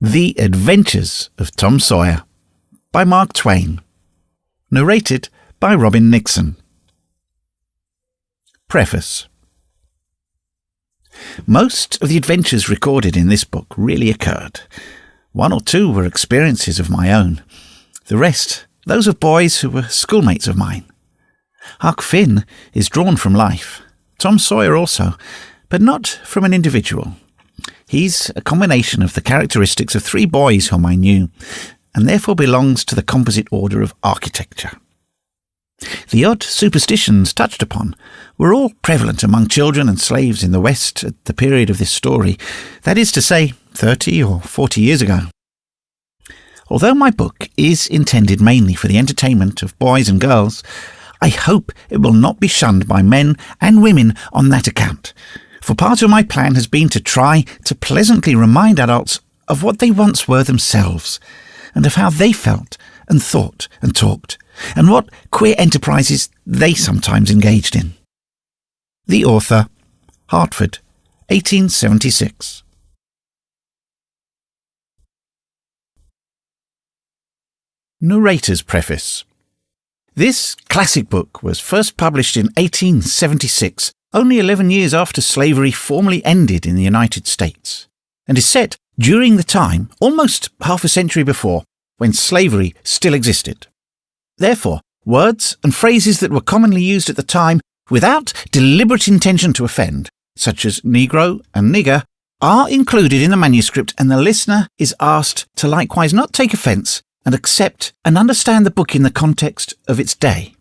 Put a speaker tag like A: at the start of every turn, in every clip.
A: The Adventures of Tom Sawyer by Mark Twain. Narrated by Robin Nixon. Preface. Most of the adventures recorded in this book really occurred. One or two were experiences of my own. The rest, those of boys who were schoolmates of mine. Huck Finn is drawn from life. Tom Sawyer also, but not from an individual. He's a combination of the characteristics of three boys whom I knew, and therefore belongs to the composite order of architecture. The odd superstitions touched upon were all prevalent among children and slaves in the West at the period of this story, that is to say, 30 or 40 years ago. Although my book is intended mainly for the entertainment of boys and girls, I hope it will not be shunned by men and women on that account, for part of my plan has been to try to pleasantly remind adults of what they once were themselves, and of how they felt and thought and talked, and what queer enterprises they sometimes engaged in. The author, Hartford, 1876. Narrator's Preface. This classic book was first published in 1876, only 11 years after slavery formally ended in the United States, and is set during the time, almost half a century before, when slavery still existed. Therefore, words and phrases that were commonly used at the time without deliberate intention to offend, such as Negro and nigger, are included in the manuscript, and the listener is asked to likewise not take offence and accept and understand the book in the context of its day.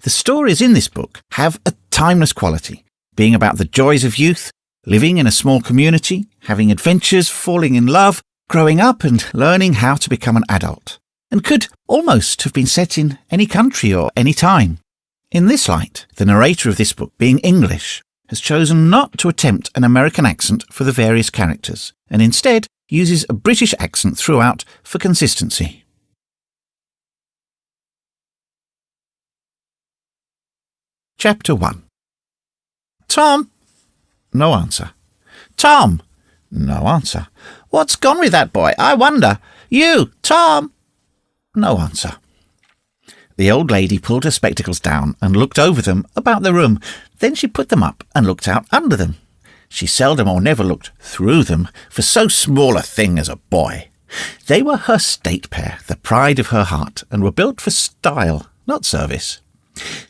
A: The stories in this book have a timeless quality, being about the joys of youth, living in a small community, having adventures, falling in love, growing up and learning how to become an adult, and could almost have been set in any country or any time. In this light, the narrator of this book, being English, has chosen not to attempt an American accent for the various characters, and instead uses a British accent throughout for consistency. Chapter 1. Tom? No answer. Tom? No answer. What's gone with that boy? I wonder. You, Tom? No answer. The old lady pulled her spectacles down and looked over them about the room. Then she put them up and looked out under them. She seldom or never looked through them for so small a thing as a boy. They were her state pair, the pride of her heart, and were built for style, not service.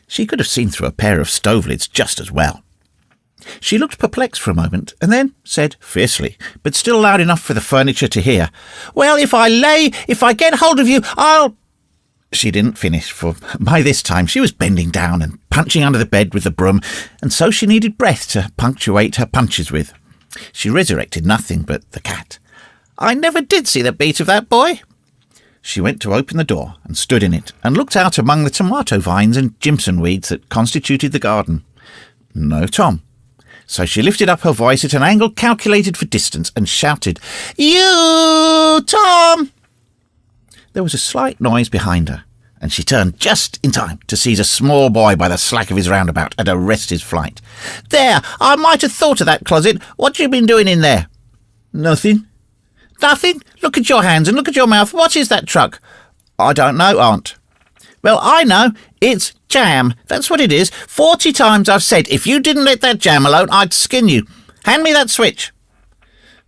A: She could have seen through a pair of stove lids just as well. She looked perplexed for a moment, and then said fiercely, but still loud enough for the furniture to hear, "Well, if I get hold of you, I'll—" She didn't finish, for by this time she was bending down and punching under the bed with the broom, and so she needed breath to punctuate her punches with. She resurrected nothing but the cat. "I never did see the beat of that boy." She went to open the door and stood in it, and looked out among the tomato vines and jimson weeds that constituted the garden. No Tom. So she lifted up her voice at an angle calculated for distance and shouted, "You, Tom!" There was a slight noise behind her, and she turned just in time to seize a small boy by the slack of his roundabout and arrest his flight. "There, I might have thought of that closet. What you been doing in there?" "Nothing." "Nothing? Look at your hands and look at your mouth. What is that truck?" "I don't know, Aunt." "Well, I know. It's jam. That's what it is. 40 times I've said, if you didn't let that jam alone, I'd skin you. Hand me that switch."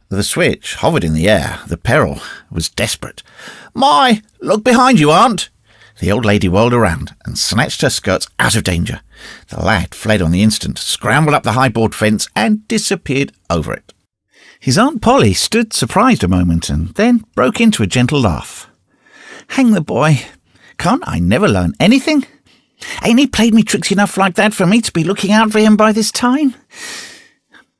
A: The switch hovered in the air. The peril was desperate. "My, look behind you, Aunt." The old lady whirled around and snatched her skirts out of danger. The lad fled on the instant, scrambled up the high board fence, and disappeared over it. His Aunt Polly stood surprised a moment, and then broke into a gentle laugh. "Hang the boy. Can't I never learn anything? Ain't he played me tricks enough like that for me to be looking out for him by this time?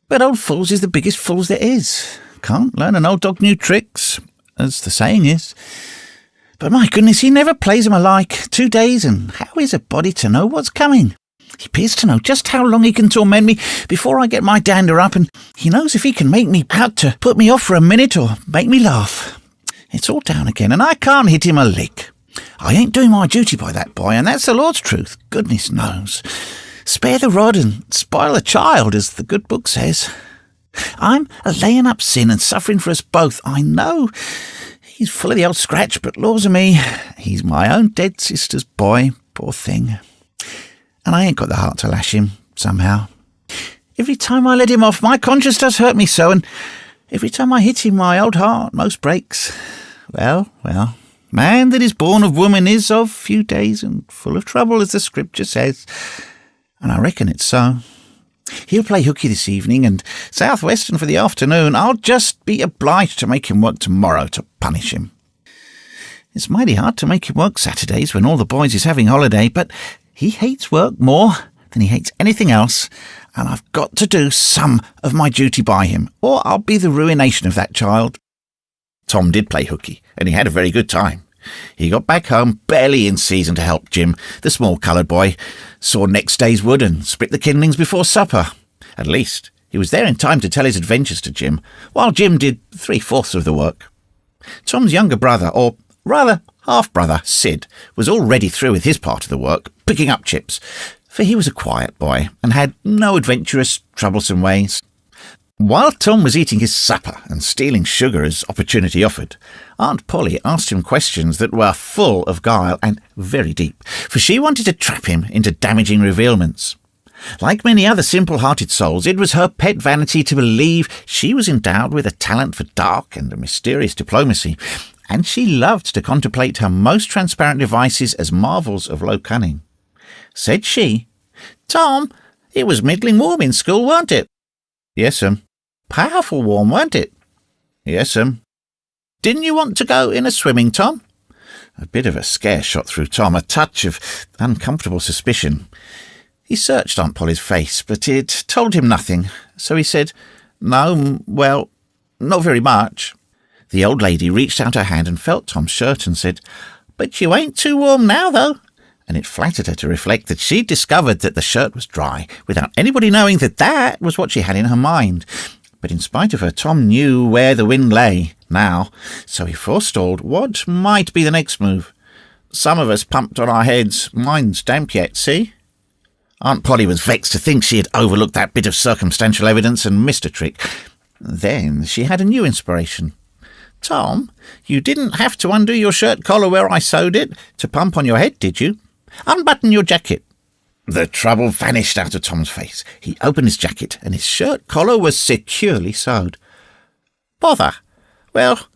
A: But old fools is the biggest fools there is. Can't learn an old dog new tricks, as the saying is. But my goodness, he never plays them alike. 2 days, and how is a body to know what's coming? He appears to know just how long he can torment me before I get my dander up, and he knows if he can make me out to put me off for a minute or make me laugh. It's all down again, and I can't hit him a lick. I ain't doing my duty by that boy, and that's the Lord's truth, goodness knows. Spare the rod and spoil the child, as the good book says. I'm a-laying up sin and suffering for us both. I know he's full of the old scratch, but laws o' me, he's my own dead sister's boy, poor thing. And I ain't got the heart to lash him, somehow. Every time I let him off, my conscience does hurt me so, and every time I hit him, my old heart most breaks. Well, man that is born of woman is of few days and full of trouble, as the scripture says, and I reckon it's so. He'll play hooky this evening and Southwestern for the afternoon. I'll just be obliged to make him work tomorrow to punish him. It's mighty hard to make him work Saturdays when all the boys is having holiday, but he hates work more than he hates anything else, and I've got to do some of my duty by him, or I'll be the ruination of that child. Tom did play hooky, and he had a very good time. He got back home barely in season to help Jim, the small coloured boy, saw next day's wood and split the kindlings before supper. At least, he was there in time to tell his adventures to Jim, while Jim did 3/4 of the work. Tom's younger brother, or rather half-brother, Sid, was already through with his part of the work, picking up chips, for he was a quiet boy and had no adventurous, troublesome ways. While Tom was eating his supper and stealing sugar as opportunity offered, Aunt Polly asked him questions that were full of guile and very deep, for she wanted to trap him into damaging revealments. Like many other simple-hearted souls, it was her pet vanity to believe she was endowed with a talent for dark and mysterious diplomacy, and she loved to contemplate her most transparent devices as marvels of low cunning. Said she, "Tom, it was middling warm in school, weren't it?" "Yes'm." "Powerful warm, weren't it?" "Yes'm." "Didn't you want to go in a swimming, Tom?" A bit of a scare shot through Tom, a touch of uncomfortable suspicion. He searched Aunt Polly's face, but it told him nothing, so he said, "No, well, not very much." The old lady reached out her hand and felt Tom's shirt and said, "But you ain't too warm now, though." And it flattered her to reflect that she'd discovered that the shirt was dry, without anybody knowing that that was what she had in her mind. But in spite of her, Tom knew where the wind lay now, so he forestalled what might be the next move. "Some of us pumped on our heads. Mine's damp yet, see?" Aunt Polly was vexed to think she had overlooked that bit of circumstantial evidence and missed a trick. Then she had a new inspiration. "Tom, you didn't have to undo your shirt collar where I sewed it to pump on your head, did you? Unbutton your jacket." The trouble vanished out of Tom's face. He opened his jacket, and his shirt collar was securely sewed. "Bother. Well,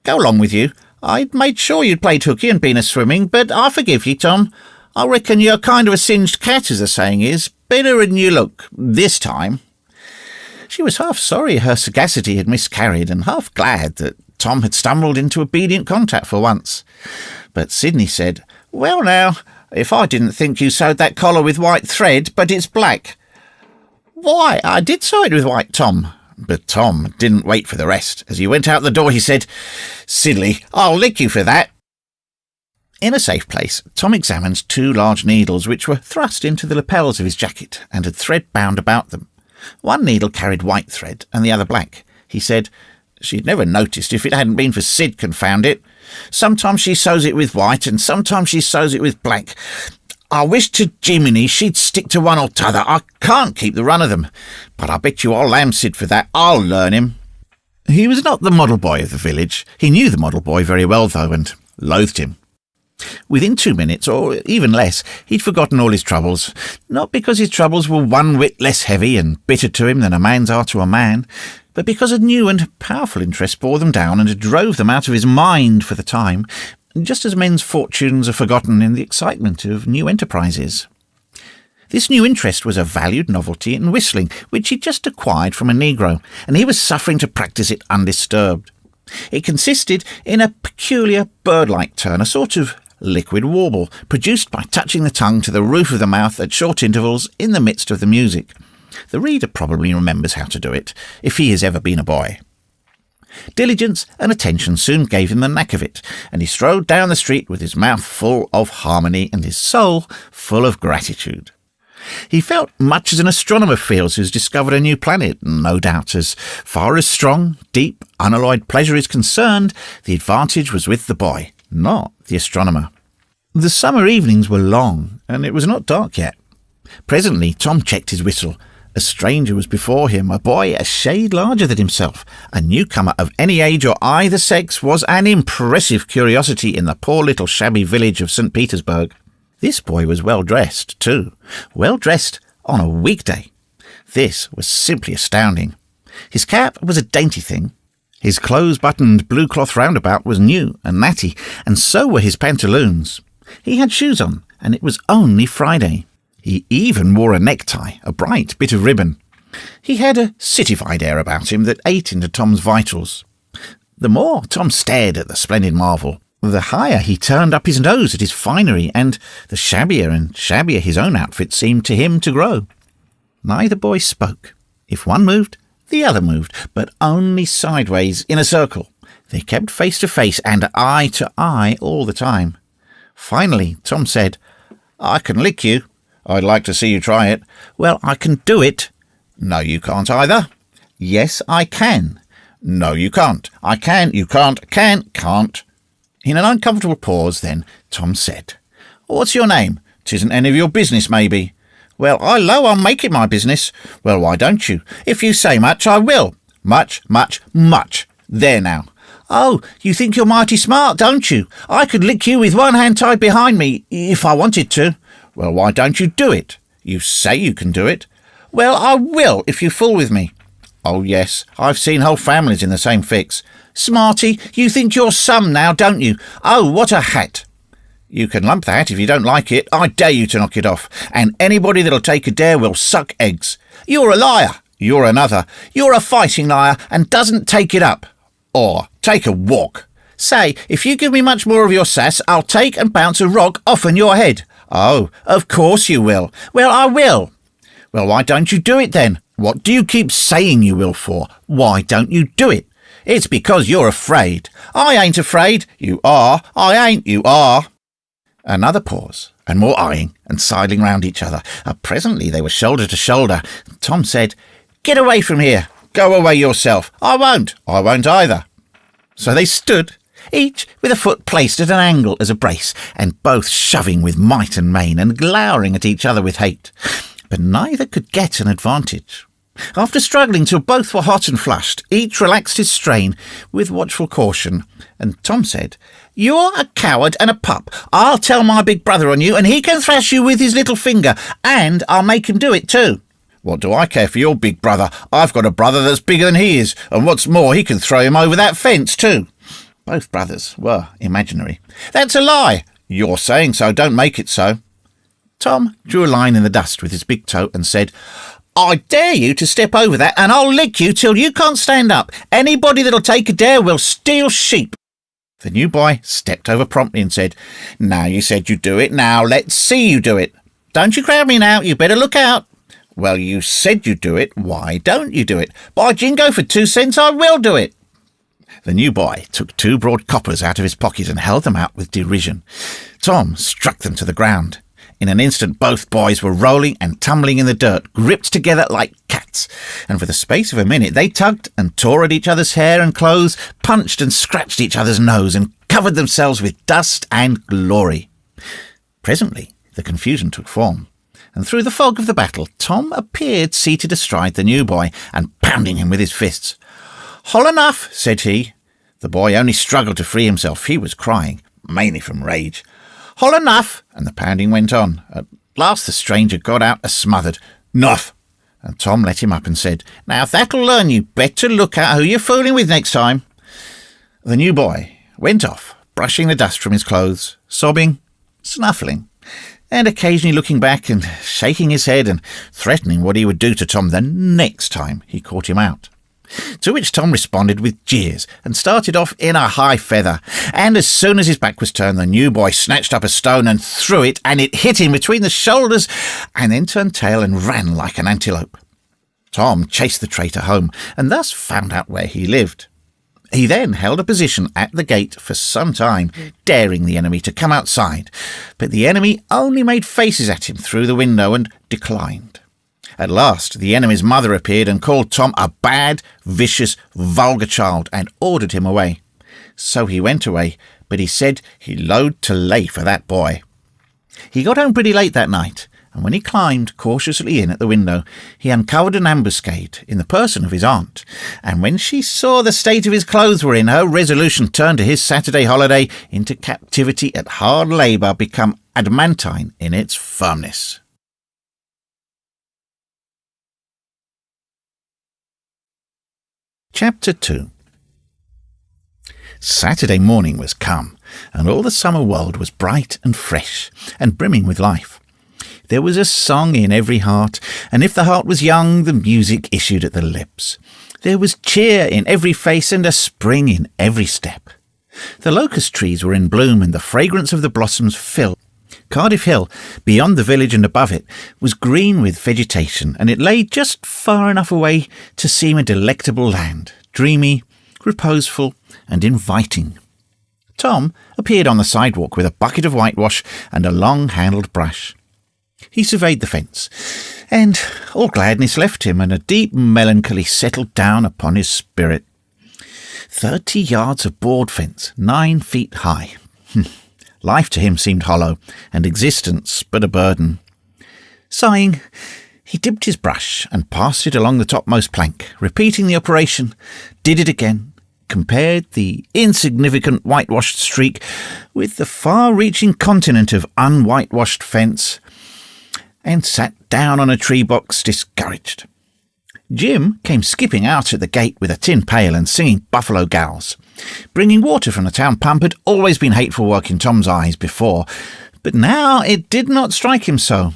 A: go along with you. I'd made sure you'd played hooky and been a-swimming, but I forgive you, Tom. I reckon you're kind of a singed cat, as the saying is. Better than you look, this time." She was half sorry her sagacity had miscarried, and half glad that Tom had stumbled into obedient contact for once. But Sidney said, "Well now, if I didn't think you sewed that collar with white thread, but it's black." "Why, I did sew it with white, Tom." But Tom didn't wait for the rest. As he went out the door, he said, "Sidley, I'll lick you for that." In a safe place, Tom examined 2 large needles which were thrust into the lapels of his jacket and had thread bound about them. One needle carried white thread and the other black. He said, "She'd never noticed if it hadn't been for Sid, confound it. Sometimes she sews it with white and sometimes she sews it with black. I wish to Jiminy she'd stick to one or t'other. I can't keep the run of them. But I bet you I'll lamb Sid for that. I'll learn him." He was not the model boy of the village. He knew the model boy very well, though, and loathed him. Within 2 minutes, or even less, he'd forgotten all his troubles, not because his troubles were one whit less heavy and bitter to him than a man's are to a man, but because a new and powerful interest bore them down and drove them out of his mind for the time, just as men's fortunes are forgotten in the excitement of new enterprises. This new interest was a valued novelty in whistling, which he'd just acquired from a negro, and he was suffering to practise it undisturbed. It consisted in a peculiar bird-like turn, a sort of liquid warble, produced by touching the tongue to the roof of the mouth at short intervals in the midst of the music. The reader probably remembers how to do it, if he has ever been a boy. Diligence and attention soon gave him the knack of it, and he strode down the street with his mouth full of harmony and his soul full of gratitude. He felt much as an astronomer feels who's discovered a new planet, and no doubt as far as strong, deep, unalloyed pleasure is concerned, the advantage was with the boy, not the astronomer. The summer evenings were long, and it was not dark yet. Presently Tom checked his whistle. A stranger was before him, a boy a shade larger than himself. A newcomer of any age or either sex was an impressive curiosity in the poor little shabby village of St. Petersburg. This boy was well dressed, too. Well dressed on a weekday. This was simply astounding. His cap was a dainty thing. His close-buttoned blue cloth roundabout was new and natty, and so were his pantaloons. He had shoes on, and it was only Friday. He even wore a necktie, a bright bit of ribbon. He had a citified air about him that ate into Tom's vitals. The more Tom stared at the splendid marvel, the higher he turned up his nose at his finery, and the shabbier and shabbier his own outfit seemed to him to grow. Neither boy spoke. If one moved, the other moved, but only sideways in a circle. They kept face to face and eye to eye all the time. Finally, Tom said, "I can lick you." "I'd like to see you try it." "Well, I can do it." "No, you can't either." "Yes, I can." "No, you can't." "I can, you can't, can, can't." In an uncomfortable pause, then, Tom said, "What's your name?" "'Tisn't any of your business, maybe." "Well, I low I'll make it my business." "Well, why don't you? If you say much, I will." "Much, much, much. There now." "Oh, you think you're mighty smart, don't you? I could lick you with one hand tied behind me, if I wanted to." "Well, why don't you do it? You say you can do it." "Well, I will, if you fool with me." "Oh, yes, I've seen whole families in the same fix." "Smarty, you think you're some now, don't you? Oh, what a hat." "You can lump the hat if you don't like it. I dare you to knock it off, and anybody that'll take a dare will suck eggs." "You're a liar." "You're another." "You're a fighting liar, and doesn't take it up." "Or take a walk." "Say, if you give me much more of your sass, I'll take and bounce a rock off on your head." "Oh, of course you will." "Well, I will." "Well, why don't you do it then? What do you keep saying you will for? Why don't you do it?" "It's because you're afraid." "I ain't afraid." "You are." "I ain't." "You are." Another pause, and more eyeing and sidling round each other. Presently they were shoulder to shoulder. Tom said, "Get away from here." "Go away yourself." "I won't." "I won't either." So they stood, each with a foot placed at an angle as a brace, and both shoving with might and main, and glowering at each other with hate. But neither could get an advantage. After struggling till both were hot and flushed, each relaxed his strain with watchful caution, and Tom said, "You're a coward and a pup. I'll tell my big brother on you, and he can thrash you with his little finger, and I'll make him do it too." "What do I care for your big brother? I've got a brother that's bigger than he is, and what's more, he can throw him over that fence too." Both brothers were imaginary. "That's a lie." "You're saying so, don't make it so." Tom drew a line in the dust with his big toe and said, "I dare you to step over that, and I'll lick you till you can't stand up. Anybody that'll take a dare will steal sheep." The new boy stepped over promptly and said, "Now you said you'd do it. Now let's see you do it." "Don't you crowd me now. You better look out." "Well, you said you'd do it. Why don't you do it?" "By jingo, for 2 cents I will do it." The new boy took 2 broad coppers out of his pocket and held them out with derision. Tom struck them to the ground. In an instant both boys were rolling and tumbling in the dirt, gripped together like cats, and for the space of a minute they tugged and tore at each other's hair and clothes, punched and scratched each other's nose, and covered themselves with dust and glory. Presently the confusion took form, and through the fog of the battle Tom appeared seated astride the new boy and pounding him with his fists. "Hol enough," said he. The boy only struggled to free himself. He was crying, mainly from rage. "Hol enough," and the pounding went on. At last the stranger got out a smothered "Nuff," and Tom let him up and said, "Now if that'll learn you, better look out who you're fooling with next time." The new boy went off, brushing the dust from his clothes, sobbing, snuffling, and occasionally looking back and shaking his head and threatening what he would do to Tom the next time he caught him out. To which Tom responded with jeers and started off in a high feather, and as soon as his back was turned the new boy snatched up a stone and threw it, and it hit him between the shoulders and then turned tail and ran like an antelope. Tom chased the traitor home and thus found out where he lived. He then held a position at the gate for some time, daring the enemy to come outside, but the enemy only made faces at him through the window and declined. At last the enemy's mother appeared and called Tom a bad, vicious, vulgar child and ordered him away. So he went away, but he said he loathed to lay for that boy. He got home pretty late that night, and when he climbed cautiously in at the window, he uncovered an ambuscade in the person of his aunt, and when she saw the state of his clothes were in, her resolution turned to his Saturday holiday into captivity at hard labour become adamantine in its firmness. Chapter 2. Saturday morning was come, and all the summer world was bright and fresh, and brimming with life. There was a song in every heart, and if the heart was young, the music issued at the lips. There was cheer in every face, and a spring in every step. The locust trees were in bloom, and the fragrance of the blossoms filled. Cardiff Hill, beyond the village and above it, was green with vegetation, and it lay just far enough away to seem a delectable land, dreamy, reposeful, and inviting. Tom appeared on the sidewalk with a bucket of whitewash and a long-handled brush. He surveyed the fence, and all gladness left him, and a deep melancholy settled down upon his spirit. 30 yards of board fence, 9 feet high. Life to him seemed hollow, and existence but a burden. Sighing, he dipped his brush and passed it along the topmost plank, repeating the operation, did it again, compared the insignificant whitewashed streak with the far-reaching continent of unwhitewashed fence, and sat down on a tree box discouraged. Jim came skipping out at the gate with a tin pail and singing Buffalo Gals. Bringing water from the town pump had always been hateful work in Tom's eyes before, but now it did not strike him so.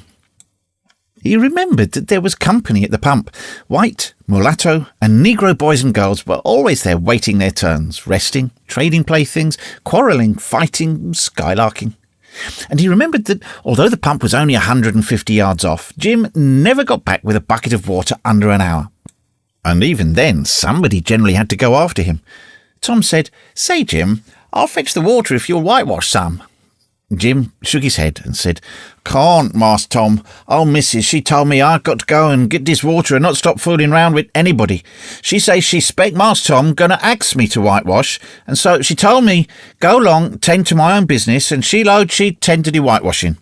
A: He remembered that there was company at the pump. White, mulatto, and Negro boys and girls were always there waiting their turns, resting, trading playthings, quarrelling, fighting, skylarking. And he remembered that although the pump was only 150 yards off, Jim never got back with a bucket of water under an hour. And even then, somebody generally had to go after him. Tom said, "Say, Jim, I'll fetch the water if you'll whitewash some." Jim shook his head and said, "Can't, Master Tom. Old Missus, she told me I've got to go and get this water and not stop fooling round with anybody. She says she spec Master Tom going to ax me to whitewash, and so she told me go long, tend to my own business, and she lowed she'd tend to the whitewashing."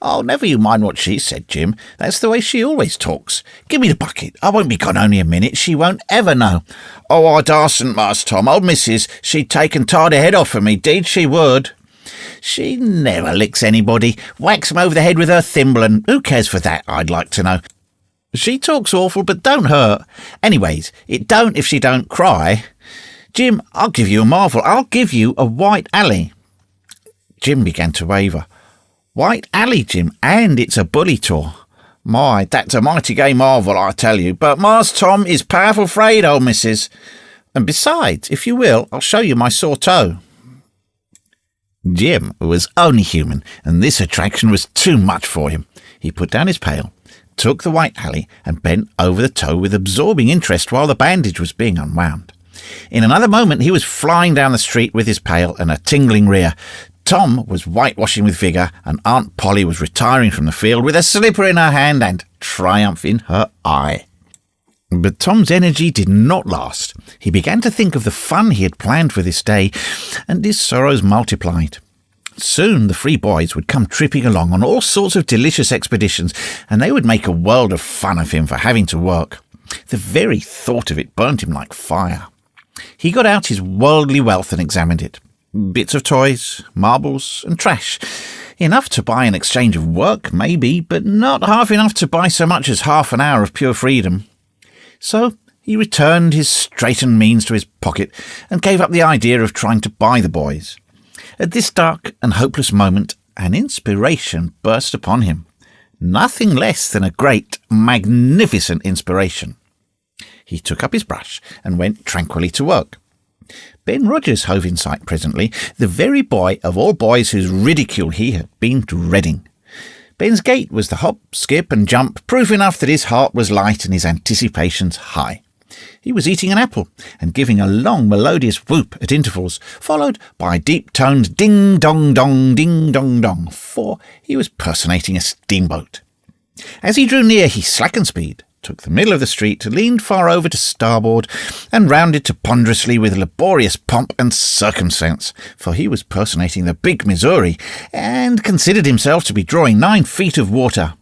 A: "Oh, never you mind what she said, Jim. That's the way she always talks. Give me the bucket. I won't be gone only a minute. She won't ever know." "Oh, I darsn't, Master Tom. Old Missus, she'd take and tie the head off of me, deed she would." "She never licks anybody. Whacks 'em over the head with her thimble, and who cares for that, I'd like to know. She talks awful, but don't hurt. Anyways, it don't if she don't cry. Jim, I'll give you a marvel. I'll give you a white alley." Jim began to waver. "White alley, Jim, and it's a bully tour. My, that's a mighty gay marvel, I tell you. But Master Tom is powerful fraid, old Missus. And besides, if you will, I'll show you my sore toe." Jim was only human, and this attraction was too much for him. He put down his pail, took the white alley, and bent over the toe with absorbing interest while the bandage was being unwound. In another moment he was flying down the street with his pail and a tingling rear. Tom was whitewashing with vigour, and Aunt Polly was retiring from the field with a slipper in her hand and triumph in her eye. But Tom's energy did not last. He began to think of the fun he had planned for this day, and his sorrows multiplied. Soon the 3 boys would come tripping along on all sorts of delicious expeditions, and they would make a world of fun of him for having to work. The very thought of it burnt him like fire. He got out his worldly wealth and examined it. Bits of toys, marbles, and trash. Enough to buy an exchange of work, maybe, but not half enough to buy so much as half an hour of pure freedom. So he returned his straitened means to his pocket and gave up the idea of trying to buy the boys. At this dark and hopeless moment, an inspiration burst upon him. Nothing less than a great, magnificent inspiration. He took up his brush and went tranquilly to work. Ben Rogers hove in sight presently, the very boy of all boys whose ridicule he had been dreading. Ben's gait was the hop, skip, and jump, proof enough that his heart was light and his anticipations high. He was eating an apple and giving a long melodious whoop at intervals, followed by a deep-toned ding-dong-dong, ding-dong-dong, for he was personating a steamboat. As he drew near, he slackened speed, took the middle of the street, leaned far over to starboard, and rounded to ponderously with laborious pomp and circumstance, for he was personating the big Missouri, and considered himself to be drawing 9 feet of water.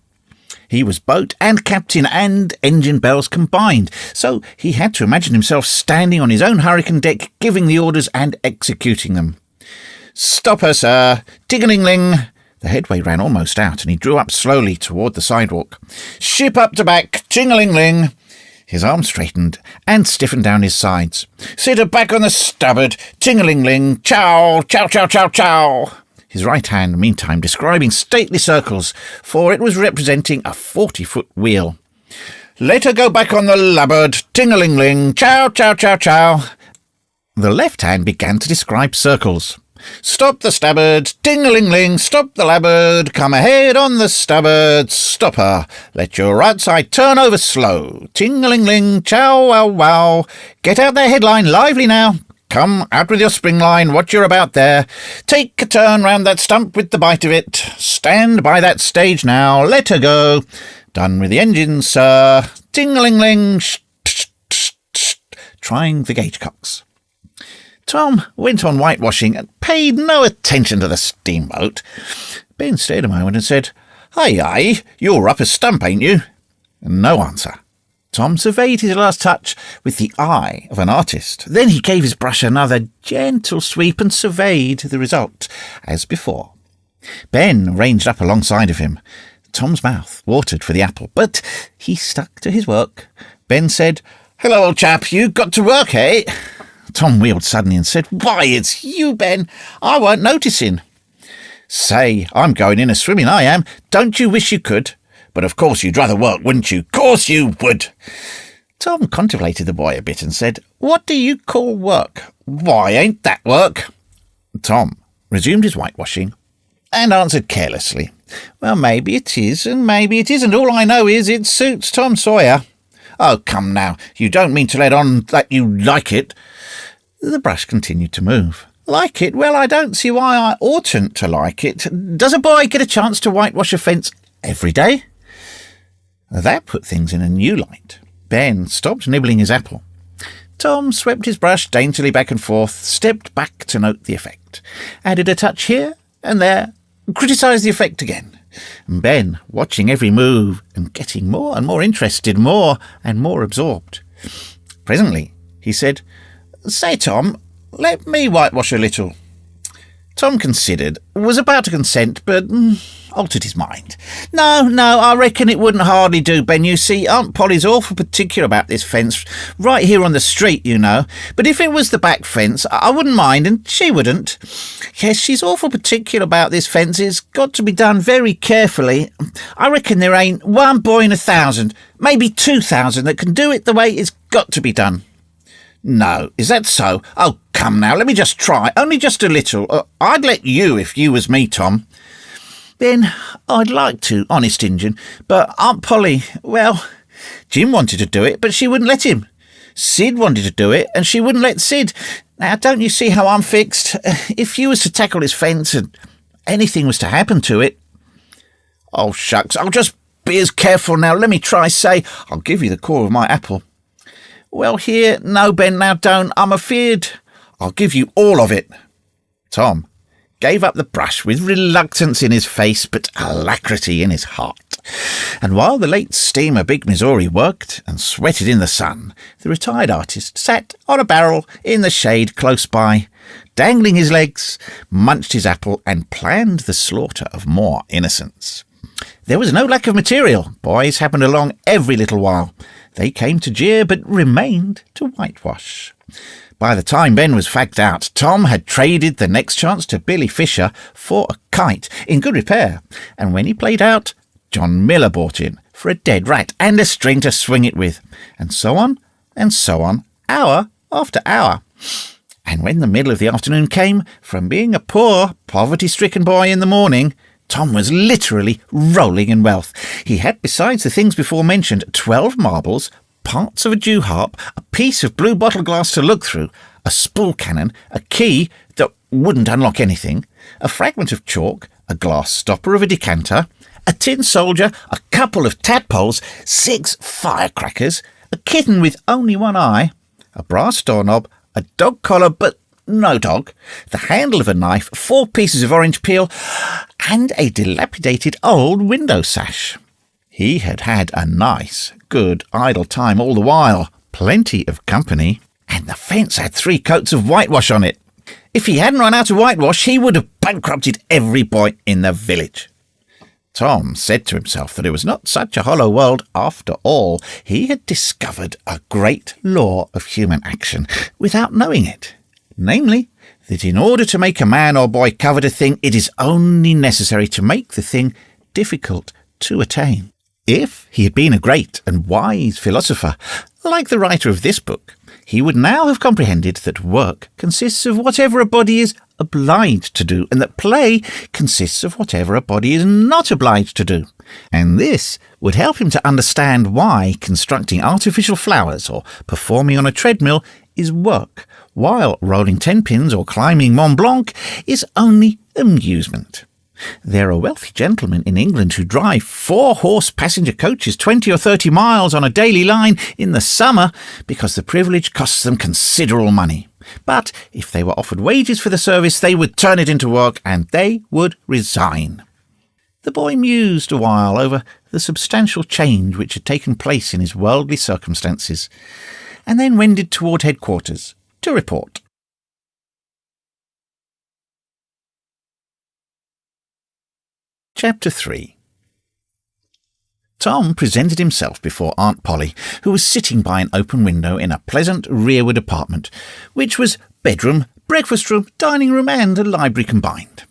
A: He was boat and captain and engine bells combined, so he had to imagine himself standing on his own hurricane deck, giving the orders and executing them. "Stop her, sir! Ting-a-ling-ling!" The headway ran almost out, and he drew up slowly toward the sidewalk. "Ship up to back! Ting-a-ling-ling!" His arms straightened and stiffened down his sides. "Sit her back on the starboard! Ting-a-ling-ling! Chow! Chow, chow, chow, chow!" His right hand, meantime, describing stately circles, for it was representing a 40-foot wheel. "Let her go back on the larboard! Ting-a-ling-ling! Chow, chow, chow, chow!" The left hand began to describe circles. "Stop the starboard! Ting-a-ling-ling! Stop the larboard! Come ahead on the starboard! Stop her! Let your right side turn over slow! Ting-a-ling-ling! Chow, wow, wow! Get out that headline lively now! Come out with your spring line, what you're about there. Take a turn round that stump with the bite of it. Stand by that stage now. Let her go. Done with the engines, sir. Ting-a-ling-ling. Trying the gauge-cocks. Tom went on whitewashing and paid no attention to the steamboat. Ben stared a moment and said, "Aye, aye, you're up a stump, ain't you?" No answer. Tom surveyed his last touch with the eye of an artist. Then he gave his brush another gentle sweep and surveyed the result, as before. Ben ranged up alongside of him. Tom's mouth watered for the apple, but he stuck to his work. Ben said, "Hello, old chap, you got to work, eh?" Tom wheeled suddenly and said, "Why, it's you, Ben. I weren't noticing." "Say, I'm going in a swimming, I am. Don't you wish you could? But of course you'd rather work, wouldn't you? Course you would." Tom contemplated the boy a bit and said, "What do you call work? Why, ain't that work?" Tom resumed his whitewashing and answered carelessly, "Well, maybe it is, and maybe it isn't. All I know is it suits Tom Sawyer." "Oh, come now, you don't mean to let on that you like it?" The brush continued to move. "Like it? Well, I don't see why I oughtn't to like it. Does a boy get a chance to whitewash a fence every day?" That put things in a new light. Ben stopped nibbling his apple. Tom swept his brush daintily back and forth, stepped back to note the effect, added a touch here and there, criticised the effect again. And Ben, watching every move and getting more and more interested, more and more absorbed. Presently, he said, "Say, Tom, let me whitewash a little." Tom considered, was about to consent, but altered his mind. No, I reckon it wouldn't hardly do, Ben. You see, Aunt Polly's awful particular about this fence, right here on the street, you know. But if it was the back fence, I wouldn't mind, and she wouldn't. Yes, she's awful particular about this fence. It's got to be done very carefully. I reckon there ain't one boy in 1,000, maybe 2,000, that can do it the way it's got to be done. No, is that so? Oh, come now, let me just try, only just a little. I'd let you if you was me, Tom. Ben, I'd like to, honest Injun, but Aunt Polly, well, Jim wanted to do it, but she wouldn't let him. Sid wanted to do it, and she wouldn't let Sid. Now, don't you see how I'm fixed? If you was to tackle this fence and anything was to happen to it... Oh, shucks, I'll just be as careful now. Let me try, say, I'll give you the core of my apple. Well, here, no, Ben, now don't. I'm afeard. I'll give you all of it. Tom gave up the brush with reluctance in his face, but alacrity in his heart. And while the late steamer Big Missouri worked and sweated in the sun, the retired artist sat on a barrel in the shade close by, dangling his legs, munched his apple, and planned the slaughter of more innocents. There was no lack of material. Boys happened along every little while. They came to jeer, but remained to whitewash. By the time Ben was fagged out, Tom had traded the next chance to Billy Fisher for a kite in good repair, and when he played out, John Miller bought in for a dead rat and a string to swing it with, and so on, hour after hour. And when the middle of the afternoon came, from being a poor, poverty-stricken boy in the morning, Tom was literally rolling in wealth. He had, besides the things before mentioned, 12 marbles, parts of a Jew harp, a piece of blue bottle glass to look through, a spool cannon, a key that wouldn't unlock anything, a fragment of chalk, a glass stopper of a decanter, a tin soldier, a couple of tadpoles, 6 firecrackers, a kitten with only one eye, a brass doorknob, a dog collar but no dog, the handle of a knife, 4 pieces of orange peel, and a dilapidated old window sash. He had had a nice, good, idle time all the while, plenty of company, and the fence had 3 coats of whitewash on it. If he hadn't run out of whitewash, he would have bankrupted every boy in the village. Tom said to himself that it was not such a hollow world after all. He had discovered a great law of human action without knowing it, namely, that in order to make a man or boy covet a thing, it is only necessary to make the thing difficult to attain. If he had been a great and wise philosopher, like the writer of this book, he would now have comprehended that work consists of whatever a body is obliged to do, and that play consists of whatever a body is not obliged to do. And this would help him to understand why constructing artificial flowers or performing on a treadmill is work, while rolling 10 pins or climbing Mont Blanc is only amusement. There are wealthy gentlemen in England who drive 4-horse passenger coaches 20 or 30 miles on a daily line in the summer because the privilege costs them considerable money. But if they were offered wages for the service, they would turn it into work and they would resign. The boy mused a while over the substantial change which had taken place in his worldly circumstances, and then wended toward headquarters to report. Chapter 3. Tom presented himself before Aunt Polly, who was sitting by an open window in a pleasant rearward apartment, which was bedroom, breakfast room, dining room, and a library combined.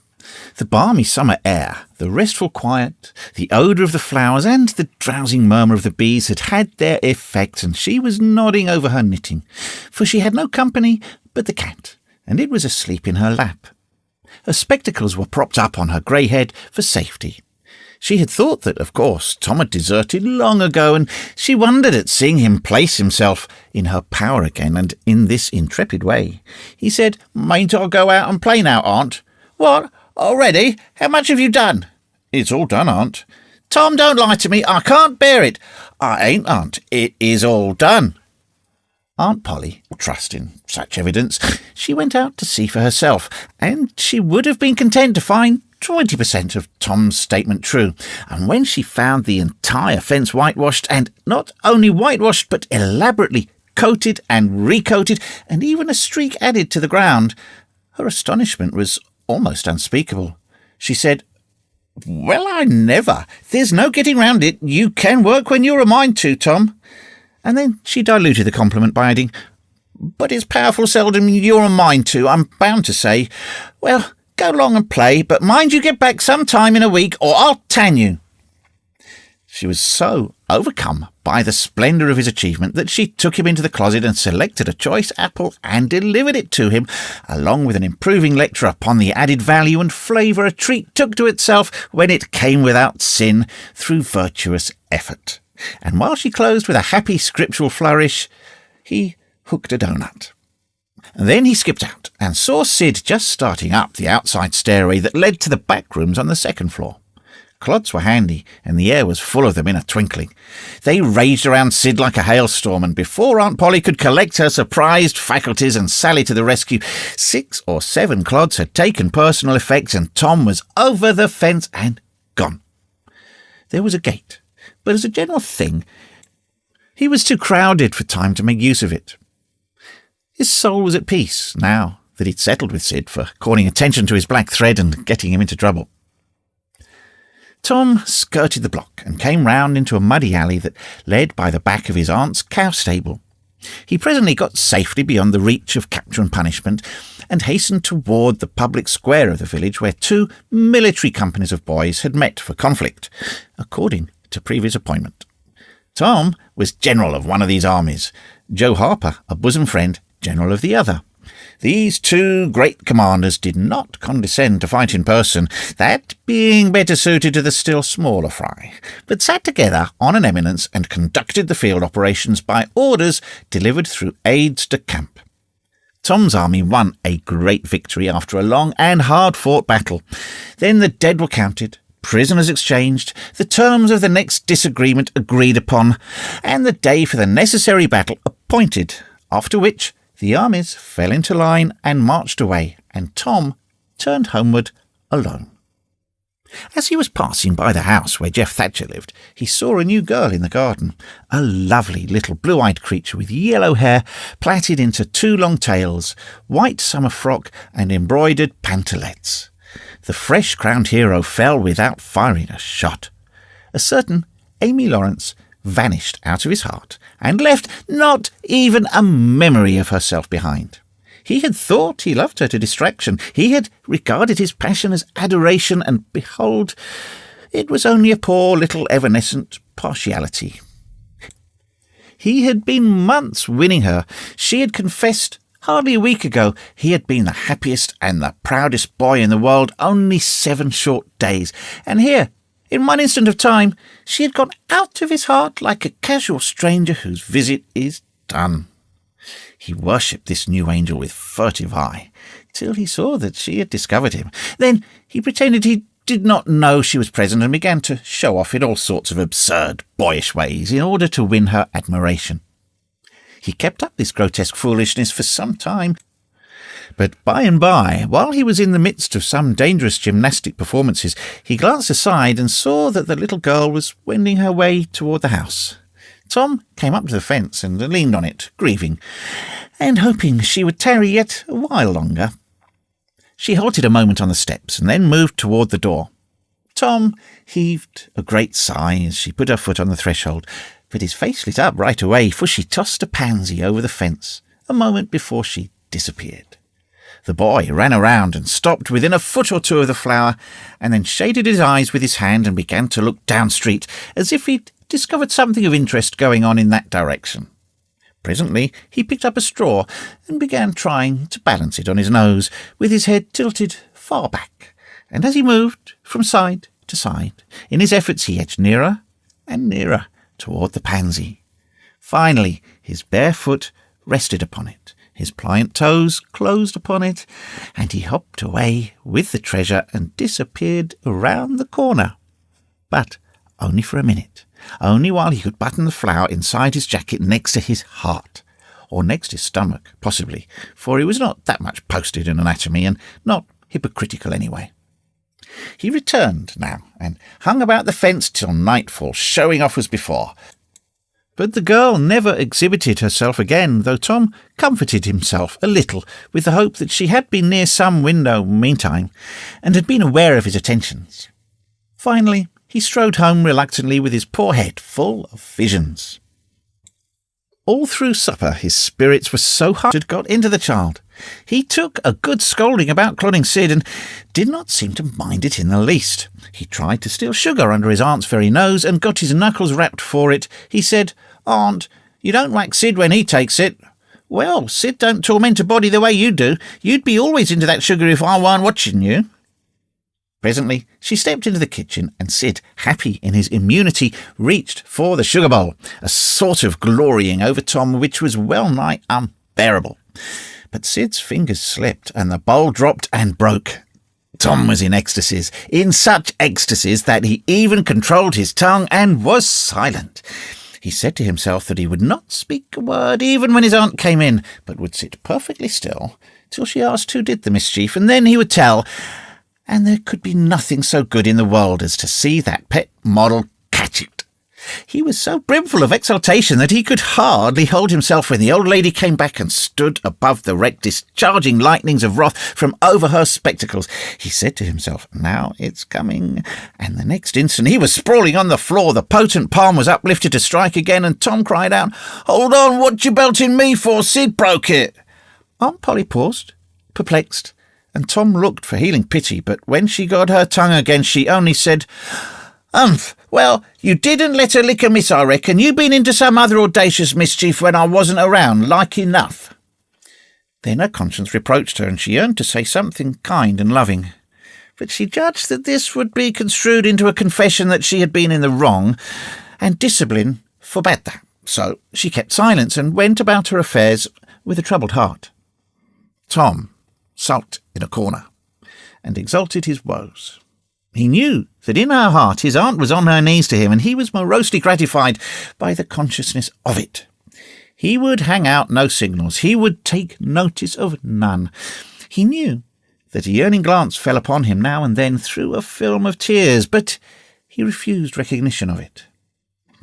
A: The balmy summer air, the restful quiet, the odour of the flowers, and the drowsing murmur of the bees had had their effect, and she was nodding over her knitting, for she had no company but the cat, and it was asleep in her lap. Her spectacles were propped up on her grey head for safety. She had thought that, of course, Tom had deserted long ago, and she wondered at seeing him place himself in her power again, and in this intrepid way. He said, "Mayn't I go out and play now, Aunt?" "What? Already? How much have you done?" "It's all done, Aunt." "Tom, don't lie to me. I can't bear it." "I ain't, Aunt. It is all done." Aunt Polly, trusting such evidence, she went out to see for herself, and she would have been content to find 20% of Tom's statement true, and when she found the entire fence whitewashed, and not only whitewashed, but elaborately coated and recoated, and even a streak added to the ground, her astonishment was almost unspeakable. She said, "Well, I never! There's no getting round it. You can work when you're a mind to, Tom." And then she diluted the compliment by adding, "But it's powerful seldom you're a mind to, I'm bound to say. Well, go along and play, but mind you get back some time in a week, or I'll tan you." She was so overcome by the splendour of his achievement that she took him into the closet and selected a choice apple and delivered it to him, along with an improving lecture upon the added value and flavour a treat took to itself when it came without sin through virtuous effort. And while she closed with a happy scriptural flourish, he hooked a doughnut. Then he skipped out and saw Sid just starting up the outside stairway that led to the back rooms on the second floor. Clods were handy, and the air was full of them in a twinkling. They raged around Sid like a hailstorm, and before Aunt Polly could collect her surprised faculties and sally to the rescue, 6 or 7 clods had taken personal effect, and Tom was over the fence and gone. There was a gate, but as a general thing, he was too crowded for time to make use of it. His soul was at peace, now that he'd settled with Sid for calling attention to his black thread and getting him into trouble. Tom skirted the block and came round into a muddy alley that led by the back of his aunt's cow stable. He presently got safely beyond the reach of capture and punishment, and hastened toward the public square of the village where 2 military companies of boys had met for conflict, according to previous appointment. Tom was general of one of these armies, Joe Harper, a bosom friend, general of the other. These 2 great commanders did not condescend to fight in person, that being better suited to the still smaller fry, but sat together on an eminence and conducted the field operations by orders delivered through aides de camp. Tom's army won a great victory after a long and hard-fought battle. Then the dead were counted, prisoners exchanged, the terms of the next disagreement agreed upon, and the day for the necessary battle appointed, after which the armies fell into line and marched away, and Tom turned homeward alone. As he was passing by the house where Jeff Thatcher lived, he saw a new girl in the garden, a lovely little blue-eyed creature with yellow hair plaited into 2 long tails, white summer frock and embroidered pantalettes. The fresh-crowned hero fell without firing a shot. A certain Amy Lawrence vanished out of his heart and left not even a memory of herself behind. He had thought he loved her to distraction. He had regarded his passion as adoration, and behold, it was only a poor little evanescent partiality. He had been months winning her. She had confessed hardly a week ago he had been the happiest and the proudest boy in the world only 7 short days. And here, in one instant of time, she had gone out of his heart like a casual stranger whose visit is done. He worshipped this new angel with furtive eye, till he saw that she had discovered him. Then he pretended he did not know she was present and began to show off in all sorts of absurd, boyish ways in order to win her admiration. He kept up this grotesque foolishness for some time, but by and by, while he was in the midst of some dangerous gymnastic performances, he glanced aside and saw that the little girl was wending her way toward the house. Tom came up to the fence and leaned on it, grieving, and hoping she would tarry yet a while longer. She halted a moment on the steps and then moved toward the door. Tom heaved a great sigh as she put her foot on the threshold, but his face lit up right away, for she tossed a pansy over the fence a moment before she disappeared. The boy ran around and stopped within a foot or 2 of the flower, and then shaded his eyes with his hand and began to look down street, as if he'd discovered something of interest going on in that direction. Presently he picked up a straw and began trying to balance it on his nose, with his head tilted far back, and as he moved from side to side, in his efforts he edged nearer and nearer toward the pansy. Finally his bare foot rested upon it, his pliant toes closed upon it, and he hopped away with the treasure and disappeared around the corner. But only for a minute, only while he could button the flower inside his jacket next to his heart, or next his stomach, possibly, for he was not that much posted in anatomy, and not hypocritical anyway. He returned now, and hung about the fence till nightfall, showing off as before. But the girl never exhibited herself again, though Tom comforted himself a little with the hope that she had been near some window meantime, and had been aware of his attentions. Finally he strode home reluctantly with his poor head full of visions. All through supper his spirits were so high it had got into the child. He took a good scolding about clodding Sid, and did not seem to mind it in the least. He tried to steal sugar under his aunt's very nose, and got his knuckles rapped for it. He said, "Aunt, you don't whack Sid when he takes it." "Well, Sid don't torment a body the way you do. You'd be always into that sugar if I weren't watching you." Presently she stepped into the kitchen, and Sid, happy in his immunity, reached for the sugar bowl, a sort of glorying over Tom which was well nigh unbearable. But Sid's fingers slipped, and the bowl dropped and broke. Tom was in ecstasies, in such ecstasies that he even controlled his tongue and was silent. He said to himself that he would not speak a word even when his aunt came in, but would sit perfectly still till she asked who did the mischief, and then he would tell. And there could be nothing so good in the world as to see that pet model catch it. He was so brimful of exultation that he could hardly hold himself when the old lady came back and stood above the wreck, discharging lightnings of wrath from over her spectacles. He said to himself, "Now it's coming," and the next instant he was sprawling on the floor. The potent palm was uplifted to strike again, and Tom cried out, "Hold on, what you belting me for? Sid broke it." Aunt Polly paused, perplexed, and Tom looked for healing pity, but when she got her tongue again, she only said, "Well, you didn't let her lick a miss, I reckon. You been into some other audacious mischief when I wasn't around, like enough." Then her conscience reproached her, and she yearned to say something kind and loving. But she judged that this would be construed into a confession that she had been in the wrong, and discipline forbade that. So she kept silence and went about her affairs with a troubled heart. Tom sulked in a corner, and exalted his woes. He knew that in her heart his aunt was on her knees to him, and he was morosely gratified by the consciousness of it. He would hang out no signals. He would take notice of none. He knew that a yearning glance fell upon him now and then through a film of tears, but he refused recognition of it.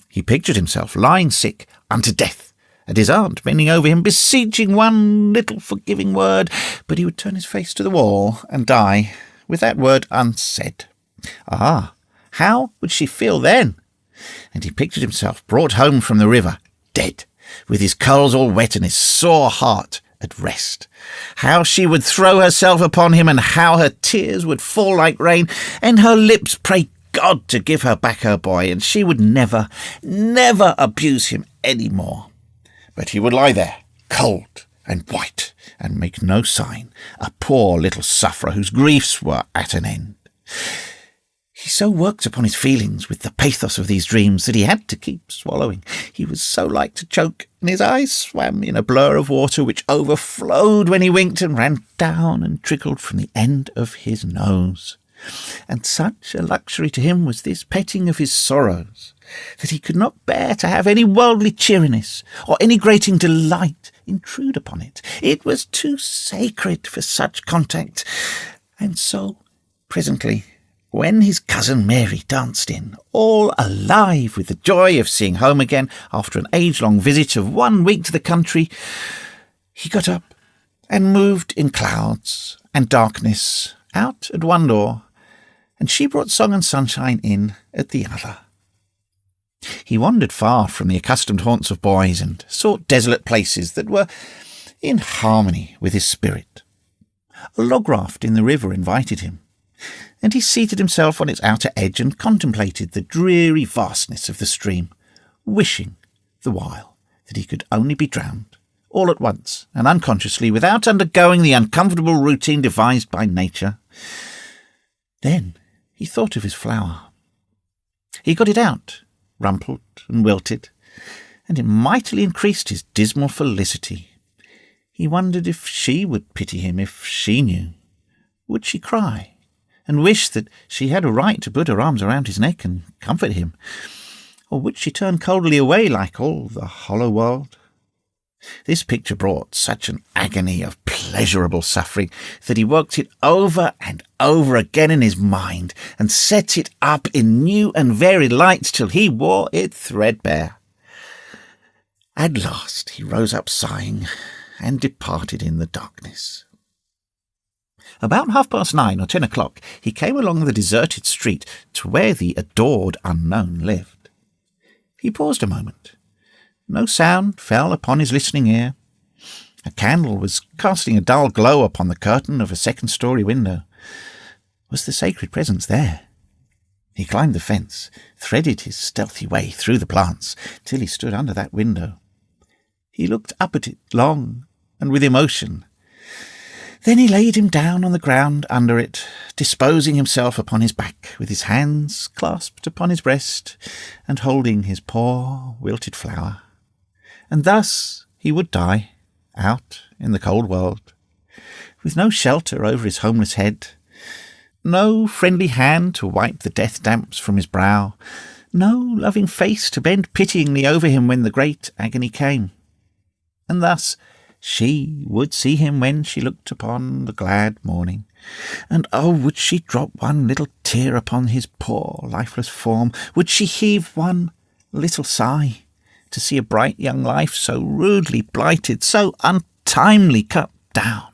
A: He pictured himself lying sick unto death, and his aunt bending over him, beseeching one little forgiving word, but he would turn his face to the wall and die with that word unsaid. Ah, how would she feel then? And he pictured himself brought home from the river, dead, with his curls all wet and his sore heart at rest. How she would throw herself upon him, and how her tears would fall like rain, and her lips pray God to give her back her boy, and she would never, never abuse him any more. But he would lie there, cold and white, and make no sign, a poor little sufferer whose griefs were at an end. He so worked upon his feelings with the pathos of these dreams that he had to keep swallowing. He was so like to choke, and his eyes swam in a blur of water which overflowed when he winked and ran down and trickled from the end of his nose. And such a luxury to him was this petting of his sorrows, that he could not bear to have any worldly cheeriness or any grating delight intrude upon it. It was too sacred for such contact. And so, presently, when his cousin Mary danced in, all alive with the joy of seeing home again after an age-long visit of 1 week to the country, he got up and moved in clouds and darkness out at one door, and she brought song and sunshine in at the other. He wandered far from the accustomed haunts of boys and sought desolate places that were in harmony with his spirit. A log raft in the river invited him, and he seated himself on its outer edge and contemplated the dreary vastness of the stream, wishing the while that he could only be drowned, all at once and unconsciously, without undergoing the uncomfortable routine devised by nature. Then he thought of his flower. He got it out, rumpled and wilted, and it mightily increased his dismal felicity. He wondered if she would pity him if she knew. Would she cry, and wish that she had a right to put her arms around his neck and comfort him? Or would she turn coldly away like all the hollow world? This picture brought such an agony of pleasurable suffering that he worked it over and over again in his mind, and set it up in new and varied lights till he wore it threadbare. At last he rose up sighing, and departed in the darkness. About 9:30 or 10 o'clock, he came along the deserted street to where the adored unknown lived. He paused a moment. No sound fell upon his listening ear. A candle was casting a dull glow upon the curtain of a second-story window. Was the sacred presence there? He climbed the fence, threaded his stealthy way through the plants, till he stood under that window. He looked up at it long and with emotion. Then he laid him down on the ground under it, disposing himself upon his back, with his hands clasped upon his breast, and holding his poor wilted flower. And thus he would die, out in the cold world, with no shelter over his homeless head, no friendly hand to wipe the death damps from his brow, no loving face to bend pityingly over him when the great agony came. And thus she would see him when she looked upon the glad morning, and oh, would she drop one little tear upon his poor lifeless form? Would she heave one little sigh to see a bright young life so rudely blighted, so untimely cut down?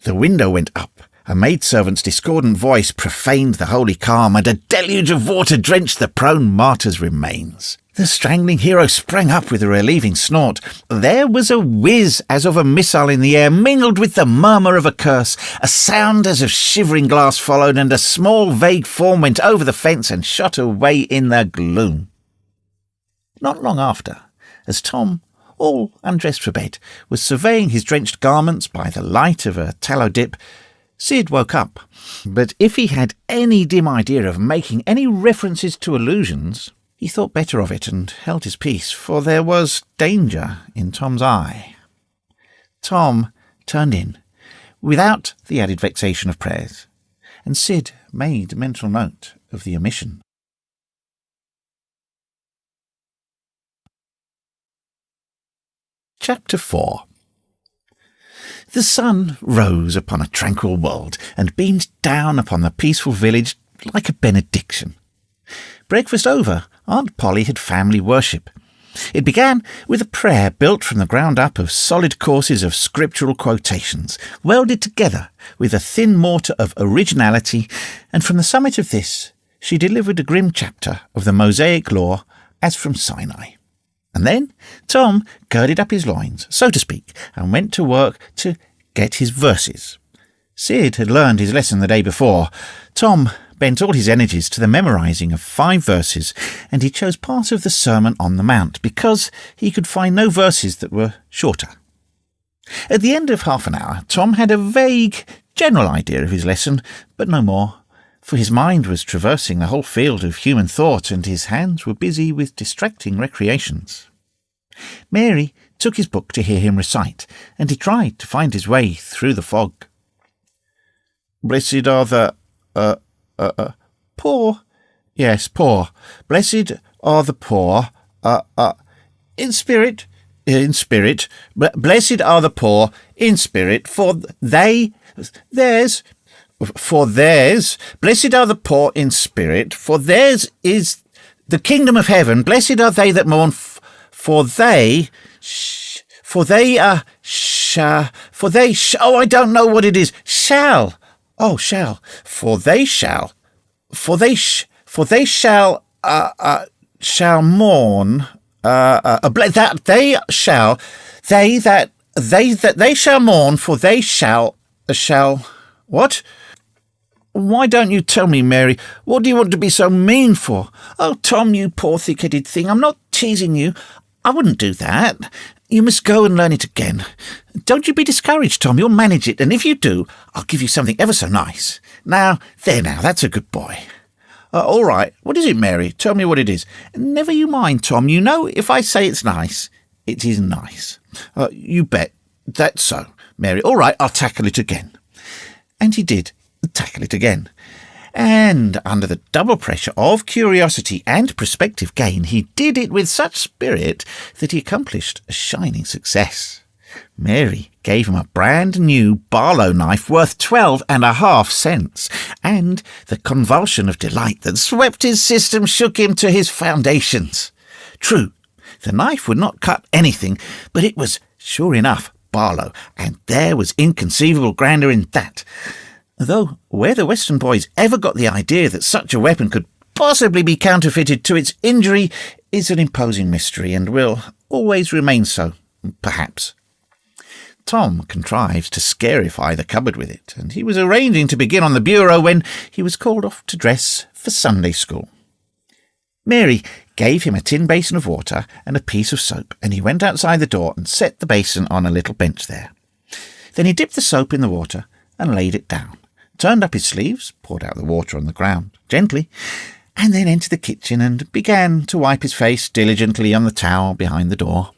A: The window went up. A maidservant's discordant voice profaned the holy calm, and a deluge of water drenched the prone martyr's remains. The strangling hero sprang up with a relieving snort. There was a whiz as of a missile in the air, mingled with the murmur of a curse. A sound as of shivering glass followed, and a small vague form went over the fence and shot away in the gloom. Not long after, as Tom, all undressed for bed, was surveying his drenched garments by the light of a tallow dip, Sid woke up. But if he had any dim idea of making any references to illusions, he thought better of it and held his peace, for there was danger in Tom's eye. Tom turned in, without the added vexation of prayers, and Sid made mental note of the omission. Chapter 4. The sun rose upon a tranquil world and beamed down upon the peaceful village like a benediction. Breakfast over, Aunt Polly had family worship. It began with a prayer built from the ground up of solid courses of scriptural quotations, welded together with a thin mortar of originality, and from the summit of this she delivered a grim chapter of the Mosaic law as from Sinai. And then Tom girded up his loins, so to speak, and went to work to get his verses. Sid had learned his lesson the day before. Tom bent all his energies to the memorizing of 5 verses, and he chose part of the Sermon on the Mount because he could find no verses that were shorter. At the end of half an hour, Tom had a vague, general idea of his lesson, but no more, for his mind was traversing the whole field of human thought, and his hands were busy with distracting recreations. Mary took his book to hear him recite, and he tried to find his way through the fog. Blessed are the, poor. Yes, poor. Blessed are the poor, in spirit. Blessed are the poor in spirit, for theirs. Blessed are the poor in spirit, for theirs is the kingdom of heaven. Blessed are they that mourn, for they I don't know what it is. Shall mourn. They shall mourn, for they shall what? Why don't you tell me, Mary? What do you want to be so mean for? Oh, Tom, you poor thick-headed thing, I'm not teasing you. I wouldn't do that. You must go and learn it again. Don't you be discouraged, Tom. You'll manage it, and if you do, I'll give you something ever so nice. Now, that's a good boy. All right. What is it, Mary? Tell me what it is. Never you mind, Tom. You know, if I say it's nice, it is nice. You bet. That's so, Mary. All right, I'll tackle it again. And he did tackle it again. And under the double pressure of curiosity and prospective gain, he did it with such spirit that he accomplished a shining success. Mary gave him a brand new Barlow knife worth 12.5 cents, and the convulsion of delight that swept his system shook him to his foundations. True, the knife would not cut anything, but it was, sure enough, Barlow, and there was inconceivable grandeur in that. Though where the Western boys ever got the idea that such a weapon could possibly be counterfeited to its injury is an imposing mystery, and will always remain so, perhaps. Tom contrived to scarify the cupboard with it, and he was arranging to begin on the bureau when he was called off to dress for Sunday school. Mary gave him a tin basin of water and a piece of soap, and he went outside the door and set the basin on a little bench there. Then he dipped the soap in the water and laid it down, turned up his sleeves, poured out the water on the ground gently, and then entered the kitchen and began to wipe his face diligently on the towel behind the door.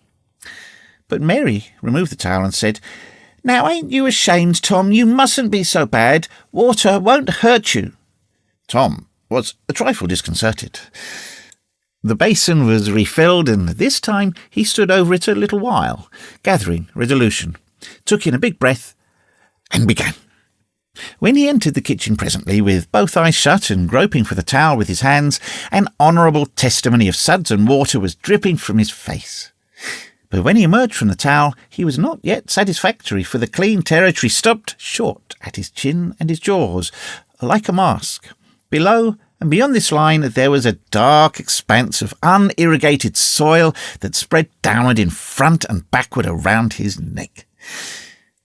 A: But Mary removed the towel and said, "Now, ain't you ashamed, Tom? You mustn't be so bad. Water won't hurt you." Tom was a trifle disconcerted. The basin was refilled, and this time he stood over it a little while, gathering resolution, took in a big breath, and began. When he entered the kitchen presently, with both eyes shut and groping for the towel with his hands, an honourable testimony of suds and water was dripping from his face. But when he emerged from the towel, he was not yet satisfactory, for the clean territory stopped short at his chin and his jaws, like a mask. Below and beyond this line there was a dark expanse of unirrigated soil that spread downward in front and backward around his neck.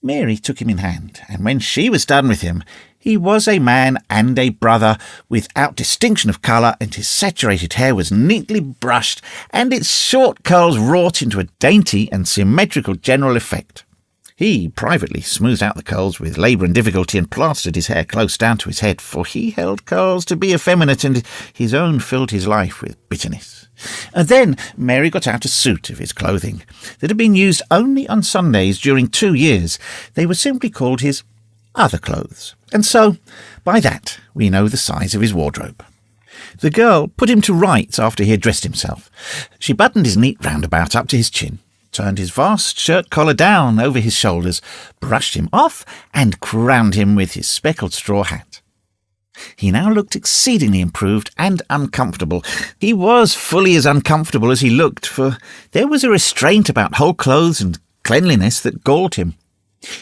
A: Mary took him in hand, and when she was done with him, he was a man and a brother, without distinction of colour, and his saturated hair was neatly brushed, and its short curls wrought into a dainty and symmetrical general effect. He privately smoothed out the curls with labour and difficulty, and plastered his hair close down to his head, for he held curls to be effeminate, and his own filled his life with bitterness. And then Mary got out a suit of his clothing that had been used only on Sundays during 2 years. They were simply called his other clothes, and so by that we know the size of his wardrobe. The girl put him to rights after he had dressed himself. She buttoned his neat roundabout up to his chin, turned his vast shirt collar down over his shoulders, brushed him off, and crowned him with his speckled straw hat. He now looked exceedingly improved and uncomfortable. He was fully as uncomfortable as he looked, for there was a restraint about whole clothes and cleanliness that galled him.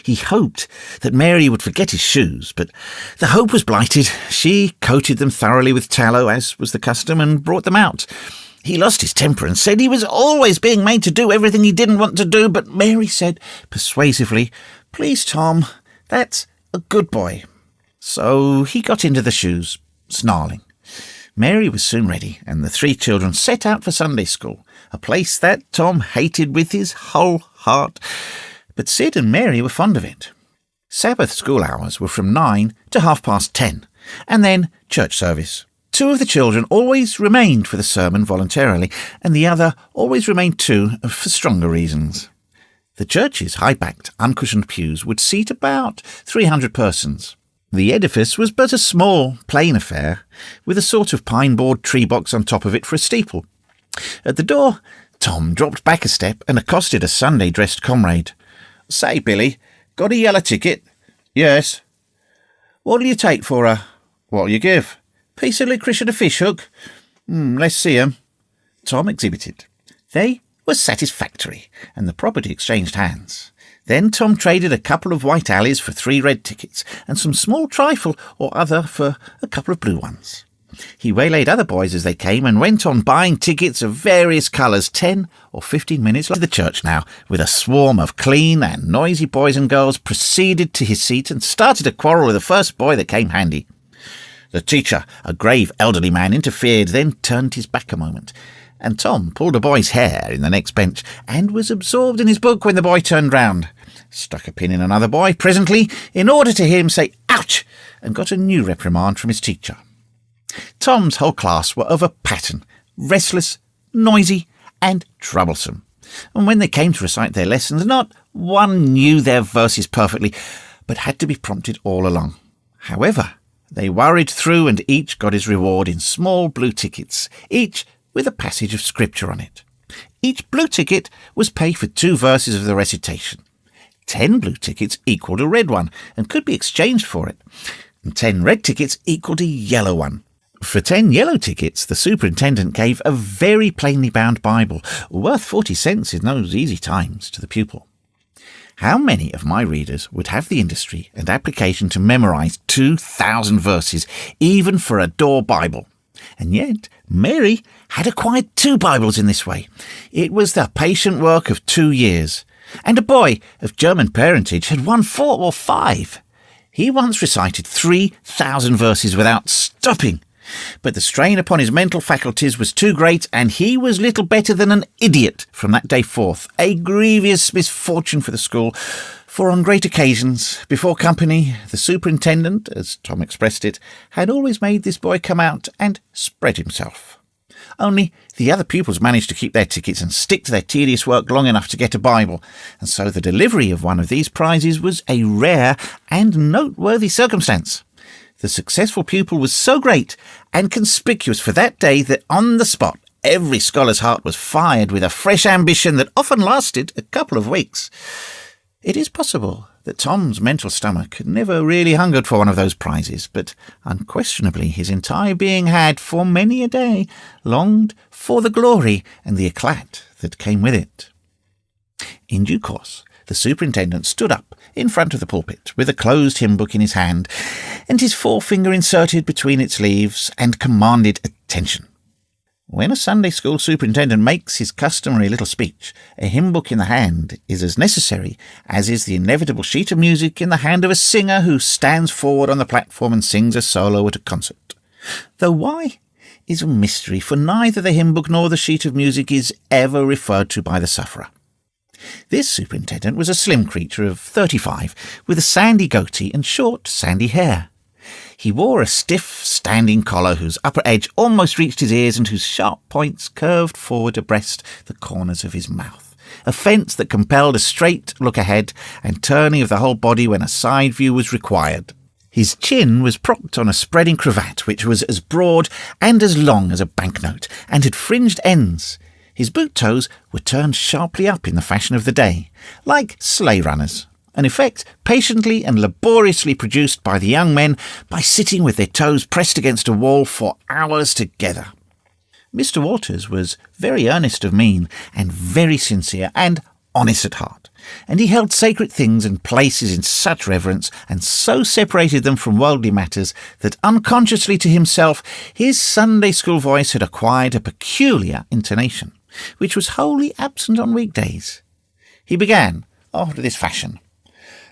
A: He hoped that Mary would forget his shoes, but the hope was blighted. She coated them thoroughly with tallow, as was the custom, and brought them out. He lost his temper and said he was always being made to do everything he didn't want to do, but Mary said persuasively, "Please, Tom, that's a good boy." So he got into the shoes, snarling. Mary was soon ready, and the 3 children set out for Sunday school, a place that Tom hated with his whole heart. But Sid and Mary were fond of it. Sabbath school hours were from 9 to 10:30, and then church service. 2 of the children always remained for the sermon voluntarily, and the other always remained too for stronger reasons. The church's high-backed, uncushioned pews would seat about 300 persons. The edifice was but a small, plain affair, with a sort of pine-board tree box on top of it for a steeple. At the door, Tom dropped back a step and accosted a Sunday-dressed comrade. "Say, Billy, got a yellow ticket?" "Yes." "What'll you take for her?" "What'll you give?" "Piece of licorice and a fish hook." Let's see 'em." Tom exhibited. They were satisfactory, and the property exchanged hands. Then Tom traded a couple of white alleys for 3 red tickets, and some small trifle or other for a couple of blue ones. He waylaid other boys as they came, and went on buying tickets of various colours 10 or 15 minutes later. The church now, with a swarm of clean and noisy boys and girls, proceeded to his seat and started a quarrel with the first boy that came handy. The teacher, a grave elderly man, interfered, then turned his back a moment, and Tom pulled a boy's hair in the next bench, and was absorbed in his book when the boy turned round, stuck a pin in another boy presently, in order to hear him say "ouch," and got a new reprimand from his teacher. Tom's whole class were of a pattern, restless, noisy, and troublesome, and when they came to recite their lessons, not one knew their verses perfectly, but had to be prompted all along. However, they worried through, and each got his reward in small blue tickets, each with a passage of scripture on it. Each blue ticket was paid for 2 verses of the recitation. 10 blue tickets equalled a red one, and could be exchanged for it, and 10 red tickets equalled a yellow one. For 10 yellow tickets, the superintendent gave a very plainly bound Bible, worth 40 cents in those easy times, to the pupil. How many of my readers would have the industry and application to memorize 2,000 verses, even for a door Bible? And yet, Mary had acquired 2 Bibles in this way. It was the patient work of 2 years, and a boy of German parentage had won 4 or 5. He once recited 3,000 verses without stopping, but the strain upon his mental faculties was too great, and he was little better than an idiot from that day forth, a grievous misfortune for the school, for on great occasions, before company, the superintendent, as Tom expressed it, had always made this boy come out and spread himself. Only the other pupils managed to keep their tickets and stick to their tedious work long enough to get a Bible, and so the delivery of one of these prizes was a rare and noteworthy circumstance. The successful pupil was so great and conspicuous for that day that on the spot every scholar's heart was fired with a fresh ambition that often lasted a couple of weeks. It is possible that Tom's mental stomach had never really hungered for one of those prizes, but unquestionably his entire being had, for many a day, longed for the glory and the eclat that came with it. In due course, the superintendent stood up in front of the pulpit with a closed hymn book in his hand, and his forefinger inserted between its leaves, and commanded attention. When a Sunday school superintendent makes his customary little speech, a hymn book in the hand is as necessary as is the inevitable sheet of music in the hand of a singer who stands forward on the platform and sings a solo at a concert. Though why is a mystery, for neither the hymn book nor the sheet of music is ever referred to by the sufferer. This superintendent was a slim creature of 35, with a sandy goatee and short, sandy hair. He wore a stiff, standing collar whose upper edge almost reached his ears and whose sharp points curved forward abreast the corners of his mouth, a fence that compelled a straight look ahead and turning of the whole body when a side view was required. His chin was propped on a spreading cravat which was as broad and as long as a banknote, and had fringed ends. His boot toes were turned sharply up in the fashion of the day, like sleigh runners, an effect patiently and laboriously produced by the young men by sitting with their toes pressed against a wall for hours together. Mr. Walters was very earnest of mien and very sincere and honest at heart, and he held sacred things and places in such reverence and so separated them from worldly matters that unconsciously to himself his Sunday school voice had acquired a peculiar intonation, which was wholly absent on weekdays. He began after this fashion.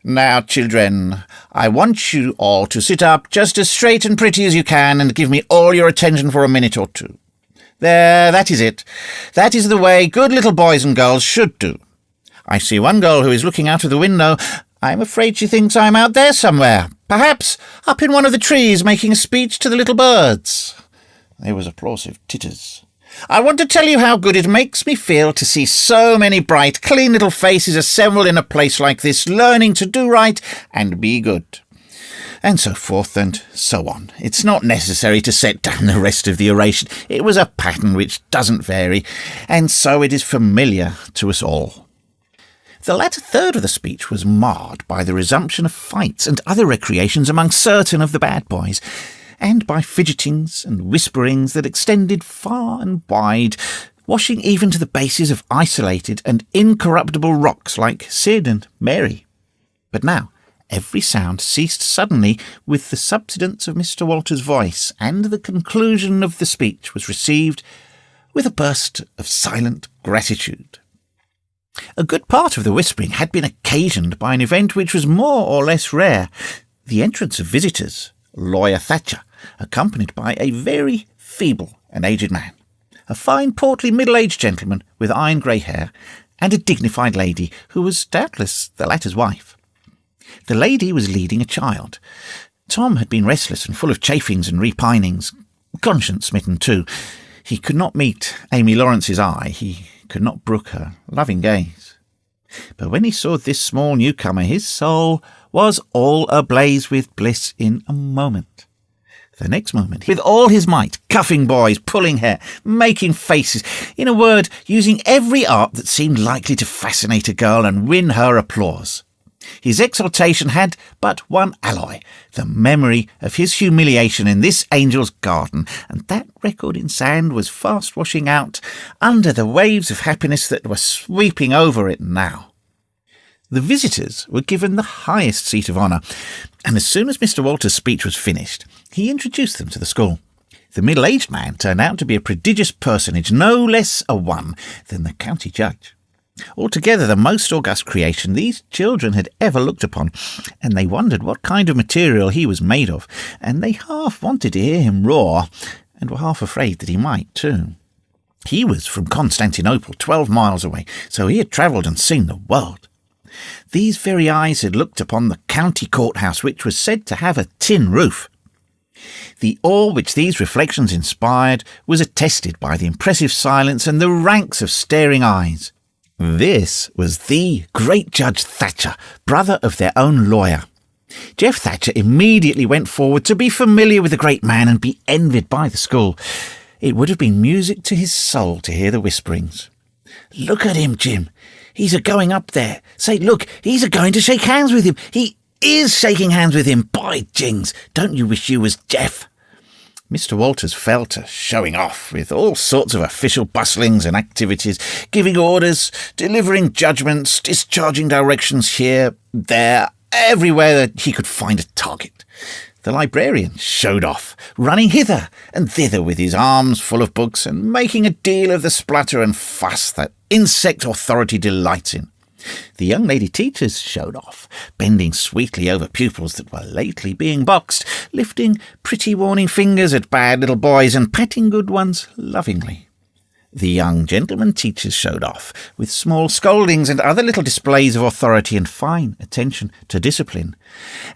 A: "Now, children, I want you all to sit up just as straight and pretty as you can and give me all your attention for a minute or two. There, that is it. That is the way good little boys and girls should do. I see one girl who is looking out of the window. I am afraid she thinks I am out there somewhere, perhaps up in one of the trees making a speech to the little birds." There was applausive titters. "I want to tell you how good it makes me feel to see so many bright, clean little faces assembled in a place like this, learning to do right and be good." And so forth and so on. It's not necessary to set down the rest of the oration. It was a pattern which doesn't vary, and so it is familiar to us all. The latter third of the speech was marred by the resumption of fights and other recreations among certain of the bad boys, and by fidgetings and whisperings that extended far and wide, washing even to the bases of isolated and incorruptible rocks like Sid and Mary. But now every sound ceased suddenly with the subsidence of Mr. Walters' voice, and the conclusion of the speech was received with a burst of silent gratitude. A good part of the whispering had been occasioned by an event which was more or less rare, the entrance of visitors, Lawyer Thatcher, accompanied by a very feeble and aged man, a fine portly middle-aged gentleman with iron grey hair, and a dignified lady who was doubtless the latter's wife. The lady was leading a child. Tom had been restless and full of chafings and repinings, conscience-smitten too. He could not meet Amy Lawrence's eye. He could not brook her loving gaze. But when he saw this small newcomer, his soul was all ablaze with bliss in a moment. The next moment, with all his might, cuffing boys, pulling hair, making faces, in a word, using every art that seemed likely to fascinate a girl and win her applause. His exultation had but one alloy, the memory of his humiliation in this angel's garden, and that record in sand was fast washing out under the waves of happiness that were sweeping over it now. The visitors were given the highest seat of honour, and as soon as Mr. Walters' speech was finished, he introduced them to the school. The middle-aged man turned out to be a prodigious personage, no less a one than the county judge. Altogether the most august creation these children had ever looked upon, and they wondered what kind of material he was made of, and they half wanted to hear him roar, and were half afraid that he might too. He was from Constantinople, 12 miles away, so he had travelled and seen the world. These very eyes had looked upon the county courthouse, which was said to have a tin roof. The awe which these reflections inspired was attested by the impressive silence and the ranks of staring eyes. This was the great Judge Thatcher, brother of their own lawyer. Jeff Thatcher immediately went forward to be familiar with the great man and be envied by the school. It would have been music to his soul to hear the whisperings. "Look at him, Jim. He's a-going up there. Say, look, he's a-going to shake hands with him. He is shaking hands with him. By jings, don't you wish you was Jeff?" Mr. Walters fell to showing off with all sorts of official bustlings and activities, giving orders, delivering judgments, discharging directions here, there, everywhere that he could find a target. The librarian showed off, running hither and thither with his arms full of books and making a deal of the splutter and fuss that insect authority delights in. The young lady teachers showed off, bending sweetly over pupils that were lately being boxed, lifting pretty warning fingers at bad little boys and patting good ones lovingly. The young gentlemen teachers showed off, with small scoldings and other little displays of authority and fine attention to discipline.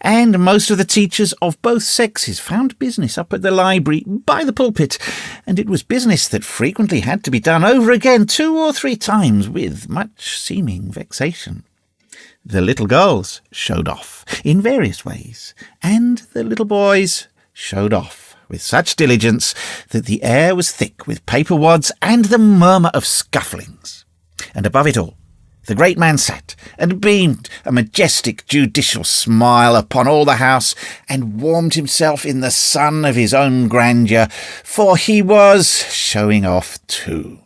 A: And most of the teachers of both sexes found business up at the library by the pulpit, and it was business that frequently had to be done over again 2 or 3 times with much seeming vexation. The little girls showed off in various ways, and the little boys showed off with such diligence that the air was thick with paper wads and the murmur of scufflings. And above it all, the great man sat and beamed a majestic judicial smile upon all the house, and warmed himself in the sun of his own grandeur, for he was showing off too.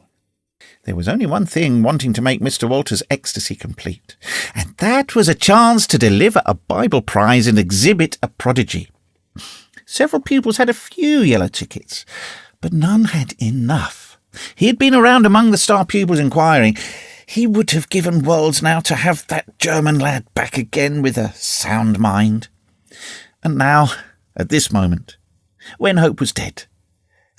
A: There was only one thing wanting to make Mr. Walter's ecstasy complete, and that was a chance to deliver a Bible prize and exhibit a prodigy. Several pupils had a few yellow tickets, but none had enough. He had been around among the star pupils inquiring. He would have given worlds now to have that German lad back again with a sound mind. And now, at this moment, when hope was dead,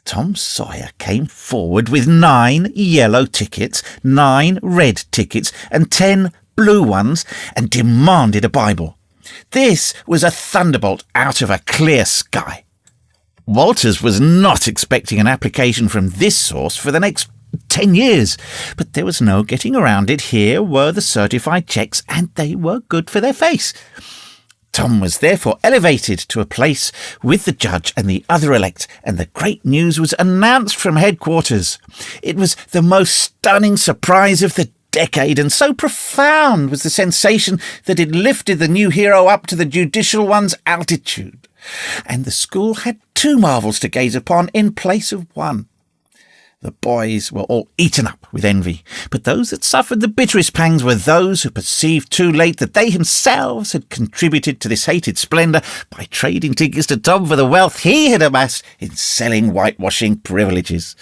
A: Tom Sawyer came forward with 9 yellow tickets, 9 red tickets, and 10 blue ones, and demanded a Bible. This was a thunderbolt out of a clear sky. Walters was not expecting an application from this source for the next 10 years, but there was no getting around it. Here were the certified cheques, and they were good for their face. Tom was therefore elevated to a place with the judge and the other elect, and the great news was announced from headquarters. It was the most stunning surprise of the decade, and so profound was the sensation that it lifted the new hero up to the judicial one's altitude. And the school had 2 marvels to gaze upon in place of one. The boys were all eaten up with envy, but those that suffered the bitterest pangs were those who perceived too late that they themselves had contributed to this hated splendour by trading tickets to Tom for the wealth he had amassed in selling whitewashing privileges.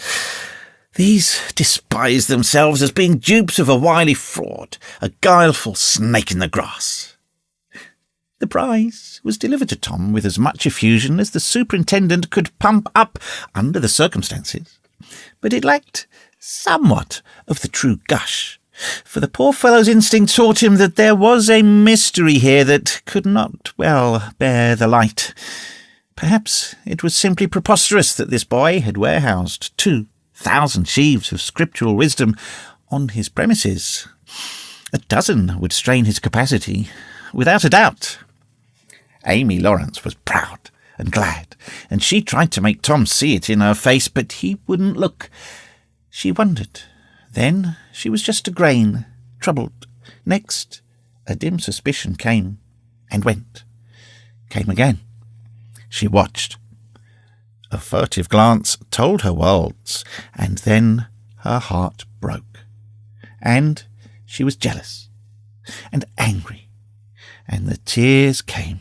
A: These despised themselves as being dupes of a wily fraud, a guileful snake in the grass. The prize was delivered to Tom with as much effusion as the superintendent could pump up under the circumstances. But it lacked somewhat of the true gush, for the poor fellow's instinct taught him that there was a mystery here that could not well bear the light. Perhaps it was simply preposterous that this boy had warehoused 2,000 sheaves of scriptural wisdom on his premises. A dozen would strain his capacity, without a doubt. Amy Lawrence was proud and glad, and she tried to make Tom see it in her face, but he wouldn't look. She wondered. Then she was just a grain, troubled. Next, a dim suspicion came and went, came again. She watched. A furtive glance told her worlds, and then her heart broke. And she was jealous and angry, and the tears came.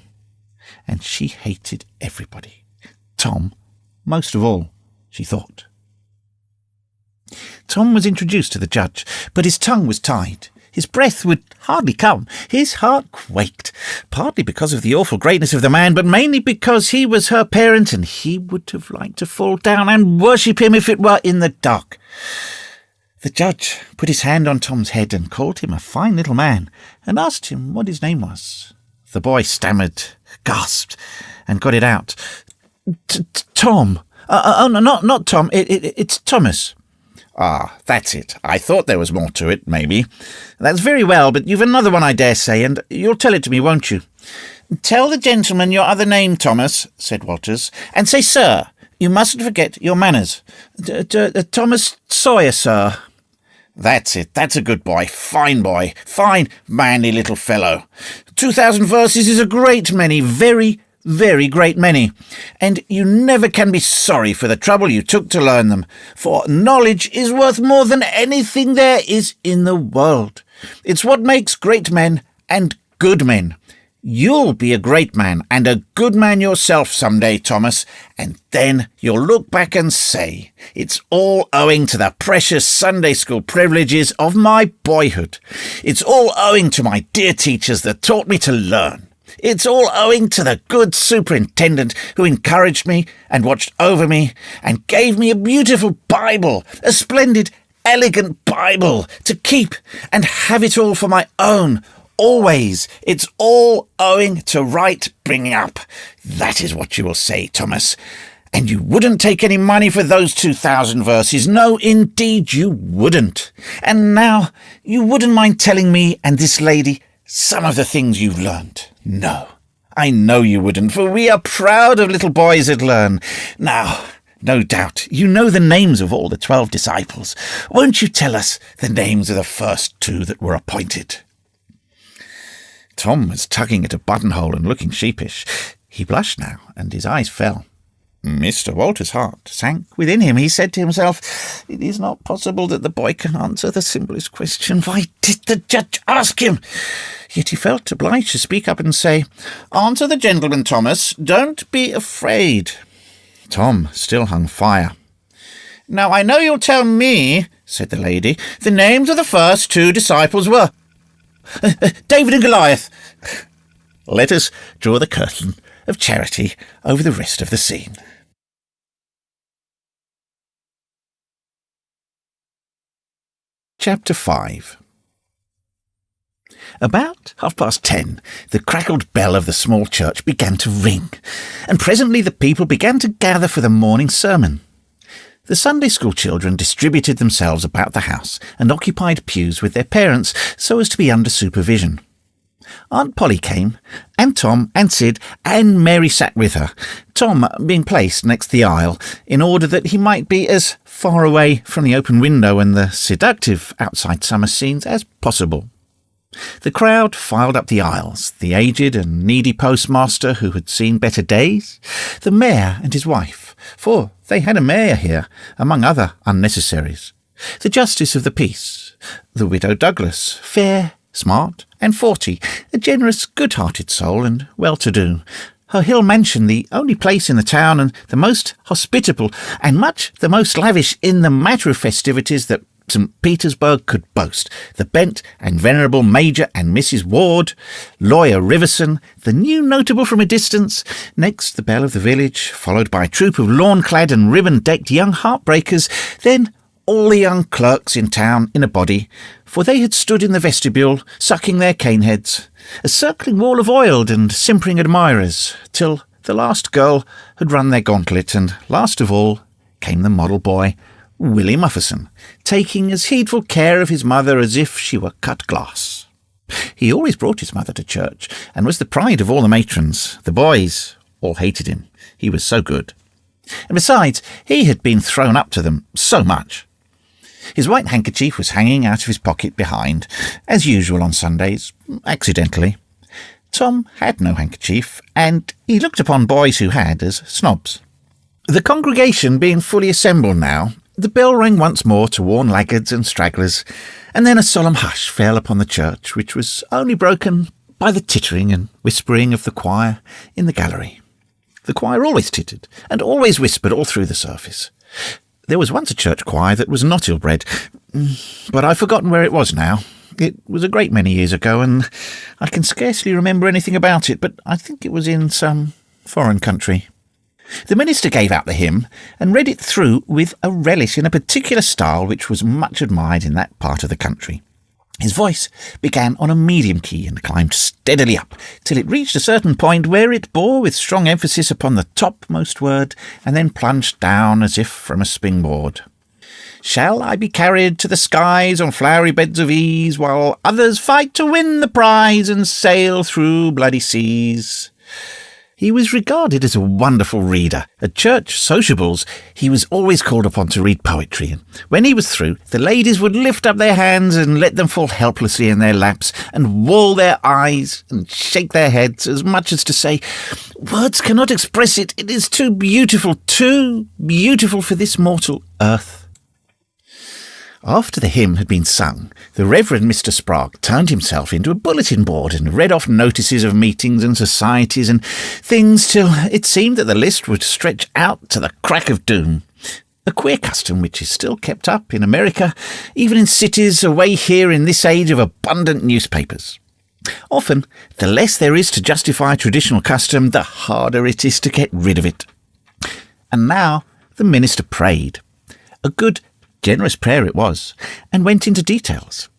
A: And she hated everybody. Tom, most of all, she thought. Tom was introduced to the judge, but his tongue was tied. His breath would hardly come. His heart quaked, partly because of the awful greatness of the man, but mainly because he was her parent, and he would have liked to fall down and worship him if it were in the dark. The judge put his hand on Tom's head and called him a fine little man, and asked him what his name was. The boy stammered, gasped, and got it out. Tom. Oh, no, not Tom. It's Thomas. Ah, that's it. I thought there was more to it, maybe. That's very well, but you've another one, I dare say, and you'll tell it to me, won't you? Tell the gentleman your other name, Thomas, said Walters, and say sir. You mustn't forget your manners. Thomas Sawyer, sir. That's it. That's a good boy. Fine boy. Fine, manly little fellow. 2,000 verses is a great many. Very, very great many. And you never can be sorry for the trouble you took to learn them, for knowledge is worth more than anything there is in the world. It's what makes great men and good men. You'll be a great man and a good man yourself some day, Thomas, and then you'll look back and say, it's all owing to the precious Sunday school privileges of my boyhood. It's all owing to my dear teachers that taught me to learn. It's all owing to the good superintendent who encouraged me and watched over me and gave me a beautiful Bible, a splendid, elegant Bible to keep and have it all for my own. Always. It's all owing to right bringing up. That is what you will say, Thomas. And you wouldn't take any money for those 2,000 verses. No, indeed you wouldn't. And now you wouldn't mind telling me and this lady some of the things you've learned. No, I know you wouldn't, for we are proud of little boys that learn. Now, no doubt, you know the names of all the 12 disciples. Won't you tell us the names of the first 2 that were appointed?" Tom was tugging at a buttonhole and looking sheepish. He blushed now, and his eyes fell. Mr. Walter's heart sank within him. He said to himself, "It is not possible that the boy can answer the simplest question. Why did the judge ask him?" Yet he felt obliged to speak up and say, "Answer the gentleman, Thomas. Don't be afraid." Tom still hung fire. "Now I know you'll tell me," said the lady, "the names of the first 2 disciples were David and Goliath." Let us draw the curtain of charity over the rest of the scene. Chapter 5. About 10:30, the crackled bell of the small church began to ring, and presently the people began to gather for the morning sermon. The Sunday school children distributed themselves about the house and occupied pews with their parents so as to be under supervision. Aunt Polly came, and Tom and Sid and Mary sat with her, Tom being placed next the aisle in order that he might be as far away from the open window and the seductive outside summer scenes as possible. The crowd filed up the aisles, the aged and needy postmaster who had seen better days, the mayor and his wife, for they had a mayor here, among other unnecessaries, the justice of the peace, the widow Douglas, fair, smart, and 40, a generous, good-hearted soul and well-to-do, her hill mansion the only place in the town and the most hospitable and much the most lavish in the matter of festivities that St. Petersburg could boast, the bent and venerable Major and Mrs. Ward, Lawyer Riverson, the new notable from a distance, next the belle of the village, followed by a troop of lawn-clad and ribbon-decked young heartbreakers, then all the young clerks in town in a body, for they had stood in the vestibule, sucking their cane-heads, a circling wall of oiled and simpering admirers, till the last girl had run their gauntlet, and last of all came the model boy, Willie Mufferson, taking as heedful care of his mother as if she were cut glass. He always brought his mother to church, and was the pride of all the matrons. The boys all hated him. He was so good. And besides, he had been thrown up to them so much. His white handkerchief was hanging out of his pocket behind, as usual on Sundays, accidentally. Tom had no handkerchief, and he looked upon boys who had as snobs. The congregation being fully assembled now, the bell rang once more to warn laggards and stragglers, and then a solemn hush fell upon the church, which was only broken by the tittering and whispering of the choir in the gallery. The choir always tittered, and always whispered all through the service. There was once a church choir that was not ill-bred, but I've forgotten where it was now. It was a great many years ago, and I can scarcely remember anything about it, but I think it was in some foreign country. The minister gave out the hymn and read it through with a relish in a particular style which was much admired in that part of the country. His voice began on a medium key and climbed steadily up till it reached a certain point where it bore with strong emphasis upon the topmost word and then plunged down as if from a springboard. "Shall I be carried to the skies on flowery beds of ease, while others fight to win the prize and sail through bloody seas?" He was regarded as a wonderful reader. At church sociables, he was always called upon to read poetry, and when he was through, the ladies would lift up their hands and let them fall helplessly in their laps, and roll their eyes and shake their heads, as much as to say, "Words cannot express it. It is too beautiful for this mortal earth." After the hymn had been sung, the Reverend Mr. Sprague turned himself into a bulletin board and read off notices of meetings and societies and things till it seemed that the list would stretch out to the crack of doom. A queer custom which is still kept up in America, even in cities away here in this age of abundant newspapers. Often, the less there is to justify traditional custom, the harder it is to get rid of it. And now the minister prayed. A good, generous prayer it was, and went into details.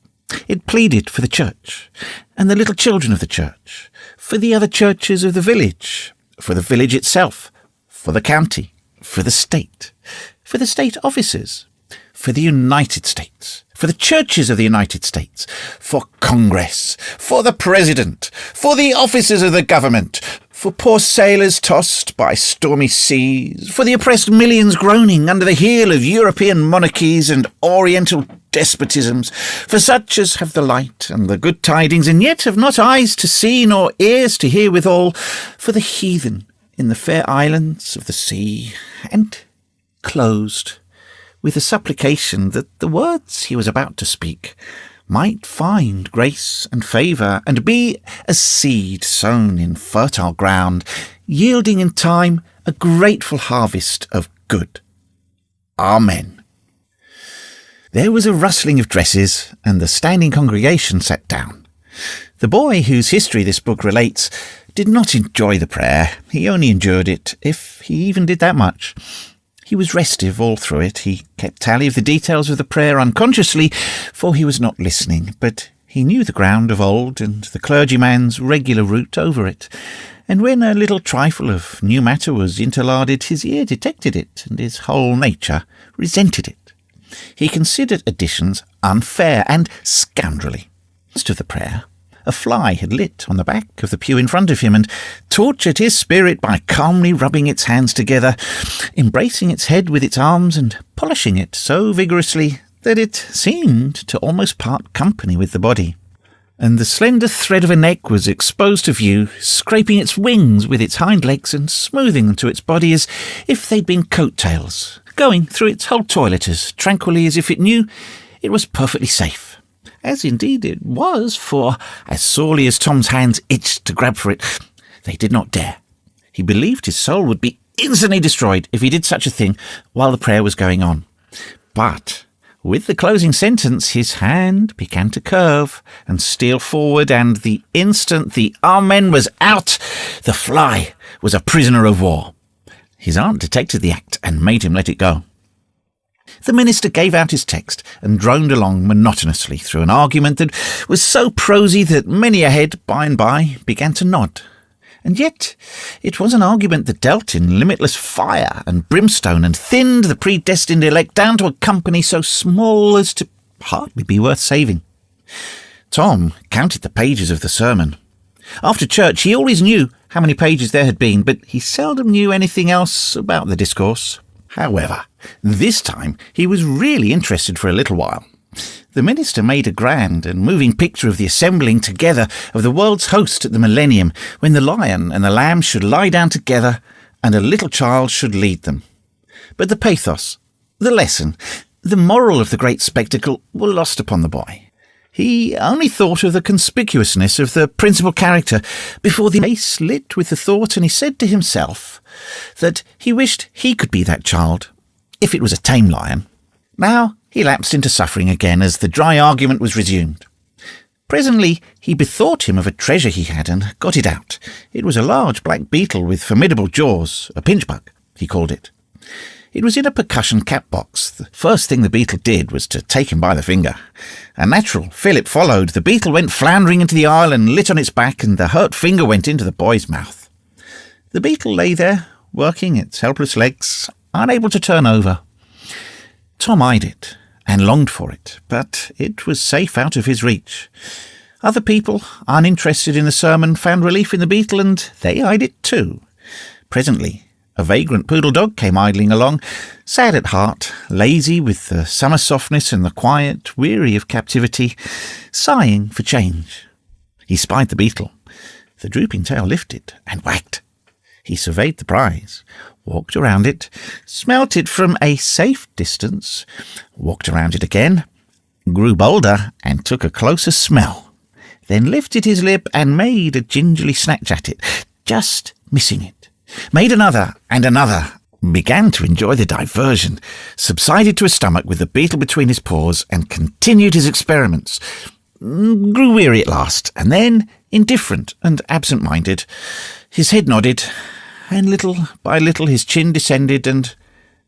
A: It pleaded for the church, and the little children of the church, for the other churches of the village itself, for the county, for the state officers, for the United States, for the churches of the United States, for Congress, for the President, for the officers of the government, for poor sailors tossed by stormy seas, for the oppressed millions groaning under the heel of European monarchies and Oriental despotisms, for such as have the light and the good tidings, and yet have not eyes to see nor ears to hear withal, for the heathen in the fair islands of the sea, and closed with a supplication that the words he was about to speak might find grace and favour, and be as seed sown in fertile ground, yielding in time a grateful harvest of good. Amen. There was a rustling of dresses, and the standing congregation sat down. The boy whose history this book relates did not enjoy the prayer. He only endured it, if he even did that much. He was restive all through it. He kept tally of the details of the prayer unconsciously, for he was not listening, but he knew the ground of old and the clergyman's regular route over it, and when a little trifle of new matter was interlarded, his ear detected it, and his whole nature resented it. He considered additions unfair and scoundrelly. Most of the prayer, a fly had lit on the back of the pew in front of him, and tortured his spirit by calmly rubbing its hands together, embracing its head with its arms, and polishing it so vigorously that it seemed to almost part company with the body. And the slender thread of a neck was exposed to view, scraping its wings with its hind legs and smoothing them to its body as if they'd been coat-tails, going through its whole toilet as tranquilly as if it knew it was perfectly safe. As indeed it was, for as sorely as Tom's hands itched to grab for it, they did not dare. He believed his soul would be instantly destroyed if he did such a thing while the prayer was going on. But with the closing sentence, his hand began to curve and steal forward, and the instant the Amen was out, the fly was a prisoner of war. His aunt detected the act and made him let it go. The minister gave out his text and droned along monotonously through an argument that was so prosy that many a head by and by began to nod. And yet it was an argument that dealt in limitless fire and brimstone, and thinned the predestined elect down to a company so small as to hardly be worth saving. Tom counted the pages of the sermon. After church he always knew how many pages there had been, but he seldom knew anything else about the discourse. However, this time he was really interested for a little while. The minister made a grand and moving picture of the assembling together of the world's host at the millennium, when the lion and the lamb should lie down together and a little child should lead them. But the pathos, the lesson, the moral of the great spectacle were lost upon the boy. He only thought of the conspicuousness of the principal character before the face lit with the thought, and he said to himself that he wished he could be that child, if it was a tame lion. Now he lapsed into suffering again as the dry argument was resumed. Presently he bethought him of a treasure he had, and got it out. It was a large black beetle with formidable jaws, a pinchbug, he called it. It was in a percussion cap box. The first thing the beetle did was to take him by the finger. A natural fillip followed. The beetle went floundering into the aisle and lit on its back, and the hurt finger went into the boy's mouth. The beetle lay there, working its helpless legs, unable to turn over. Tom eyed it and longed for it, but it was safe out of his reach. Other people, uninterested in the sermon, found relief in the beetle, and they eyed it too. Presently a vagrant poodle dog came idling along, sad at heart, lazy with the summer softness and the quiet, weary of captivity, sighing for change. He spied the beetle. The drooping tail lifted and wagged. He surveyed the prize, walked around it, smelt it from a safe distance, walked around it again, grew bolder and took a closer smell, then lifted his lip and made a gingerly snatch at it, just missing it. Made another and another, began to enjoy the diversion, subsided to his stomach with the beetle between his paws, and continued his experiments. Grew weary at last, and then, indifferent and absent-minded, his head nodded, and little by little his chin descended and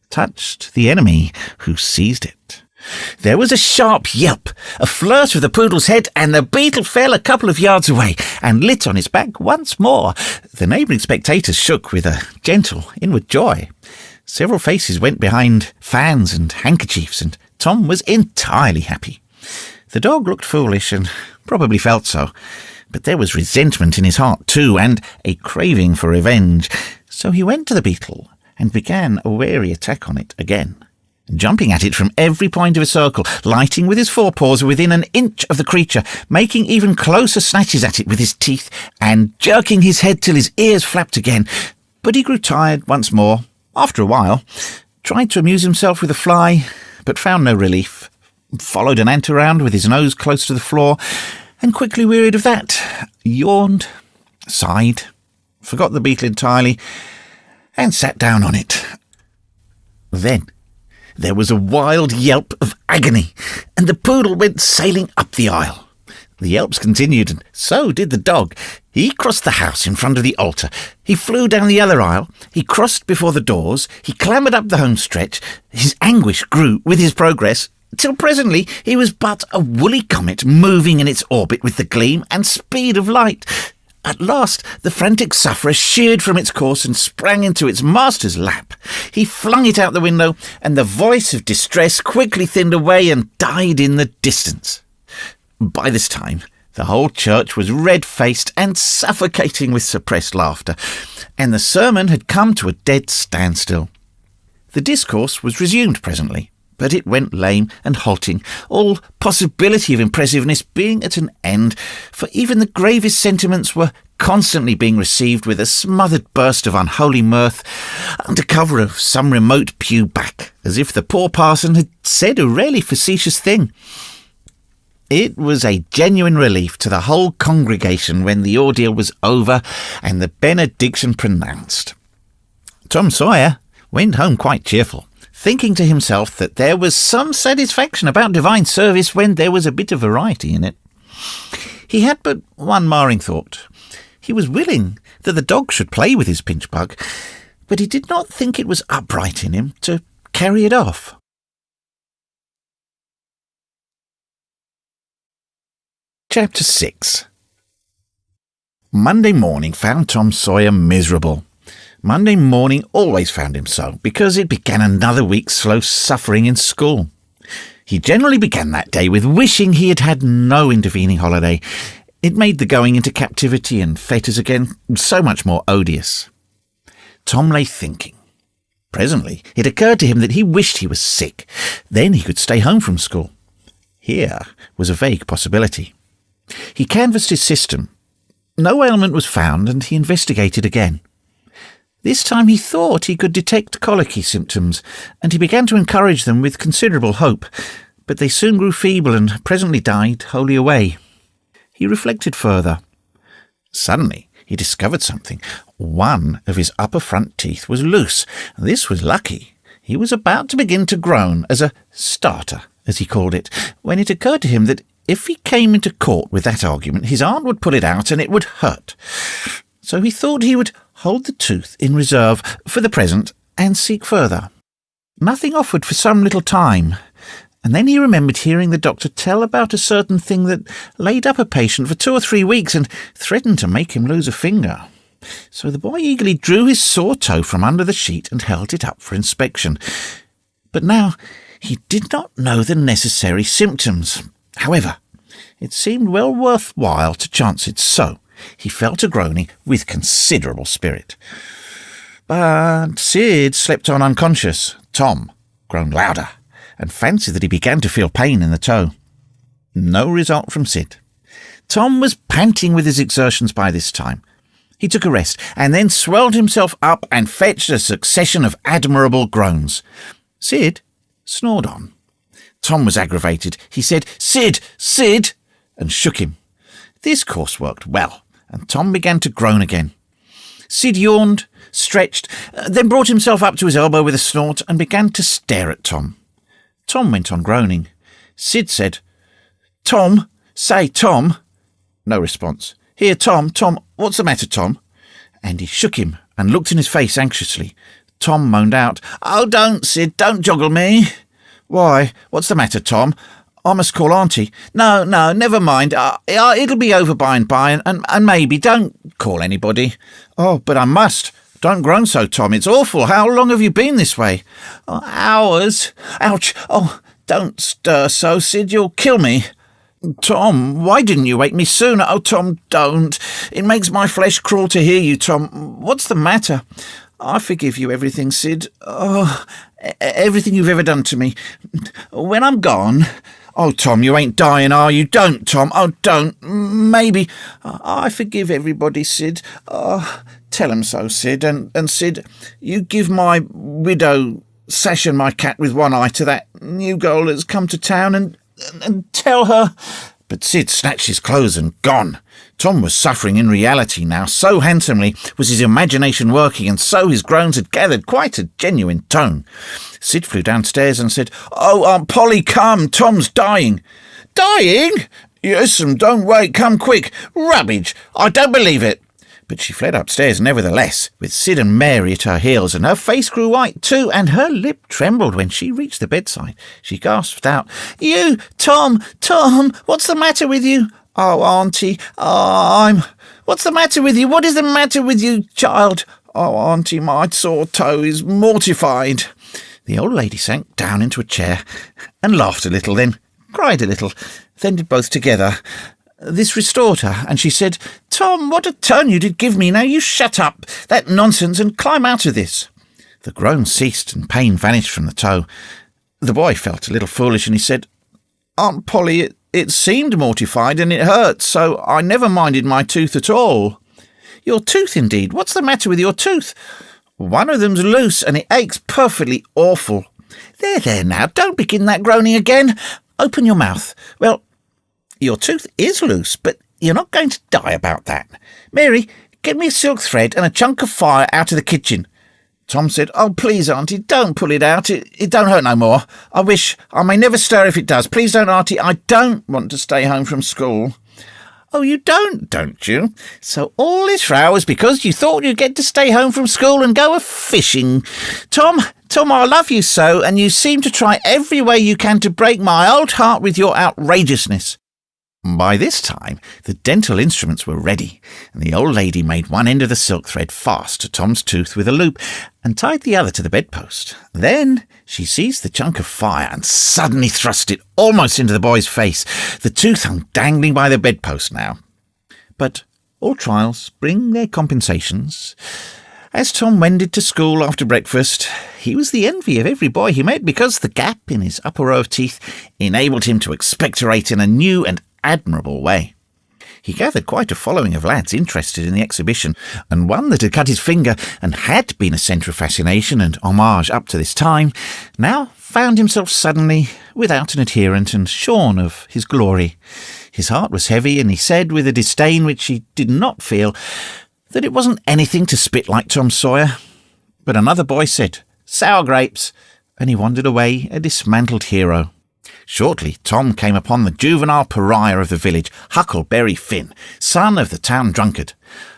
A: touched the enemy, who seized it. There was a sharp yelp, a flirt of the poodle's head, and the beetle fell a couple of yards away and lit on its back once more. The neighbouring spectators shook with a gentle inward joy. Several faces went behind fans and handkerchiefs, and Tom was entirely happy. The dog looked foolish and probably felt so, but there was resentment in his heart too, and a craving for revenge. So he went to the beetle and began a wary attack on it again, jumping at it from every point of a circle, lighting with his forepaws within an inch of the creature, making even closer snatches at it with his teeth, and jerking his head till his ears flapped again. But he grew tired once more, after a while, tried to amuse himself with a fly, but found no relief, followed an ant around with his nose close to the floor, and quickly wearied of that, yawned, sighed, forgot the beetle entirely, and sat down on it. Then there was a wild yelp of agony, and the poodle went sailing up the aisle. The yelps continued, and so did the dog. He crossed the house in front of the altar. He flew down the other aisle. He crossed before the doors. He clambered up the home stretch. His anguish grew with his progress, till presently he was but a woolly comet moving in its orbit with the gleam and speed of light. At last the frantic sufferer sheered from its course and sprang into its master's lap. He flung it out the window, and the voice of distress quickly thinned away and died in the distance. By this time the whole church was red-faced and suffocating with suppressed laughter, and the sermon had come to a dead standstill. The discourse was resumed presently, but it went lame and halting, all possibility of impressiveness being at an end, for even the gravest sentiments were constantly being received with a smothered burst of unholy mirth, under cover of some remote pew back, as if the poor parson had said a rarely facetious thing. It was a genuine relief to the whole congregation when the ordeal was over and the benediction pronounced. Tom Sawyer went home quite cheerful, thinking to himself that there was some satisfaction about divine service when there was a bit of variety in it. He had but one marring thought. He was willing that the dog should play with his pinch bug, but he did not think it was upright in him to carry it off. Chapter 6. Monday morning found Tom Sawyer miserable. Monday morning always found him so, because it began another week's slow suffering in school. He generally began that day with wishing he had had no intervening holiday. It made the going into captivity and fetters again so much more odious. Tom lay thinking. Presently it occurred to him that he wished he was sick. Then he could stay home from school. Here was a vague possibility. He canvassed his system. No ailment was found, and he investigated again. This time he thought he could detect colicky symptoms, and he began to encourage them with considerable hope, but they soon grew feeble and presently died wholly away. He reflected further. Suddenly he discovered something. One of his upper front teeth was loose. This was lucky. He was about to begin to groan as a starter, as he called it, when it occurred to him that if he came into court with that argument, his aunt would pull it out and it would hurt. So he thought he would hold the tooth in reserve for the present and seek further. Nothing offered for some little time, and then he remembered hearing the doctor tell about a certain thing that laid up a patient for 2 or 3 weeks and threatened to make him lose a finger. So the boy eagerly drew his sore toe from under the sheet and held it up for inspection. But now he did not know the necessary symptoms. However, it seemed well worthwhile to chance it, so he fell to groaning with considerable spirit. But Sid slept on unconscious. Tom groaned louder, and fancied that he began to feel pain in the toe. No result from Sid. Tom was panting with his exertions by this time. He took a rest, and then swelled himself up and fetched a succession of admirable groans. Sid snored on. Tom was aggravated. He said, "Sid, Sid!" and shook him. This course worked well, and Tom began to groan again. Sid yawned, stretched, then brought himself up to his elbow with a snort and began to stare at Tom. Tom went on groaning. Sid said, "Tom, say, Tom." No response. "Here, Tom, what's the matter, Tom?" And he shook him and looked in his face anxiously. Tom moaned out, "Oh, don't, Sid, don't joggle me." "Why, what's the matter, Tom? I must call Auntie." No, never mind. It'll be over by and by, and maybe don't call anybody." "Oh, but I must. Don't groan so, Tom. It's awful. How long have you been this way?" "Hours. Ouch. Oh, Don't stir so, Sid, you'll kill me. Tom, why didn't you wake me sooner? Oh, Tom, don't. It makes my flesh crawl to hear you, Tom. What's the matter? I forgive you everything, Sid. Oh, everything you've ever done to me. When I'm gone... Oh, Tom, you ain't dying, are you? Don't, Tom. Oh, don't. Maybe. I forgive everybody, Sid. Oh, tell 'em so, Sid. And Sid, you give my widow, Sash and my cat with one eye to that new girl that's come to town and tell her... But Sid snatched his clothes and gone. Tom was suffering in reality now. So handsomely was his imagination working, and so his groans had gathered quite a genuine tone. Sid flew downstairs and said, "Oh, Aunt Polly, come, Tom's dying." "Dying? Yes'm, don't wait, come quick. Rubbish, I don't believe it." But she fled upstairs nevertheless, with Sid and Mary at her heels, and her face grew white too, and her lip trembled when she reached the bedside. She gasped out, "You, Tom, what's the matter with you?" "Oh, Auntie, What's the matter with you? What is the matter with you, child?" "Oh, Auntie, my sore toe is mortified." The old lady sank down into a chair and laughed a little, then cried a little, then did both together. This restored her, and she said, "Tom, what a turn you did give me. Now you shut up that nonsense and climb out of this." The groan ceased and pain vanished from the toe. The boy felt a little foolish, and he said, "Aunt Polly, it seemed mortified and it hurt, so I never minded my tooth at all." "Your tooth, indeed? What's the matter with your tooth?" "One of them's loose and it aches perfectly awful." There now, don't begin that groaning again. Open your mouth." "Well, your tooth is loose, but you're not going to die about that. Mary, get me a silk thread and a chunk of fire out of the kitchen." Tom said, "Oh, please, Auntie, don't pull it out. It don't hurt no more. I wish I may never stir if it does. Please don't, Auntie. I don't want to stay home from school." "Oh, you don't you? So all this row was because you thought you'd get to stay home from school and go a-fishing. Tom, I love you so, and you seem to try every way you can to break my old heart with your outrageousness." By this time, the dental instruments were ready, and the old lady made one end of the silk thread fast to Tom's tooth with a loop and tied the other to the bedpost. Then she seized the chunk of fire and suddenly thrust it almost into the boy's face. The tooth hung dangling by the bedpost now. But all trials bring their compensations. As Tom wended to school after breakfast, he was the envy of every boy he met because the gap in his upper row of teeth enabled him to expectorate in a new and admirable way. He gathered quite a following of lads interested in the exhibition, and one that had cut his finger and had been a centre of fascination and homage up to this time, now found himself suddenly without an adherent and shorn of his glory. His heart was heavy, and he said, with a disdain which he did not feel, that it wasn't anything to spit like Tom Sawyer. But another boy said, "Sour grapes," and he wandered away a dismantled hero. Shortly, Tom came upon the juvenile pariah of the village, Huckleberry Finn, son of the town drunkard.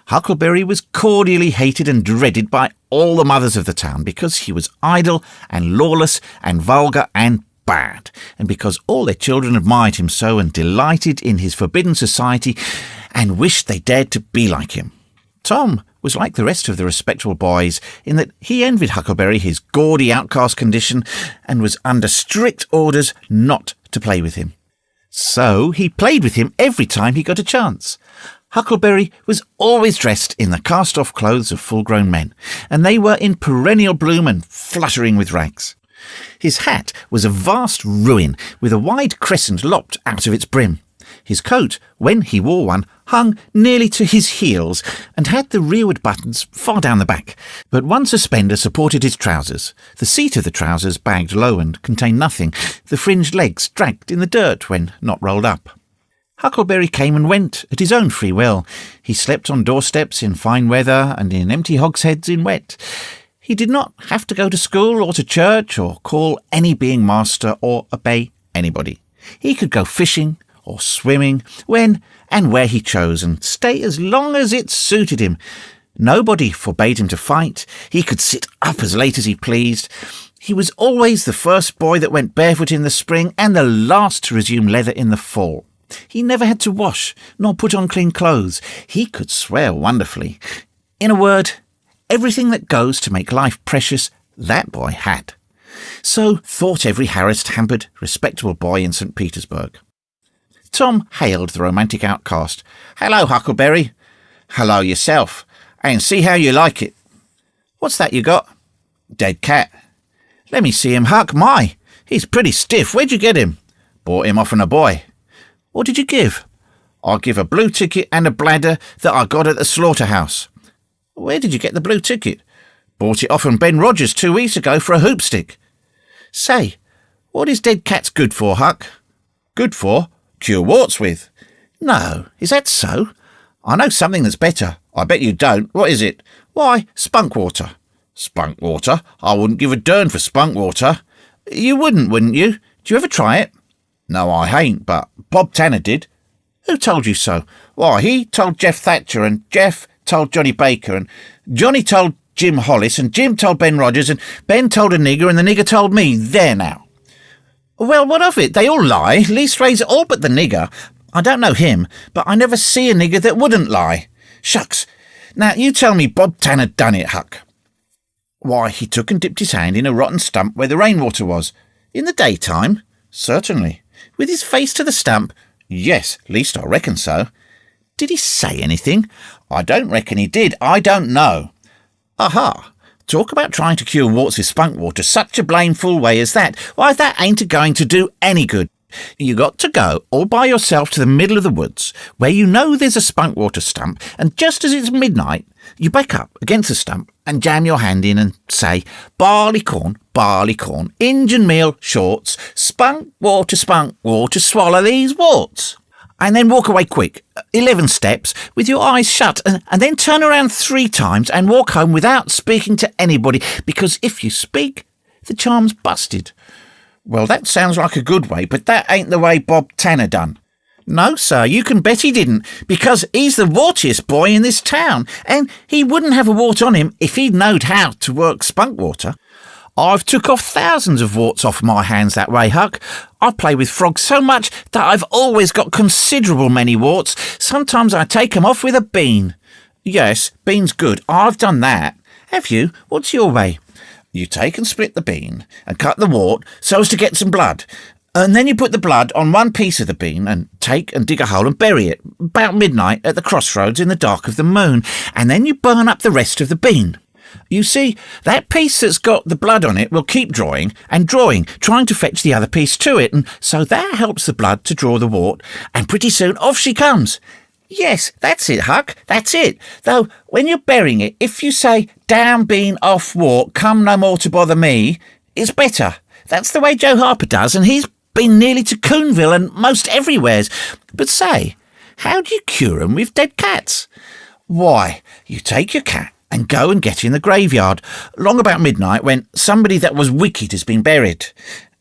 A: Huckleberry was cordially hated and dreaded by all the mothers of the town because he was idle and lawless and vulgar and bad, and because all their children admired him so and delighted in his forbidden society and wished they dared to be like him. Tom was like the rest of the respectable boys in that he envied Huckleberry his gaudy outcast condition and was under strict orders not to play with him. So he played with him every time he got a chance. Huckleberry was always dressed in the cast-off clothes of full-grown men, and they were in perennial bloom and fluttering with rags. His hat was a vast ruin with a wide crescent lopped out of its brim. His coat, when he wore one, hung nearly to his heels and had the rearward buttons far down the back, but one suspender supported his trousers. The seat of the trousers bagged low and contained nothing. The fringed legs dragged in the dirt when not rolled up. Huckleberry came and went at his own free will. He slept on doorsteps in fine weather and in empty hogsheads in wet. He did not have to go to school or to church or call any being master or obey anybody. He could go fishing or swimming, when and where he chose, and stay as long as it suited him. Nobody forbade him to fight. He could sit up as late as he pleased. He was always the first boy that went barefoot in the spring and the last to resume leather in the fall. He never had to wash, nor put on clean clothes. He could swear wonderfully. In a word, everything that goes to make life precious, that boy had. So thought every harassed, hampered, respectable boy in St. Petersburg. Tom hailed the romantic outcast. "Hello, Huckleberry." "Hello yourself, and see how you like it." "What's that you got?" "Dead cat." "Let me see him, Huck. My, he's pretty stiff. Where'd you get him?" "Bought him off a boy." "What did you give?" "I give a blue ticket and a bladder that I got at the slaughterhouse." "Where did you get the blue ticket?" "Bought it off from Ben Rogers 2 weeks ago for a hoopstick." "Say, what is dead cats good for, Huck?" "Good for? Cure warts with." "No, is that so? I know something that's better." "I bet you don't. What is it?" "Why, spunk water." "Spunk water? I wouldn't give a dern for spunk water." "You wouldn't you? Do you ever try it?" "No, I hain't, but Bob Tanner did." "Who told you so?" "Why, he told Jeff Thatcher, and Jeff told Johnny Baker, and Johnny told Jim Hollis, and Jim told Ben Rogers, and Ben told a nigger, and the nigger told me. There now." "Well, what of it? They all lie. Leastways all but the nigger. I don't know him, but I never see a nigger that wouldn't lie." "Shucks. Now, you tell me Bob Tanner done it, Huck." "Why, he took and dipped his hand in a rotten stump where the rainwater was." "In the daytime?" "Certainly." "With his face to the stump?" "Yes, least I reckon so." "Did he say anything?" "I don't reckon he did. I don't know." "Aha! Talk about trying to cure warts with spunk water such a blameful way as that. Why, that ain't going to do any good. You got to go all by yourself to the middle of the woods, where you know there's a spunk water stump, and just as it's midnight, you back up against the stump and jam your hand in and say, 'Barley corn, Injun meal, shorts, spunk water, swallow these warts.' And then walk away quick, 11 steps, with your eyes shut, and then turn around 3 times and walk home without speaking to anybody, because if you speak, the charm's busted." "Well, that sounds like a good way, but that ain't the way Bob Tanner done." "No, sir, you can bet he didn't, because he's the wartiest boy in this town, and he wouldn't have a wart on him if he'd knowed how to work spunk water. I've took off thousands of warts off my hands that way, Huck. I play with frogs so much that I've always got considerable many warts. Sometimes I take 'em off with a bean." "Yes, bean's good. I've done that." "Have you? What's your way?" "You take and split the bean and cut the wart so as to get some blood. And then you put the blood on one piece of the bean and take and dig a hole and bury it about midnight at the crossroads in the dark of the moon. And then you burn up the rest of the bean. You see, that piece that's got the blood on it will keep drawing and drawing, trying to fetch the other piece to it, and so that helps the blood to draw the wart, and pretty soon off she comes." "Yes, that's it, Huck, that's it. Though, when you're burying it, if you say, 'Down bean, off wart, come no more to bother me,' it's better. That's the way Joe Harper does, and he's been nearly to Coonville and most everywheres. But say, how do you cure 'em with dead cats?" "Why, you take your cat and go and get in the graveyard, long about midnight, when somebody that was wicked has been buried.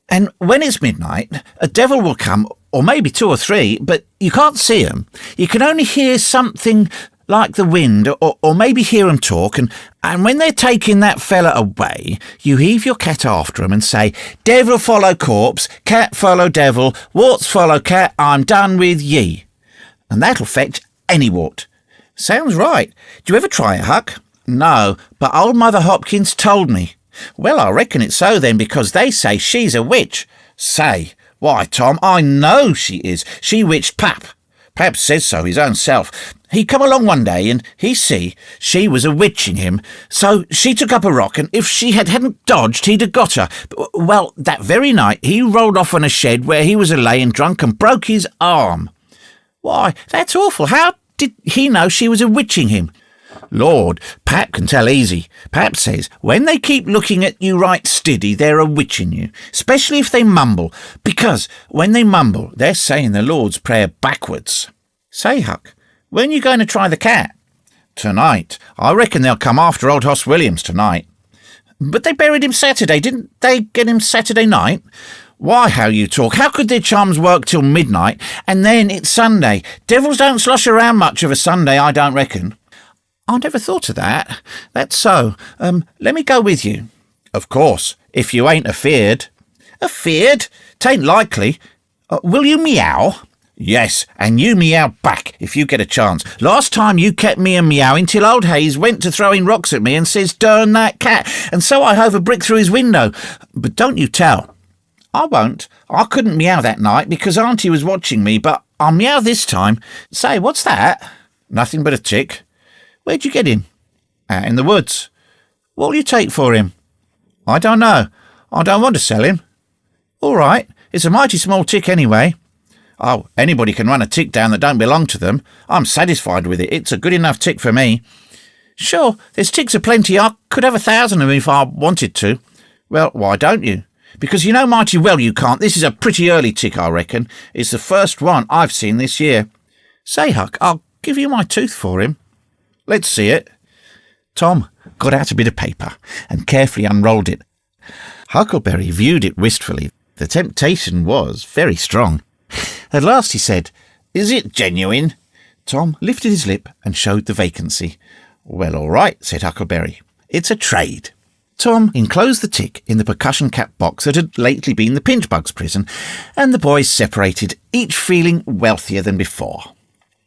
A: And when it's midnight, a devil will come, or maybe 2 or 3, but you can't see 'em. You can only hear something like the wind, or maybe hear 'em talk, and when they're taking that fella away, you heave your cat after 'em and say, 'Devil follow corpse, cat follow devil, warts follow cat, I'm done with ye.' And that'll fetch any wart." "Sounds right. Do you ever try it, Huck?" "No, but old Mother Hopkins told me." "Well, I reckon it's so then, because they say she's a witch." "Say, why, Tom, I know she is. She witched Pap. Pap says so his own self. He come along one day, and he see she was a witching him. So she took up a rock, and if she hadn't dodged, he'd have got her. Well, that very night, he rolled off on a shed where he was a-layin' drunk and broke his arm." "Why, that's awful. How did he know she was a-witching him?" "Lord, Pap can tell easy. Pap says when they keep looking at you right stiddy, they're a-witching you, especially if they mumble, because when they mumble, they're saying the Lord's Prayer backwards." "Say, Huck, when you going to try the cat?" "Tonight. I reckon they'll come after old Hoss Williams tonight." "But they buried him Saturday. Didn't they get him Saturday night?" "Why, how you talk. How could their charms work till midnight, and then it's Sunday? Devils don't slosh around much of a Sunday, I don't reckon." "I never thought of that. That's so. Let me go with you." "Of course, if you ain't afeard." "Afeard? 'Tain't likely. Will you meow?" Yes, and you meow back if you get a chance. Last time you kept me a meowing till old Hayes went to throwing rocks at me and says, "Darn that cat," and so I hove a brick through his window. But don't you tell. I won't. I couldn't meow that night because Auntie was watching me, but I'll meow this time. Say, what's that? Nothing but a tick. Where'd you get him? Out in the woods. What'll you take for him? I don't know. I don't want to sell him. All right. It's a mighty small tick anyway. Oh, anybody can run a tick down that don't belong to them. I'm satisfied with it. It's a good enough tick for me. Sure, there's ticks aplenty. I could have 1,000 of them if I wanted to. Well, why don't you? Because you know mighty well you can't. This is a pretty early tick, I reckon. It's the first one I've seen this year. Say, Huck, I'll give you my tooth for him. Let's see it. Tom got out a bit of paper and carefully unrolled it. Huckleberry viewed it wistfully. The temptation was very strong. At last he said, "Is it genuine?" Tom lifted his lip and showed the vacancy. "Well, all right," said Huckleberry. "It's a trade." Tom enclosed the tick in the percussion cap box that had lately been the Pinchbug's prison, and the boys separated, each feeling wealthier than before.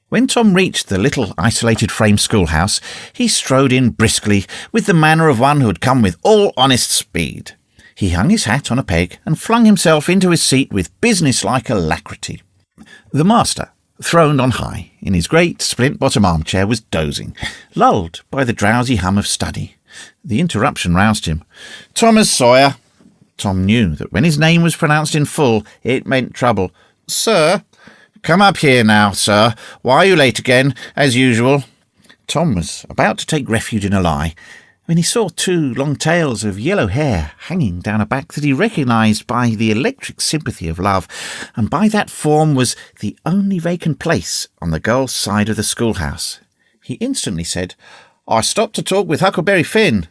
A: When Tom reached the little isolated frame schoolhouse, he strode in briskly, with the manner of one who had come with all honest speed. He hung his hat on a peg and flung himself into his seat with business-like alacrity. The master, throned on high in his great splint-bottom armchair, was dozing, lulled by the drowsy hum of study. The interruption roused him. "Thomas Sawyer." Tom knew that when his name was pronounced in full, it meant trouble. "Sir?" "Come up here now, sir. Why are you late again, as usual?" Tom was about to take refuge in a lie, when he saw 2 long tails of yellow hair hanging down a back that he recognised by the electric sympathy of love, and by that form was the only vacant place on the girls' side of the schoolhouse. He instantly said, "I stopped to talk with Huckleberry Finn."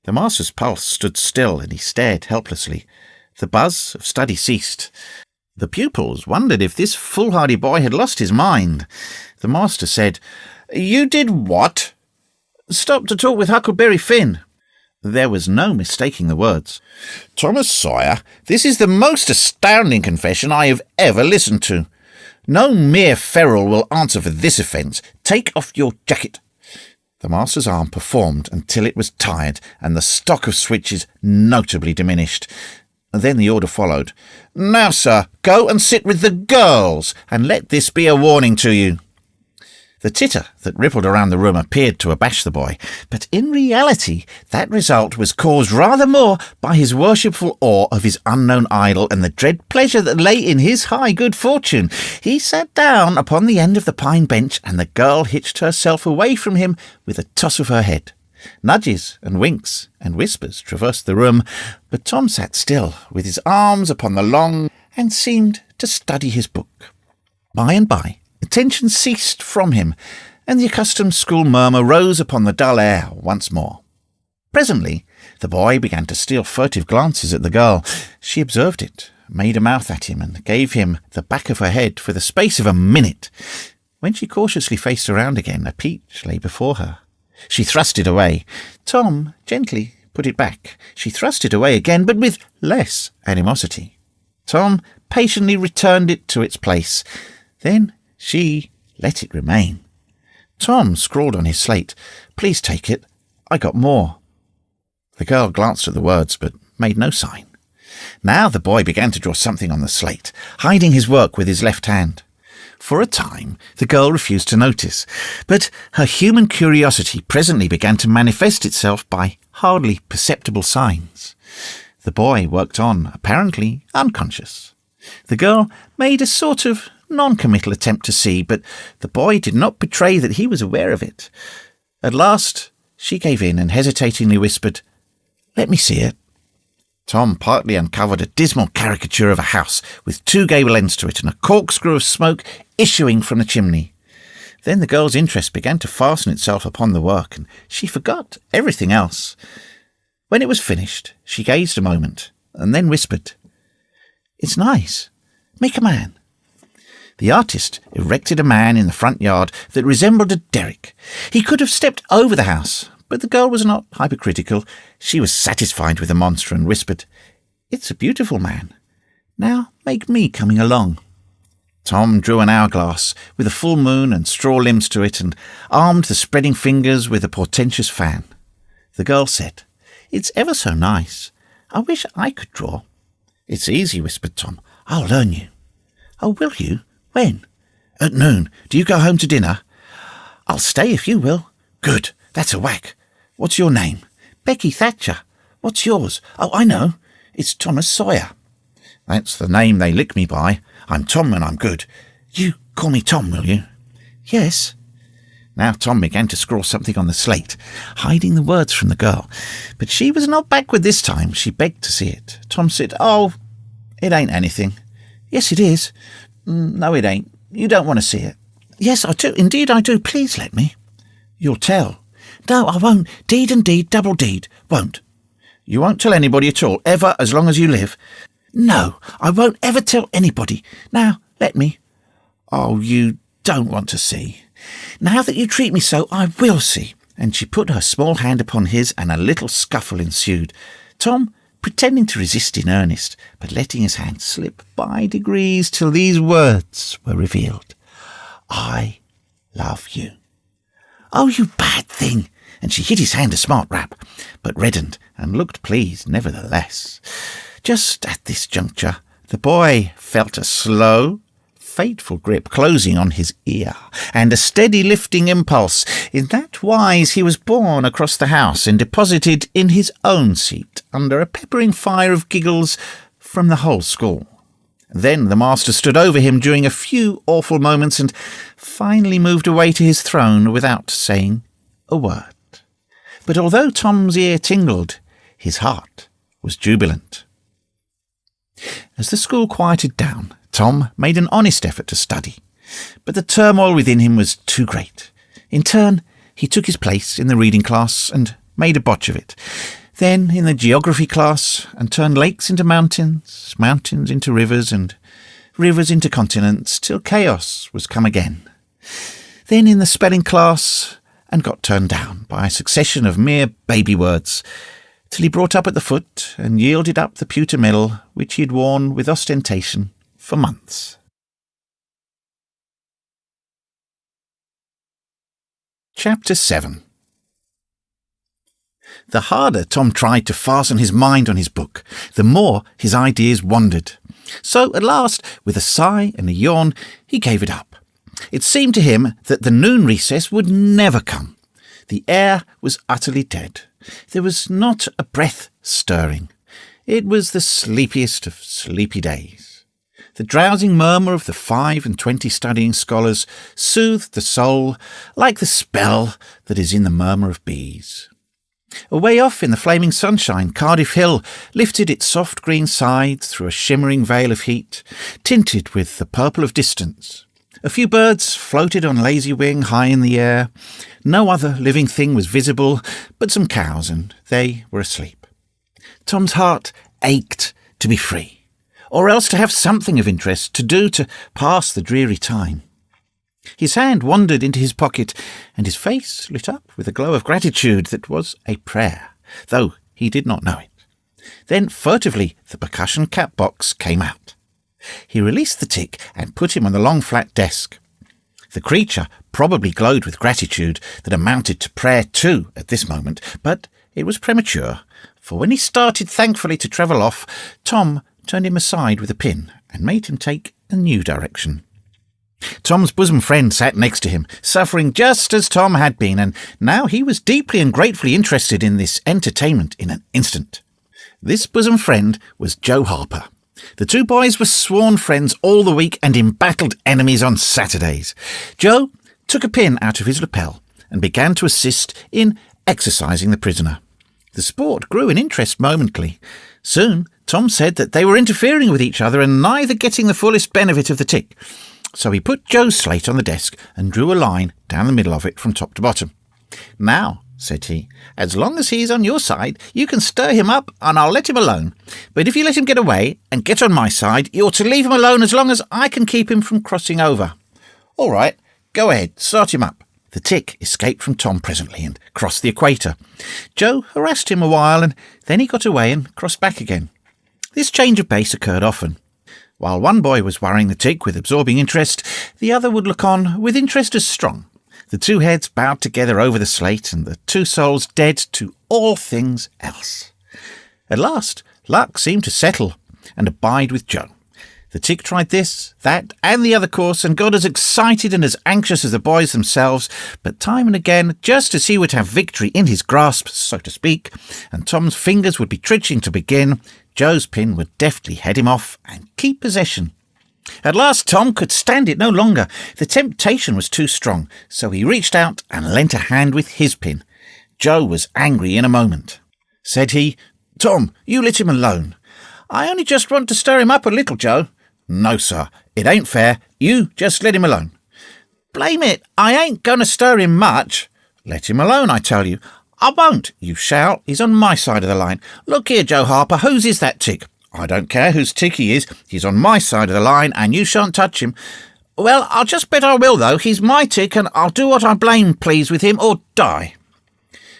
A: The master's pulse stood still, and he stared helplessly. The buzz of study ceased. The pupils wondered if this foolhardy boy had lost his mind. The master said, "You did what?" "Stop to talk with Huckleberry Finn." There was no mistaking the words. "Thomas Sawyer, this is the most astounding confession I have ever listened to. No mere ferule will answer for this offence. Take off your jacket." The master's arm performed until it was tired, and the stock of switches notably diminished. Then the order followed. "Now, sir, go and sit with the girls, and let this be a warning to you." The titter that rippled around the room appeared to abash the boy, but in reality that result was caused rather more by his worshipful awe of his unknown idol and the dread pleasure that lay in his high good fortune. He sat down upon the end of the pine bench, and the girl hitched herself away from him with a toss of her head. Nudges and winks and whispers traversed the room, but Tom sat still, with his arms upon the long, and seemed to study his book. By and by, attention ceased from him, and the accustomed school murmur rose upon the dull air once more. Presently, the boy began to steal furtive glances at the girl. She observed it, made a mouth at him, and gave him the back of her head for the space of a minute. When she cautiously faced around again, a peach lay before her. She thrust it away. Tom gently put it back. She thrust it away again, but with less animosity. Tom patiently returned it to its place. Then she let it remain. Tom scrawled on his slate, "Please take it. I got more." The girl glanced at the words, but made no sign. Now the boy began to draw something on the slate, hiding his work with his left hand. For a time the girl refused to notice, but her human curiosity presently began to manifest itself by hardly perceptible signs. The boy worked on, apparently unconscious. The girl made a sort of non-committal attempt to see, but the boy did not betray that he was aware of it. At last she gave in and hesitatingly whispered, "Let me see it." Tom partly uncovered a dismal caricature of a house with 2 gable ends to it and a corkscrew of smoke issuing from the chimney. Then the girl's interest began to fasten itself upon the work, and she forgot everything else. When it was finished, she gazed a moment, and then whispered, "It's nice. Make a man." The artist erected a man in the front yard that resembled a derrick. He could have stepped over the house, but the girl was not hypercritical. She was satisfied with the monster and whispered, "It's a beautiful man. Now make me coming along." Tom drew an hourglass with a full moon and straw limbs to it and armed the spreading fingers with a portentous fan. The girl said, "It's ever so nice. I wish I could draw." "It's easy," whispered Tom. "I'll learn you." "Oh, will you? When?" "At noon. Do you go home to dinner?" "I'll stay if you will." "Good. That's a whack. What's your name?" "Becky Thatcher." "What's yours?" "Oh, I know. It's Thomas Sawyer." "That's the name they lick me by. I'm Tom and I'm good. You call me Tom, will you?" "Yes." Now Tom began to scrawl something on the slate, hiding the words from the girl. But she was not backward this time. She begged to see it. Tom said, "Oh, it ain't anything." "Yes, it is." "No, it ain't. You don't want to see it." "Yes, I do. Indeed, I do. Please let me." "You'll tell." "No, I won't. Deed and deed, double deed. Won't." "You won't tell anybody at all, ever, as long as you live?" "No, I won't ever tell anybody. Now, let me." "Oh, you don't want to see." "Now that you treat me so, I will see." And she put her small hand upon his, and a little scuffle ensued. Tom pretending to resist in earnest, but letting his hand slip by degrees till these words were revealed: "I love you." "Oh, you bad thing!" And she hit his hand a smart rap, but reddened and looked pleased nevertheless. Just at this juncture, the boy felt a slow, fateful grip closing on his ear, and a steady lifting impulse. In that wise he was borne across the house and deposited in his own seat under a peppering fire of giggles from the whole school. Then the master stood over him during a few awful moments and finally moved away to his throne without saying a word. But although Tom's ear tingled, his heart was jubilant. As the school quieted down, Tom made an honest effort to study, but the turmoil within him was too great. In turn, he took his place in the reading class and made a botch of it, then in the geography class, and turned lakes into mountains, mountains into rivers, and rivers into continents, till chaos was come again. Then in the spelling class, and got turned down by a succession of mere baby words, till he brought up at the foot and yielded up the pewter medal which he had worn with ostentation for months. Chapter 7. The harder Tom tried to fasten his mind on his book, the more his ideas wandered. So at last, with a sigh and a yawn, he gave it up. It seemed to him that the noon recess would never come. The air was utterly dead. There was not a breath stirring. It was the sleepiest of sleepy days. The drowsing murmur of the 25 studying scholars soothed the soul like the spell that is in the murmur of bees. Away off in the flaming sunshine, Cardiff Hill lifted its soft green sides through a shimmering veil of heat, tinted with the purple of distance. A few birds floated on lazy wing high in the air. No other living thing was visible but some cows, and they were asleep. Tom's heart ached to be free, or else to have something of interest to do to pass the dreary time. His hand wandered into his pocket, and his face lit up with a glow of gratitude that was a prayer, though he did not know it. Then furtively the percussion cap box came out. He released the tick and put him on the long flat desk. The creature probably glowed with gratitude that amounted to prayer too at this moment, but it was premature, for when he started thankfully to travel off, Tom turned him aside with a pin and made him take a new direction. Tom's bosom friend sat next to him, suffering just as Tom had been, and now he was deeply and gratefully interested in this entertainment in an instant. This bosom friend was Joe Harper. The two boys were sworn friends all the week and embattled enemies on Saturdays. Joe took a pin out of his lapel and began to assist in exercising the prisoner. The sport grew in interest momently. Soon Tom said that they were interfering with each other and neither getting the fullest benefit of the tick. So he put Joe's slate on the desk and drew a line down the middle of it from top to bottom. "Now," said he, "as long as he's on your side, you can stir him up and I'll let him alone. But if you let him get away and get on my side, you ought to leave him alone as long as I can keep him from crossing over." "All right, go ahead, start him up." The tick escaped from Tom presently and crossed the equator. Joe harassed him a while, and then he got away and crossed back again. This change of pace occurred often. While one boy was worrying the tick with absorbing interest, the other would look on with interest as strong. The two heads bowed together over the slate, and the two souls dead to all things else. At last, luck seemed to settle and abide with Joe. The tick tried this, that, and the other course, and got as excited and as anxious as the boys themselves, but time and again, just as he would have victory in his grasp, so to speak, and Tom's fingers would be twitching to begin, Joe's pin would deftly head him off and keep possession. At last Tom could stand it no longer. The temptation was too strong, so he reached out and lent a hand with his pin. Joe was angry in a moment. Said he, "Tom, you let him alone." "I only just want to stir him up a little, Joe." "No, sir, it ain't fair. You just let him alone." "Blame it, I ain't going to stir him much." "Let him alone, I tell you." "I won't." "You shall. He's on my side of the line." "Look here, Joe Harper, whose is that tick?" "I don't care whose tick he is. He's on my side of the line, and you shan't touch him." "Well, I'll just bet I will, though. He's my tick, and I'll do what I blame please with him, or die."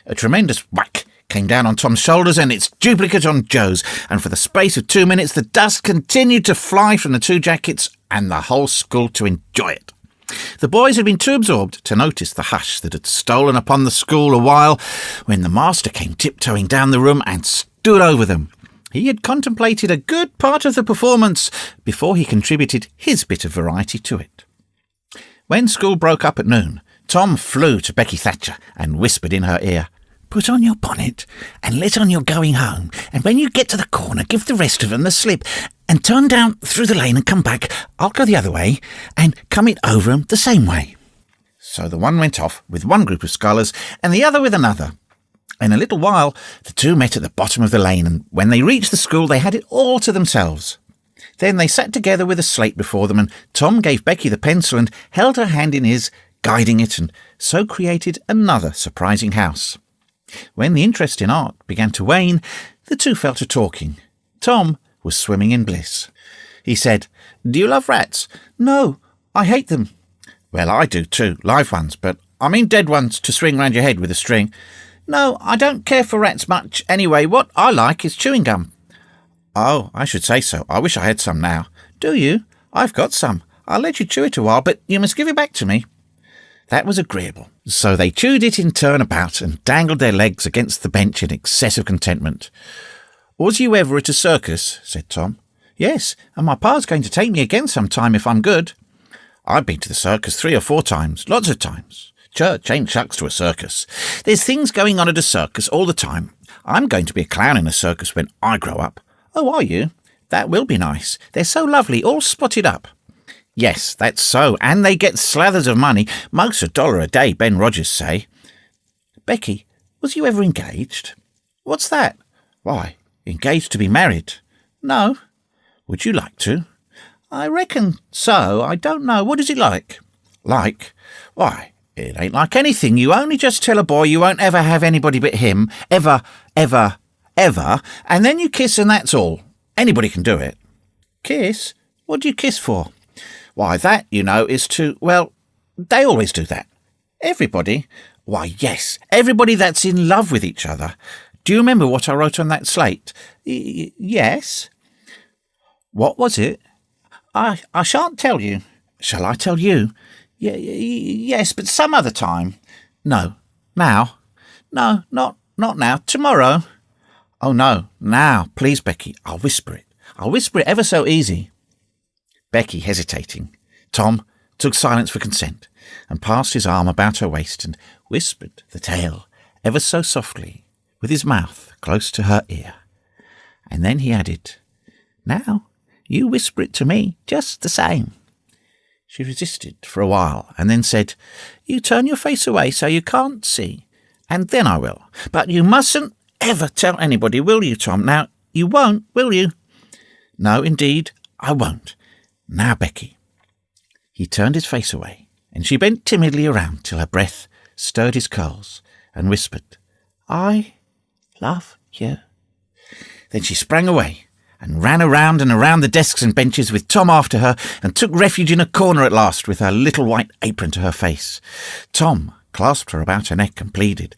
A: A tremendous whack came down on Tom's shoulders and its duplicate on Joe's, and for the space of 2 minutes the dust continued to fly from the two jackets and the whole school to enjoy it. The boys had been too absorbed to notice the hush that had stolen upon the school a while when the master came tiptoeing down the room and stood over them. He had contemplated a good part of the performance before he contributed his bit of variety to it. When school broke up at noon, Tom flew to Becky Thatcher and whispered in her ear, "Put on your bonnet and let on you're going home, and when you get to the corner give the rest of them the slip, and turn down through the lane and come back. I'll go the other way, and come it over 'em the same way." So the one went off with one group of scholars and the other with another. In a little while the two met at the bottom of the lane, and when they reached the school they had it all to themselves. Then they sat together with a slate before them, and Tom gave Becky the pencil and held her hand in his, guiding it, and so created another surprising house. When the interest in art began to wane, the two fell to talking. Tom was swimming in bliss. He said, "Do you love rats?" "No, I hate them." "Well, I do too, live ones, but I mean dead ones to swing round your head with a string." "No, I don't care for rats much anyway. What I like is chewing gum." "Oh, I should say so. I wish I had some now." "Do you? I've got some. I'll let you chew it a while, but you must give it back to me." That was agreeable. So they chewed it in turn about and dangled their legs against the bench in excess of contentment. "Was you ever at a circus?" said Tom. "Yes, and my pa's going to take me again sometime if I'm good." "I've been to the circus 3 or 4 times, lots of times. Church ain't shucks to a circus. There's things going on at a circus all the time. I'm going to be a clown in a circus when I grow up." "Oh, are you? That will be nice. They're so lovely, all spotted up." "Yes, that's so, and they get slathers of money, most $1 a day, Ben Rogers say." "Becky, was you ever engaged?" "What's that?" "Why, engaged to be married." "No." "Would you like to?" "I reckon so. I don't know. What is it like?" "Like? Why, it ain't like anything. You only just tell a boy you won't ever have anybody but him, ever, and then you kiss and that's all. Anybody can do it." "Kiss? What do you kiss for?" "Why, that, you know, is to, well, they always do that." "Everybody?" "Why, yes, everybody that's in love with each other. Do you remember what I wrote on that slate?" Yes." "What was it?" I shan't tell you." "Shall I tell you?" Yes, but some other time." "No. Now?" "No, not now. Tomorrow." "Oh, no. Now, please, Becky. I'll whisper it. I'll whisper it ever so easy." Becky hesitating. Tom took silence for consent and passed his arm about her waist and whispered the tale ever so softly with his mouth close to her ear. And then he added, "Now you whisper it to me just the same." She resisted for a while and then said, "You turn your face away so you can't see, and then I will. But you mustn't ever tell anybody, will you, Tom? Now, you won't, will you?" "No, indeed, I won't. Now, Becky." He turned his face away, and she bent timidly around till her breath stirred his curls and whispered, "I love you." Then she sprang away and ran around and around the desks and benches with Tom after her and took refuge in a corner at last with her little white apron to her face. Tom clasped her about her neck and pleaded,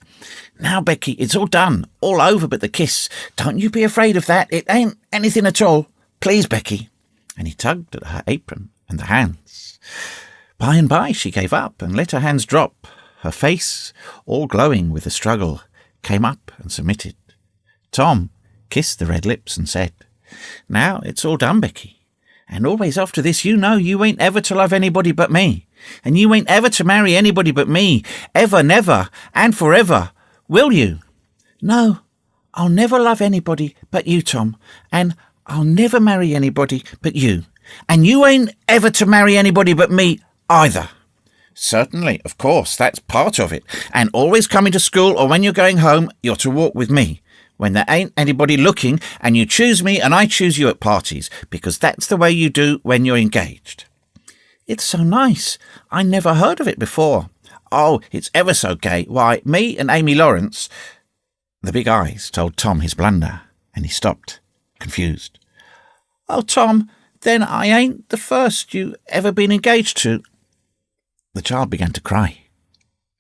A: "Now, Becky, it's all done, all over but the kiss. Don't you be afraid of that. It ain't anything at all. Please, Becky." and he tugged at her apron and the hands. By and by she gave up and let her hands drop. Her face, all glowing with the struggle, came up and submitted. Tom kissed the red lips and said, "Now it's all done, Becky. And always after this you know you ain't ever to love anybody but me. And you ain't ever to marry anybody but me. Ever, never, and forever. Will you?" "No, I'll never love anybody but you, Tom. And I'll never marry anybody but you. And you ain't ever to marry anybody but me either." "Certainly, of course, that's part of it. And always coming to school or when you're going home, you're to walk with me. When there ain't anybody looking, and you choose me and I choose you at parties, because that's the way you do when you're engaged." "It's so nice. I never heard of it before." "Oh, it's ever so gay. Why, me and Amy Lawrence—" The big eyes told Tom his blunder, and he stopped, confused. "Oh, Tom, then I ain't the first you ever been engaged to." The child began to cry,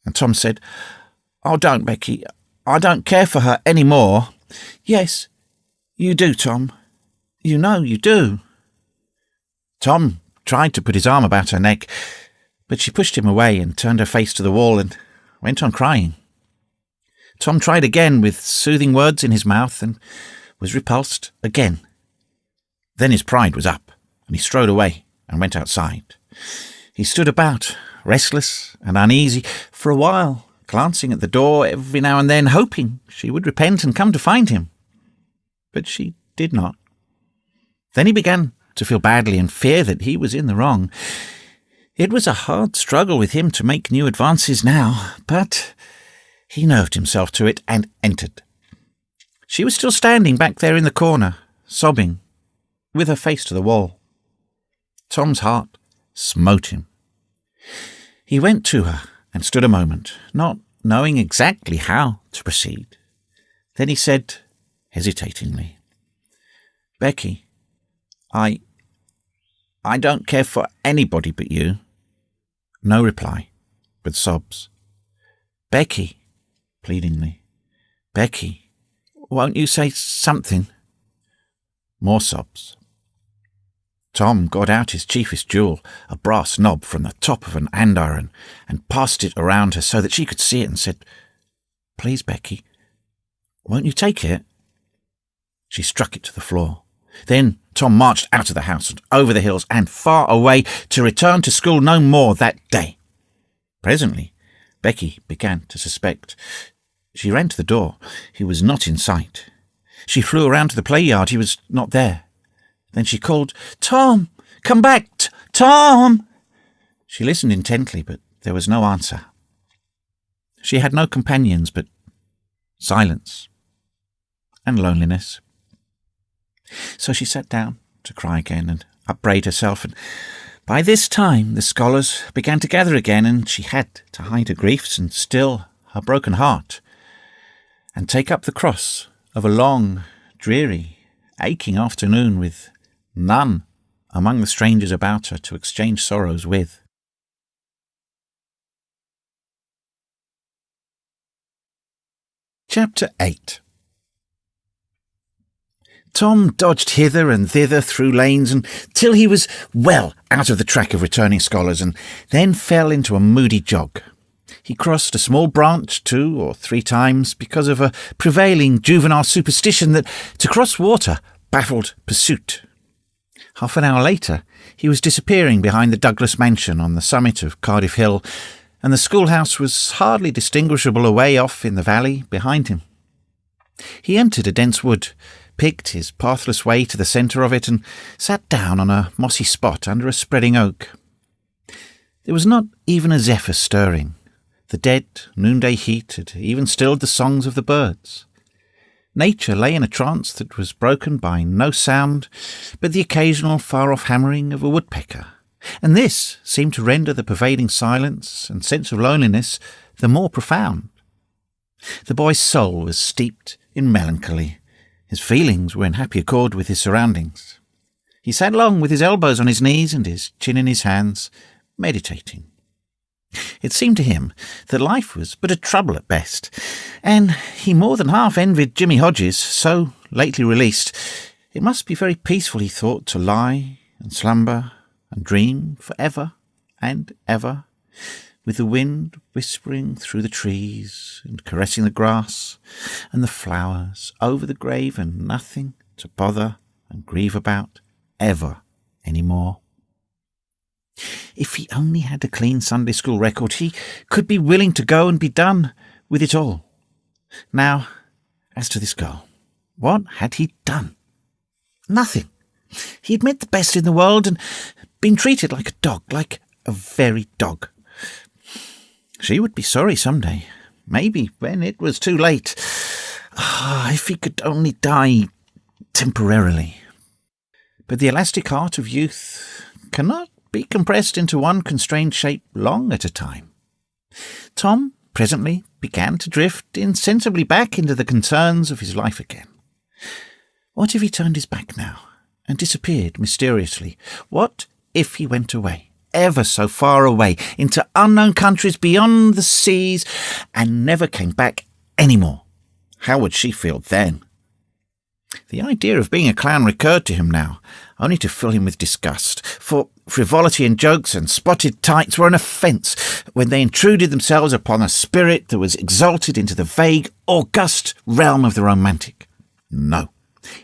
A: and Tom said, "Oh, don't, Becky. I don't care for her any more." "Yes, you do, Tom. You know you do." Tom tried to put his arm about her neck, but she pushed him away and turned her face to the wall and went on crying. Tom tried again with soothing words in his mouth and was repulsed again. Then his pride was up, and he strode away and went outside. He stood about, restless and uneasy, for a while, glancing at the door every now and then, hoping she would repent and come to find him. But she did not. Then he began to feel badly and fear that he was in the wrong. It was a hard struggle with him to make new advances now, but he nerved himself to it and entered. She was still standing back there in the corner, sobbing, with her face to the wall. Tom's heart smote him. He went to her and stood a moment, not knowing exactly how to proceed. Then he said, hesitatingly, "Becky, I don't care for anybody but you." No reply, but sobs. "Becky," pleadingly, "Becky, won't you say something?" More sobs. Tom got out his chiefest jewel, a brass knob from the top of an andiron, and passed it around her so that she could see it and said, "Please, Becky, won't you take it?" She struck it to the floor. Then Tom marched out of the house and over the hills and far away to return to school no more that day. Presently, Becky began to suspect. She ran to the door. He was not in sight. She flew around to the play yard. He was not there. Then she called, "Tom, come back, Tom!" She listened intently, but there was no answer. She had no companions but silence and loneliness. So she sat down to cry again and upbraid herself, and by this time the scholars began to gather again, and she had to hide her griefs and still her broken heart, and take up the cross of a long, dreary, aching afternoon with none among the strangers about her to exchange sorrows with. Chapter 8. Tom dodged hither and thither through lanes until he was well out of the track of returning scholars, and then fell into a moody jog. He crossed a small branch 2 or 3 times because of a prevailing juvenile superstition that to cross water baffled pursuit. Half an hour later, he was disappearing behind the Douglas mansion on the summit of Cardiff Hill, and the schoolhouse was hardly distinguishable away off in the valley behind him. He entered a dense wood, picked his pathless way to the centre of it, and sat down on a mossy spot under a spreading oak. There was not even a zephyr stirring. The dead noonday heat had even stilled the songs of the birds. Nature lay in a trance that was broken by no sound but the occasional far-off hammering of a woodpecker, and this seemed to render the pervading silence and sense of loneliness the more profound. The boy's soul was steeped in melancholy. His feelings were in happy accord with his surroundings. He sat long with his elbows on his knees and his chin in his hands, meditating. It seemed to him that life was but a trouble at best, and he more than half envied Jimmy Hodges, so lately released. It must be very peaceful, he thought, to lie and slumber and dream for ever and ever, with the wind whispering through the trees and caressing the grass and the flowers over the grave, and nothing to bother and grieve about ever any more. If he only had a clean Sunday school record, he could be willing to go and be done with it all. Now, as to this girl, what had he done? Nothing. He had met the best in the world and been treated like a dog, like a very dog. She would be sorry some day, maybe when it was too late. If he could only die temporarily. But the elastic heart of youth cannot be compressed into one constrained shape long at a time. Tom presently began to drift insensibly back into the concerns of his life again. What if he turned his back now and disappeared mysteriously? What if he went away, ever so far away, into unknown countries beyond the seas, and never came back any more? How would she feel then? The idea of being a clown recurred to him now, only to fill him with disgust, for frivolity and jokes and spotted tights were an offence when they intruded themselves upon a spirit that was exalted into the vague, august realm of the romantic. No,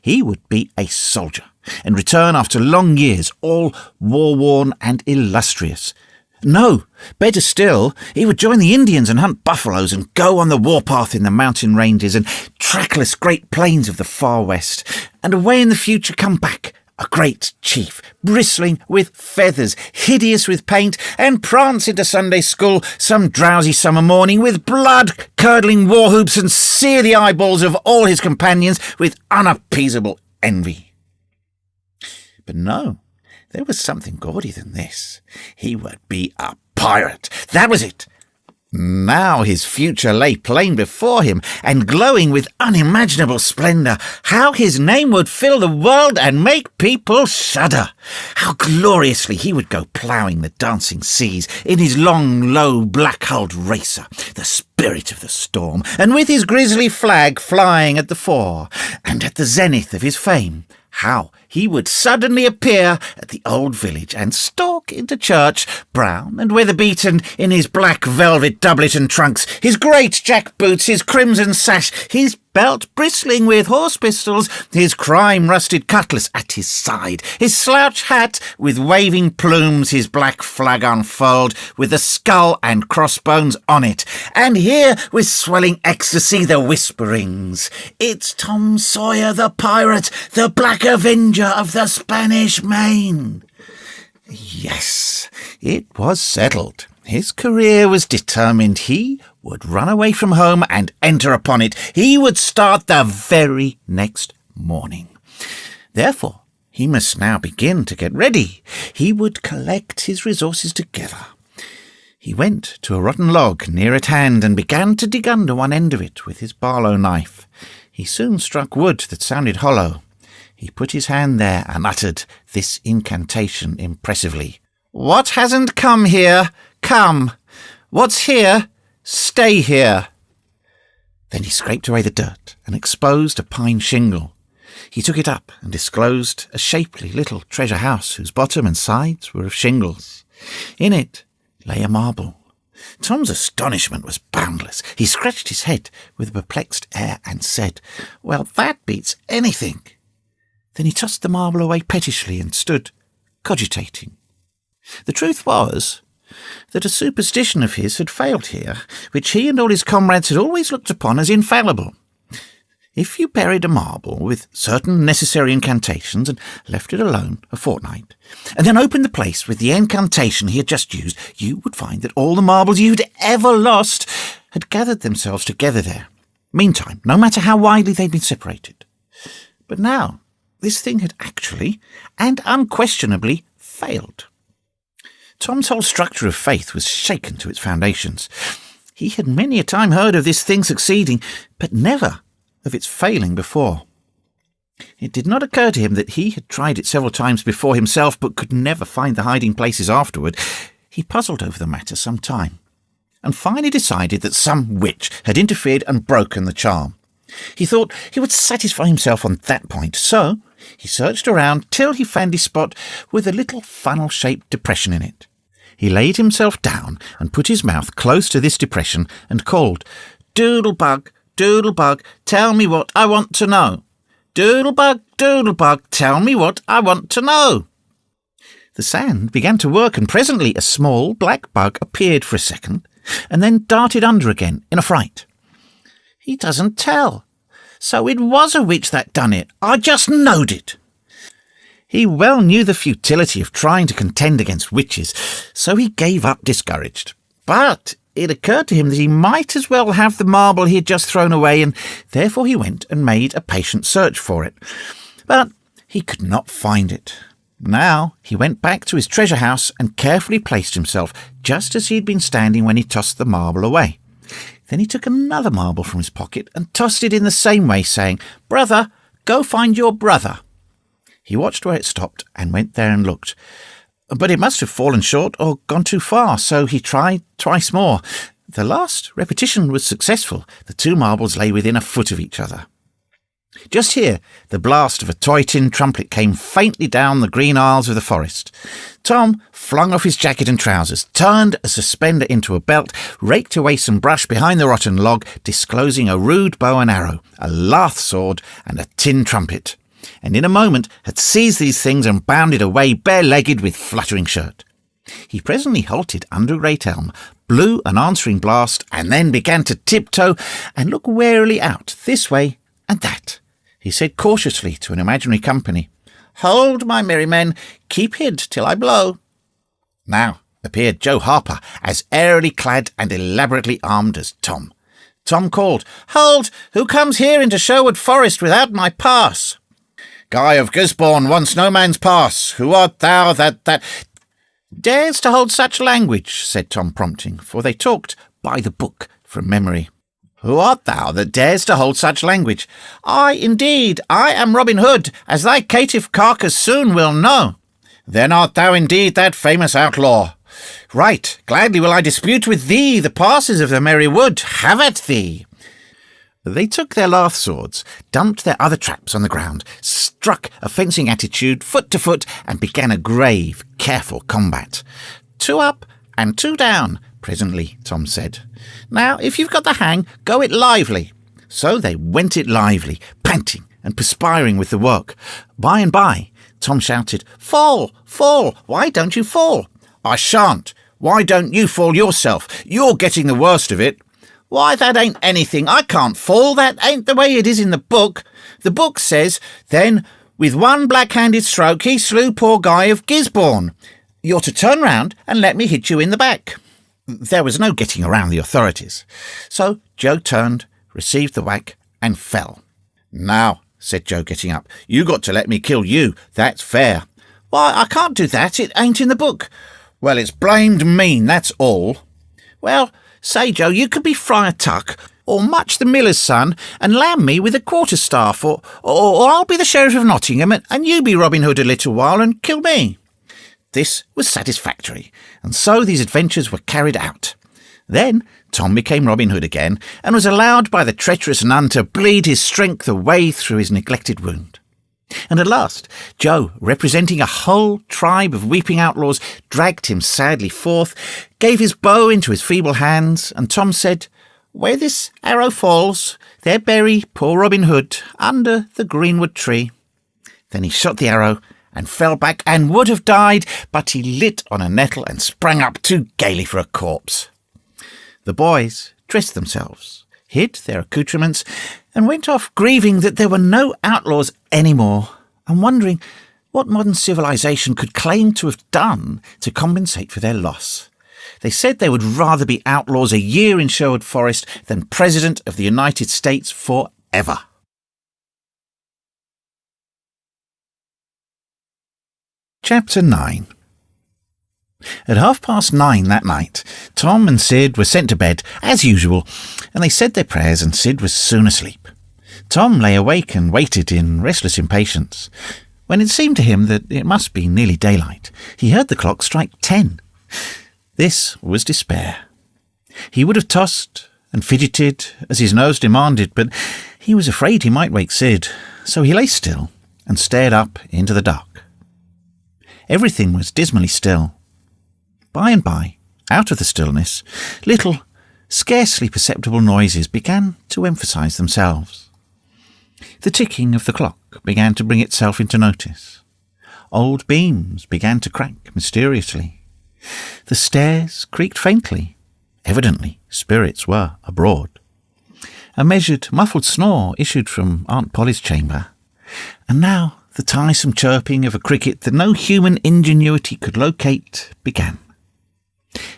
A: he would be a soldier, and return after long years, all war-worn and illustrious. No, better still, he would join the Indians and hunt buffaloes and go on the warpath in the mountain ranges and trackless great plains of the far west, and away in the future come back, a great chief, bristling with feathers, hideous with paint, and prance into Sunday school some drowsy summer morning with blood-curdling war whoops, and sear the eyeballs of all his companions with unappeasable envy. But no, there was something gaudy than this. He would be a pirate. That was it. Now his future lay plain before him, and glowing with unimaginable splendour. How his name would fill the world and make people shudder. How gloriously he would go ploughing the dancing seas in his long, low, black-hulled racer, the spirit of the storm, and with his grisly flag flying at the fore, and at the zenith of his fame. How he would suddenly appear at the old village and stalk into church, brown and weather-beaten, in his black velvet doublet and trunks, his great jack boots, his crimson sash, his belt bristling with horse pistols, his crime-rusted cutlass at his side, his slouch hat with waving plumes, his black flag unfurled, with the skull and crossbones on it, and here, with swelling ecstasy, the whisperings, "It's Tom Sawyer the pirate, the Black Avenger of the Spanish Main." Yes, it was settled. His career was determined. He would run away from home and enter upon it. He would start the very next morning. Therefore, he must now begin to get ready. He would collect his resources together. He went to a rotten log near at hand and began to dig under one end of it with his Barlow knife. He soon struck wood that sounded hollow. He put his hand there and uttered this incantation impressively. "What hasn't come here, come. What's here, stay here." Then he scraped away the dirt and exposed a pine shingle. He took it up and disclosed a shapely little treasure house whose bottom and sides were of shingles. In it lay a marble. Tom's astonishment was boundless. He scratched his head with a perplexed air and said, "Well, that beats anything." Then he tossed the marble away pettishly and stood cogitating. The truth was that a superstition of his had failed here, which he and all his comrades had always looked upon as infallible. If you buried a marble with certain necessary incantations and left it alone a fortnight, and then opened the place with the incantation he had just used, you would find that all the marbles you'd ever lost had gathered themselves together there. Meantime, no matter how widely they'd been separated. But now, this thing had actually and unquestionably failed. Tom's whole structure of faith was shaken to its foundations. He had many a time heard of this thing succeeding, but never of its failing before. It did not occur to him that he had tried it several times before himself, but could never find the hiding places afterward. He puzzled over the matter some time, and finally decided that some witch had interfered and broken the charm. He thought he would satisfy himself on that point, so he searched around till he found his spot with a little funnel-shaped depression in it. He laid himself down and put his mouth close to this depression and called, "Doodlebug, Doodlebug, tell me what I want to know. Doodlebug, Doodlebug, tell me what I want to know." The sand began to work, and presently a small black bug appeared for a second, and then darted under again in a fright. "He doesn't tell. So it was a witch that done it. I just knowed it." He well knew the futility of trying to contend against witches, so he gave up discouraged. But it occurred to him that he might as well have the marble he had just thrown away, and therefore he went and made a patient search for it. But he could not find it. Now he went back to his treasure house and carefully placed himself just as he had been standing when he tossed the marble away. Then he took another marble from his pocket and tossed it in the same way, saying, "Brother, go find your brother." He watched where it stopped and went there and looked. But it must have fallen short or gone too far, so he tried twice more. The last repetition was successful. The two marbles lay within a foot of each other. Just here, the blast of a toy tin trumpet came faintly down the green aisles of the forest. Tom flung off his jacket and trousers, turned a suspender into a belt, raked away some brush behind the rotten log, disclosing a rude bow and arrow, a lath sword, and a tin trumpet, and in a moment had seized these things and bounded away bare-legged with fluttering shirt. He presently halted under a great elm, blew an answering blast, and then began to tiptoe and look warily out this way and that. He said cautiously to an imaginary company, "Hold, my merry men, keep hid till I blow." Now appeared Joe Harper, as airily clad and elaborately armed as Tom. Tom called, "Hold! Who comes here into Sherwood Forest without my pass?" "Guy of Gisborne wants no man's pass. Who art thou that dares to hold such language?" said Tom, prompting, for they talked by the book from memory. "Who art thou that dares to hold such language?" "I, indeed, I am Robin Hood, as thy caitiff carcass soon will know." "Then art thou indeed that famous outlaw." "Right, gladly will I dispute with thee the passes of the merry wood. Have at thee." They took their lath swords, dumped their other traps on the ground, struck a fencing attitude foot to foot, and began a grave, careful combat. "Two up and two down," presently Tom said. "Now, if you've got the hang, go it lively." So they went it lively, panting and perspiring with the work. By and by, Tom shouted, "Fall, fall, why don't you fall?" "I shan't. Why don't you fall yourself? You're getting the worst of it." "Why, that ain't anything. I can't fall. That ain't the way it is in the book. The book says, 'Then, with one black-handed stroke, he slew poor Guy of Gisborne.' You're to turn round and let me hit you in the back." There was no getting around the authorities. So Joe turned, received the whack, and fell. "Now," said Joe, getting up, "you got to let me kill you. That's fair." "Why, I can't do that. It ain't in the book." "Well, it's blamed mean, that's all." "Well, say, Joe, you could be Friar Tuck, or Much the miller's son, and lamb me with a quarterstaff, or I'll be the Sheriff of Nottingham, and you be Robin Hood a little while and kill me." This was satisfactory, and so these adventures were carried out. Then Tom became Robin Hood again, and was allowed by the treacherous nun to bleed his strength away through his neglected wound. And at last, Joe, representing a whole tribe of weeping outlaws, dragged him sadly forth, gave his bow into his feeble hands, and Tom said, "Where this arrow falls, there bury poor Robin Hood under the greenwood tree." Then he shot the arrow and fell back and would have died, but he lit on a nettle and sprang up too gaily for a corpse. The boys dressed themselves, hid their accoutrements, and went off grieving that there were no outlaws any more, and wondering what modern civilization could claim to have done to compensate for their loss. They said they would rather be outlaws a year in Sherwood Forest than President of the United States forever. Chapter 9. At 9:30 that night, Tom and Sid were sent to bed, as usual, and they said their prayers, and Sid was soon asleep. Tom lay awake and waited in restless impatience. When it seemed to him that it must be nearly daylight, he heard the clock strike 10. This was despair. He would have tossed and fidgeted as his nose demanded, but He was afraid he might wake Sid, so he lay still and stared up into the dark. Everything was dismally still. By and by, out of the stillness, little, scarcely perceptible noises began to emphasize themselves. The ticking of the clock began to bring itself into notice. Old beams began to crack mysteriously. The stairs creaked faintly. Evidently, spirits were abroad. A measured, muffled snore issued from Aunt Polly's chamber, and now the tiresome chirping of a cricket that no human ingenuity could locate began.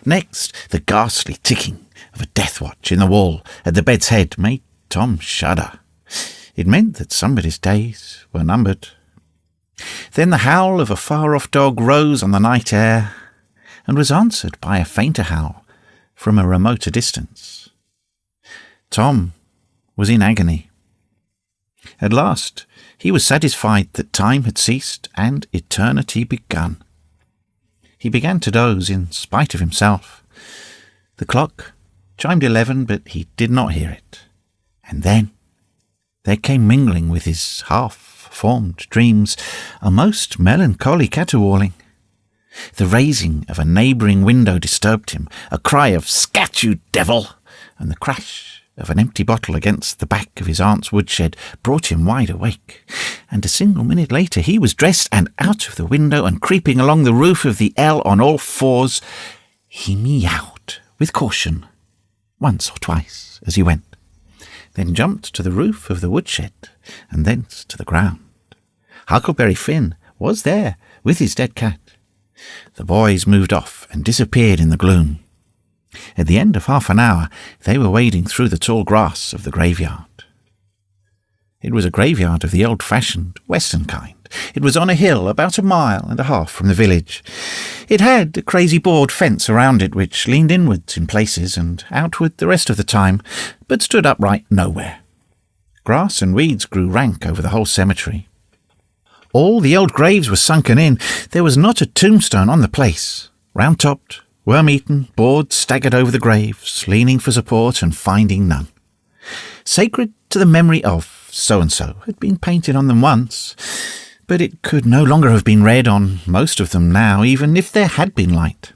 A: Next, the ghastly ticking of a death watch in the wall at the bed's head made Tom shudder. It meant that somebody's days were numbered. Then the howl of a far-off dog rose on the night air, and was answered by a fainter howl from a remoter distance. Tom was in agony. At last, he was satisfied that time had ceased and eternity begun. He began to doze in spite of himself. The clock chimed 11, but he did not hear it. And then there came mingling with his half-formed dreams a most melancholy caterwauling. The raising of a neighbouring window disturbed him, a cry of "Scat, you devil!" and the crash of an empty bottle against the back of his aunt's woodshed brought him wide awake, and a single minute later he was dressed and out of the window and creeping along the roof of the L on all fours. He meowed with caution once or twice as he went, then jumped to the roof of the woodshed and thence to the ground. Huckleberry Finn was there with his dead cat. The boys moved off and disappeared in the gloom. At the end of half an hour, they were wading through the tall grass of the graveyard. It was a graveyard of the old-fashioned western kind. It was on a hill about 1.5 miles from the village. It had a crazy board fence around it which leaned inwards in places and outward the rest of the time, but stood upright nowhere. Grass and weeds grew rank over the whole cemetery. All the old graves were sunken in. There was not a tombstone on the place. Round-topped, worm-eaten, boards staggered over the graves, leaning for support and finding none. Sacred to the memory of so-and-so had been painted on them once, but it could no longer have been read on most of them now, even if there had been light.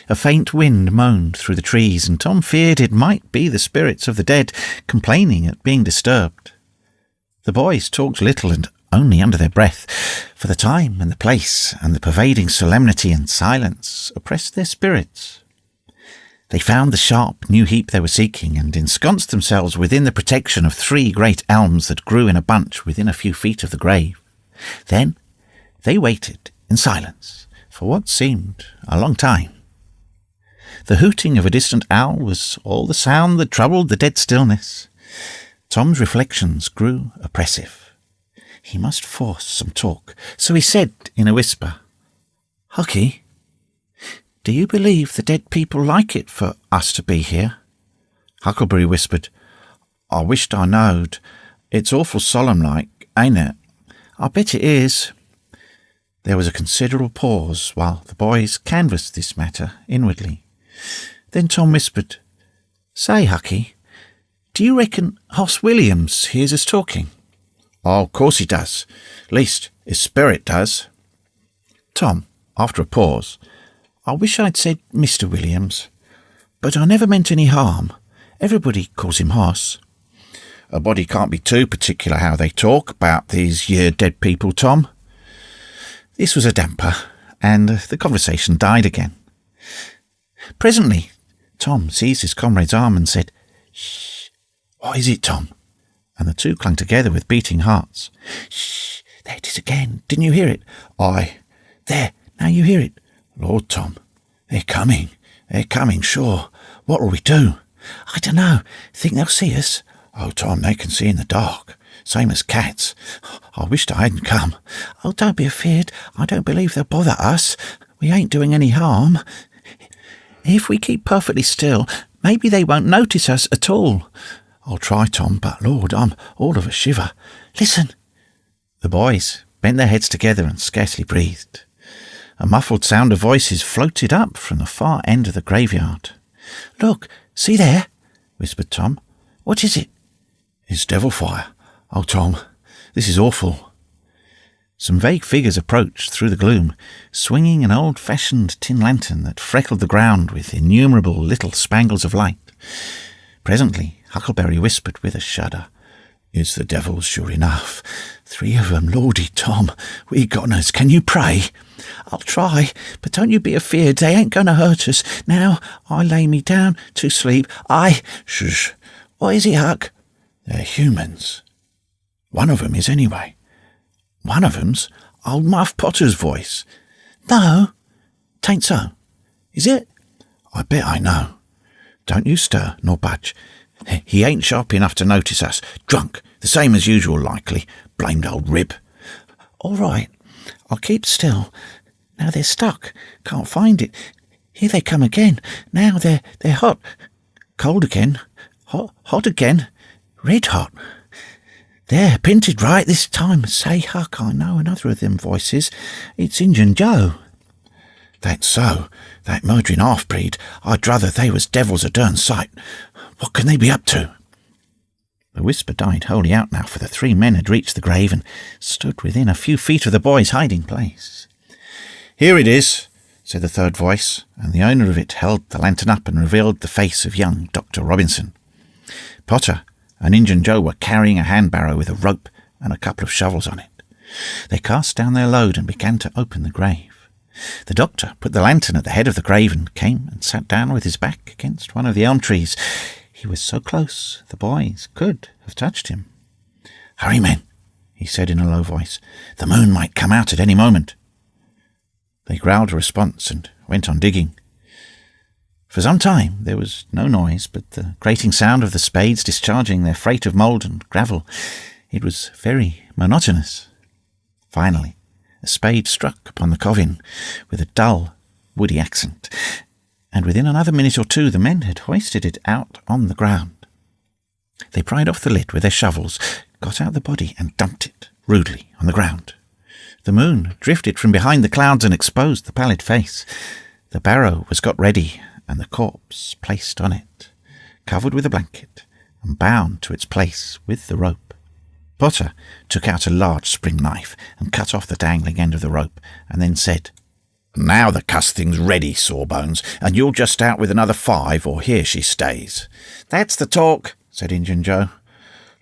A: A faint wind moaned through the trees, and Tom feared it might be the spirits of the dead complaining at being disturbed. The boys talked little and only under their breath, for the time and the place and the pervading solemnity and silence oppressed their spirits. They found the sharp new heap they were seeking and ensconced themselves within the protection of 3 great elms that grew in a bunch within a few feet of the grave. Then they waited in silence for what seemed a long time. The hooting of a distant owl was all the sound that troubled the dead stillness. Tom's reflections grew oppressive. He must force some talk, so he said in a whisper, "Hucky, do you believe the dead people like it for us to be here?" Huckleberry whispered, "I wished I knowed. It's awful solemn-like, ain't it? I bet it is." There was a considerable pause while the boys canvassed this matter inwardly. Then Tom whispered, "Say, Hucky, do you reckon Hoss Williams hears us talking?" "Oh, of course he does. Least, his spirit does." Tom, after a pause, "I wish I'd said Mr. Williams, but I never meant any harm. Everybody calls him Hoss." "A body can't be too particular how they talk about these year dead people, Tom." This was a damper, and the conversation died again. Presently, Tom seized his comrade's arm and said, "Shh, what is it, Tom?" And the two clung together with beating hearts. "Shh, there it is again. Didn't you hear it?" "Aye. There, now you hear it." "Lord, Tom, they're coming, sure. What'll we do?" "I dunno. Think they'll see us?" "Oh, Tom, they can see in the dark, same as cats. I wished I hadn't come." "Oh, don't be afeard. I don't believe they'll bother us. We ain't doing any harm. If we keep perfectly still, maybe they won't notice us at all." "I'll try, Tom, but Lord, I'm all of a shiver. Listen." The boys bent their heads together and scarcely breathed. A muffled sound of voices floated up from the far end of the graveyard. "Look, see there," whispered Tom. "What is it?" It's devil fire. Oh, Tom, this is awful. Some vague figures approached through the gloom, swinging an old-fashioned tin lantern that freckled the ground with innumerable little spangles of light. Presently, Huckleberry whispered with a shudder, "It's the devils, sure enough. 3 of 'em, Lordy, Tom, we goners, can you pray?" "I'll try, but don't you be afeard, they ain't going to hurt us. Now, I lay me down to sleep. Shush. What is it, Huck?" "They're humans. One of 'em is, anyway. One of 'em's old Muff Potter's voice." "No, 'tain't so. Is it?" "I bet I know. Don't you stir nor budge. He ain't sharp enough to notice us. Drunk, the same as usual, likely. Blamed old rib." "All right, I'll keep still. Now they're stuck. Can't find it. Here they come again. Now they're hot. Cold again. Hot again. Red hot. They're pinted right this time. Say, Huck, I know another of them voices. It's Injun Joe." "That's so. That murdering half-breed. I'd rather they was devils a dern sight. What can they be up to?" The whisper died wholly out now, for the 3 men had reached the grave and stood within a few feet of the boy's hiding place. "Here it is," said the third voice, and the owner of it held the lantern up and revealed the face of young Dr. Robinson. Potter and Injun Joe were carrying a hand-barrow with a rope and a couple of shovels on it. They cast down their load and began to open the grave. The doctor put the lantern at the head of the grave and came and sat down with his back against one of the elm trees. He was so close the boys could have touched him. "Hurry, men," he said in a low voice. "The moon might come out at any moment." They growled a response and went on digging. For some time there was no noise but the grating sound of the spades discharging their freight of mould and gravel. It was very monotonous. Finally, a spade struck upon the coffin with a dull, woody accent, and within another minute or two the men had hoisted it out on the ground. They pried off the lid with their shovels, got out the body and dumped it rudely on the ground. The moon drifted from behind the clouds and exposed the pallid face. The barrow was got ready and the corpse placed on it, covered with a blanket and bound to its place with the rope. Potter took out a large spring knife and cut off the dangling end of the rope, and then said, "Now the cuss thing's ready, Sawbones, and you'll just out with another 5, or here she stays." "That's the talk," said Injun Joe.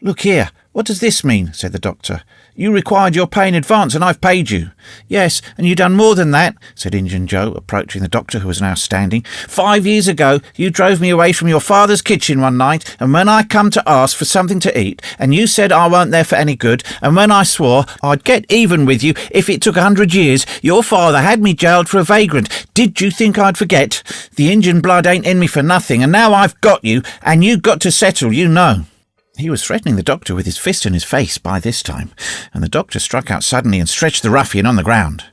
A: "Look here, what does this mean?" said the doctor. "You required your pay in advance, and I've paid you." "Yes, and you done more than that," said Injun Joe, approaching the doctor, who was now standing. 5 years ago, you drove me away from your father's kitchen one night, and when I come to ask for something to eat, and you said I weren't there for any good, and when I swore I'd get even with you if it took 100 years, your father had me jailed for a vagrant. Did you think I'd forget? The Injun blood ain't in me for nothing, and now I've got you, and you got to settle, you know." He was threatening the doctor with his fist in his face by this time, and the doctor struck out suddenly and stretched the ruffian on the ground.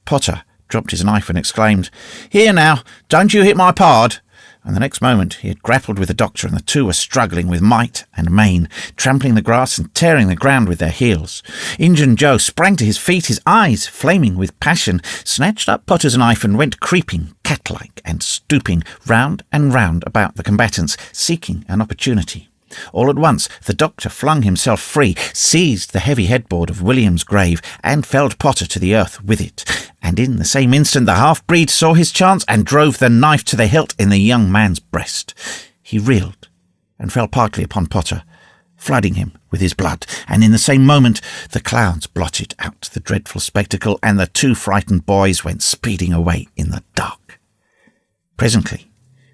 A: Potter dropped his knife and exclaimed, "Here now, don't you hit my pard!" And the next moment he had grappled with the doctor, and the two were struggling with might and main, trampling the grass and tearing the ground with their heels. Injun Joe sprang to his feet, his eyes flaming with passion, snatched up Potter's knife and went creeping, cat-like, and stooping round and round about the combatants, seeking an opportunity. All at once the doctor flung himself free, seized the heavy headboard of William's grave, and felled Potter to the earth with it. And in the same instant the half-breed saw his chance and drove the knife to the hilt in the young man's breast. He reeled and fell partly upon Potter, flooding him with his blood, and in the same moment the clouds blotted out the dreadful spectacle, and the 2 frightened boys went speeding away in the dark. Presently,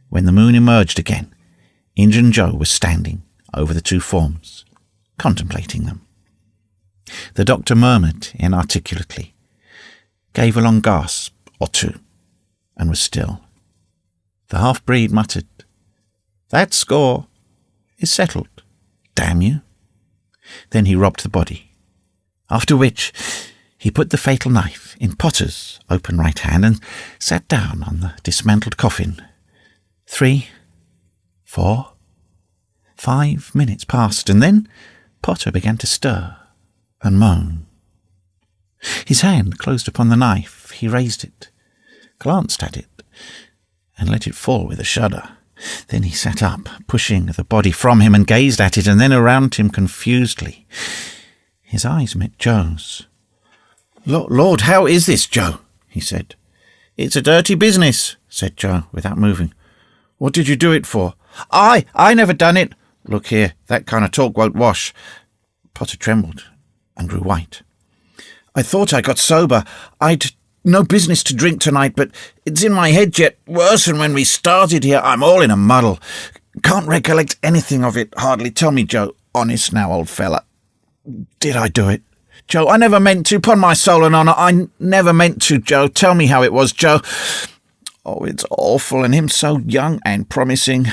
A: when the moon emerged again, Injun Joe was standing over the 2 forms, contemplating them. The doctor murmured inarticulately, gave a long gasp or 2, and was still. The half-breed muttered, "That score is settled, damn you." Then he robbed the body, after which he put the fatal knife in Potter's open right hand and sat down on the dismantled coffin. 3, 4, 5 minutes passed, and then Potter began to stir and moan. His hand closed upon the knife. He raised it, glanced at it, and let it fall with a shudder. Then he sat up, pushing the body from him, and gazed at it and then around him confusedly. His eyes met Joe's. "Lord, how is this, Joe?" he said. "It's a dirty business," said Joe, without moving. "What did you do it for?" I never done it." "Look here, that kind of talk won't wash." Potter trembled and grew white. "I thought I got sober. I'd no business to drink tonight, but it's in my head yet worse than when we started here. I'm all in a muddle. Can't recollect anything of it, hardly. Tell me, Joe, honest now, old fella. Did I do it? Joe, I never meant to, 'pon my soul and honour. I never meant to, Joe. Tell me how it was, Joe. Oh, it's awful, and him so young and promising.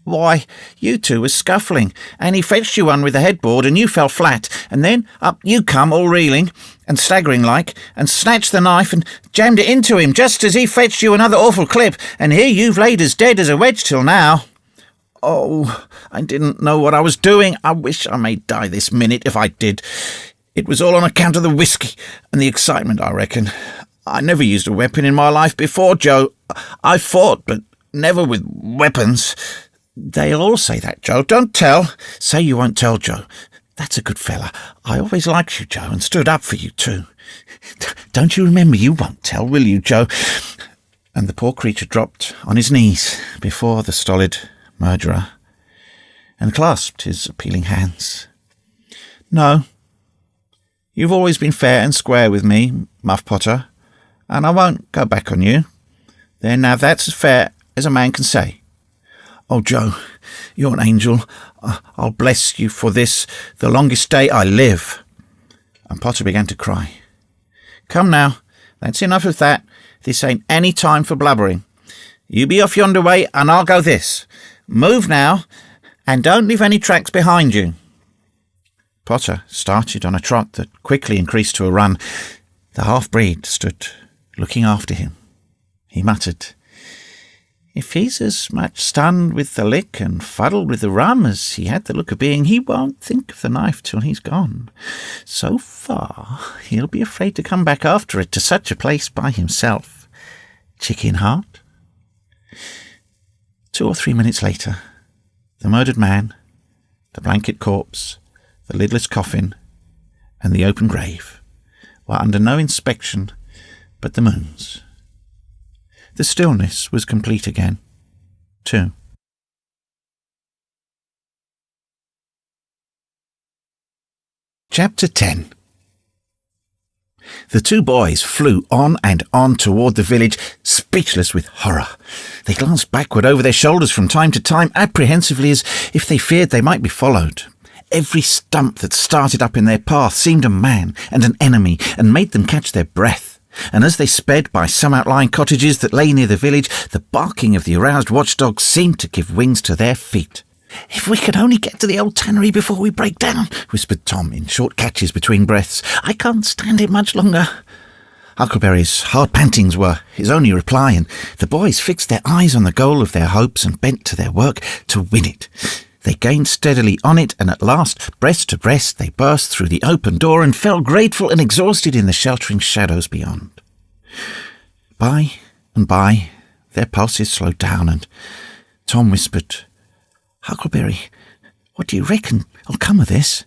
A: Why, you two were scuffling, and he fetched you one with the headboard, and you fell flat, and then up you come, all reeling and staggering like, and snatched the knife and jammed it into him, just as he fetched you another awful clip, and here you've laid as dead as a wedge till now. Oh, I didn't know what I was doing. I wish I may die this minute if I did. It was all on account of the whiskey and the excitement, I reckon. I never used a weapon in my life before, Joe. I fought, but never with weapons. They'll all say that, Joe. Don't tell. Say you won't tell, Joe. That's a good fella. I always liked you, Joe, and stood up for you too. Don't you remember? You won't tell, will you, Joe?" And the poor creature dropped on his knees before the stolid murderer and clasped his appealing hands. "No, you've always been fair and square with me, Muff Potter, and I won't go back on you. There, now, that's as fair as a man can say. Oh, Joe, you're an angel. I'll bless you for this the longest day I live." And Potter began to cry. "Come now, that's enough of that. This ain't any time for blubbering. You be off yonder way, and I'll go this. Move now, and don't leave any tracks behind you." Potter started on a trot that quickly increased to a run. The half-breed stood looking after him. He muttered, "If he's as much stunned with the lick and fuddled with the rum as he had the look of being, he won't think of the knife till he's gone. So far, he'll be afraid to come back after it to such a place by himself. Chicken heart." 2 or 3 minutes later, the murdered man, the blanket corpse, the lidless coffin, and the open grave were under no inspection but the moon's. The stillness was complete again, too. Chapter 10. The two boys flew on and on toward the village, speechless with horror. They glanced backward over their shoulders from time to time, apprehensively, as if they feared they might be followed. Every stump that started up in their path seemed a man and an enemy, and made them catch their breath. And as they sped by some outlying cottages that lay near the village, the barking of the aroused watchdogs seemed to give wings to their feet. "If we could only get to the old tannery before we break down," whispered Tom in short catches between breaths. "I can't stand it much longer." Huckleberry's hard pantings were his only reply, and the boys fixed their eyes on the goal of their hopes and bent to their work to win it. They gained steadily on it, and at last, breast to breast, they burst through the open door and fell grateful and exhausted in the sheltering shadows beyond. By and by, their pulses slowed down, and Tom whispered, "Huckleberry, what do you reckon will come of this?"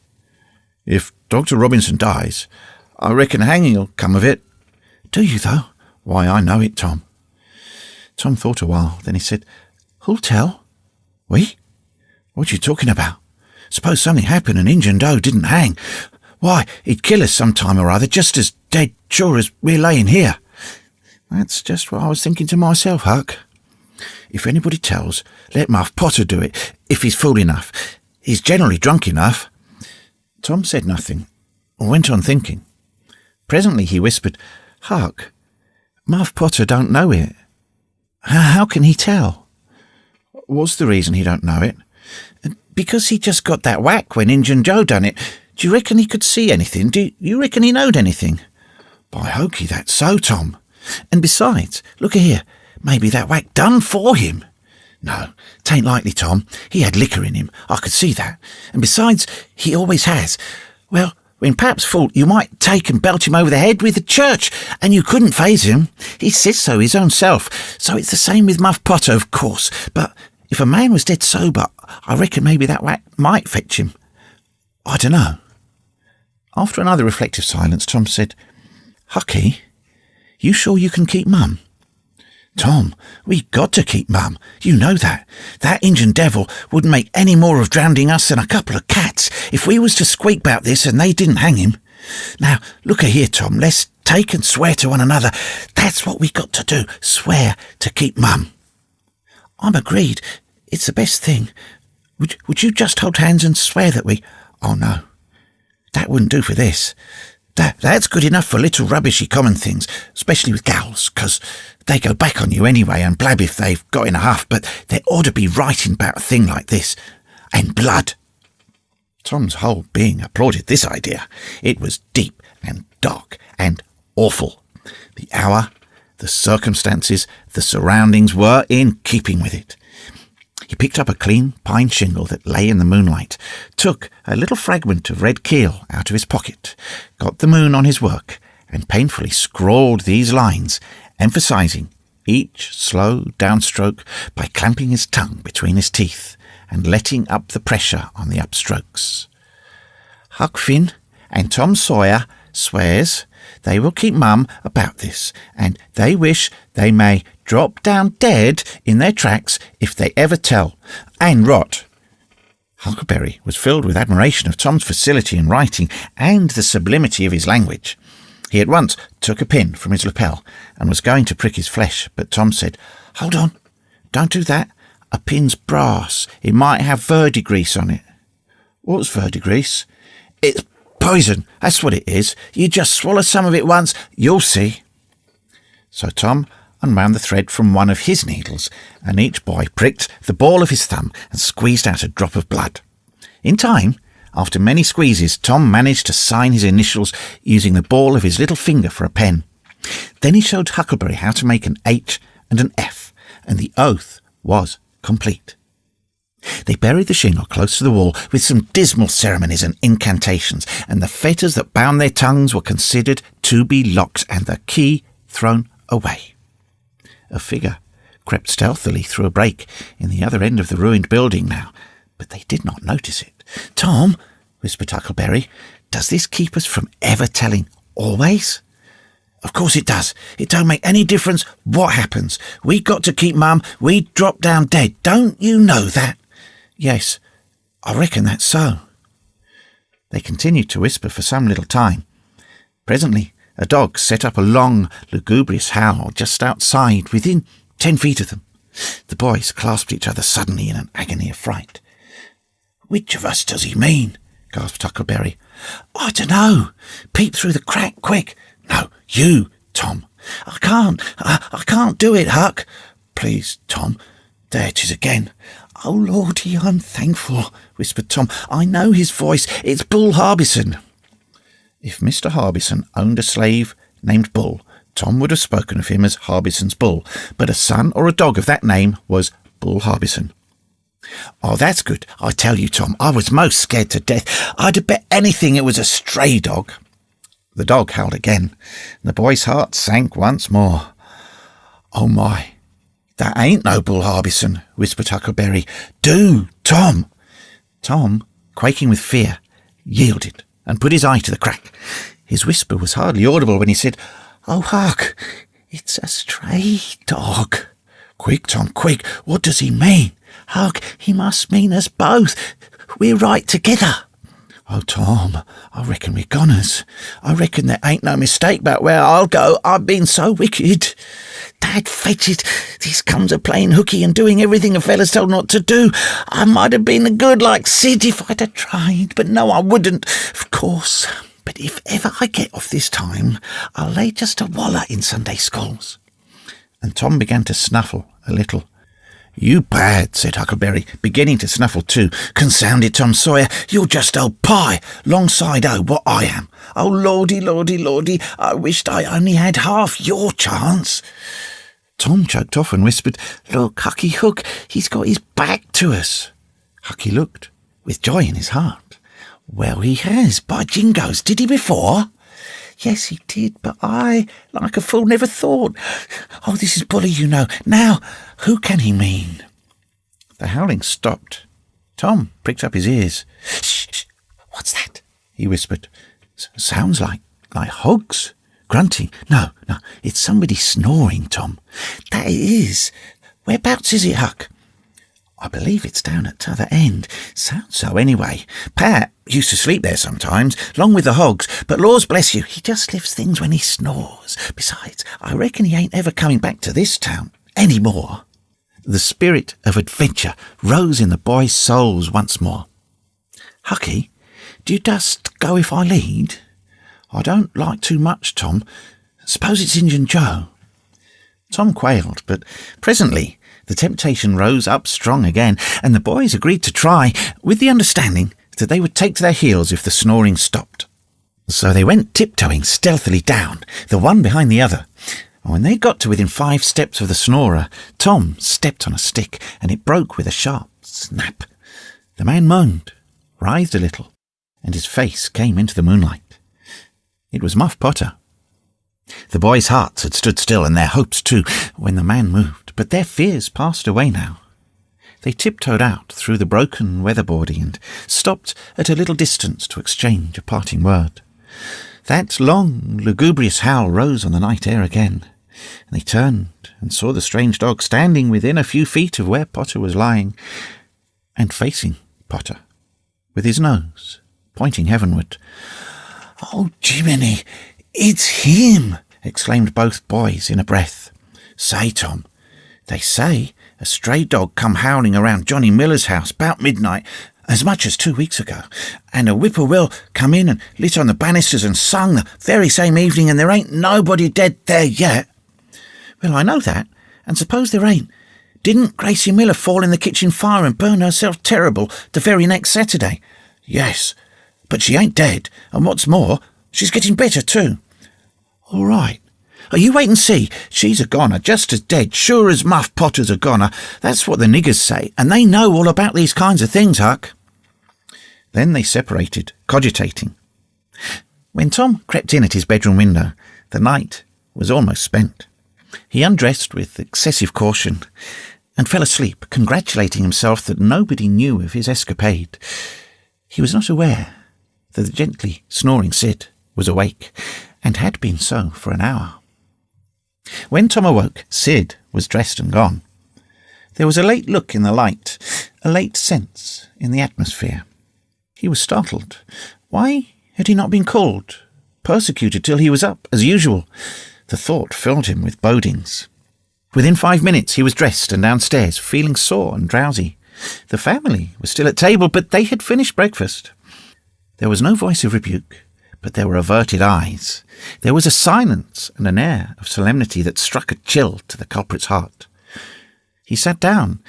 A: "If Dr. Robinson dies, I reckon hanging'll come of it." "Do you, though?" "Why, I know it, Tom." Tom thought a while, then he said, "Who'll tell?" "We? What are you talking about? Suppose something happened and Injun Joe didn't hang. Why, he'd kill us some time or other, just as dead sure as we're laying here." "That's just what I was thinking to myself, Huck. If anybody tells, let Muff Potter do it, if he's fool enough. He's generally drunk enough." Tom said nothing, or went on thinking. Presently he whispered, "Huck, Muff Potter don't know it. How can he tell?" "What's the reason he don't know it?" "Because he just got that whack when Injun Joe done it. Do you reckon he could see anything? Do you reckon he knowed anything?" "By hokey, that's so, Tom. And besides, look here, maybe that whack done for him." "No, 'tain't likely, Tom. He had liquor in him, I could see that. And besides, he always has. Well, when Pap's fault, you might take and belt him over the head with the church, and you couldn't faze him. He says so his own self. So it's the same with Muff Potter, of course. But If a man was dead sober, I reckon maybe that might fetch him. I dunno. After another reflective silence, Tom said, Hucky, you sure you can keep Mum? Tom, we got to keep Mum. You know that. That Injun devil wouldn't make any more of drowning us than a couple of cats if we was to squeak about this and they didn't hang him. Now, look here, Tom, let's take and swear to one another. That's what we got to do, swear to keep Mum. I'm agreed. It's the best thing. Would you just hold hands and swear that we... Oh, no. That wouldn't do for this. That's good enough for little rubbishy common things, especially with gals, 'cause they go back on you anyway and blab if they've got in a huff, but there ought to be writing about a thing like this. And blood. Tom's whole being applauded this idea. It was deep and dark and awful. The hour, the circumstances, the surroundings were in keeping with it. He picked up a clean pine shingle that lay in the moonlight, took a little fragment of red keel out of his pocket, got the moon on his work, and painfully scrawled these lines, emphasizing each slow downstroke by clamping his tongue between his teeth and letting up the pressure on the upstrokes. Huck Finn and Tom Sawyer swears they will keep Mum about this, and they wish they may drop down dead in their tracks if they ever tell, and rot. Huckleberry was filled with admiration of Tom's facility in writing and the sublimity of his language. He at once took a pin from his lapel and was going to prick his flesh, but Tom said, Hold on, don't do that. A pin's brass. It might have verdigris on it. What's verdigris? It's poison, that's what it is. You just swallow some of it once, you'll see. So Tom unwound the thread from one of his needles, and each boy pricked the ball of his thumb and squeezed out a drop of blood. In time, after many squeezes, Tom managed to sign his initials using the ball of his little finger for a pen. Then he showed Huckleberry how to make an H and an F, and the oath was complete. They buried the shingle close to the wall with some dismal ceremonies and incantations, and the fetters that bound their tongues were considered to be locked and the key thrown away. A figure crept stealthily through a break in the other end of the ruined building now, but they did not notice it. Tom, whispered Huckleberry, does this keep us from ever telling always? Of course it does. It don't make any difference what happens. We got to keep Mum. We drop down dead. Don't you know that? Yes, I reckon that's so. They continued to whisper for some little time. Presently, a dog set up a long, lugubrious howl just outside, within 10 feet of them. The boys clasped each other suddenly in an agony of fright. Which of us does he mean? Gasped Huckleberry. I dunno. Peep through the crack, quick. No, you, Tom. I can't do it, Huck. Please, Tom. There 'tis again. Oh, Lordy, I'm thankful, whispered Tom. I know his voice. It's Bull Harbison. If Mr. Harbison owned a slave named Bull, Tom would have spoken of him as Harbison's Bull, but a son or a dog of that name was Bull Harbison. Oh, that's good. I tell you, Tom, I was most scared to death. I'd have bet anything it was a stray dog. The dog howled again, and the boy's heart sank once more. Oh, my. That ain't no Bull Harbison, whispered Huckleberry. Do, Tom. Tom, quaking with fear, yielded and put his eye to the crack. His whisper was hardly audible when he said, Oh, Huck, it's a stray dog. Quick, Tom, quick. What does he mean? Huck, he must mean us both. We're right together. Oh, Tom, I reckon we're goners. I reckon there ain't no mistake about where I'll go. I've been so wicked. Dad fetch it. This comes of playing hooky and doing everything a fella's told not to do. I might have been a good like Sid if I'd have tried, but no, I wouldn't, of course. But if ever I get off this time, I'll lay just a wallah in Sunday schools. And Tom began to snuffle a little. You bad, said Huckleberry, beginning to snuffle too. Confound it, Tom Sawyer, you're just old pie, longside what I am. Oh, Lordy, Lordy, Lordy, I wished I only had half your chance. Tom choked off and whispered, Look, Hucky Hook, he's got his back to us. Hucky looked, with joy in his heart. Well, he has, by jingoes, did he before? Yes, he did, but I, like a fool, never thought. Oh, this is bully, you know. Now, who can he mean? The howling stopped. Tom pricked up his ears. "Shh, shh, what's that?" he whispered. "Sounds like hogs. Grunting. No, it's somebody snoring, Tom. That it is. Whereabouts is it, Huck?" "I believe it's down at t'other end. Sounds so anyway. Pat used to sleep there sometimes, along with the hogs, but laws bless you, he just lifts things when he snores. Besides, I reckon he ain't ever coming back to this town any more." The spirit of adventure rose in the boys' souls once more. "Hucky, do you just go if I lead?" "I don't like too much, Tom. Suppose it's Injun Joe." Tom quailed, but presently the temptation rose up strong again, and the boys agreed to try, with the understanding that they would take to their heels if the snoring stopped. So they went tiptoeing stealthily down, the one behind the other. And when they got to within 5 steps of the snorer, Tom stepped on a stick, and it broke with a sharp snap. The man moaned, writhed a little, and his face came into the moonlight. It was Muff Potter. The boys' hearts had stood still, and their hopes too, when the man moved, but their fears passed away now. They tiptoed out through the broken weatherboarding and stopped at a little distance to exchange a parting word. That long, lugubrious howl rose on the night air again, and they turned and saw the strange dog standing within a few feet of where Potter was lying, and facing Potter, with his nose pointing heavenward. "Oh, Jiminy, it's him!" exclaimed both boys in a breath. "Say, Tom, they say a stray dog come howling around Johnny Miller's house about midnight, as much as 2 weeks ago, and a whippoorwill come in and lit on the banisters and sung the very same evening, and there ain't nobody dead there yet." "Well, I know that, and suppose there ain't. Didn't Gracie Miller fall in the kitchen fire and burn herself terrible the very next Saturday?" "Yes, but she ain't dead, and what's more, she's getting better too." "All right. Oh, you wait and see. She's a goner, just as dead, sure as Muff Potter's a goner. That's what the niggers say, and they know all about these kinds of things, Huck." Then they separated, cogitating. When Tom crept in at his bedroom window, the night was almost spent. He undressed with excessive caution and fell asleep, congratulating himself that nobody knew of his escapade. He was not aware that the gently snoring Sid was awake, and had been so for an hour. When Tom awoke, Sid was dressed and gone. There was a late look in the light, a late sense in the atmosphere. He was startled. Why had he not been called, persecuted till he was up, as usual? The thought filled him with bodings. Within 5 minutes he was dressed and downstairs, feeling sore and drowsy. The family was still at table, but they had finished breakfast. There was no voice of rebuke, but there were averted eyes. There was a silence and an air of solemnity that struck a chill to the culprit's heart. He sat down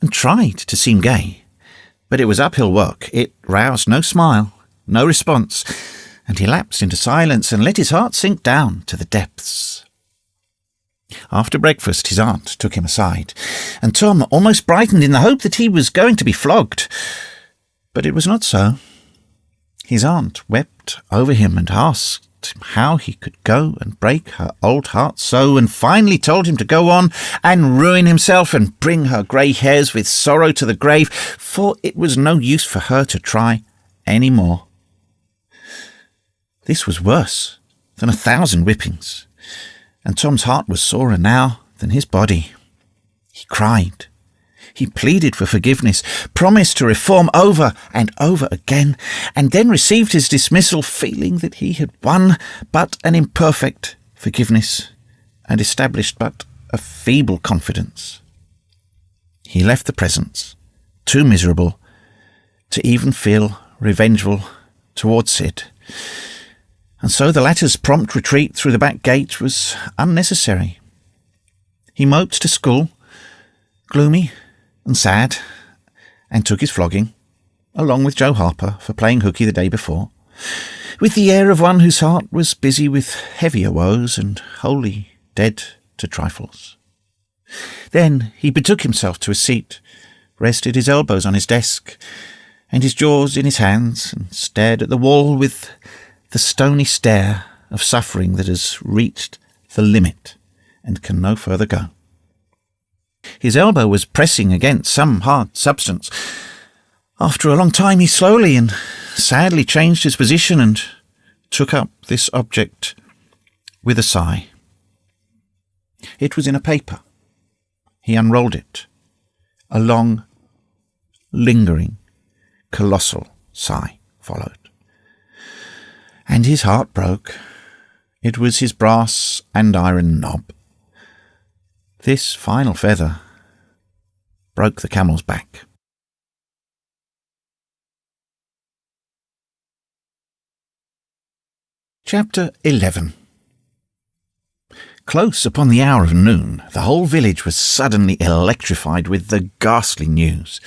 A: and tried to seem gay, but it was uphill work. It roused no smile, no response, and he lapsed into silence and let his heart sink down to the depths. After breakfast, his aunt took him aside, and Tom almost brightened in the hope that he was going to be flogged. But it was not so. His aunt wept over him and asked how he could go and break her old heart so, and finally told him to go on and ruin himself and bring her grey hairs with sorrow to the grave, for it was no use for her to try any more. This was worse than 1,000 whippings, and Tom's heart was sorer now than his body. He cried. He pleaded for forgiveness, promised to reform over and over again, and then received his dismissal, feeling that he had won but an imperfect forgiveness and established but a feeble confidence. He left the presence, too miserable to even feel revengeful towards Sid, and so the latter's prompt retreat through the back gate was unnecessary. He moped to school, gloomy and sad, and took his flogging, along with Joe Harper for playing hooky the day before, with the air of one whose heart was busy with heavier woes and wholly dead to trifles. Then he betook himself to a seat, rested his elbows on his desk, and his jaws in his hands, and stared at the wall with the stony stare of suffering that has reached the limit and can no further go. His elbow was pressing against some hard substance. After a long time he slowly and sadly changed his position and took up this object with a sigh. It was in a paper. He unrolled it. A long, lingering, colossal sigh followed. And his heart broke. It was his brass and iron knob. This final feather broke the camel's back. Chapter 11. Close upon the hour of noon, the whole village was suddenly electrified with the ghastly news.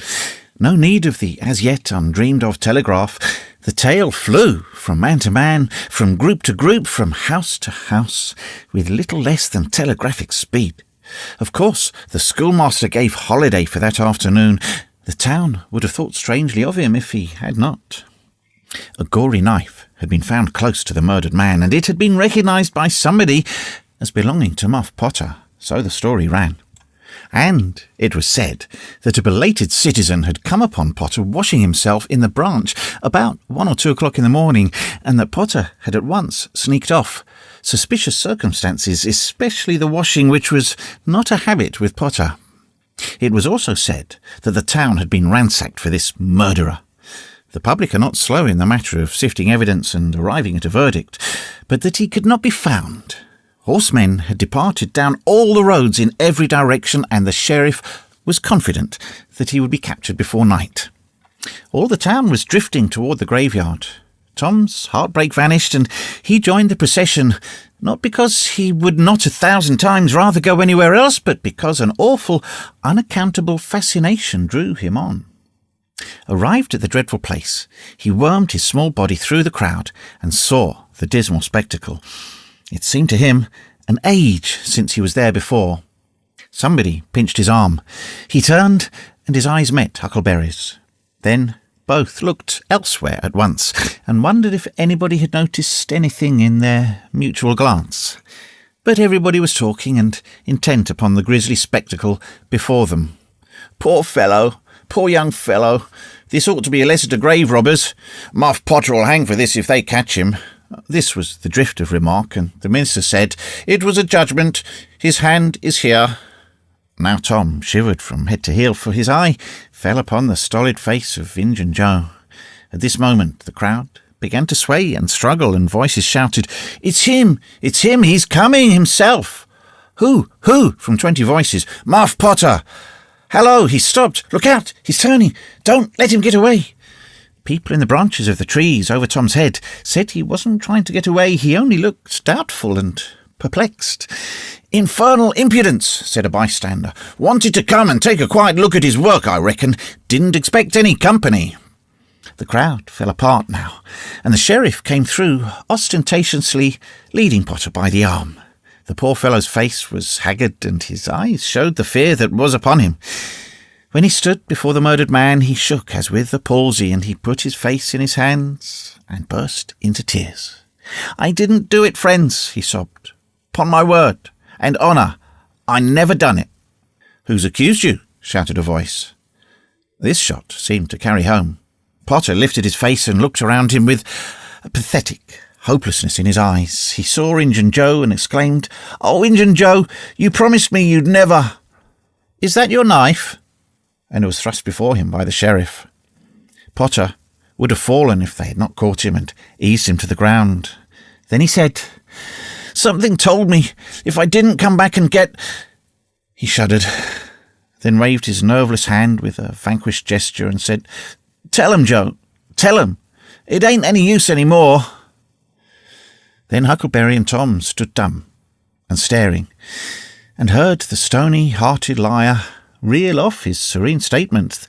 A: No need of the as yet undreamed-of telegraph. The tale flew from man to man, from group to group, from house to house, with little less than telegraphic speed. Of course, the schoolmaster gave holiday for that afternoon. The town would have thought strangely of him if he had not. A gory knife had been found close to the murdered man, and it had been recognised by somebody as belonging to Muff Potter, so the story ran. And it was said that a belated citizen had come upon Potter washing himself in the branch about 1 or 2 o'clock in the morning, and that Potter had at once sneaked off. Suspicious circumstances, especially the washing, which was not a habit with Potter. It was also said that the town had been ransacked for this murderer. The public are not slow in the matter of sifting evidence and arriving at a verdict, but that he could not be found. Horsemen had departed down all the roads in every direction, and the sheriff was confident that he would be captured before night. All the town was drifting toward the graveyard. Tom's heartbreak vanished, and he joined the procession, not because he would not 1,000 times rather go anywhere else, but because an awful, unaccountable fascination drew him on. Arrived at the dreadful place, he wormed his small body through the crowd and saw the dismal spectacle. It seemed to him an age since he was there before. Somebody pinched his arm. He turned, and his eyes met Huckleberry's. Then both looked elsewhere at once, and wondered if anybody had noticed anything in their mutual glance. But everybody was talking and intent upon the grisly spectacle before them. "Poor fellow! Poor young fellow! This ought to be a lesson to grave robbers. Muff Potter will hang for this if they catch him." This was the drift of remark, and the minister said, "It was a judgment. His hand is here." Now Tom shivered from head to heel, for his eye fell upon the stolid face of Injun Joe. At this moment the crowd began to sway and struggle, and voices shouted, "It's him! It's him! He's coming himself!" Who? From 20 voices. "Muff Potter!" "Hello! He's stopped! Look out! He's turning! Don't let him get away!" People in the branches of the trees over Tom's head said he wasn't trying to get away, he only looked doubtful and perplexed. "Infernal impudence," said a bystander. "Wanted to come and take a quiet look at his work, I reckon. Didn't expect any company." The crowd fell apart now, and the sheriff came through, ostentatiously leading Potter by the arm. The poor fellow's face was haggard, and his eyes showed the fear that was upon him. When he stood before the murdered man, he shook as with the palsy, and he put his face in his hands and burst into tears. "I didn't do it, friends," he sobbed. "'Pon my word and honour, I never done it." "Who's accused you?" shouted a voice. This shot seemed to carry home. Potter lifted his face and looked around him with a pathetic hopelessness in his eyes. He saw Injun Joe and exclaimed, "Oh, Injun Joe, you promised me you'd never—" "Is that your knife?" And it was thrust before him by the sheriff. Potter would have fallen if they had not caught him and eased him to the ground. Then he said, "Something told me if I didn't come back and get—" He shuddered, then waved his nerveless hand with a vanquished gesture and said, "Tell 'em, Joe, tell 'em. It ain't any use any more." Then Huckleberry and Tom stood dumb and staring, and heard the stony-hearted liar reel off his serene statement,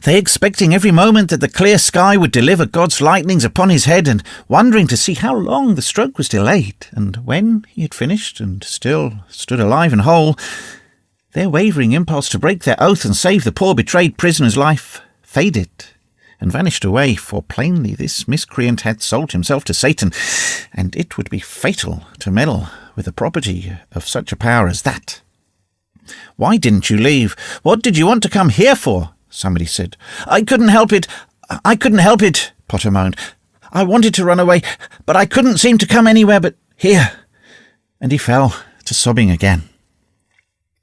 A: they expecting every moment that the clear sky would deliver God's lightnings upon his head, and wondering to see how long the stroke was delayed, and when he had finished and still stood alive and whole, their wavering impulse to break their oath and save the poor betrayed prisoner's life faded and vanished away, for plainly this miscreant had sold himself to Satan, and it would be fatal to meddle with the property of such a power as that. "Why didn't you leave? What did you want to come here for?" somebody said. "I couldn't help it. I couldn't help it," Potter moaned. "I wanted to run away, but I couldn't seem to come anywhere but here." And he fell to sobbing again.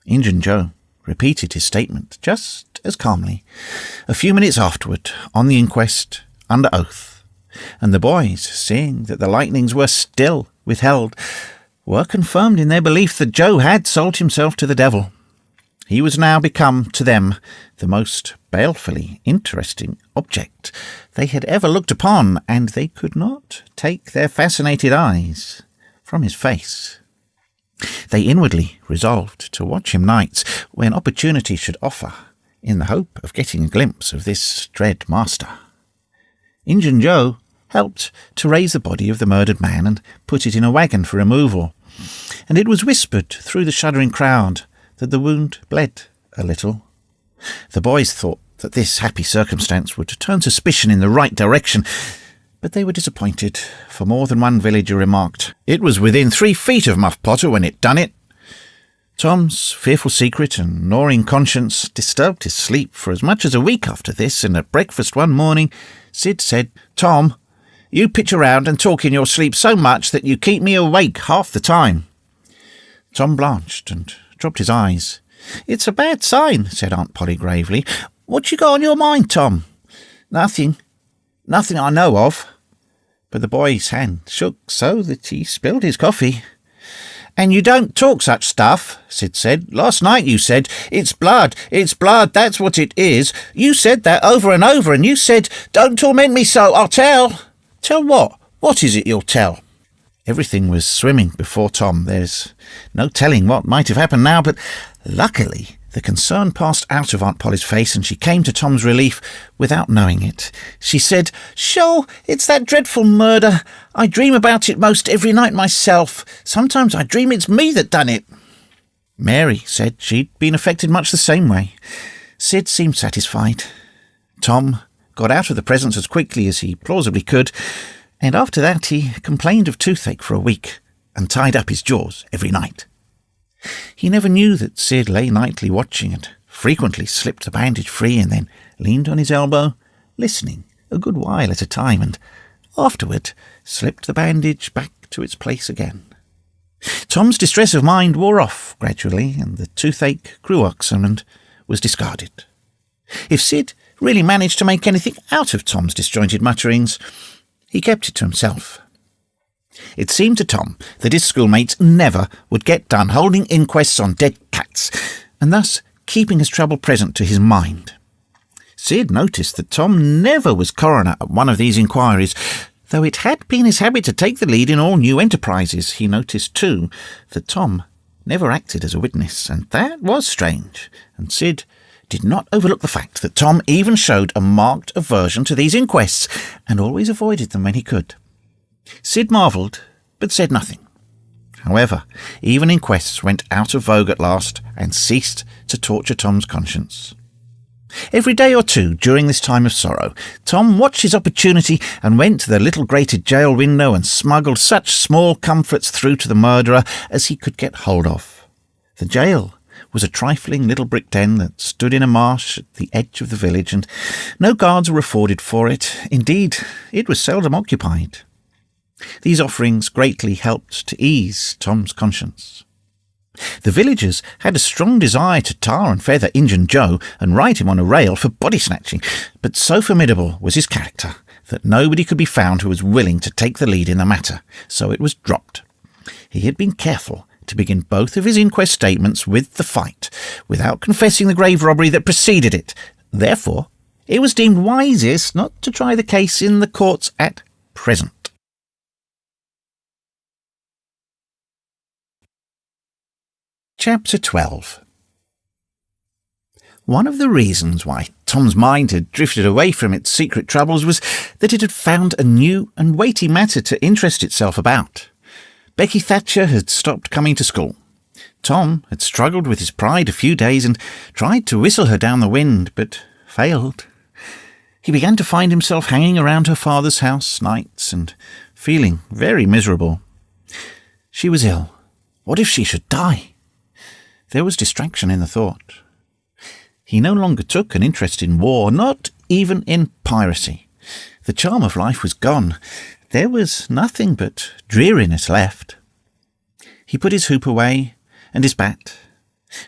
A: Injun Joe repeated his statement just as calmly a few minutes afterward on the inquest under oath, and the boys, seeing that the lightnings were still withheld, were confirmed in their belief that Joe had sold himself to the devil. He was now become, to them, the most balefully interesting object they had ever looked upon, and they could not take their fascinated eyes from his face. They inwardly resolved to watch him nights when opportunity should offer, in the hope of getting a glimpse of this dread master. Injun Joe helped to raise the body of the murdered man and put it in a wagon for removal, and it was whispered through the shuddering crowd that the wound bled a little. The boys thought that this happy circumstance would turn suspicion in the right direction, but they were disappointed, for more than one villager remarked, "It was within 3 feet of Muff Potter when it done it." Tom's fearful secret and gnawing conscience disturbed his sleep for as much as a week after this, and at breakfast one morning, Sid said, "Tom, you pitch around and talk in your sleep so much that you keep me awake half the time." Tom blanched and dropped his eyes. "It's a bad sign," said Aunt Polly gravely. "What you got on your mind, Tom?" Nothing I know of." But the boy's hand shook so that he spilled his coffee. "And you don't talk such stuff," Sid said. "Last night you said, 'It's blood, that's what it is.' You said that over and over, and you said, 'Don't torment me so, I'll tell.' Tell what? What is it you'll tell?" Everything was swimming before Tom. There's no telling what might have happened now, but luckily the concern passed out of Aunt Polly's face, and she came to Tom's relief without knowing it. She said, "Sure, it's that dreadful murder. I dream about it most every night myself. Sometimes I dream it's me that done it." Mary said she'd been affected much the same way. Sid seemed satisfied. Tom got out of the presence as quickly as he plausibly could, and after that he complained of toothache for a week and tied up his jaws every night. He never knew that Sid lay nightly watching and frequently slipped the bandage free and then leaned on his elbow, listening a good while at a time, and afterward slipped the bandage back to its place again. Tom's distress of mind wore off gradually, and the toothache grew uxome and was discarded. If Sid really managed to make anything out of Tom's disjointed mutterings, he kept it to himself. It seemed to Tom that his schoolmates never would get done holding inquests on dead cats, and thus keeping his trouble present to his mind. Sid noticed that Tom never was coroner at one of these inquiries, though it had been his habit to take the lead in all new enterprises. He noticed, too, that Tom never acted as a witness, and that was strange, and Sid did not overlook the fact that Tom even showed a marked aversion to these inquests, and always avoided them when he could. Sid marvelled, but said nothing. However, even inquests went out of vogue at last, and ceased to torture Tom's conscience. Every day or two during this time of sorrow, Tom watched his opportunity and went to the little grated jail window and smuggled such small comforts through to the murderer as he could get hold of. The jail was a trifling little brick den that stood in a marsh at the edge of the village, and no guards were afforded for it. Indeed, it was seldom occupied. These offerings greatly helped to ease Tom's conscience. The villagers had a strong desire to tar and feather Injun Joe and ride him on a rail for body-snatching, but so formidable was his character that nobody could be found who was willing to take the lead in the matter, so it was dropped. He had been careful to begin both of his inquest statements with the fight, without confessing the grave robbery that preceded it. Therefore, it was deemed wisest not to try the case in the courts at present. Chapter 12. One of the reasons why Tom's mind had drifted away from its secret troubles was that it had found a new and weighty matter to interest itself about. Becky Thatcher had stopped coming to school. Tom had struggled with his pride a few days and tried to whistle her down the wind, but failed. He began to find himself hanging around her father's house nights and feeling very miserable. She was ill. What if she should die? There was distraction in the thought. He no longer took an interest in war, not even in piracy. The charm of life was gone. There was nothing but dreariness left. He put his hoop away and his bat.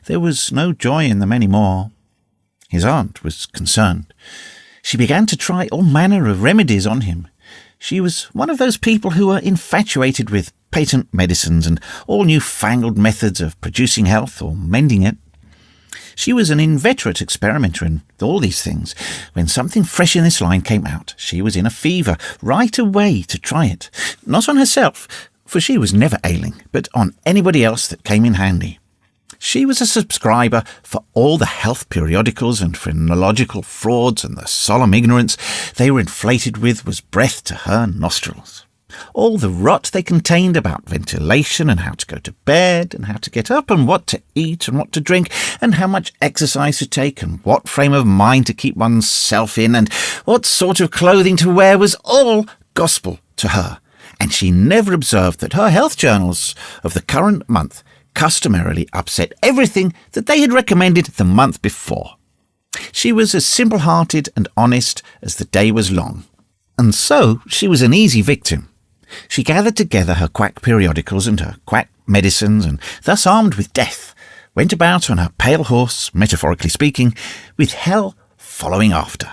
A: There was no joy in them any more. His aunt was concerned. She began to try all manner of remedies on him. She was one of those people who are infatuated with patent medicines and all new-fangled methods of producing health or mending it. She was an inveterate experimenter in all these things. When something fresh in this line came out, she was in a fever right away to try it. Not on herself, for she was never ailing, but on anybody else that came in handy. She was a subscriber for all the health periodicals and phrenological frauds, and the solemn ignorance they were inflated with was breath to her nostrils. All the rot they contained about ventilation and how to go to bed and how to get up and what to eat and what to drink and how much exercise to take and what frame of mind to keep oneself in and what sort of clothing to wear was all gospel to her, and she never observed that her health journals of the current month customarily upset everything that they had recommended the month before. She was as simple-hearted and honest as the day was long, and so she was an easy victim. She gathered together her quack periodicals and her quack medicines, and thus armed with death, went about on her pale horse, metaphorically speaking, with hell following after.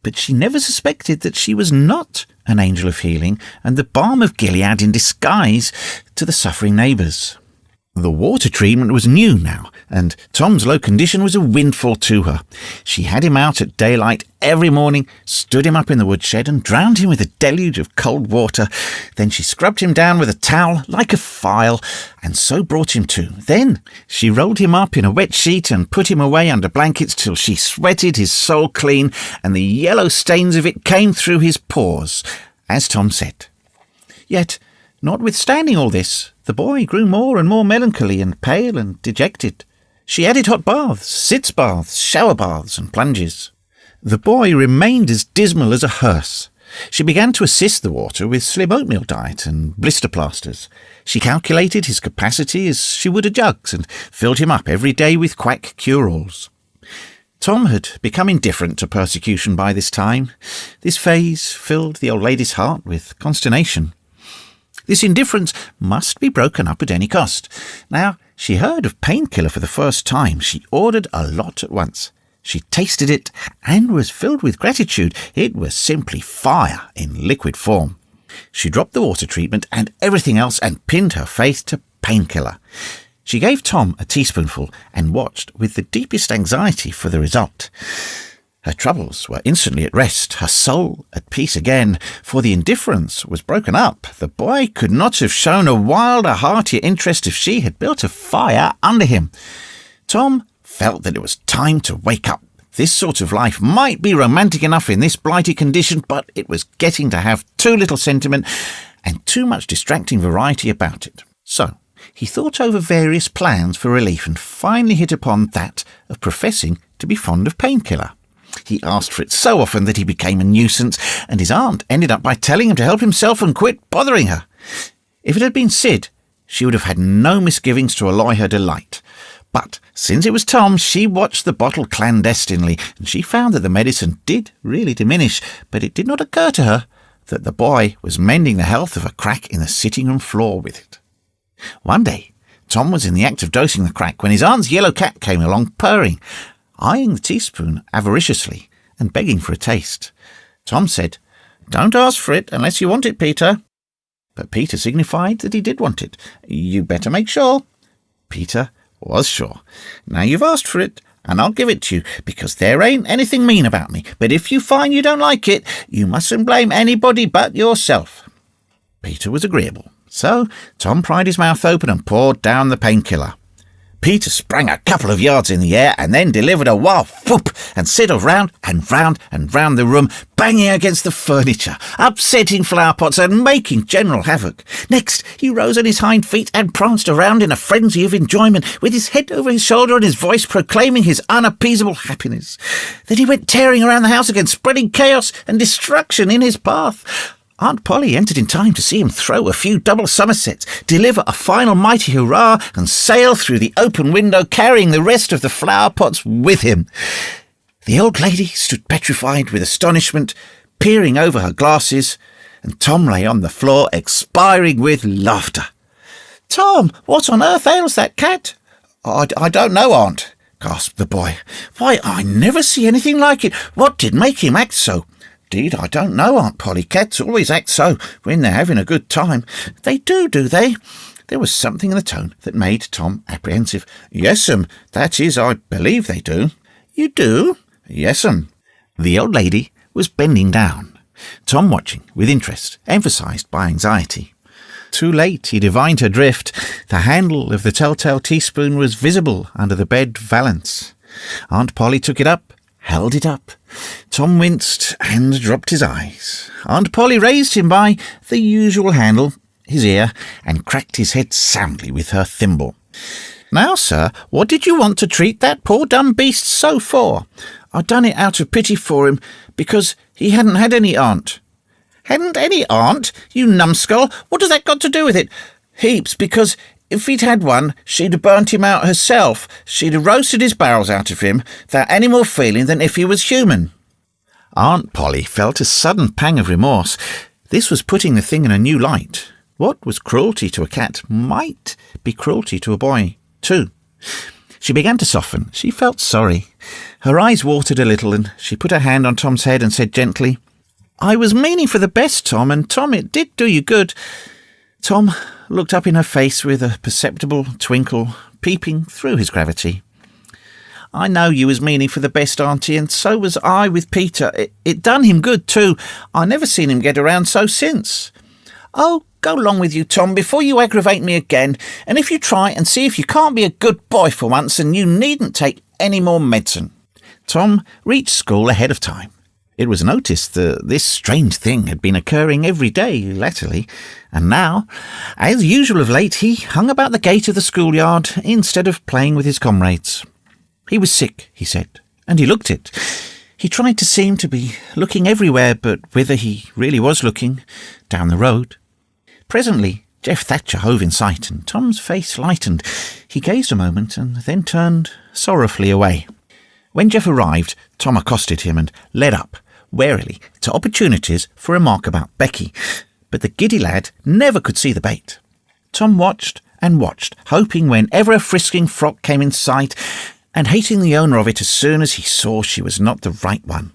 A: But she never suspected that she was not an angel of healing and the balm of Gilead in disguise to the suffering neighbours. The water treatment was new now, and Tom's low condition was a windfall to her. She had him out at daylight every morning, stood him up in the woodshed, and drowned him with a deluge of cold water. Then she scrubbed him down with a towel like a file, and so brought him to. Then she rolled him up in a wet sheet and put him away under blankets till she sweated his soul clean, and the yellow stains of it came through his pores, as Tom said. Yet, notwithstanding all this, the boy grew more and more melancholy and pale and dejected. She added hot baths, sitz baths, shower baths, and plunges. The boy remained as dismal as a hearse. She began to assist the water with slim oatmeal diet and blister plasters. She calculated his capacity as she would a jug's and filled him up every day with quack cure-alls. Tom had become indifferent to persecution by this time. This phase filled the old lady's heart with consternation. This indifference must be broken up at any cost. Now, she heard of painkiller for the first time. She ordered a lot at once. She tasted it and was filled with gratitude. It was simply fire in liquid form. She dropped the water treatment and everything else and pinned her faith to painkiller. She gave Tom a teaspoonful and watched with the deepest anxiety for the result. Her troubles were instantly at rest, her soul at peace again, for the indifference was broken up. The boy could not have shown a wilder, heartier interest if she had built a fire under him. Tom felt that it was time to wake up. This sort of life might be romantic enough in this blighty condition, but it was getting to have too little sentiment and too much distracting variety about it. So he thought over various plans for relief and finally hit upon that of professing to be fond of painkiller. He asked for it so often that he became a nuisance, and his aunt ended up by telling him to help himself and quit bothering her. If it had been Sid, she would have had no misgivings to alloy her delight. But since it was Tom, she watched the bottle clandestinely, and she found that the medicine did really diminish, but it did not occur to her that the boy was mending the health of a crack in the sitting-room floor with it. One day, Tom was in the act of dosing the crack when his aunt's yellow cat came along purring, eyeing the teaspoon avariciously and begging for a taste. Tom said, "Don't ask for it unless you want it, Peter." But Peter signified that he did want it. "You better make sure." Peter was sure. "Now you've asked for it, and I'll give it to you, because there ain't anything mean about me. But if you find you don't like it, you mustn't blame anybody but yourself." Peter was agreeable, so Tom pried his mouth open and poured down the painkiller. Peter sprang a couple of yards in the air and then delivered a wild whoop and settled round and round and round the room, banging against the furniture, upsetting flower pots and making general havoc. Next, he rose on his hind feet and pranced around in a frenzy of enjoyment, with his head over his shoulder and his voice proclaiming his unappeasable happiness. Then he went tearing around the house again, spreading chaos and destruction in his path. Aunt Polly entered in time to see him throw a few double somersets, deliver a final mighty hurrah, and sail through the open window, carrying the rest of the flower pots with him. The old lady stood petrified with astonishment, peering over her glasses, and Tom lay on the floor, expiring with laughter. "Tom, what on earth ails that cat?" I don't know, Aunt," gasped the boy. "Why, I never see anything like it. What did make him act so?" "'Deed, I don't know, Aunt Polly. Cats always act so when they're having a good time." "They do they?" There was something in the tone that made Tom apprehensive. "Yes'm, that is, I believe they do." "You do?" "Yes'm." The old lady was bending down, Tom watching with interest, emphasised by anxiety. Too late he divined her drift. The handle of the telltale teaspoon was visible under the bed valance. Aunt Polly took it up, held it up. Tom winced and dropped his eyes. Aunt Polly raised him by the usual handle, his ear, and cracked his head soundly with her thimble. "Now, sir, what did you want to treat that poor dumb beast so for?" "I done it out of pity for him, because he hadn't had any aunt." "Hadn't any aunt? You numbskull! What has that got to do with it?" "Heaps, because if he'd had one, she'd have burnt him out herself. She'd have roasted his bowels out of him, without any more feeling than if he was human." Aunt Polly felt a sudden pang of remorse. This was putting the thing in a new light. What was cruelty to a cat might be cruelty to a boy, too. She began to soften. She felt sorry. Her eyes watered a little, and she put her hand on Tom's head and said gently, "I was meaning for the best, Tom, and Tom, it did do you good." Tom looked up in her face with a perceptible twinkle peeping through his gravity. "I know you was meaning for the best, Auntie, and so was I with Peter. It done him good, too. I never seen him get around so since." "Oh, go along with you, Tom, before you aggravate me again, and if you try and see if you can't be a good boy for once, and you needn't take any more medicine." Tom reached school ahead of time. It was noticed that this strange thing had been occurring every day latterly, and now, as usual of late, he hung about the gate of the schoolyard instead of playing with his comrades. He was sick, he said, and he looked it. He tried to seem to be looking everywhere, but whither he really was looking, down the road. Presently, Jeff Thatcher hove in sight, and Tom's face lightened. He gazed a moment, and then turned sorrowfully away. When Jeff arrived, Tom accosted him and led up, warily, to opportunities for remark about Becky, but the giddy lad never could see the bait. Tom watched and watched, hoping whenever a frisking frock came in sight, and hating the owner of it as soon as he saw she was not the right one.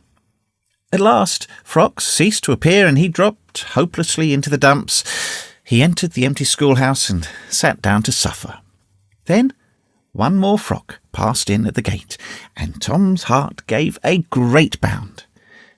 A: At last, frocks ceased to appear, and he dropped hopelessly into the dumps. He entered the empty schoolhouse and sat down to suffer. Then one more frock passed in at the gate, and Tom's heart gave a great bound.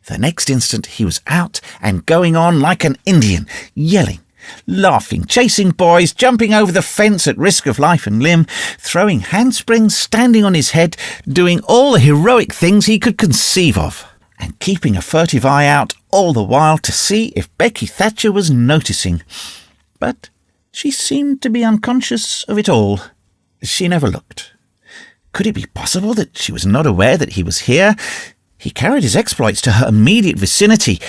A: The next instant he was out and going on like an Indian, yelling, laughing, chasing boys, jumping over the fence at risk of life and limb, throwing handsprings, standing on his head, doing all the heroic things he could conceive of, and keeping a furtive eye out all the while to see if Becky Thatcher was noticing. But she seemed to be unconscious of it all. She never looked. Could it be possible that she was not aware that he was here? He carried his exploits to her immediate vicinity,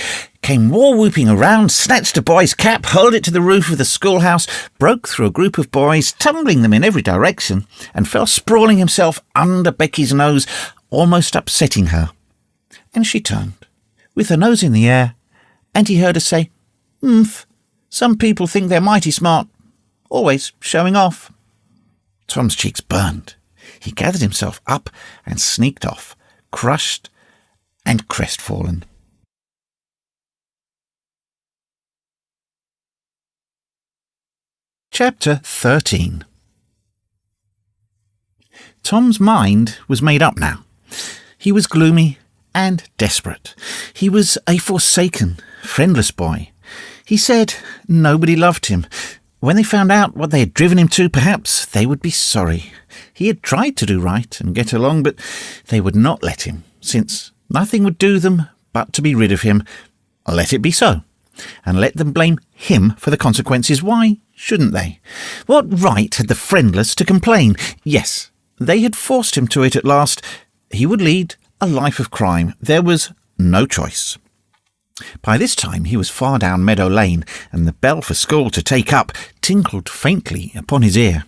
A: came war-whooping around, snatched a boy's cap, hurled it to the roof of the schoolhouse, broke through a group of boys, tumbling them in every direction, and fell sprawling himself under Becky's nose, almost upsetting her. And she turned, with her nose in the air, and he heard her say, "Umph, some people think they're mighty smart, always showing off." Tom's cheeks burned. He gathered himself up and sneaked off, crushed and crestfallen. Chapter 13. Tom's mind was made up now. He was gloomy and desperate. He was a forsaken, friendless boy. He said nobody loved him. When they found out what they had driven him to, perhaps they would be sorry. He had tried to do right and get along, but they would not let him, since nothing would do them but to be rid of him. Let it be so, and let them blame him for the consequences. Why shouldn't they? What right had the friendless to complain? Yes, they had forced him to it at last. He would lead a life of crime. There was no choice. By this time he was far down Meadow Lane, and the bell for school to take up tinkled faintly upon his ear.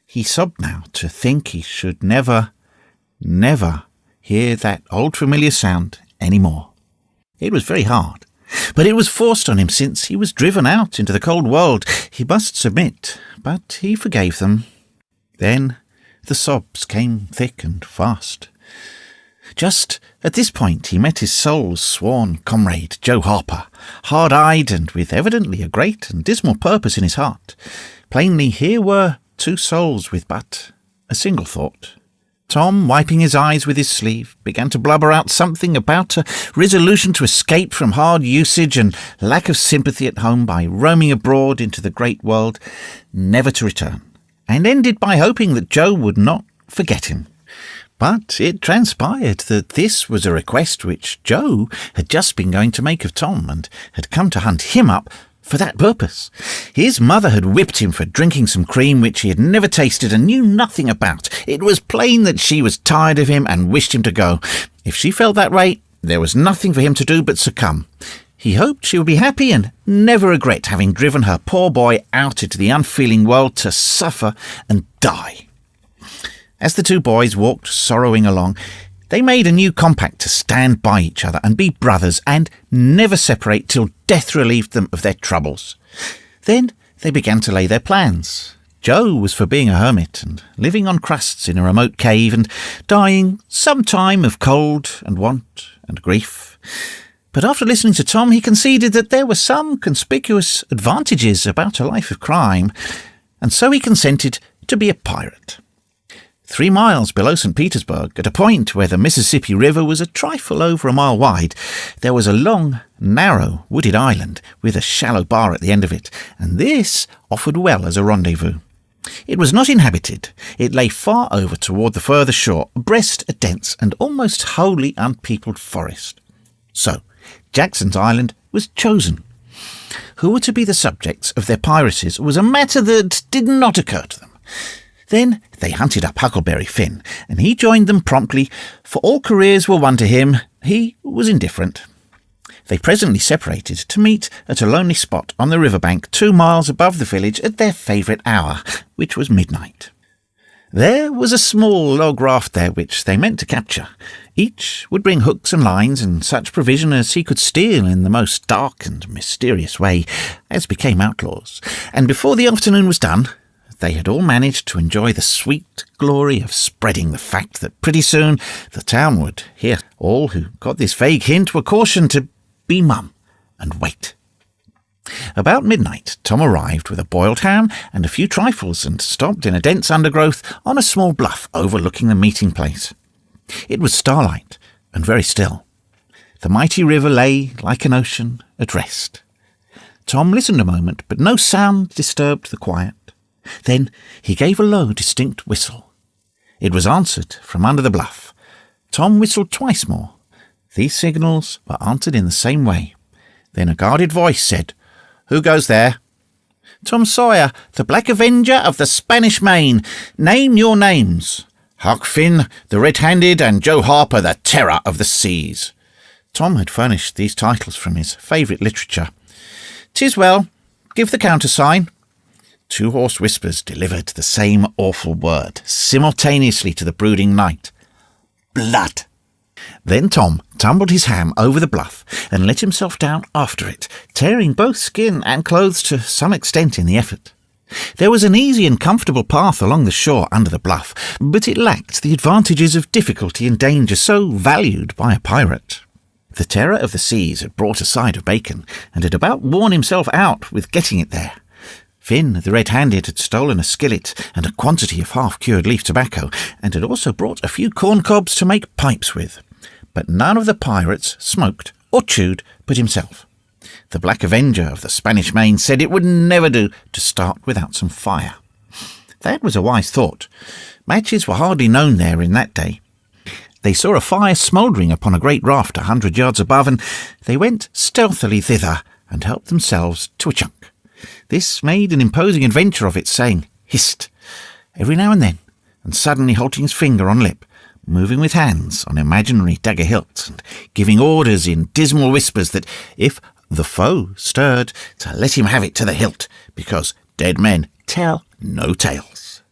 A: He sobbed now to think he should never hear that old familiar sound any more. It was very hard, but it was forced on him since he was driven out into the cold world. He must submit, but he forgave them. Then the sobs came thick and fast. Just at this point he met his soul's sworn comrade, Joe Harper, hard-eyed and with evidently a great and dismal purpose in his heart. Plainly here were two souls with but a single thought. Tom, wiping his eyes with his sleeve, began to blubber out something about a resolution to escape from hard usage and lack of sympathy at home by roaming abroad into the great world, never to return, and ended by hoping that Joe would not forget him. But it transpired that this was a request which Joe had just been going to make of Tom, and had come to hunt him up for that purpose. His mother had whipped him for drinking some cream which he had never tasted and knew nothing about. It was plain that she was tired of him and wished him to go. If she felt that way, there was nothing for him to do but succumb. He hoped she would be happy and never regret having driven her poor boy out into the unfeeling world to suffer and die. As the two boys walked sorrowing along, they made a new compact to stand by each other and be brothers and never separate till death relieved them of their troubles. Then they began to lay their plans. Joe was for being a hermit and living on crusts in a remote cave and dying sometime of cold and want and grief. But after listening to Tom, he conceded that there were some conspicuous advantages about a life of crime, and so he consented to be a pirate. 3 miles below St. Petersburg, at a point where the Mississippi River was a trifle over a mile wide, there was a long, narrow, wooded island with a shallow bar at the end of it, and this offered well as a rendezvous. It was not inhabited. It lay far over toward the further shore, abreast a dense and almost wholly unpeopled forest. So, Jackson's Island was chosen. Who were to be the subjects of their piracies was a matter that did not occur to them. Then they hunted up Huckleberry Finn, and he joined them promptly, for all careers were one to him. He was indifferent. They presently separated to meet at a lonely spot on the riverbank 2 miles above the village at their favourite hour, which was midnight. There was a small log raft there which they meant to capture. Each would bring hooks and lines and such provision as he could steal in the most dark and mysterious way, as became outlaws, and before the afternoon was done, they had all managed to enjoy the sweet glory of spreading the fact that pretty soon the town would hear. All who got this vague hint were cautioned to be mum and wait. About midnight, Tom arrived with a boiled ham and a few trifles and stopped in a dense undergrowth on a small bluff overlooking the meeting place. It was starlight and very still. The mighty river lay like an ocean at rest. Tom listened a moment, but no sound disturbed the quiet. Then he gave a low, distinct whistle. It was answered from under the bluff. Tom whistled twice more. These signals were answered in the same way. Then a guarded voice said, "Who goes there?" "Tom Sawyer, the Black Avenger of the Spanish Main. Name your names." "Huck Finn, the Red-Handed, and Joe Harper, the Terror of the Seas." Tom had furnished these titles from his favourite literature. "'Tis well. Give the countersign." 2 hoarse whispers delivered the same awful word, simultaneously to the brooding night. "Blood!" Then Tom tumbled his ham over the bluff and let himself down after it, tearing both skin and clothes to some extent in the effort. There was an easy and comfortable path along the shore under the bluff, but it lacked the advantages of difficulty and danger so valued by a pirate. The Terror of the Seas had brought a side of bacon, and had about worn himself out with getting it there. Finn, the Red-Handed, had stolen a skillet and a quantity of half-cured leaf tobacco, and had also brought a few corn cobs to make pipes with. But none of the pirates smoked or chewed but himself. The Black Avenger of the Spanish Main said it would never do to start without some fire. That was a wise thought. Matches were hardly known there in that day. They saw a fire smouldering upon a great raft 100 yards above, and they went stealthily thither and helped themselves to a chunk. This made an imposing adventure of it, saying "hist" every now and then, and suddenly halting his finger on lip, moving with hands on imaginary dagger hilts and giving orders in dismal whispers that if the foe stirred, to let him have it to the hilt, because dead men tell no tales.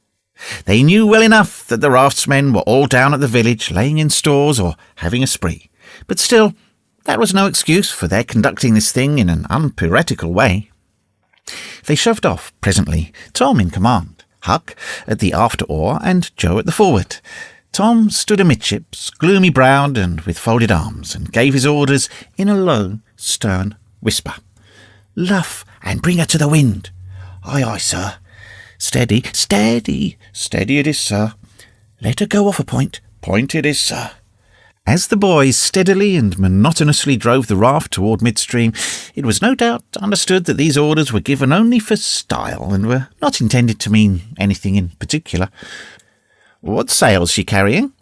A: They knew well enough that the raftsmen were all down at the village, laying in stores or having a spree, but still, that was no excuse for their conducting this thing in an unpiratical way. They shoved off presently, Tom in command, Huck at the after oar, and Joe at the forward. Tom stood amidships, gloomy-browed and with folded arms, and gave his orders in a low, stern whisper. "Luff, and bring her to the wind." "Aye, aye, sir." "Steady, steady, steady it is, sir." "Let her go off a point." "Point it is, sir." As the boys steadily and monotonously drove the raft toward midstream, it was no doubt understood that these orders were given only for style and were not intended to mean anything in particular. "What sail's she carrying?"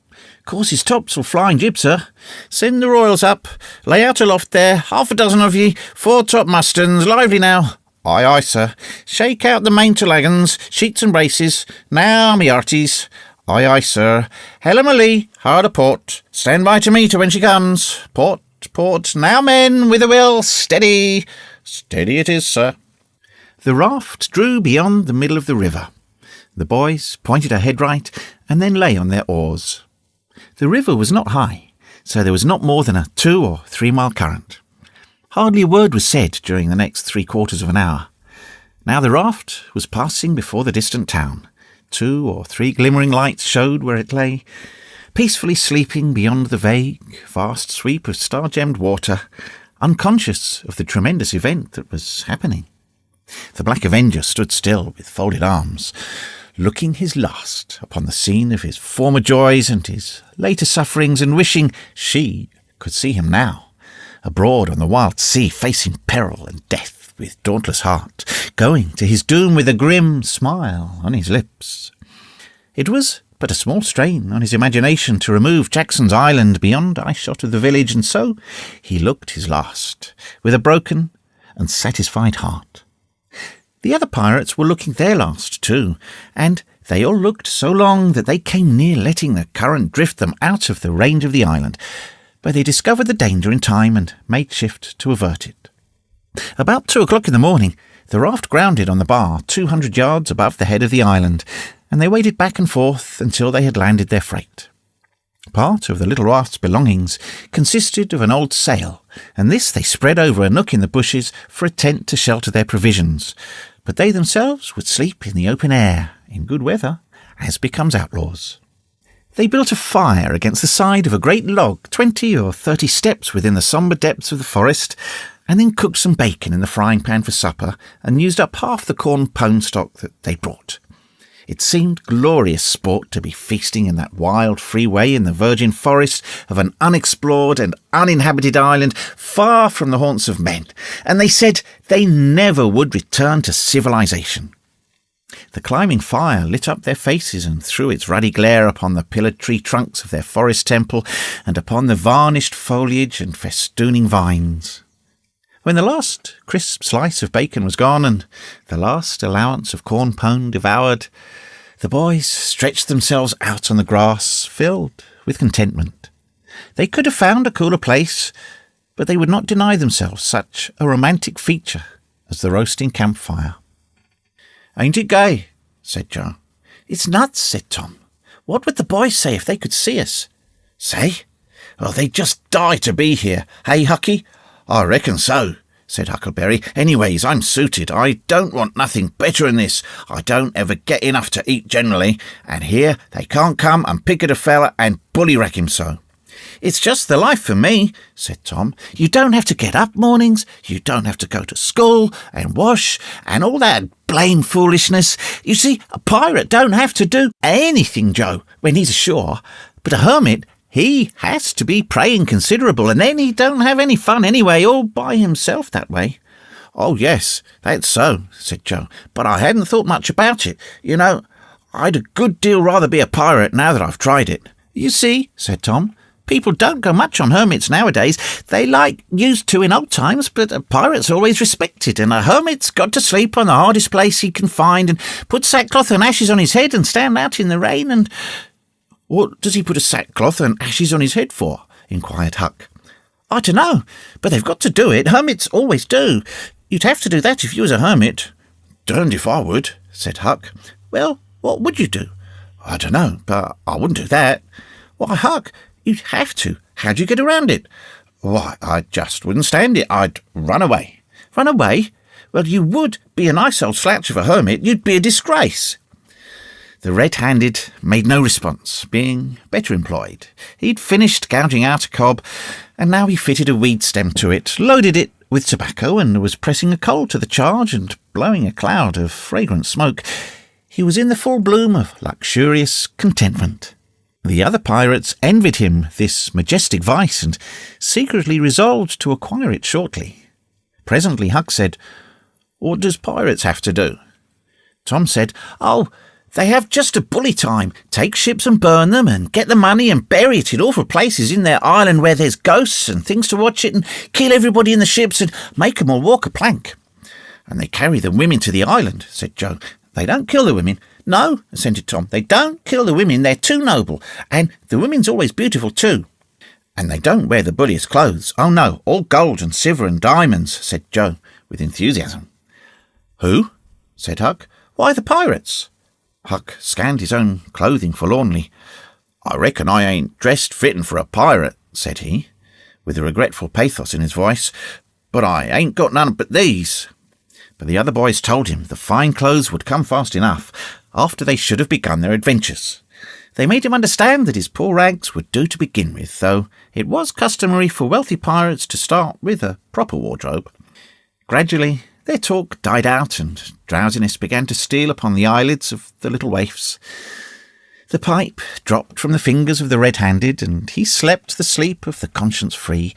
A: "Course's topsail flying jib, sir." "Send the royals up. Lay out aloft there, 6 of ye, 4 topmasterns, lively now." "Aye, aye, sir." "Shake out the main-to-laggins, sheets and braces. Now, me hearties." "Aye, aye, sir." "Helm a lee, hard a port. Stand by to meet her when she comes. Port, port. Now, men, with a will, steady." "Steady it is, sir." The raft drew beyond the middle of the river. The boys pointed her head right, and then lay on their oars. The river was not high, so there was not more than a 2 or 3 mile current. Hardly a word was said during the next 3/4 of an hour. Now the raft was passing before the distant town. 2 or 3 glimmering lights showed where it lay, peacefully sleeping beyond the vague, vast sweep of star-gemmed water, unconscious of the tremendous event that was happening. The Black Avenger stood still with folded arms, looking his last upon the scene of his former joys and his later sufferings, and wishing she could see him now, abroad on the wild sea, facing peril and death with dauntless heart, going to his doom with a grim smile on his lips. It was but a small strain on his imagination to remove Jackson's Island beyond eyeshot of the village, and so he looked his last, with a broken and satisfied heart. The other pirates were looking their last too, and they all looked so long that they came near letting the current drift them out of the range of the island, but they discovered the danger in time and made shift to avert it. About 2 o'clock in the morning, the raft grounded on the bar 200 yards above the head of the island, and they waded back and forth until they had landed their freight. Part of the little raft's belongings consisted of an old sail, and this they spread over a nook in the bushes for a tent to shelter their provisions, but they themselves would sleep in the open air, in good weather, as becomes outlaws. They built a fire against the side of a great log 20 or 30 steps within the sombre depths of the forest, and then cooked some bacon in the frying pan for supper, and used up half the corn pone stock that they brought. It seemed glorious sport to be feasting in that wild, free way in the virgin forest of an unexplored and uninhabited island far from the haunts of men, and they said they never would return to civilization. The climbing fire lit up their faces and threw its ruddy glare upon the pillared tree trunks of their forest temple and upon the varnished foliage and festooning vines. When the last crisp slice of bacon was gone and the last allowance of corn pone devoured, the boys stretched themselves out on the grass, filled with contentment. They could have found a cooler place, but they would not deny themselves such a romantic feature as the roasting campfire. "Ain't it gay?" said Joe. "It's nuts," said Tom. "What would the boys say if they could see us?" "Say? Well, they'd just die to be here. Hey, Hucky?" "I reckon so," said Huckleberry. "Anyways, I'm suited. I don't want nothing better than this. I don't ever get enough to eat generally, and here they can't come and pick at a fella and bully-rack him so." "It's just the life for me," said Tom. "You don't have to get up mornings, you don't have to go to school and wash and all that blame foolishness. You see, a pirate don't have to do anything, Joe, when he's ashore, but a hermit, he has to be praying considerable, and then he don't have any fun anyway, all by himself that way." "Oh, yes, that's so," said Joe, "but I hadn't thought much about it. You know, I'd a good deal rather be a pirate now that I've tried it." "You see," said Tom, "people don't go much on hermits nowadays. They used to in old times, but a pirate's always respected, and a hermit's got to sleep on the hardest place he can find, and put sackcloth and ashes on his head, and stand out in the rain, and—" "What does he put a sackcloth and ashes on his head for?" inquired Huck. "I dunno, but they've got to do it. Hermits always do. You'd have to do that if you was a hermit." "Derned if I would," said Huck. "Well, what would you do?" "I dunno, but I wouldn't do that." "Why, Huck, you'd have to. How'd you get around it?" "Why, I just wouldn't stand it. I'd run away." "Run away? Well, you would be a nice old slouch of a hermit. You'd be a disgrace." The red-handed made no response, being better employed. He'd finished gouging out a cob, and now he fitted a weed stem to it, loaded it with tobacco, and was pressing a coal to the charge and blowing a cloud of fragrant smoke. He was in the full bloom of luxurious contentment. The other pirates envied him this majestic vice, and secretly resolved to acquire it shortly. Presently Huck said, "What does pirates have to do?" Tom said, "Oh, they have just a bully time. Take ships and burn them, and get the money and bury it in awful places in their island where there's ghosts and things to watch it, and kill everybody in the ships and make 'em all walk a plank." "And they carry the women to the island," said Joe. "They don't kill the women." "No," assented Tom, "they don't kill the women. They're too noble, and the women's always beautiful too." "And they don't wear the bulliest clothes. Oh no, all gold and silver and diamonds," said Joe with enthusiasm. "Who?" said Huck. "Why, the pirates." Huck scanned his own clothing forlornly. "I reckon I ain't dressed fittin' for a pirate," said he, with a regretful pathos in his voice, "but I ain't got none but these." But the other boys told him the fine clothes would come fast enough, after they should have begun their adventures. They made him understand that his poor rags would do to begin with, though it was customary for wealthy pirates to start with a proper wardrobe. Gradually their talk died out, and drowsiness began to steal upon the eyelids of the little waifs. The pipe dropped from the fingers of the red-handed, and he slept the sleep of the conscience-free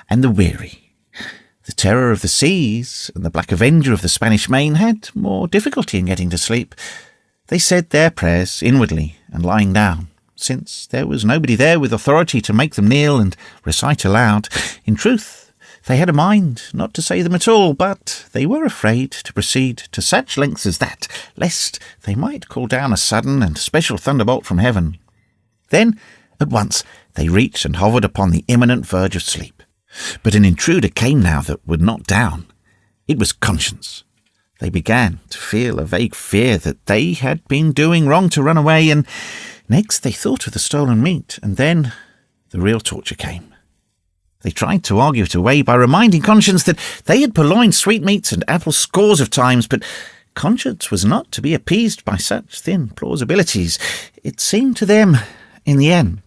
A: and the weary. The terror of the seas and the black avenger of the Spanish Main had more difficulty in getting to sleep. They said their prayers inwardly and lying down, since there was nobody there with authority to make them kneel and recite aloud. In truth, they had a mind not to say them at all, but they were afraid to proceed to such lengths as that, lest they might call down a sudden and special thunderbolt from heaven. Then, at once, they reached and hovered upon the imminent verge of sleep. But an intruder came now that would not down. It was conscience. They began to feel a vague fear that they had been doing wrong to run away, and next they thought of the stolen meat, and then the real torture came. They tried to argue it away by reminding conscience that they had purloined sweetmeats and apples scores of times, but conscience was not to be appeased by such thin plausibilities. It seemed to them, in the end,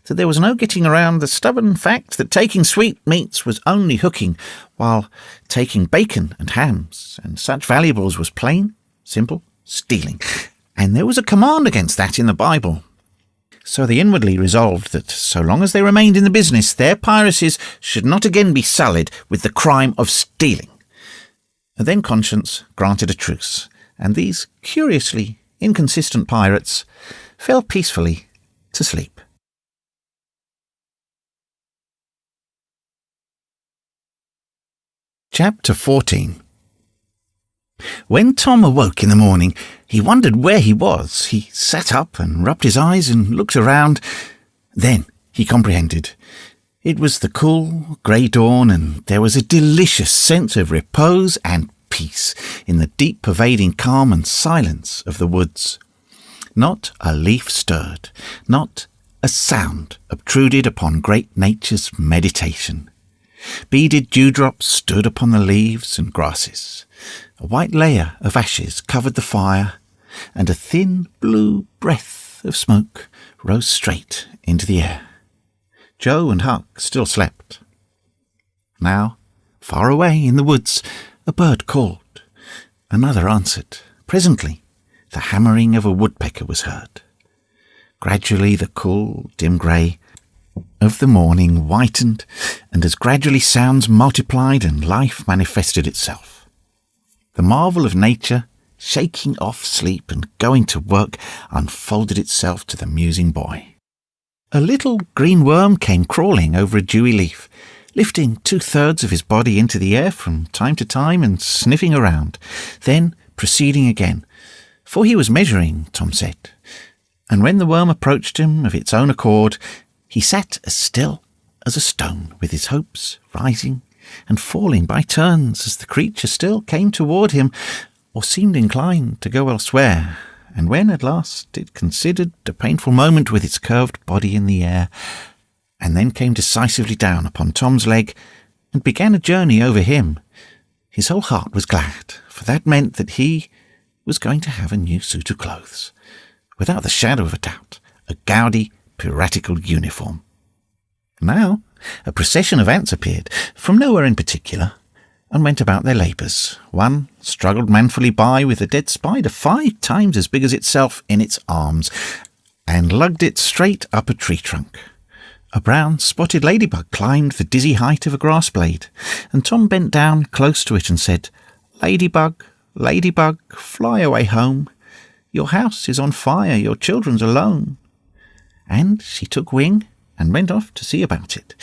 A: that there was no getting around the stubborn fact that taking sweetmeats was only hooking, while taking bacon and hams and such valuables was plain, simple stealing. And there was a command against that in the Bible. So they inwardly resolved that so long as they remained in the business, their piracies should not again be sullied with the crime of stealing. And then conscience granted a truce, and these curiously inconsistent pirates fell peacefully to sleep. Chapter 14. When Tom awoke in the morning, he wondered where he was. He sat up and rubbed his eyes and looked around. Then he comprehended. It was the cool, grey dawn, and there was a delicious sense of repose and peace in the deep pervading calm and silence of the woods. Not a leaf stirred, not a sound obtruded upon great nature's meditation. Beaded dewdrops stood upon the leaves and grasses. A white layer of ashes covered the fire, and a thin blue breath of smoke rose straight into the air. Joe and Huck still slept. Now, far away in the woods, a bird called. Another answered. Presently, the hammering of a woodpecker was heard. Gradually the cool, dim grey of the morning whitened, and as gradually sounds multiplied and life manifested itself. The marvel of nature, shaking off sleep and going to work, unfolded itself to the musing boy. A little green worm came crawling over a dewy leaf, lifting 2/3 of his body into the air from time to time and sniffing around, then proceeding again, for he was measuring, Tom said. and when the worm approached him of its own accord, he sat as still as a stone, with his hopes rising and falling by turns as the creature still came toward him, or seemed inclined to go elsewhere, and when at last it considered a painful moment with its curved body in the air, and then came decisively down upon Tom's leg and began a journey over him, his whole heart was glad, for that meant that he was going to have a new suit of clothes, without the shadow of a doubt, a gaudy, piratical uniform. Now a procession of ants appeared, from nowhere in particular, and went about their labours. One struggled manfully by with a dead spider 5 times as big as itself in its arms, and lugged it straight up a tree trunk. A brown spotted ladybug climbed the dizzy height of a grass blade, and Tom bent down close to it and said, "Ladybug, ladybug, fly away home. Your house is on fire, your children's alone." And she took wing and went off to see about it,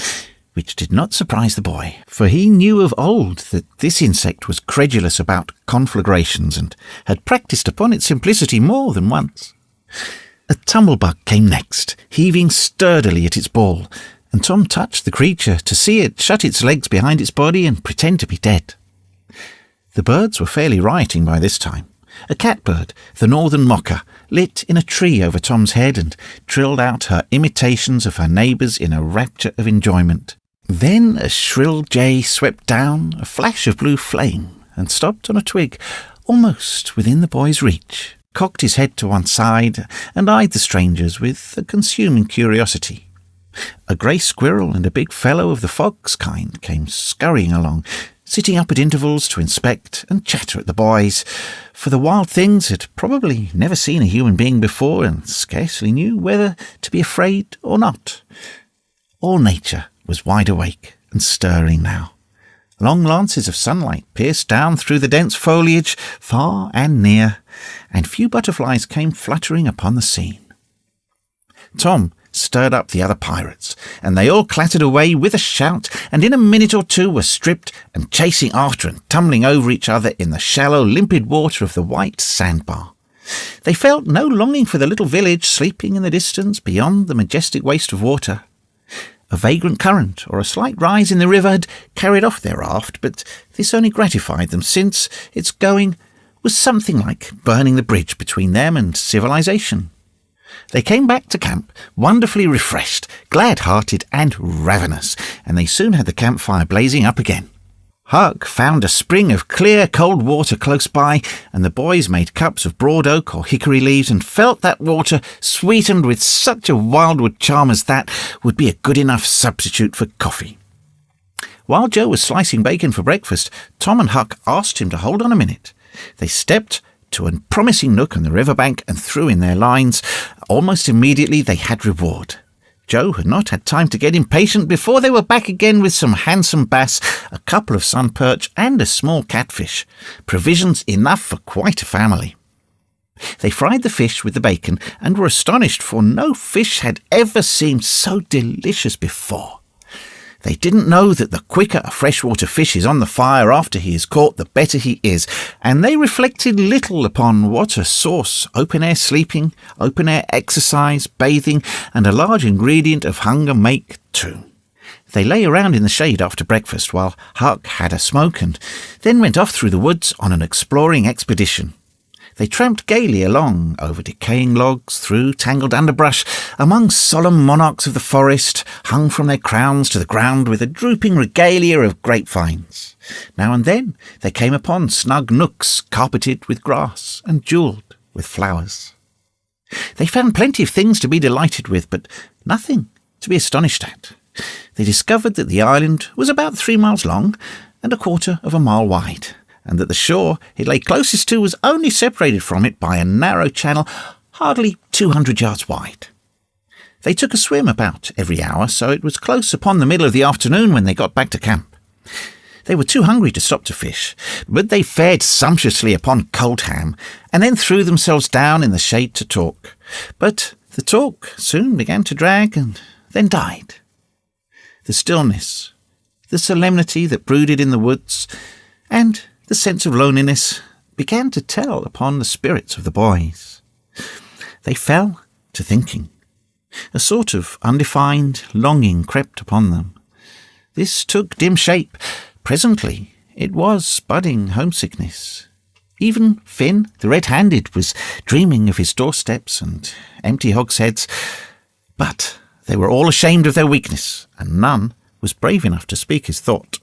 A: which did not surprise the boy, for he knew of old that this insect was credulous about conflagrations and had practised upon its simplicity more than once. A tumblebug came next, heaving sturdily at its ball, and Tom touched the creature to see it shut its legs behind its body and pretend to be dead. The birds were fairly rioting by this time. A catbird, the northern mocker, lit in a tree over Tom's head and trilled out her imitations of her neighbours in a rapture of enjoyment. Then a shrill jay swept down, a flash of blue flame, and stopped on a twig, almost within the boy's reach, cocked his head to one side, and eyed the strangers with a consuming curiosity. A grey squirrel and a big fellow of the fox kind came scurrying along, sitting up at intervals to inspect and chatter at the boys, for the wild things had probably never seen a human being before and scarcely knew whether to be afraid or not. All nature was wide awake and stirring now. Long lances of sunlight pierced down through the dense foliage far and near, and few butterflies came fluttering upon the scene. Tom stirred up the other pirates, and they all clattered away with a shout, and in a minute or two were stripped and chasing after and tumbling over each other in the shallow, limpid water of the white sandbar. They felt no longing for the little village sleeping in the distance beyond the majestic waste of water. A vagrant current or a slight rise in the river had carried off their raft, but this only gratified them, since its going was something like burning the bridge between them and civilization. They came back to camp, wonderfully refreshed, glad-hearted and ravenous, and they soon had the campfire blazing up again. Huck found a spring of clear, cold water close by, and the boys made cups of broad oak or hickory leaves and felt that water, sweetened with such a wildwood charm as that, would be a good enough substitute for coffee. While Joe was slicing bacon for breakfast, Tom and Huck asked him to hold on a minute. They stepped to a promising nook on the riverbank and threw in their lines. Almost immediately they had reward. Joe had not had time to get impatient before they were back again with some handsome bass, a couple of sun perch, and a small catfish. Provisions enough for quite a family. They fried the fish with the bacon and were astonished, for no fish had ever seemed so delicious before. They didn't know that the quicker a freshwater fish is on the fire after he is caught, the better he is, and they reflected little upon what a sauce open-air sleeping, open-air exercise, bathing, and a large ingredient of hunger make too. They lay around in the shade after breakfast while Huck had a smoke, and then went off through the woods on an exploring expedition. They tramped gaily along over decaying logs, through tangled underbrush, among solemn monarchs of the forest, hung from their crowns to the ground with a drooping regalia of grapevines. Now and then they came upon snug nooks carpeted with grass and jewelled with flowers. They found plenty of things to be delighted with, but nothing to be astonished at. They discovered that the island was about 3 miles long and 1/4 of a mile wide, and that the shore it lay closest to was only separated from it by a narrow channel hardly 200 yards wide. They took a swim about every hour, so it was close upon the middle of the afternoon when they got back to camp. They were too hungry to stop to fish, but they fared sumptuously upon cold ham, and then threw themselves down in the shade to talk. But the talk soon began to drag, and then died. The stillness, the solemnity that brooded in the woods, and the sense of loneliness began to tell upon the spirits of the boys. They fell to thinking. A sort of undefined longing crept upon them. This took dim shape. Presently it was budding homesickness. Even Finn, the red-handed, was dreaming of his doorsteps and empty hogsheads. But they were all ashamed of their weakness, and none was brave enough to speak his thought.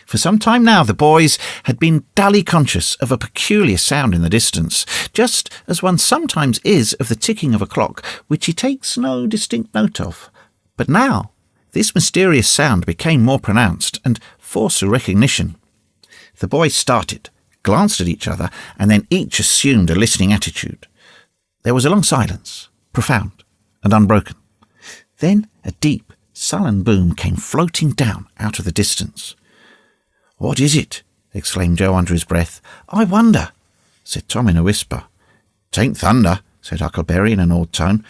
A: For some time now the boys had been dully conscious of a peculiar sound in the distance, just as one sometimes is of the ticking of a clock, which he takes no distinct note of. But now this mysterious sound became more pronounced and forced a recognition. The boys started, glanced at each other, and then each assumed a listening attitude. There was a long silence, profound and unbroken. Then a deep, sullen boom came floating down out of the distance. "What is it?" exclaimed Joe under his breath. "I wonder," said Tom in a whisper. "'Tain't thunder," said Huckleberry in an awed tone,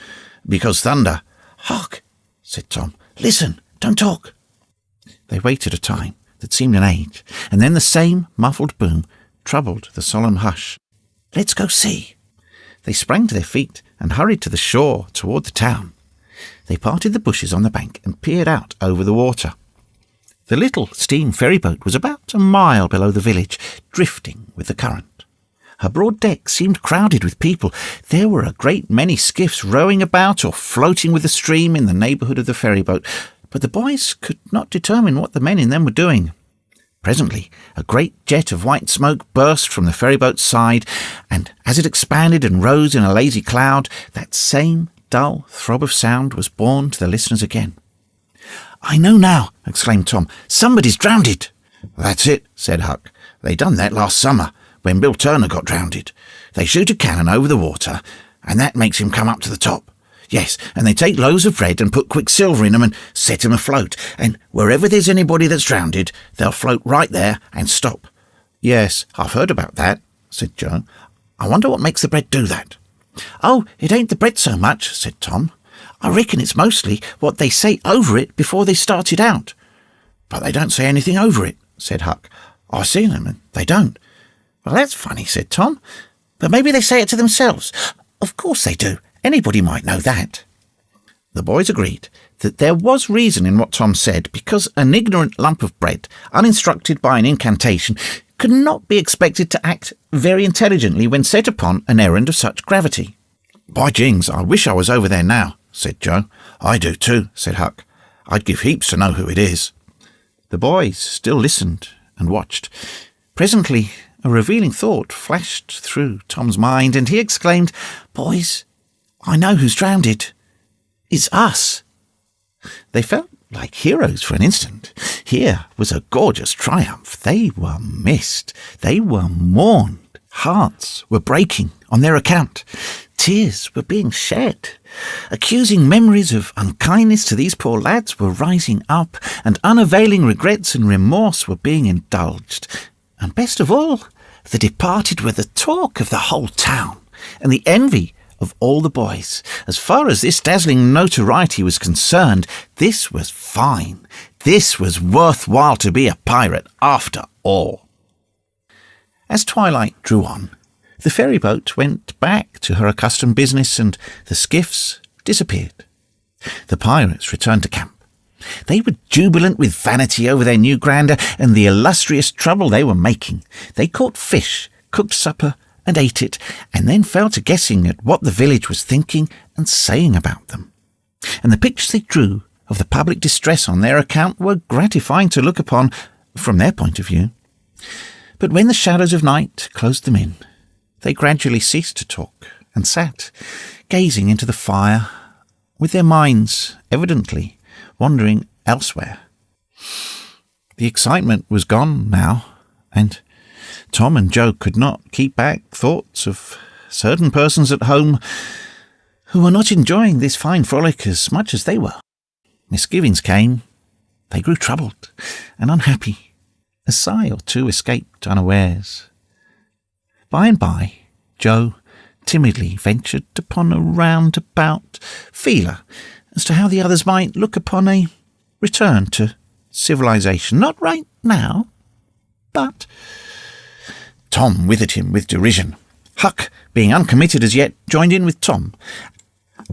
A: "because thunder—" "Hark!" said Tom. "Listen, don't talk." They waited a time that seemed an age, and then the same muffled boom troubled the solemn hush. "Let's go see." They sprang to their feet and hurried to the shore toward the town. They parted the bushes on the bank and peered out over the water. The little steam ferry boat was about a mile below the village, drifting with the current. Her broad deck seemed crowded with people. There were a great many skiffs rowing about or floating with the stream in the neighbourhood of the ferry boat, but the boys could not determine what the men in them were doing. Presently, a great jet of white smoke burst from the ferryboat's side, and as it expanded and rose in a lazy cloud, that same dull throb of sound was borne to the listeners again. "I know now," exclaimed Tom. "Somebody's drownded." "That's it," said Huck. "They done that last summer, when Bill Turner got drownded. They shoot a cannon over the water, and that makes him come up to the top. Yes, and they take loaves of bread and put quicksilver in 'em and set 'em afloat, and wherever there's anybody that's drownded, they'll float right there and stop." "Yes, I've heard about that," said Joe. "I wonder what makes the bread do that." "Oh, it ain't the bread so much," said Tom. "I reckon it's mostly what they say over it before they start it out." "But they don't say anything over it," said Huck. "I've seen them, and they don't." "Well, that's funny," said Tom. "But maybe they say it to themselves." "Of course they do. Anybody might know that." The boys agreed that there was reason in what Tom said, because an ignorant lump of bread, uninstructed by an incantation, could not be expected to act very intelligently when set upon an errand of such gravity. "By jings, I wish I was over there now," said Joe. "I do too," said Huck. "I'd give heaps to know who it is." The boys still listened and watched. Presently a revealing thought flashed through Tom's mind, and he exclaimed, "Boys, I know who's drownded. It's us." They felt like heroes for an instant. Here was a gorgeous triumph. They were missed. They were mourned. Hearts were breaking on their account. Tears were being shed. Accusing memories of unkindness to these poor lads were rising up, and unavailing regrets and remorse were being indulged. And best of all, the departed were the talk of the whole town, and the envy of all the boys. As far as this dazzling notoriety was concerned, this was fine. This was worthwhile to be a pirate after all. As twilight drew on, the ferry boat went back to her accustomed business, and the skiffs disappeared. The pirates returned to camp. They were jubilant with vanity over their new grandeur and the illustrious trouble they were making. They caught fish, cooked supper, and ate it, and then fell to guessing at what the village was thinking and saying about them. And the pictures they drew of the public distress on their account were gratifying to look upon from their point of view. But when the shadows of night closed them in, they gradually ceased to talk and sat, gazing into the fire, with their minds evidently wandering elsewhere. The excitement was gone now, and Tom and Joe could not keep back thoughts of certain persons at home who were not enjoying this fine frolic as much as they were. Misgivings came. They grew troubled and unhappy. A sigh or two escaped unawares. By and by, Joe timidly ventured upon a roundabout feeler as to how the others might look upon a return to civilization. Not right now, but... Tom withered him with derision. Huck, being uncommitted as yet, joined in with Tom.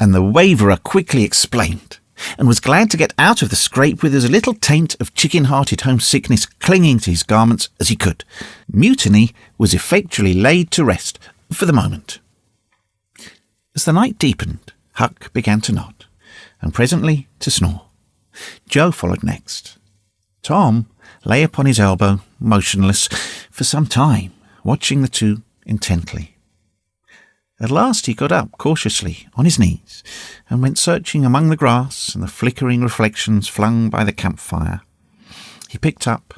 A: and the waverer quickly explained, and was glad to get out of the scrape with as little taint of chicken-hearted homesickness clinging to his garments as he could. Mutiny was effectually laid to rest for the moment. As the night deepened, Huck began to nod, and presently to snore. Joe followed next. Tom lay upon his elbow, motionless, for some time, watching the two intently. At last he got up cautiously on his knees and went searching among the grass and the flickering reflections flung by the campfire. He picked up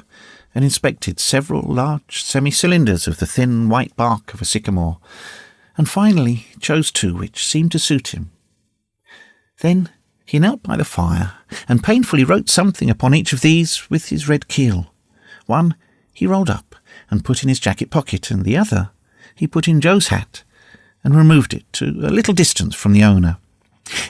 A: and inspected several large semi-cylinders of the thin white bark of a sycamore, and finally chose two which seemed to suit him. Then he knelt by the fire and painfully wrote something upon each of these with his red keel. One he rolled up and put in his jacket pocket, and the other he put in Joe's hat and removed it to a little distance from the owner.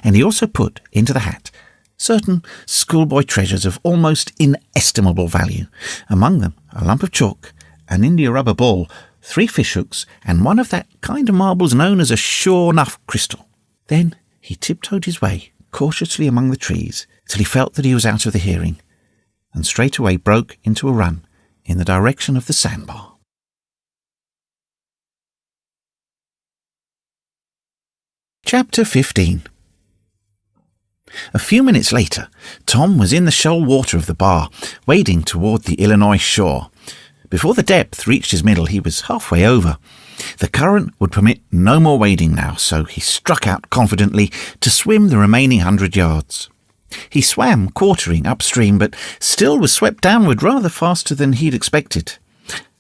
A: And he also put into the hat certain schoolboy treasures of almost inestimable value, among them a lump of chalk, an india-rubber ball, 3 fishhooks, and one of that kind of marbles known as a sure-enough crystal. Then he tiptoed his way cautiously among the trees till he felt that he was out of the hearing, and straightway broke into a run in the direction of the sandbar. Chapter 15. A few minutes later, Tom was in the shoal water of the bar, wading toward the Illinois shore. Before the depth reached his middle, he was halfway over. The current would permit no more wading now, so he struck out confidently to swim the remaining 100 yards. He swam quartering upstream, but still was swept downward rather faster than he'd expected.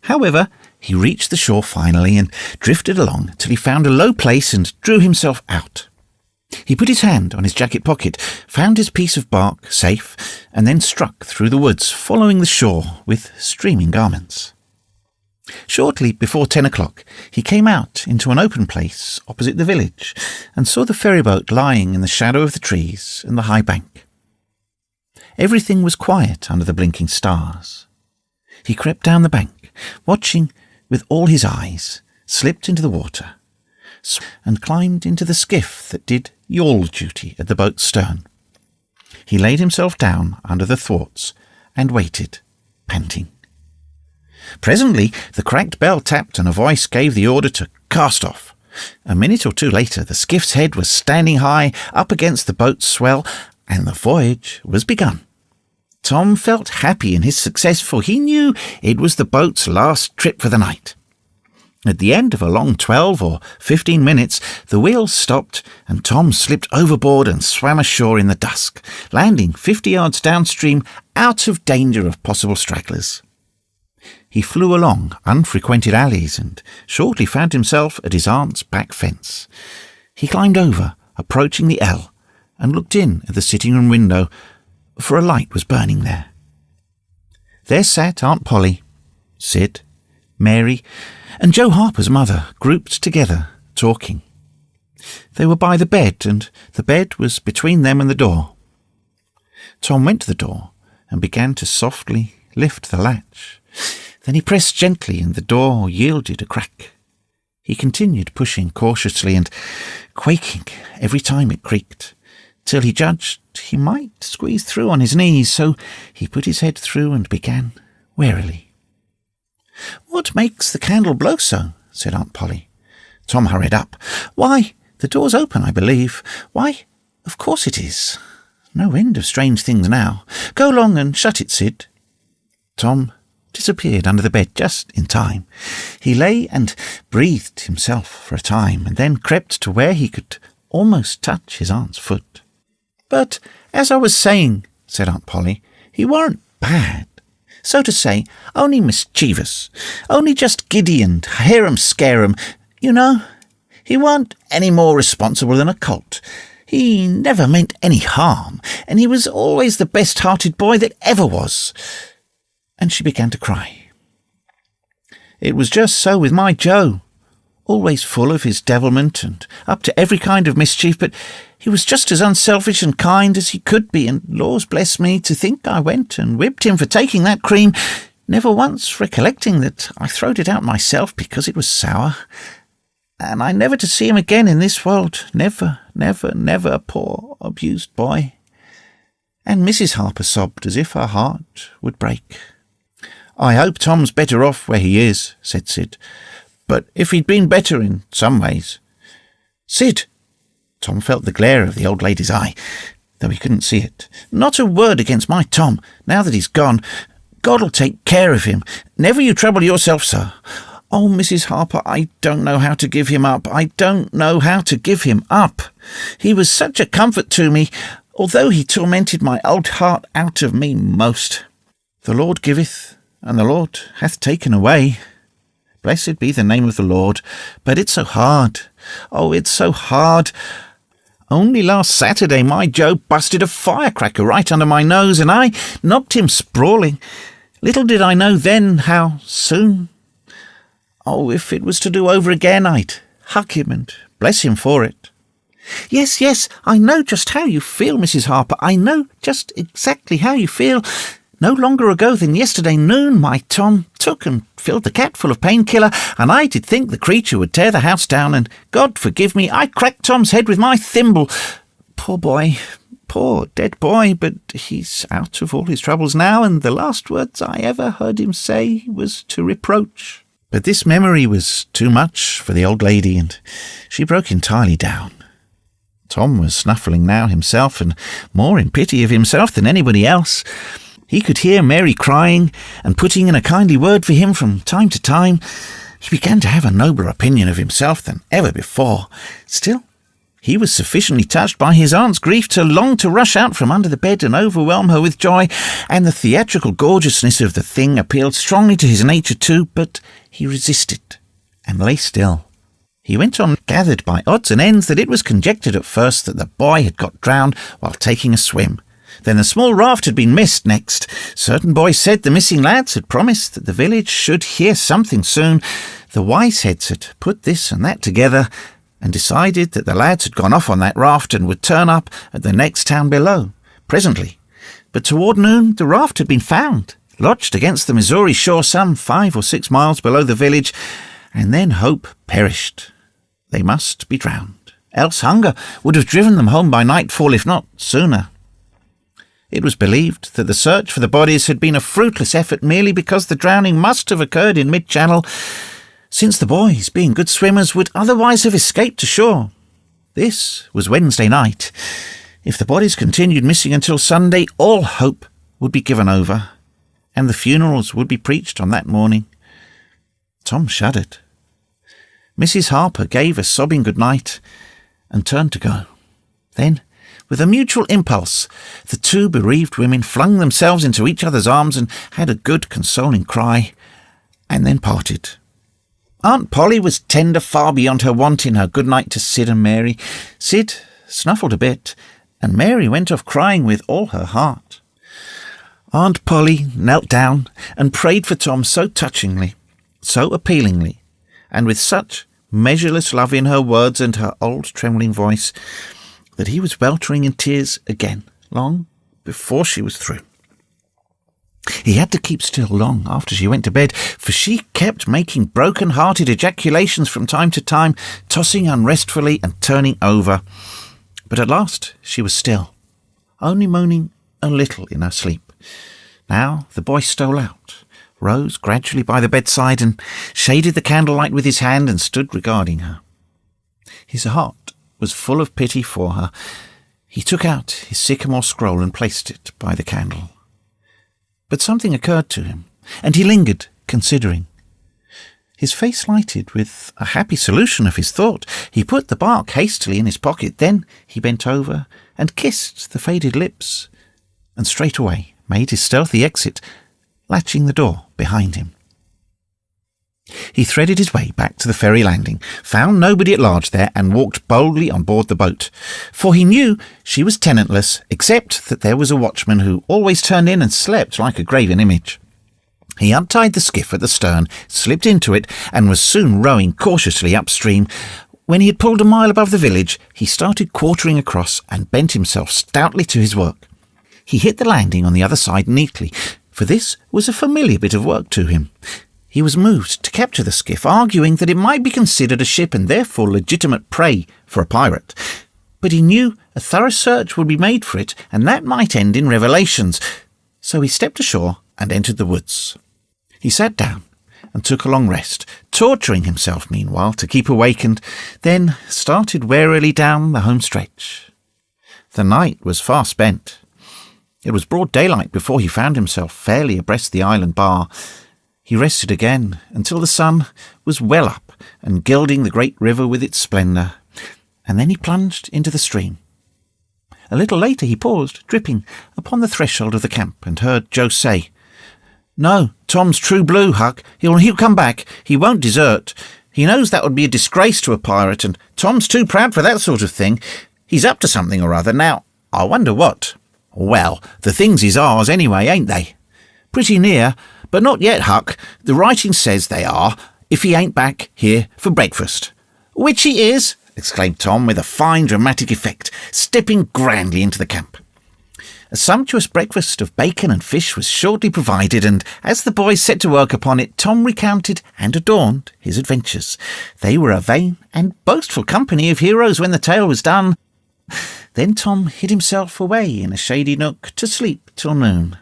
A: However, he reached the shore finally and drifted along till he found a low place and drew himself out. He put his hand on his jacket pocket, found his piece of bark safe, and then struck through the woods, following the shore with streaming garments. Shortly before 10 o'clock, he came out into an open place opposite the village and saw the ferryboat lying in the shadow of the trees and the high bank. Everything was quiet under the blinking stars. He crept down the bank, watching with all his eyes, slipped into the water, and climbed into the skiff that did yawl duty at the boat's stern. He laid himself down under the thwarts and waited, panting. Presently the cracked bell tapped and a voice gave the order to cast off. A minute or two later the skiff's head was standing high up against the boat's swell, and the voyage was begun. Tom felt happy in his success, for he knew it was the boat's last trip for the night. At the end of a long 12 or 15 minutes, the wheels stopped, and Tom slipped overboard and swam ashore in the dusk, landing 50 yards downstream, out of danger of possible stragglers. He flew along unfrequented alleys and shortly found himself at his aunt's back fence. He climbed over, approaching the L, and looked in at the sitting-room window, for a light was burning there. There sat Aunt Polly, Sid, Mary, and Joe Harper's mother, grouped together, talking. They were by the bed, and the bed was between them and the door. Tom went to the door and began to softly lift the latch. Then he pressed gently, and the door yielded a crack. He continued pushing cautiously and quaking every time it creaked, till he judged he might squeeze through on his knees, so he put his head through and began warily. "What makes the candle blow so?" said Aunt Polly. Tom hurried up. "Why, the door's open, I believe. Why, of course it is. No end of strange things now. Go along and shut it, Sid." Tom disappeared under the bed just in time. He lay and breathed himself for a time, and then crept to where he could almost touch his aunt's foot. "But, as I was saying," said Aunt Polly, "he weren't bad. So to say, only mischievous. Only just giddy and harum-scarum, you know. He weren't any more responsible than a colt. He never meant any harm, and he was always the best-hearted boy that ever was." And she began to cry. "It was just so with my Joe. Always full of his devilment and up to every kind of mischief, but he was just as unselfish and kind as he could be, and laws bless me, to think I went and whipped him for taking that cream, never once recollecting that I throwed it out myself because it was sour. and I never to see him again in this world. Never, never, never, poor abused boy." And Mrs. Harper sobbed as if her heart would break. "I hope Tom's better off where he is," said Sid. "But if he'd been better in some ways—" "Sid!" Tom felt the glare of the old lady's eye, though he couldn't see it. "Not a word against my Tom, now that he's gone. God'll take care of him. Never you trouble yourself, sir. Oh, Mrs. Harper, I don't know how to give him up. I don't know how to give him up. He was such a comfort to me, although he tormented my old heart out of me most. The Lord giveth, and the Lord hath taken away. Blessed be the name of the Lord. But it's so hard. Oh, it's so hard. Only last Saturday my Joe busted a firecracker right under my nose, and I knocked him sprawling. Little did I know then how soon. Oh, if it was to do over again, I'd hug him and bless him for it." Yes, yes, I know just how you feel, Mrs. Harper. I know just exactly how you feel. No longer ago than yesterday noon, my Tom took and filled the cat full of painkiller, and I did think the creature would tear the house down, and God forgive me, I cracked Tom's head with my thimble. Poor boy, poor dead boy, but he's out of all his troubles now, and the last words I ever heard him say was to reproach. But this memory was too much for the old lady, and she broke entirely down. Tom was snuffling now himself, and more in pity of himself than anybody else. He could hear Mary crying and putting in a kindly word for him from time to time. He began to have a nobler opinion of himself than ever before. Still, he was sufficiently touched by his aunt's grief to long to rush out from under the bed and overwhelm her with joy, and the theatrical gorgeousness of the thing appealed strongly to his nature too, but he resisted and lay still. He went on, gathered by odds and ends that it was conjectured at first that the boy had got drowned while taking a swim. Then the small raft had been missed next. Certain boys said the missing lads had promised that the village should hear something soon. The wise heads had put this and that together and decided that the lads had gone off on that raft and would turn up at the next town below, presently. But toward noon the raft had been found, lodged against the Missouri shore some 5 or 6 miles below the village, and then hope perished. They must be drowned, else hunger would have driven them home by nightfall, if not sooner. It was believed that the search for the bodies had been a fruitless effort merely because the drowning must have occurred in mid-channel, since the boys, being good swimmers, would otherwise have escaped to shore. This was Wednesday night. If the bodies continued missing until Sunday, all hope would be given over, and the funerals would be preached on that morning. Tom shuddered. Mrs. Harper gave a sobbing good night and turned to go. Then, with a mutual impulse, the two bereaved women flung themselves into each other's arms and had a good consoling cry, and then parted. Aunt Polly was tender far beyond her wont in her good night to Sid and Mary. Sid snuffled a bit, and Mary went off crying with all her heart. Aunt Polly knelt down and prayed for Tom so touchingly, so appealingly, and with such measureless love in her words and her old trembling voice, that he was weltering in tears again, long before she was through. He had to keep still long after she went to bed, for she kept making broken-hearted ejaculations from time to time, tossing unrestfully and turning over. But at last she was still, only moaning a little in her sleep. Now the boy stole out, rose gradually by the bedside, and shaded the candlelight with his hand and stood regarding her. His heart was full of pity for her. He took out his sycamore scroll and placed it by the candle. But something occurred to him, and he lingered, considering. His face lighted with a happy solution of his thought. He put the bark hastily in his pocket, then he bent over and kissed the faded lips, and straightway made his stealthy exit, latching the door behind him. He threaded his way back to the ferry landing, found nobody at large there, and walked boldly on board the boat, for he knew she was tenantless, except that there was a watchman who always turned in and slept like a graven image. He untied the skiff at the stern, slipped into it, and was soon rowing cautiously upstream. When he had pulled a mile above the village, he started quartering across and bent himself stoutly to his work. He hit the landing on the other side neatly, for this was a familiar bit of work to him. He was moved to capture the skiff, arguing that it might be considered a ship and therefore legitimate prey for a pirate. But he knew a thorough search would be made for it, and that might end in revelations. So he stepped ashore and entered the woods. He sat down and took a long rest, torturing himself meanwhile to keep awake, and then started warily down the home stretch. The night was far spent. It was broad daylight before he found himself fairly abreast the island bar. He rested again until the sun was well up and gilding the great river with its splendour, and then he plunged into the stream. A little later he paused, dripping, upon the threshold of the camp, and heard Joe say, "No, Tom's true blue, Huck. He'll come back. He won't desert. He knows that would be a disgrace to a pirate, and Tom's too proud for that sort of thing. He's up to something or other. Now, I wonder what." "Well, the things is ours anyway, ain't they?" "Pretty near, but not yet, Huck. The writing says they are, if he ain't back here for breakfast." "Which he is," exclaimed Tom with a fine dramatic effect, stepping grandly into the camp. A sumptuous breakfast of bacon and fish was shortly provided, and as the boys set to work upon it, Tom recounted and adorned his adventures. They were a vain and boastful company of heroes when the tale was done. Then Tom hid himself away in a shady nook to sleep till noon,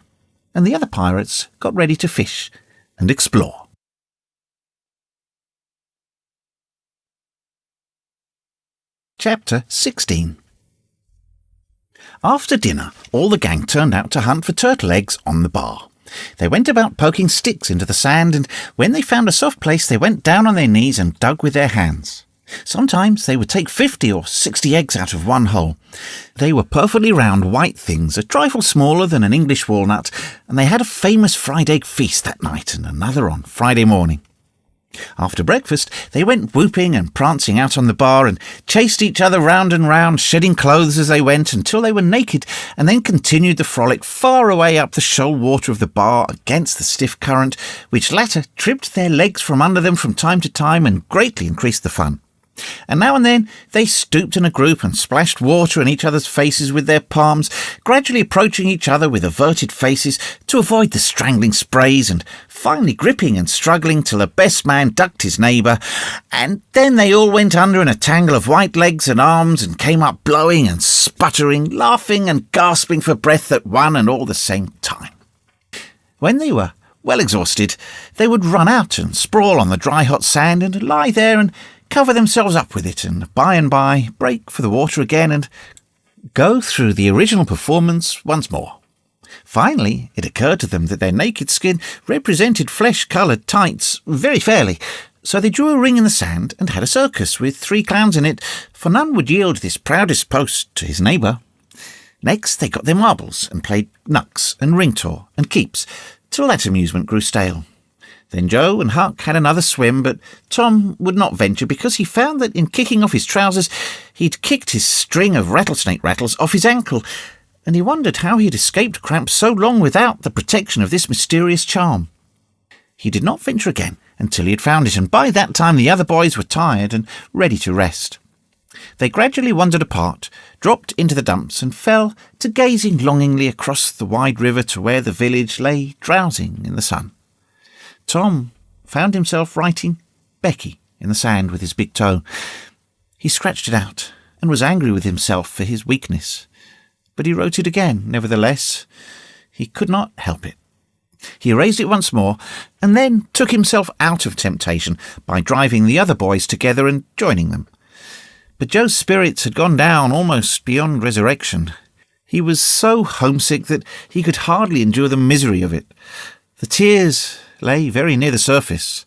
A: and the other pirates got ready to fish and explore. Chapter 16. After dinner, all the gang turned out to hunt for turtle eggs on the bar. They went about poking sticks into the sand, and when they found a soft place, they went down on their knees and dug with their hands. Sometimes they would take 50 or 60 eggs out of one hole. They were perfectly round white things, a trifle smaller than an English walnut, and they had a famous fried egg feast that night and another on Friday morning. After breakfast, they went whooping and prancing out on the bar and chased each other round and round, shedding clothes as they went until they were naked, and then continued the frolic far away up the shoal water of the bar against the stiff current, which latter tripped their legs from under them from time to time and greatly increased the fun. And now and then they stooped in a group and splashed water in each other's faces with their palms, gradually approaching each other with averted faces to avoid the strangling sprays, and finally gripping and struggling till the best man ducked his neighbour, and then they all went under in a tangle of white legs and arms and came up blowing and sputtering, laughing and gasping for breath at one and all the same time. When they were well exhausted, they would run out and sprawl on the dry hot sand and lie there and cover themselves up with it, and by break for the water again and go through the original performance once more. Finally, it occurred to them that their naked skin represented flesh-coloured tights very fairly, so they drew a ring in the sand and had a circus with 3 clowns in it, for none would yield this proudest post to his neighbour. Next they got their marbles and played knucks and ring-tour and keeps, till that amusement grew stale. Then Joe and Huck had another swim, but Tom would not venture because he found that in kicking off his trousers he'd kicked his string of rattlesnake rattles off his ankle, and he wondered how he had escaped cramps so long without the protection of this mysterious charm. He did not venture again until he had found it, and by that time the other boys were tired and ready to rest. They gradually wandered apart, dropped into the dumps, and fell to gazing longingly across the wide river to where the village lay drowsing in the sun. Tom found himself writing Becky in the sand with his big toe. He scratched it out and was angry with himself for his weakness. But he wrote it again, nevertheless. He could not help it. He erased it once more, and then took himself out of temptation by driving the other boys together and joining them. But Joe's spirits had gone down almost beyond resurrection. He was so homesick that he could hardly endure the misery of it. The tears lay very near the surface.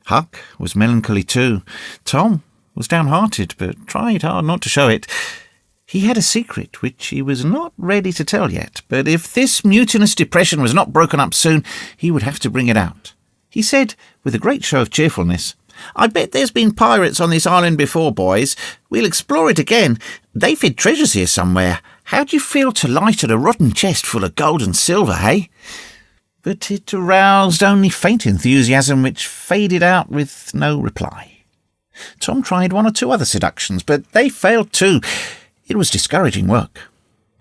A: Huck was melancholy too. Tom was downhearted, but tried hard not to show it. He had a secret which he was not ready to tell yet, but if this mutinous depression was not broken up soon, he would have to bring it out. He said, with a great show of cheerfulness, "I bet there's been pirates on this island before, boys. We'll explore it again. They've hid treasures here somewhere. How'd you feel to light at a rotten chest full of gold and silver, hey?" But it aroused only faint enthusiasm, which faded out with no reply. Tom tried 1 or 2 other seductions, but they failed too. It was discouraging work.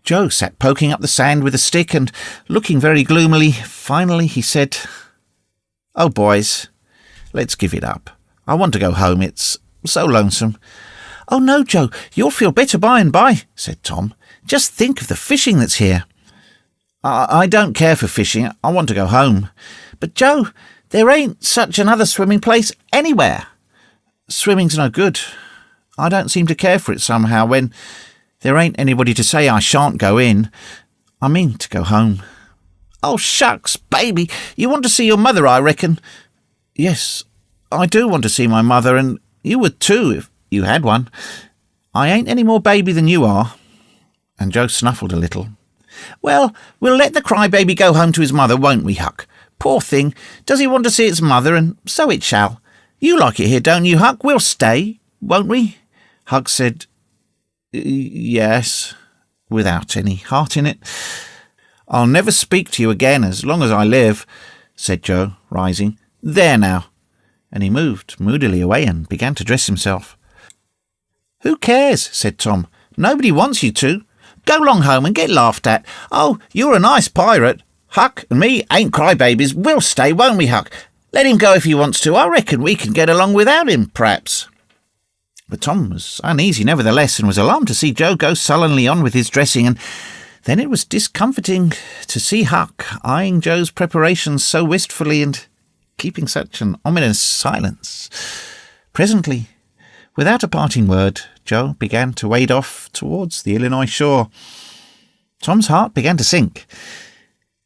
A: Joe sat poking up the sand with a stick and looking very gloomily. Finally he said, "Oh, boys, let's give it up. I want to go home. It's so lonesome."
B: "Oh no, Joe, you'll feel better by and by," said Tom. "Just think of the fishing that's here."
A: I don't care for fishing. I want to go home."
B: "But Joe, there ain't such another swimming place anywhere."
A: "Swimming's no good. I don't seem to care for it somehow when there ain't anybody to say I shan't go in. I mean to go home."
B: "Oh, shucks, baby, you want to see your mother, I reckon."
A: "Yes, I do want to see my mother, and you would too if you had one. I ain't any more baby than you are." And Joe snuffled a little.
B: "Well, we'll let the crybaby go home to his mother, won't we, Huck? Poor thing, does he want to see its mother, and so it shall. You like it here, don't you, Huck? We'll stay, won't we?"
A: Huck said, "Yes," without any heart in it. "I'll never speak to you again as long as I live," said Joe, rising. "There now." And he moved moodily away and began to dress himself.
B: "Who cares?" said Tom. "Nobody wants you to. Go long home and get laughed at. Oh, you're a nice pirate. Huck and me ain't crybabies. We'll stay, won't we, Huck? Let him go if he wants to. I reckon we can get along without him, perhaps."
A: But Tom was uneasy nevertheless, and was alarmed to see Joe go sullenly on with his dressing, and then it was discomforting to see Huck eyeing Joe's preparations so wistfully and keeping such an ominous silence. Presently, without a parting word, Joe began to wade off towards the Illinois shore. Tom's heart began to sink.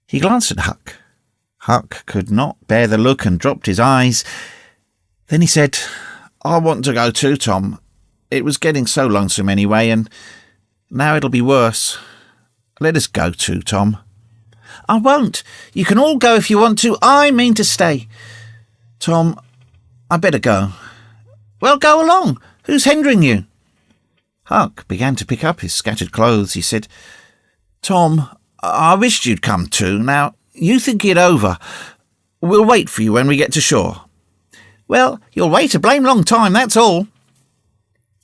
A: He glanced at Huck. Huck could not bear the look and dropped his eyes. Then he said, "I want to go too, Tom. It was getting so lonesome anyway, and now it'll be worse. Let us go too, Tom."
B: "I won't. You can all go if you want to. I mean to stay."
A: "Tom, I better go."
B: "Well, go along. Who's hindering you?"
A: Huck began to pick up his scattered clothes. He said, "Tom, I wished you'd come too. Now, you think it over. We'll wait for you when we get to shore."
B: "Well, you'll wait a blame long time, that's all."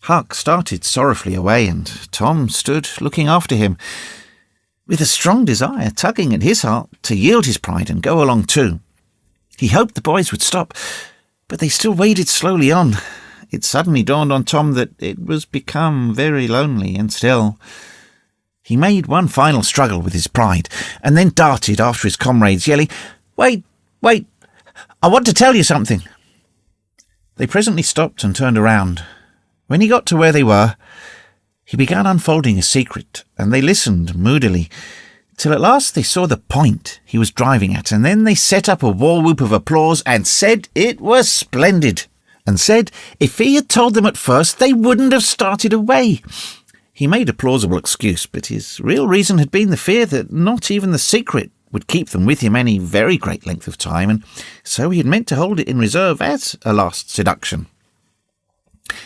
A: Huck started sorrowfully away, and Tom stood looking after him, with a strong desire tugging at his heart to yield his pride and go along too. He hoped the boys would stop, but they still waded slowly on. It suddenly dawned on Tom that it was become very lonely and still. He made one final struggle with his pride, and then darted after his comrades, yelling, "Wait, wait, I want to tell you something." They presently stopped and turned around. When he got to where they were, he began unfolding a secret, and they listened moodily, till at last they saw the point he was driving at, and then they set up a war whoop of applause and said it was splendid, and said if he had told them at first they wouldn't have started away. He made a plausible excuse, but his real reason had been the fear that not even the secret would keep them with him any very great length of time, and so he had meant to hold it in reserve as a last seduction.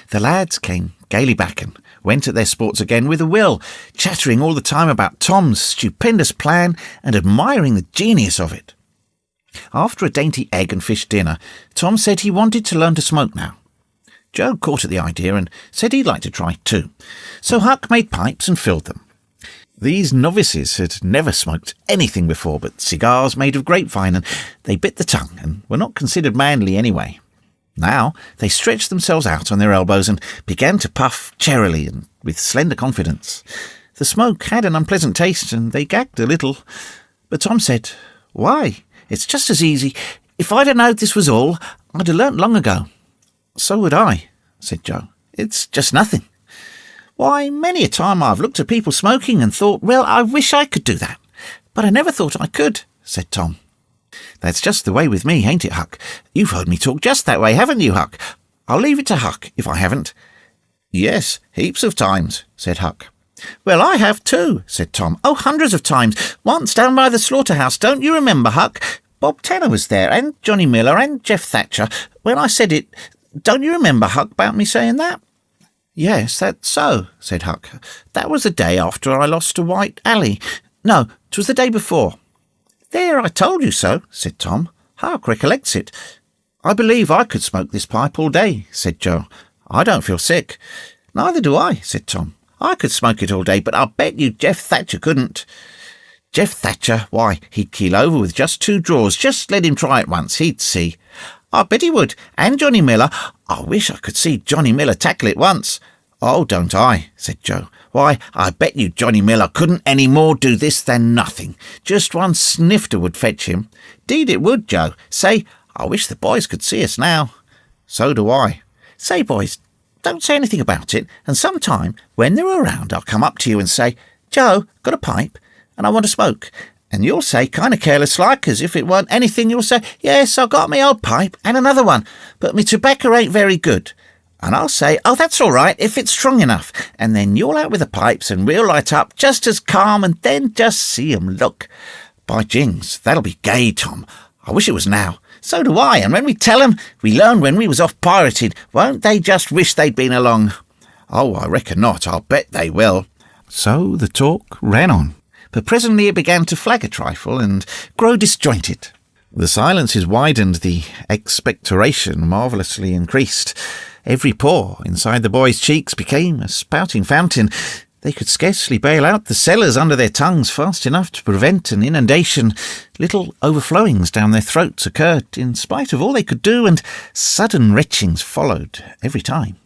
A: The lads came gaily back and went at their sports again with a will, chattering all the time about Tom's stupendous plan and admiring the genius of it. After a dainty egg and fish dinner, Tom said he wanted to learn to smoke now. Joe caught at the idea and said he'd like to try too, so Huck made pipes and filled them. These novices had never smoked anything before but cigars made of grapevine, and they bit the tongue and were not considered manly anyway. Now they stretched themselves out on their elbows and began to puff charily and with slender confidence. The smoke had an unpleasant taste, and they gagged a little. But Tom said, "Why, it's just as easy. If I'd have known this was all, I'd have learnt long ago." "So would I," said Joe. "It's just nothing." "Why, many a time I've looked at people smoking and thought, well, I wish I could do that. But I never thought I could," said Tom. "That's just the way with me, ain't it, Huck? You've heard me talk just that way, haven't you, Huck? I'll leave it to Huck if I haven't." "Yes, heaps of times," said Huck. "Well, I have too," said Tom. "Oh, hundreds of times. Once down by the slaughterhouse, don't you remember, Huck? Bob Tanner was there, and Johnny Miller, and Jeff Thatcher. When I said it, don't you remember, Huck, about me saying that?" "Yes, that's so," said Huck. "That was the day after I lost to White Alley. No, 'twas the day before." "There, I told you so," said Tom. "Huck recollects it." "I believe I could smoke this pipe all day," said Joe. "I don't feel sick." "Neither do I," said Tom. "I could smoke it all day, but I'll bet you Jeff Thatcher couldn't." "Jeff Thatcher, why, he'd keel over with just 2 draws. Just let him try it once, he'd see."
B: I bet he would. And Johnny Miller. I wish I could see Johnny Miller tackle it once. Oh, don't I, said Joe. Why, I bet you Johnny Miller couldn't any more do this than nothing. Just one snifter would fetch him. 'Deed it would, Joe. Say, I wish the boys could see us now. So do I. Say, boys, don't say anything about it, and sometime, when they're around, I'll come up to you and say, Joe, got a pipe, and I want to smoke. And you'll say, kind of careless-like, as if it weren't anything, you'll say, yes, I've got me old pipe, and another one, but me tobacco ain't very good. And I'll say, oh, that's all right, if it's strong enough. And then you'll out with the pipes, and we'll light up just as calm, and then just see 'em look. By jings, that'll be gay, Tom. I wish it was now. So do I, and when we tell 'em, we learned when we was off pirated, won't they just wish they'd been along? Oh, I reckon not, I'll bet they will.
A: So the talk ran on,
B: but presently it began to flag a trifle and grow disjointed.
A: The silences widened, the expectoration marvellously increased. Every pore inside the boys' cheeks became a spouting fountain. They could scarcely bail out the cellars under their tongues fast enough to prevent an inundation. Little overflowings down their throats occurred in spite of all they could do, and sudden retchings followed every time.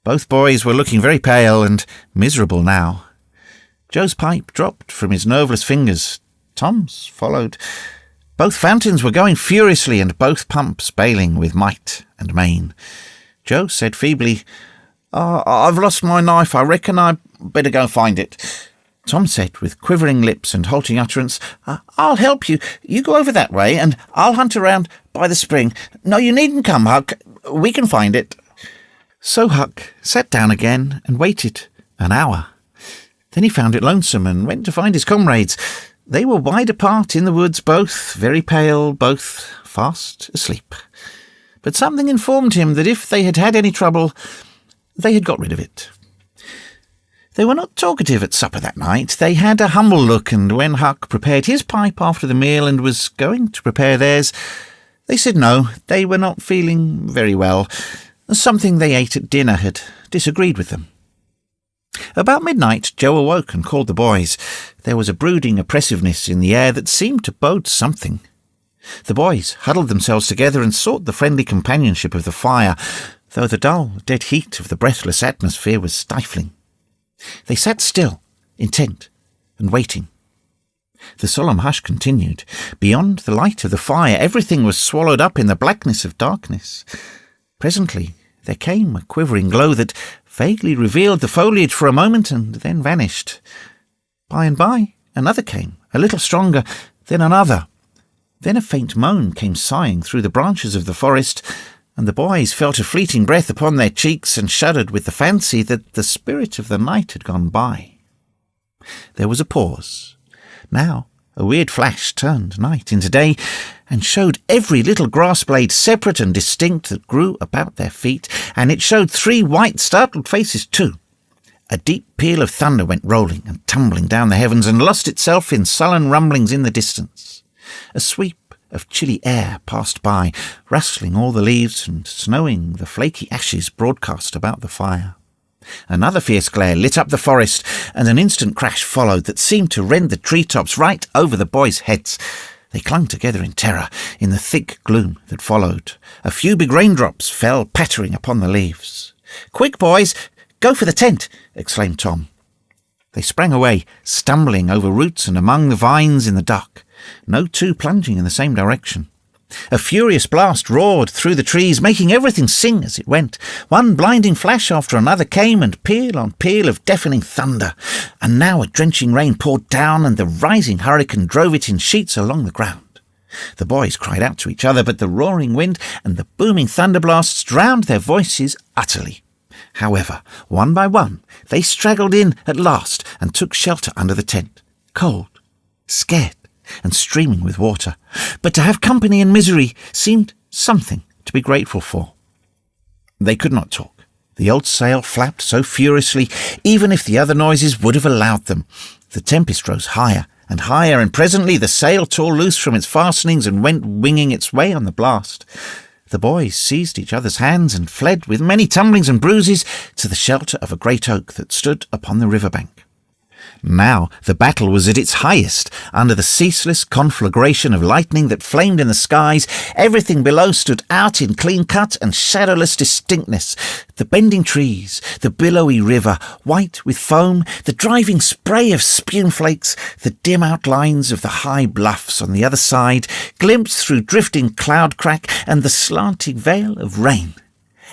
A: Both boys were looking very pale and miserable now. Joe's pipe dropped from his nerveless fingers. Tom's followed. Both fountains were going furiously, and both pumps bailing with might and main. Joe said feebly, I've lost my knife. I reckon I'd better go find it. Tom said, with quivering lips and halting utterance, I'll help you. You go over that way, and I'll hunt around by the spring. No, you needn't come, Huck. We can find it. So Huck sat down again and waited an hour. Then he found it lonesome and went to find his comrades. They were wide apart in the woods, both very pale, both fast asleep. But something informed him that if they had had any trouble, they had got rid of it. They were not talkative at supper that night. They had a humble look, and when Huck prepared his pipe after the meal and was going to prepare theirs, they said no, they were not feeling very well. Something they ate at dinner had disagreed with them. About midnight, Joe awoke and called the boys. There was a brooding oppressiveness in the air that seemed to bode something. The boys huddled themselves together and sought the friendly companionship of the fire, though the dull, dead heat of the breathless atmosphere was stifling. They sat still, intent, and waiting. The solemn hush continued. Beyond the light of the fire, everything was swallowed up in the blackness of darkness. Presently, there came a quivering glow that vaguely revealed the foliage for a moment and then vanished. By and by, another came, a little stronger, then another. Then a faint moan came sighing through the branches of the forest, and the boys felt a fleeting breath upon their cheeks and shuddered with the fancy that the spirit of the night had gone by. There was a pause. Now a weird flash turned night into day, and showed every little grass blade separate and distinct that grew about their feet, and it showed 3 white startled faces too. A deep peal of thunder went rolling and tumbling down the heavens and lost itself in sullen rumblings in the distance. A sweep of chilly air passed by, rustling all the leaves and snowing the flaky ashes broadcast about the fire. Another fierce glare lit up the forest, and an instant crash followed that seemed to rend the treetops right over the boys' heads. They clung together in terror in the thick gloom that followed. A few big raindrops fell pattering upon the leaves. "Quick, boys! Go for the tent!" exclaimed Tom. They sprang away, stumbling over roots and among the vines in the dark, no two plunging in the same direction. A furious blast roared through the trees, making everything sing as it went. One blinding flash after another came, and peal on peal of deafening thunder. And now a drenching rain poured down, and the rising hurricane drove it in sheets along the ground. The boys cried out to each other, but the roaring wind and the booming thunder blasts drowned their voices utterly. However, one by one, they straggled in at last and took shelter under the tent, cold, scared, and streaming with water. But to have company in misery seemed something to be grateful for. They could not talk. The old sail flapped so furiously, even if the other noises would have allowed them. The tempest rose higher and higher, and presently the sail tore loose from its fastenings and went winging its way on the blast. The boys seized each other's hands and fled with many tumblings and bruises to the shelter of a great oak that stood upon the river bank. Now the battle was at its highest, under the ceaseless conflagration of lightning that flamed in the skies. Everything below stood out in clean-cut and shadowless distinctness. The bending trees, the billowy river, white with foam, the driving spray of spume flakes, the dim outlines of the high bluffs on the other side, glimpsed through drifting cloud crack, and the slanting veil of rain.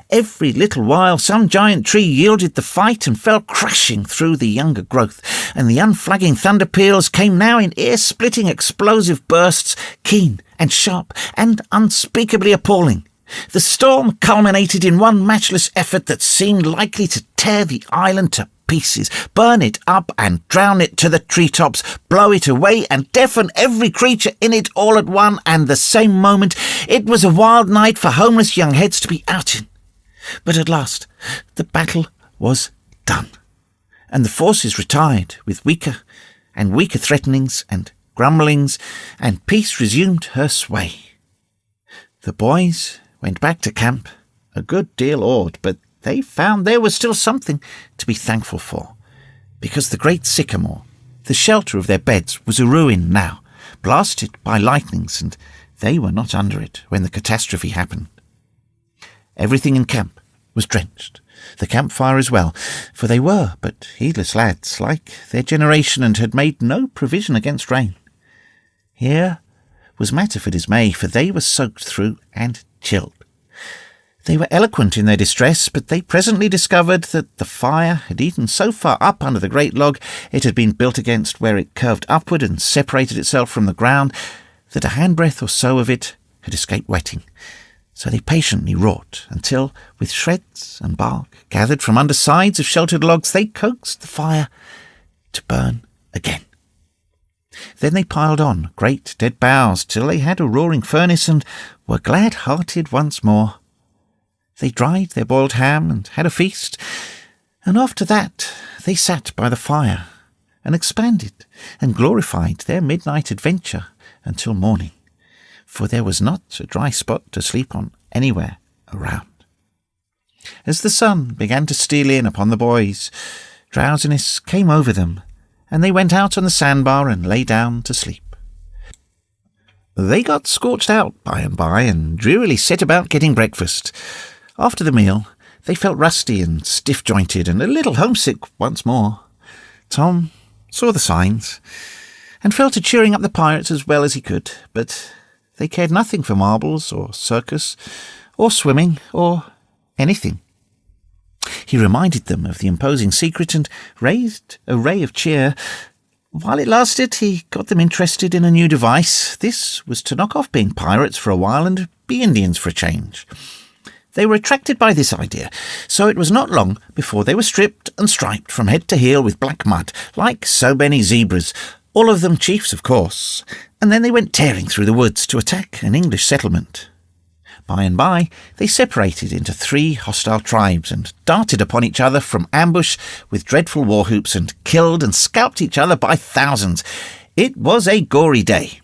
A: Every little while some giant tree yielded the fight and fell crashing through the younger growth, and the unflagging thunder peals came now in ear-splitting explosive bursts, keen and sharp and unspeakably appalling. The storm culminated in one matchless effort that seemed likely to tear the island to pieces, burn it up and drown it to the treetops, blow it away and deafen every creature in it all at one and the same moment. It was a wild night for homeless young heads to be out in. But at last the battle was done, and the forces retired with weaker and weaker threatenings and grumblings, and peace resumed her sway. The boys went back to camp, a good deal awed, but they found there was still something to be thankful for, because the great sycamore, the shelter of their beds, was a ruin now, blasted by lightnings, and they were not under it when the catastrophe happened. Everything in camp was drenched, the campfire as well, for they were but heedless lads, like their generation, and had made no provision against rain. Here was matter for dismay, for they were soaked through and chilled. They were eloquent in their distress, but they presently discovered that the fire had eaten so far up under the great log it had been built against, where it curved upward and separated itself from the ground, that a handbreadth or so of it had escaped wetting. So they patiently wrought until, with shreds and bark gathered from under sides of sheltered logs, they coaxed the fire to burn again. Then they piled on great dead boughs till they had a roaring furnace and were glad-hearted once more. They dried their boiled ham and had a feast, and after that they sat by the fire and expanded and glorified their midnight adventure until morning, for there was not a dry spot to sleep on anywhere around. As the sun began to steal in upon the boys, drowsiness came over them, and they went out on the sandbar and lay down to sleep. They got scorched out by and drearily set about getting breakfast. After the meal, they felt rusty and stiff-jointed and a little homesick once more. Tom saw the signs and fell to cheering up the pirates as well as he could, but they cared nothing for marbles or circus or swimming or anything. He reminded them of the imposing secret and raised a ray of cheer. While it lasted, he got them interested in a new device. This was to knock off being pirates for a while and be Indians for a change. They were attracted by this idea, so it was not long before they were stripped and striped from head to heel with black mud, like so many zebras, all of them chiefs, of course, and then they went tearing through the woods to attack an English settlement. By and by, they separated into 3 hostile tribes and darted upon each other from ambush with dreadful war whoops and killed and scalped each other by thousands. It was a gory day.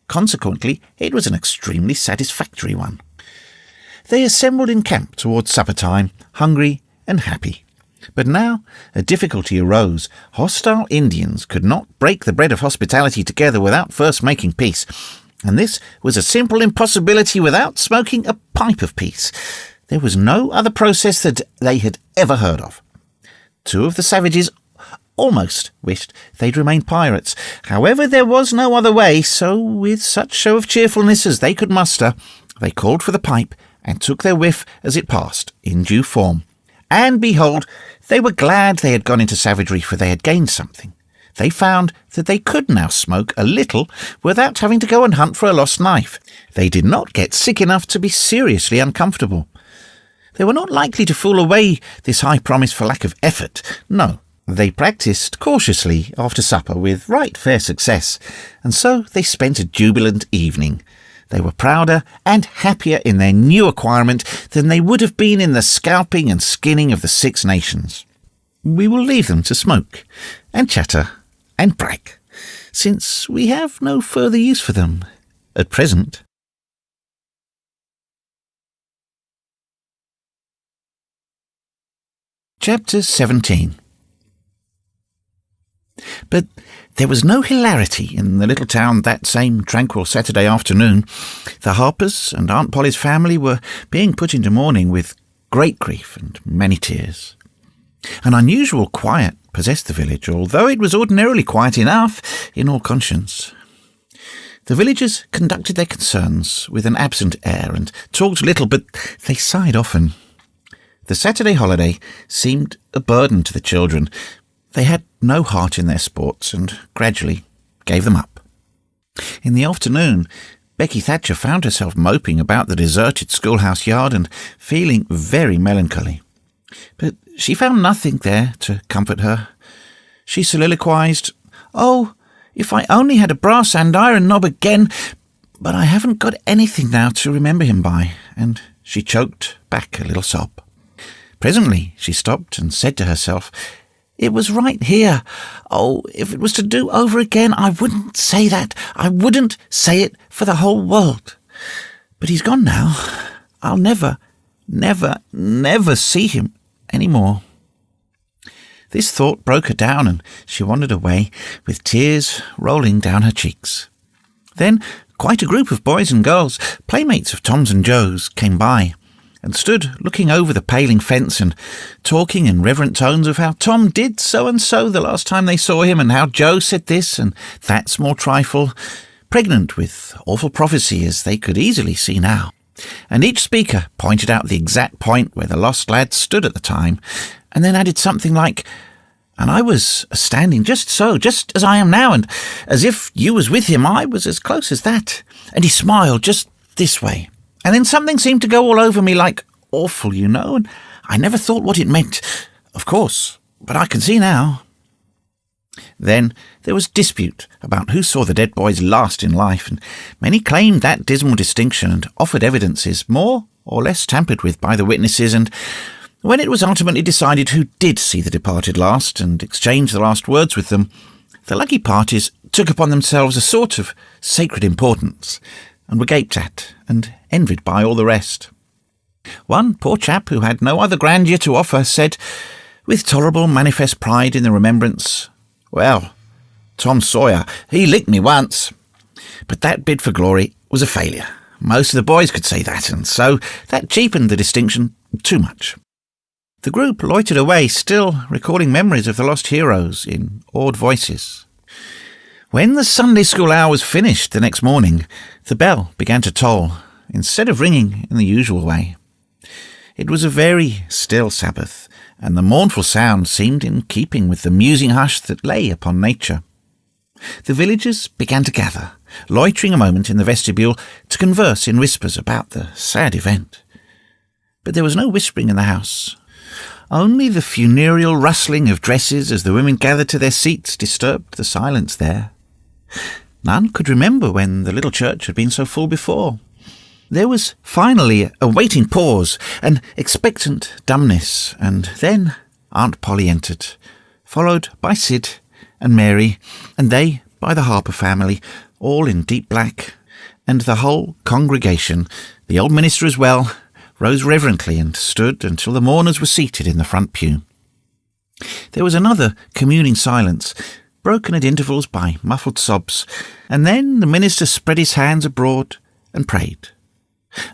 A: Consequently, it was an extremely satisfactory one. They assembled in camp towards supper time, hungry and happy. But now a difficulty arose. Hostile Indians could not break the bread of hospitality together without first making peace, and this was a simple impossibility without smoking a pipe of peace. There was no other process that they had ever heard of. 2 of the savages almost wished they'd remained pirates. However, there was no other way, so with such show of cheerfulness as they could muster, they called for the pipe and took their whiff as it passed, in due form. And behold, they were glad they had gone into savagery, for they had gained something. They found that they could now smoke a little without having to go and hunt for a lost knife. They did not get sick enough to be seriously uncomfortable. They were not likely to fool away this high promise for lack of effort. No, they practised cautiously after supper with right fair success, and so they spent a jubilant evening. They were prouder and happier in their new acquirement than they would have been in the scalping and skinning of the 6 nations. We will leave them to smoke and chatter and brag, since we have no further use for them at present. Chapter 17. But there was no hilarity in the little town that same tranquil Saturday afternoon. The Harpers and Aunt Polly's family were being put into mourning with great grief and many tears. An unusual quiet possessed the village, although it was ordinarily quiet enough in all conscience. The villagers conducted their concerns with an absent air and talked little, but they sighed often. The Saturday holiday seemed a burden to the children. They had no heart in their sports and gradually gave them up. In the afternoon, Becky Thatcher found herself moping about the deserted schoolhouse yard and feeling very melancholy. But she found nothing there to comfort her. She soliloquized, "Oh, if I only had a brass andiron knob again, but I haven't got anything now to remember him by," and she choked back a little sob. Presently she stopped and said to herself, "It was right here. Oh, if it was to do over again, I wouldn't say that. I wouldn't say it for the whole world. But he's gone now. I'll never, never, never see him any more." This thought broke her down, and she wandered away, with tears rolling down her cheeks. Then quite a group of boys and girls, playmates of Tom's and Joe's, came by, and stood looking over the paling fence and talking in reverent tones of how Tom did so-and-so the last time they saw him, and how Joe said this and that small trifle, pregnant with awful prophecy as they could easily see now. And each speaker pointed out the exact point where the lost lad stood at the time, and then added something like, "And I was standing just so, just as I am now, and as if you was with him, I was as close as that. And he smiled just this way. And then something seemed to go all over me like awful, you know, and I never thought what it meant, of course, but I can see now." Then there was dispute about who saw the dead boys last in life, and many claimed that dismal distinction and offered evidences more or less tampered with by the witnesses, and when it was ultimately decided who did see the departed last and exchange the last words with them, the lucky parties took upon themselves a sort of sacred importance, and were gaped at and envied by all the rest. One poor chap who had no other grandeur to offer said, with tolerable manifest pride in the remembrance, "Well, Tom Sawyer, he licked me once. But that bid for glory was a failure. Most of the boys could say that, and so that cheapened the distinction too much." The group loitered away, still recalling memories of the lost heroes in awed voices. When the Sunday school hour was finished the next morning, the bell began to toll, instead of ringing in the usual way. It was a very still Sabbath, and the mournful sound seemed in keeping with the musing hush that lay upon nature. The villagers began to gather, loitering a moment in the vestibule to converse in whispers about the sad event. But there was no whispering in the house. Only the funereal rustling of dresses as the women gathered to their seats disturbed the silence there. None could remember when the little church had been so full before. There was finally a waiting pause, an expectant dumbness, and then Aunt Polly entered, followed by Sid and Mary, and they by the Harper family, all in deep black, and the whole congregation, the old minister as well, rose reverently and stood until the mourners were seated in the front pew. There was another communing silence, broken at intervals by muffled sobs, and then the minister spread his hands abroad and prayed.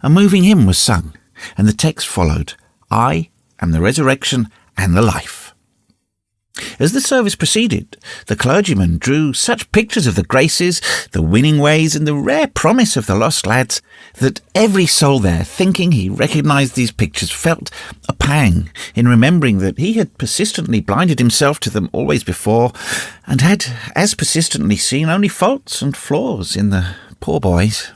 A: A moving hymn was sung, and the text followed, "I am the resurrection and the life." As the service proceeded, the clergyman drew such pictures of the graces, the winning ways, and the rare promise of the lost lads, that every soul there, thinking he recognised these pictures, felt a pang in remembering that he had persistently blinded himself to them always before, and had as persistently seen only faults and flaws in the poor boys.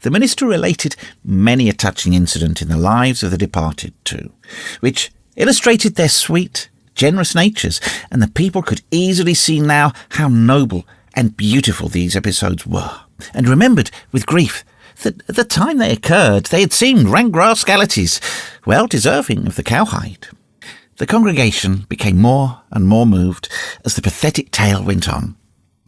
A: The minister related many a touching incident in the lives of the departed, too, which illustrated their sweet, generous natures, and the people could easily see now how noble and beautiful these episodes were, and remembered with grief that at the time they occurred they had seemed rank rascalities, well deserving of the cowhide. The congregation became more and more moved as the pathetic tale went on,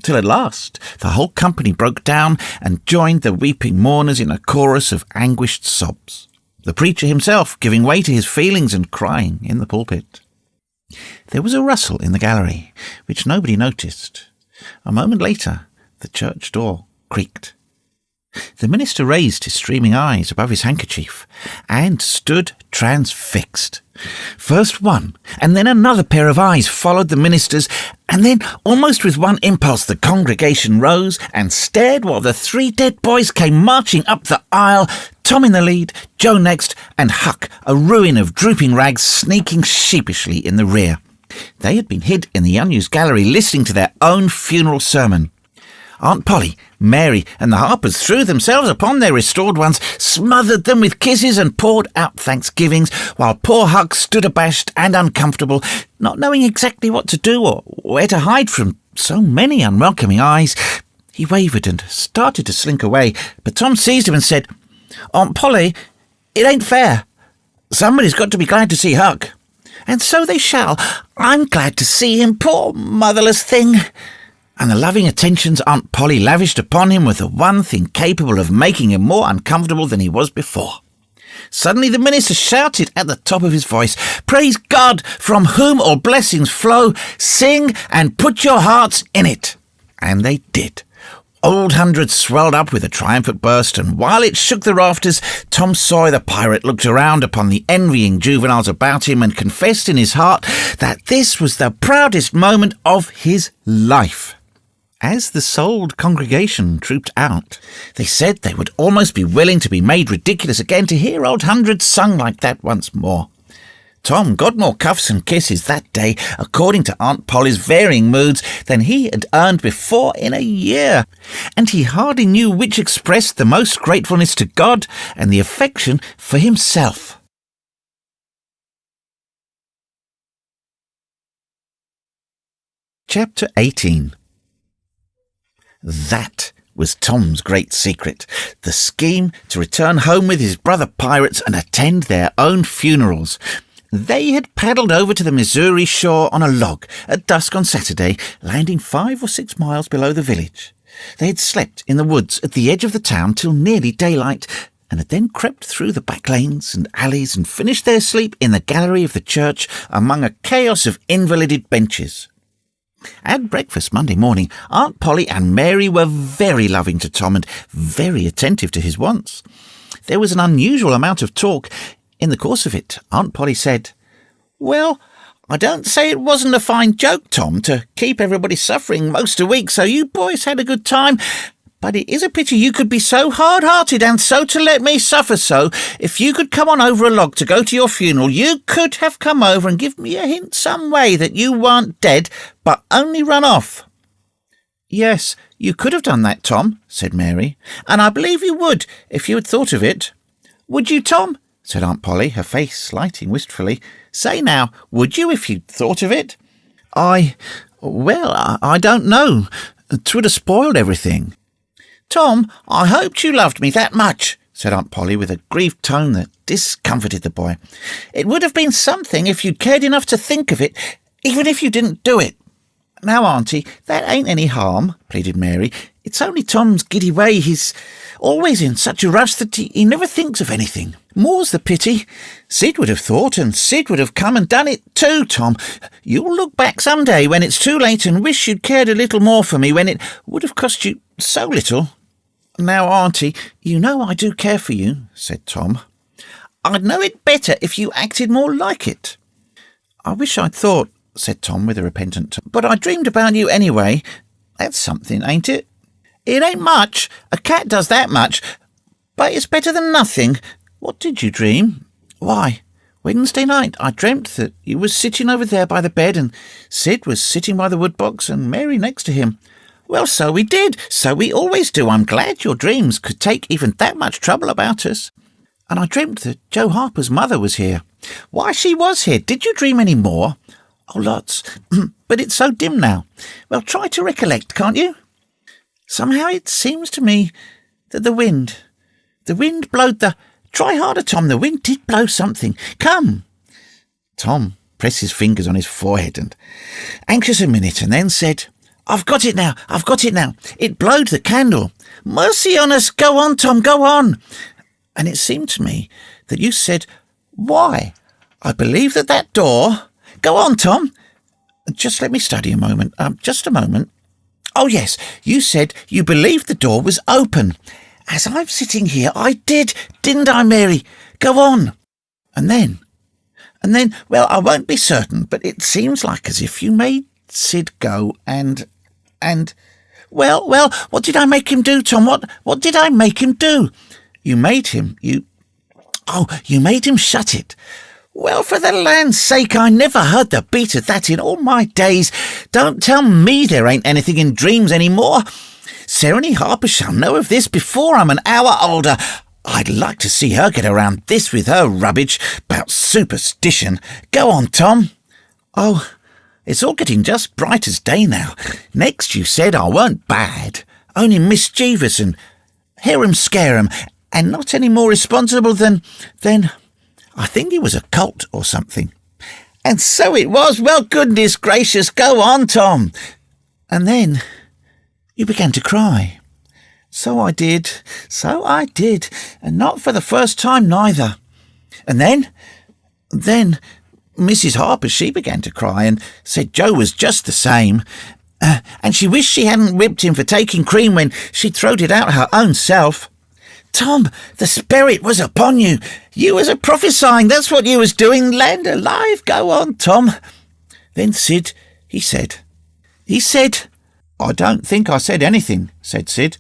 A: till at last the whole company broke down and joined the weeping mourners in a chorus of anguished sobs, the preacher himself giving way to his feelings and crying in the pulpit. There was a rustle in the gallery, which nobody noticed. A moment later, the church door creaked. The minister raised his streaming eyes above his handkerchief and stood transfixed. First one, and then another pair of eyes followed the minister's, and then, almost with one impulse, the congregation rose and stared while the three dead boys came marching up the aisle, Tom in the lead, Joe next, and Huck, a ruin of drooping rags, sneaking sheepishly in the rear. They had been hid in the unused gallery listening to their own funeral sermon. Aunt Polly, Mary, and the Harpers threw themselves upon their restored ones, smothered them with kisses and poured out thanksgivings, while poor Huck stood abashed and uncomfortable, not knowing exactly what to do or where to hide from so many unwelcoming eyes. He wavered and started to slink away, but Tom seized him and said, "Aunt Polly, it ain't fair. Somebody's got to be glad to see Huck." "And so they shall. I'm glad to see him, poor motherless thing." And the loving attentions Aunt Polly lavished upon him were the one thing capable of making him more uncomfortable than he was before. Suddenly the minister shouted at the top of his voice, "Praise God, from whom all blessings flow. Sing and put your hearts in it." And they did. Old Hundred swelled up with a triumphant burst, and while it shook the rafters, Tom Sawyer the pirate looked around upon the envying juveniles about him and confessed in his heart that this was the proudest moment of his life. As the souled congregation trooped out, they said they would almost be willing to be made ridiculous again to hear Old Hundred sung like that once more. Tom got more cuffs and kisses that day, according to Aunt Polly's varying moods, than he had earned before in a year, and he hardly knew which expressed the most gratefulness to God and the affection for himself. Chapter 18. That was Tom's great secret, the scheme to return home with his brother pirates and attend their own funerals. They had paddled over to the Missouri shore on a log at dusk on Saturday, landing 5 or 6 miles below the village. They had slept in the woods at the edge of the town till nearly daylight, and had then crept through the back lanes and alleys and finished their sleep in the gallery of the church among a chaos of invalided benches. At breakfast Monday morning, Aunt Polly and Mary were very loving to Tom and very attentive to his wants. There was an unusual amount of talk. In the course of it, Aunt Polly said, "Well, I don't say it wasn't a fine joke, Tom, to keep everybody suffering most a week, so you boys had a good time. But it is a pity you could be so hard-hearted and so to let me suffer so. If you could come on over a log to go to your funeral, you could have come over and give me a hint some way that you weren't dead, but only run off." "Yes, you could have done that, Tom," said Mary, "and I believe you would, if you had thought of it." "Would you, Tom?" said Aunt Polly, her face lighting wistfully. "Say now, would you if you'd thought of it?" I don't know. 'Twould have spoiled everything." "Tom, I hoped you loved me that much," said Aunt Polly with a grieved tone that discomforted the boy. "It would have been something if you'd cared enough to think of it, even if you didn't do it." "Now, Auntie, that ain't any harm," pleaded Mary. "It's only Tom's giddy way. He's always in such a rush that he never thinks of anything. More's the pity. Sid would have thought, and Sid would have come and done it too, Tom. You'll look back some day when it's too late and wish you'd cared a little more for me when it would have cost you so little." "Now, Auntie, you know I do care for you," said Tom. "I'd know it better if you acted more like it." "I wish I'd thought," said Tom with a repentant tone. "But I dreamed about you anyway. That's something, ain't it?" "It ain't much. A cat does that much. But it's better than nothing. What did you dream?" "Why, Wednesday night I dreamt that you was sitting over there by the bed and Sid was sitting by the woodbox and Mary next to him." "Well, so we did. So we always do. I'm glad your dreams could take even that much trouble about us." "And I dreamt that Joe Harper's mother was here." "Why, she was here. Did you dream any more?" "Oh, lots. But it's so dim now." "Well, try to recollect, can't you?" "Somehow it seems to me that the wind blowed the—" "Try harder, Tom. The wind did blow something. Come." Tom pressed his fingers on his forehead and, anxious a minute, and then said, I've got it now. It blowed the candle." "Mercy on us. Go on, Tom, go on." "And it seemed to me that you said, 'Why, I believe that door—'"
B: Go on, Tom. Just let me study a moment. Just a moment. Oh, yes, you said you believed the door was open. As I'm sitting here, I did, didn't I, Mary? Go on. And then, well, I won't be certain, but it seems like as if you made Sid go and, well, what did I make him do, Tom? What did I make him do? You made him shut it. Well, for the land's sake, I never heard the beat of that in all my days. Don't tell me there ain't anything in dreams any more. Sereny Harper shall know of this before I'm an hour older. I'd like to see her get around this with her rubbish about superstition. Go on, Tom. Oh, it's all getting just bright as day now. Next you said I weren't bad, only mischievous and harum-scarum, and not any more responsible than I think it was a cult or something. And so it was. Well, goodness gracious, go on, Tom. And then you began to cry. So I did, and not for the first time neither. And then Mrs. Harper, she began to cry and said Joe was just the same. And she wished she hadn't whipped him for taking cream when she'd throwed it out her own self. Tom, the spirit was upon you. You was a prophesying, that's what you was doing. Land alive, go on, Tom. Then Sid, he said, I don't think I said anything, said Sid.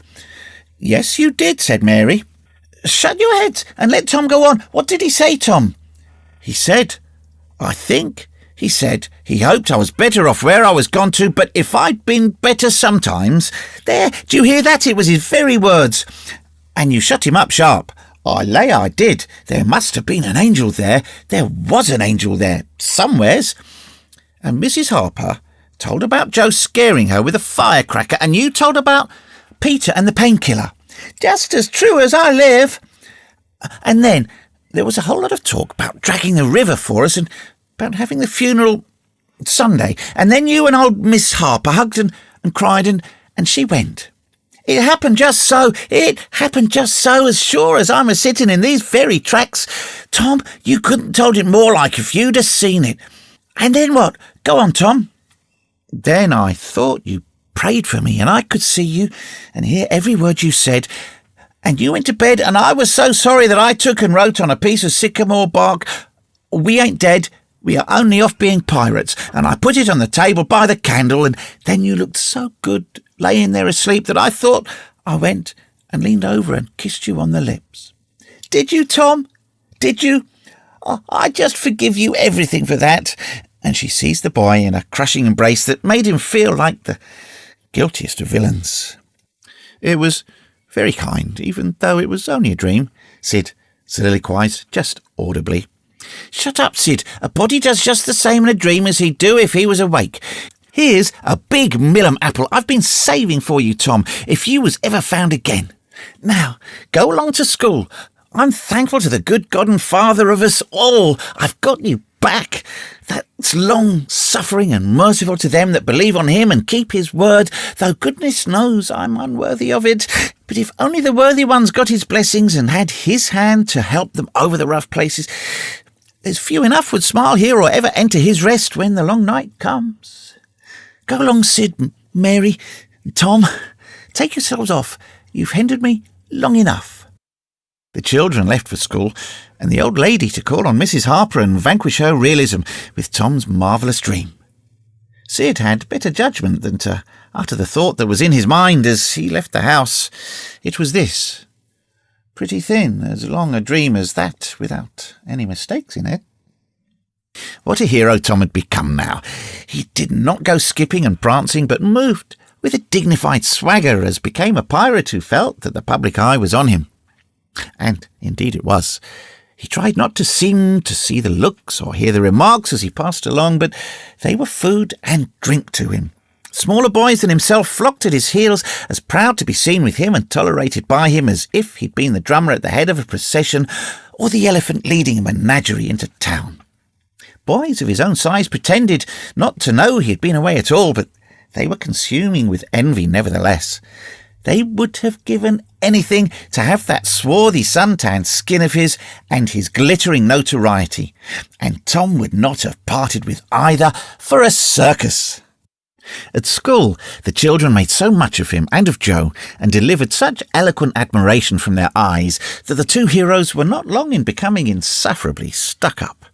B: Yes, you did, said Mary. Shut your heads and let Tom go on. What did he say, Tom? He said, he said he hoped I was better off where I was gone to, but if I'd been better sometimes. There, do you hear that? It was his very words. And you shut him up sharp. I lay I did. There must have been an angel there. There was an angel there, somewheres. And Mrs. Harper told about Joe scaring her with a firecracker, and you told about Peter and the painkiller. Just as true as I live. And then there was a whole lot of talk about dragging the river for us and about having the funeral Sunday. And then you and old Miss Harper hugged and cried and she went. It happened just so, as sure as I'm a-sitting in these very tracks. Tom, you couldn't told it more like if you'd have seen it. And then what? Go on, Tom. Then I thought you prayed for me, and I could see you and hear every word you said. And you went to bed, and I was so sorry that I took and wrote on a piece of sycamore bark, "We ain't dead, we are only off being pirates," and I put it on the table by the candle, and then you looked so good laying there asleep that I thought I went and leaned over and kissed you on the lips. Did you, Tom? Did you? Oh, I just forgive you everything for that. And she seized the boy in a crushing embrace that made him feel like the guiltiest of villains. It was very kind, even though it was only a dream, Sid soliloquized, just audibly. Shut up, Sid. A body does just the same in a dream as he'd do if he was awake. Here's a big Millam apple I've been saving for you, Tom, if you was ever found again. Now, go along to school. I'm thankful to the good God and Father of us all. I've got you back. That's long-suffering and merciful to them that believe on him and keep his word, though goodness knows I'm unworthy of it. But if only the worthy ones got his blessings and had his hand to help them over the rough places, there's few enough would smile here or ever enter his rest when the long night comes. Go along, Sid, Mary, Tom. Take yourselves off. You've hindered me long enough. The children left for school, and the old lady to call on Mrs. Harper and vanquish her realism with Tom's marvellous dream. Sid had better judgment than to utter the thought that was in his mind as he left the house. It was this: pretty thin, as long a dream as that, without any mistakes in it. What a hero Tom had become now. He did not go skipping and prancing, but moved with a dignified swagger, as became a pirate who felt that the public eye was on him. And indeed it was. He tried not to seem to see the looks or hear the remarks as he passed along, but they were food and drink to him. Smaller boys than himself flocked at his heels, as proud to be seen with him and tolerated by him as if he'd been the drummer at the head of a procession or the elephant leading a menagerie into town. Boys of his own size pretended not to know he had been away at all, but they were consuming with envy nevertheless. They would have given anything to have that swarthy sun-tanned skin of his and his glittering notoriety, and Tom would not have parted with either for a circus. At school, the children made so much of him and of Joe, and delivered such eloquent admiration from their eyes, that the two heroes were not long in becoming insufferably stuck up.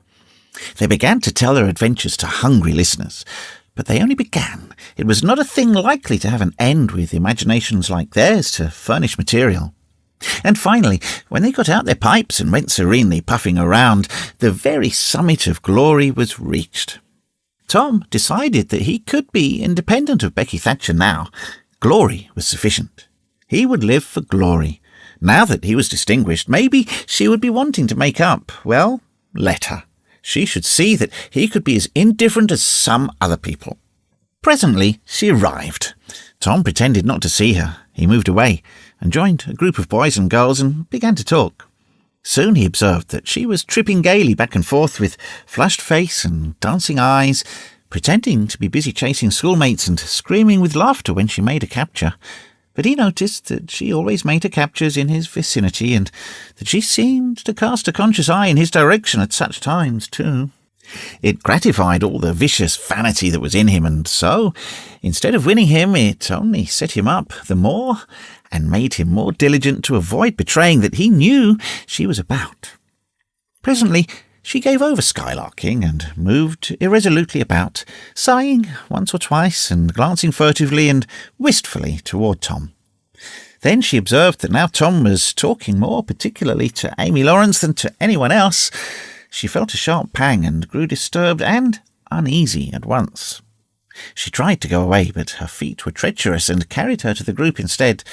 B: They began to tell their adventures to hungry listeners, but they only began. It was not a thing likely to have an end with imaginations like theirs to furnish material. And finally, when they got out their pipes and went serenely puffing around, the very summit of glory was reached. Tom decided that he could be independent of Becky Thatcher now. Glory was sufficient. He would live for glory. Now that he was distinguished, maybe she would be wanting to make up. Well, let her. She should see that he could be as indifferent as some other people. Presently she arrived. Tom pretended not to see her. He moved away and joined a group of boys and girls and began to talk. Soon he observed that she was tripping gaily back and forth with flushed face and dancing eyes, pretending to be busy chasing schoolmates and screaming with laughter when she made a capture. But he noticed that she always made her captures in his vicinity, and that she seemed to cast a conscious eye in his direction at such times, too. It gratified all the vicious vanity that was in him, and so, instead of winning him, it only set him up the more, and made him more diligent to avoid betraying that he knew she was about. Presently she gave over skylarking, and moved irresolutely about, sighing once or twice, and glancing furtively and wistfully toward Tom. Then she observed that now Tom was talking more particularly to Amy Lawrence than to anyone else. She felt a sharp pang, and grew disturbed and uneasy at once. She tried to go away, but her feet were treacherous, and carried her to the group instead.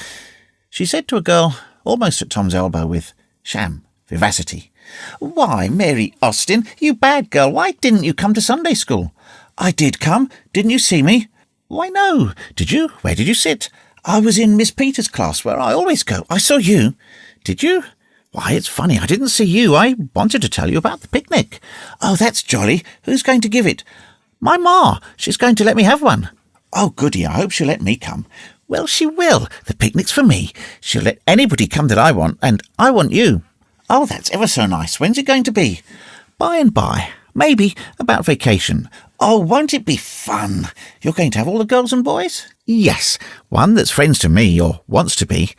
B: She said to a girl almost at Tom's elbow with sham vivacity, "Why, Mary Austin, you bad girl, why didn't you come to Sunday school?" "I did come. Didn't you see me?" "Why, no. Did you? Where did you sit?" "I was in Miss Peters' class, where I always go. I saw you." "Did you? Why, it's funny, I didn't see you. I wanted to tell you about the picnic." "Oh, that's jolly. Who's going to give it?" "My ma. She's going to let me have one." "Oh, goody, I hope she'll let me come." "Well, she will. The picnic's for me. She'll let anybody come that I want, and I want you." "Oh, that's ever so nice. When's it going to be?" "By and by. Maybe about vacation." "Oh, won't it be fun? You're going to have all the girls and boys?" "Yes, one that's friends to me, or wants to be."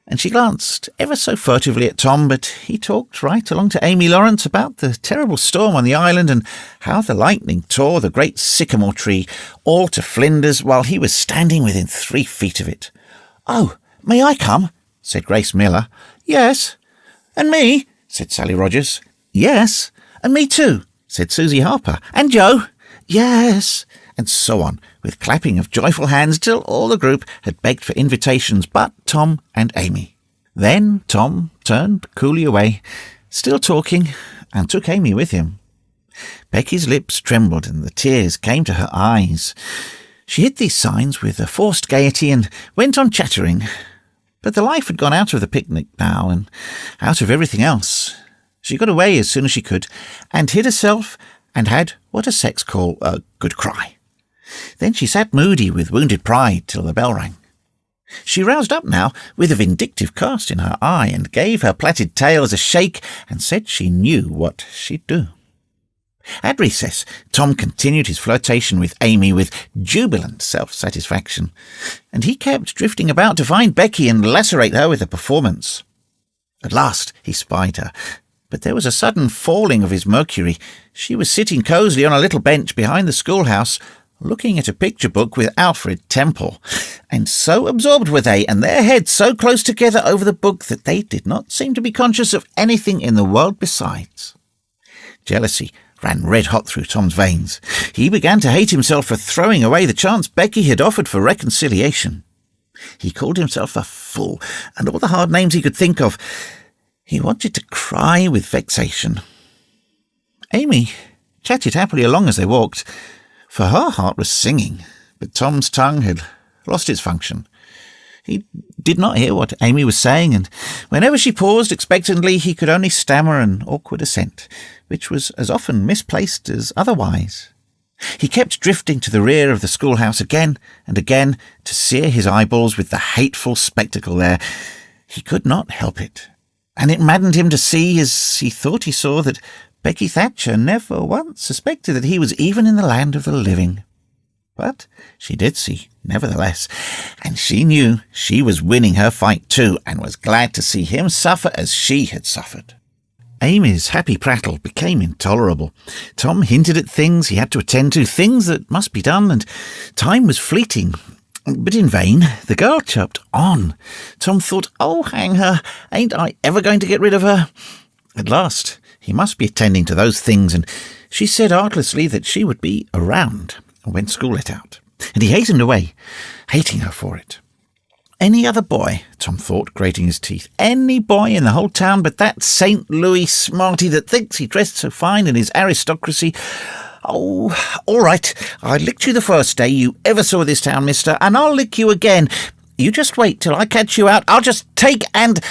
B: And she glanced ever so furtively at Tom, but he talked right along to Amy Lawrence about the terrible storm on the island, and how the lightning tore the great sycamore tree all to flinders while he was standing within 3 feet of it. "Oh, may I come?" said Grace Miller. "Yes." "And me?" said Sally Rogers. "Yes." "And me too," said Susie Harper. "And Joe?" "Yes." And so on, with clapping of joyful hands, till all the group had begged for invitations but Tom and Amy. Then Tom turned coolly away, still talking, and took Amy with him. Becky's lips trembled, and the tears came to her eyes. She hid these signs with a forced gaiety, and went on chattering. But the life had gone out of the picnic now, and out of everything else. She got away as soon as she could, and hid herself, and had what a sex call a good cry. Then she sat moody with wounded pride till the bell rang. She roused up now with a vindictive cast in her eye, and gave her plaited tails a shake, and said she knew what she'd do. At recess, Tom continued his flirtation with Amy with jubilant self-satisfaction, and he kept drifting about to find Becky and lacerate her with a performance. At last he spied her, but there was a sudden falling of his mercury. She was sitting cosily on a little bench behind the schoolhouse, looking at a picture book with Alfred Temple, and so absorbed were they, and their heads so close together over the book, that they did not seem to be conscious of anything in the world besides. Jealousy ran red-hot through Tom's veins. He began to hate himself for throwing away the chance Becky had offered for reconciliation. He called himself a fool, and all the hard names he could think of. He wanted to cry with vexation. Amy chatted happily along as they walked, for her heart was singing, but Tom's tongue had lost its function. He did not hear what Amy was saying, and whenever she paused expectantly, he could only stammer an awkward assent, which was as often misplaced as otherwise. He kept drifting to the rear of the schoolhouse again and again to sear his eyeballs with the hateful spectacle there. He could not help it, and it maddened him to see, as he thought he saw, that Becky Thatcher never once suspected that he was even in the land of the living. But she did see, nevertheless, and she knew she was winning her fight too, and was glad to see him suffer as she had suffered. Amy's happy prattle became intolerable. Tom hinted at things he had to attend to, things that must be done, and time was fleeting. But in vain, the girl chirped on. Tom thought, oh, hang her, ain't I ever going to get rid of her? At last, he must be attending to those things, and she said artlessly that she would be around when school let out, and he hastened away, hating her for it. Any other boy, Tom thought, grating his teeth, any boy in the whole town but that St. Louis smarty that thinks he dressed so fine in his aristocracy. Oh, all right, I licked you the first day you ever saw this town, mister, and I'll lick you again. You just wait till I catch you out. I'll just take and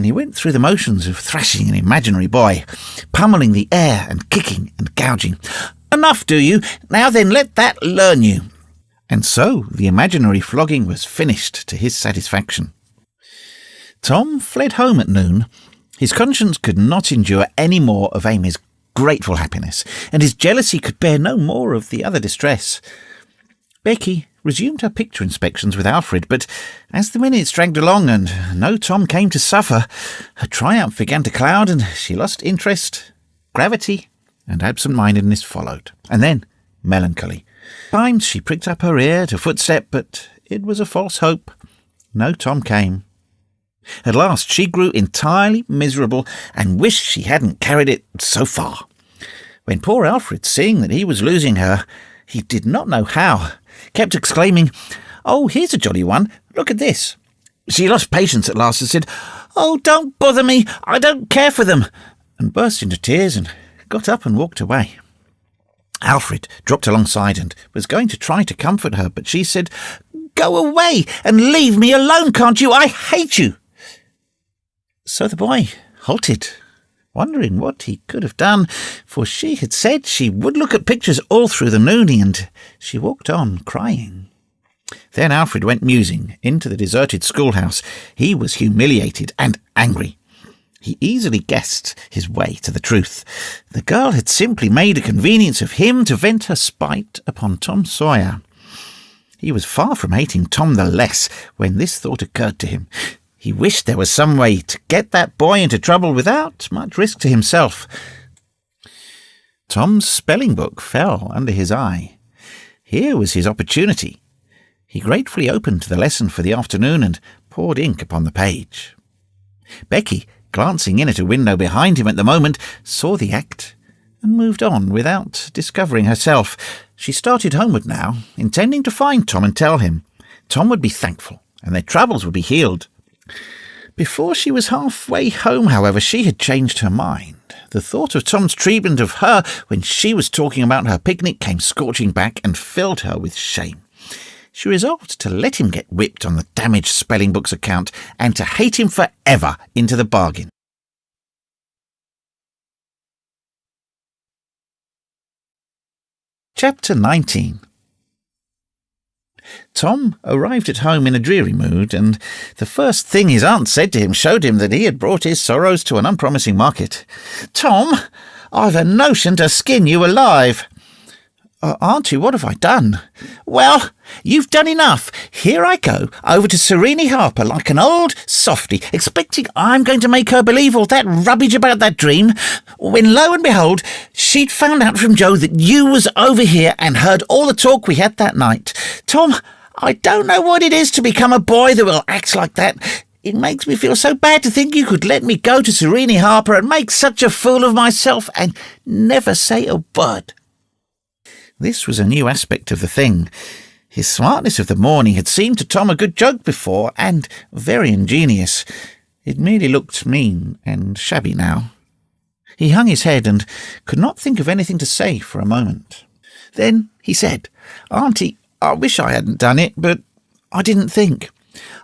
B: he went through the motions of thrashing an imaginary boy, pummeling the air and kicking and gouging. Enough, do you? Now then, let that learn you. And so the imaginary flogging was finished to his satisfaction. Tom fled home at noon. His conscience could not endure any more of Amy's grateful happiness, and his jealousy could bear no more of the other distress. Becky resumed her picture inspections with Alfred, but as the minutes dragged along and no Tom came to suffer, her triumph began to cloud, and she lost interest, gravity, and absent-mindedness followed, and then melancholy. Times she pricked up her ear to footstep, but it was a false hope. No Tom came. At last she grew entirely miserable and wished she hadn't carried it so far. When poor Alfred, seeing that he was losing her, he did not know how, kept exclaiming, "Oh, here's a jolly one, look at this." She lost patience at last and said, "Oh, don't bother me, I don't care for them," and burst into tears and got up and walked away. Alfred dropped alongside and was going to try to comfort her, but she said, "Go away and leave me alone, can't you? I hate you." So the boy halted, wondering what he could have done, for she had said she would look at pictures all through the nooning, and she walked on, crying. Then Alfred went musing into the deserted schoolhouse. He was humiliated and angry. He easily guessed his way to the truth. The girl had simply made a convenience of him to vent her spite upon Tom Sawyer. He was far from hating Tom the less when this thought occurred to him. He wished there was some way to get that boy into trouble without much risk to himself. Tom's spelling book fell under his eye. Here was his opportunity. He gratefully opened the lesson for the afternoon and poured ink upon the page. Becky, glancing in at a window behind him at the moment, saw the act and moved on without discovering herself. She started homeward now, intending to find Tom and tell him. Tom would be thankful, and their troubles would be healed. Before she was halfway home, however, she had changed her mind. The thought of Tom's treatment of her when she was talking about her picnic came scorching back and filled her with shame. She resolved to let him get whipped on the damaged spelling book's account and to hate him forever into the bargain. Chapter 19. Tom arrived at home in a dreary mood, and the first thing his aunt said to him showed him that he had brought his sorrows to an unpromising market. "Tom, I've a notion to skin you alive." "Auntie, what have I done?" "Well, you've done enough. Here I go, over to Serene Harper like an old softy, expecting I'm going to make her believe all that rubbish about that dream, when lo and behold, she'd found out from Joe that you was over here and heard all the talk we had that night. Tom, I don't know what it is to become a boy that will act like that. It makes me feel so bad to think you could let me go to Serene Harper and make such a fool of myself and never say a word." This was a new aspect of the thing. His smartness of the morning had seemed to Tom a good joke before, and very ingenious. It merely looked mean and shabby now. He hung his head and could not think of anything to say for a moment. Then he said, "Auntie, I wish I hadn't done it, but I didn't think."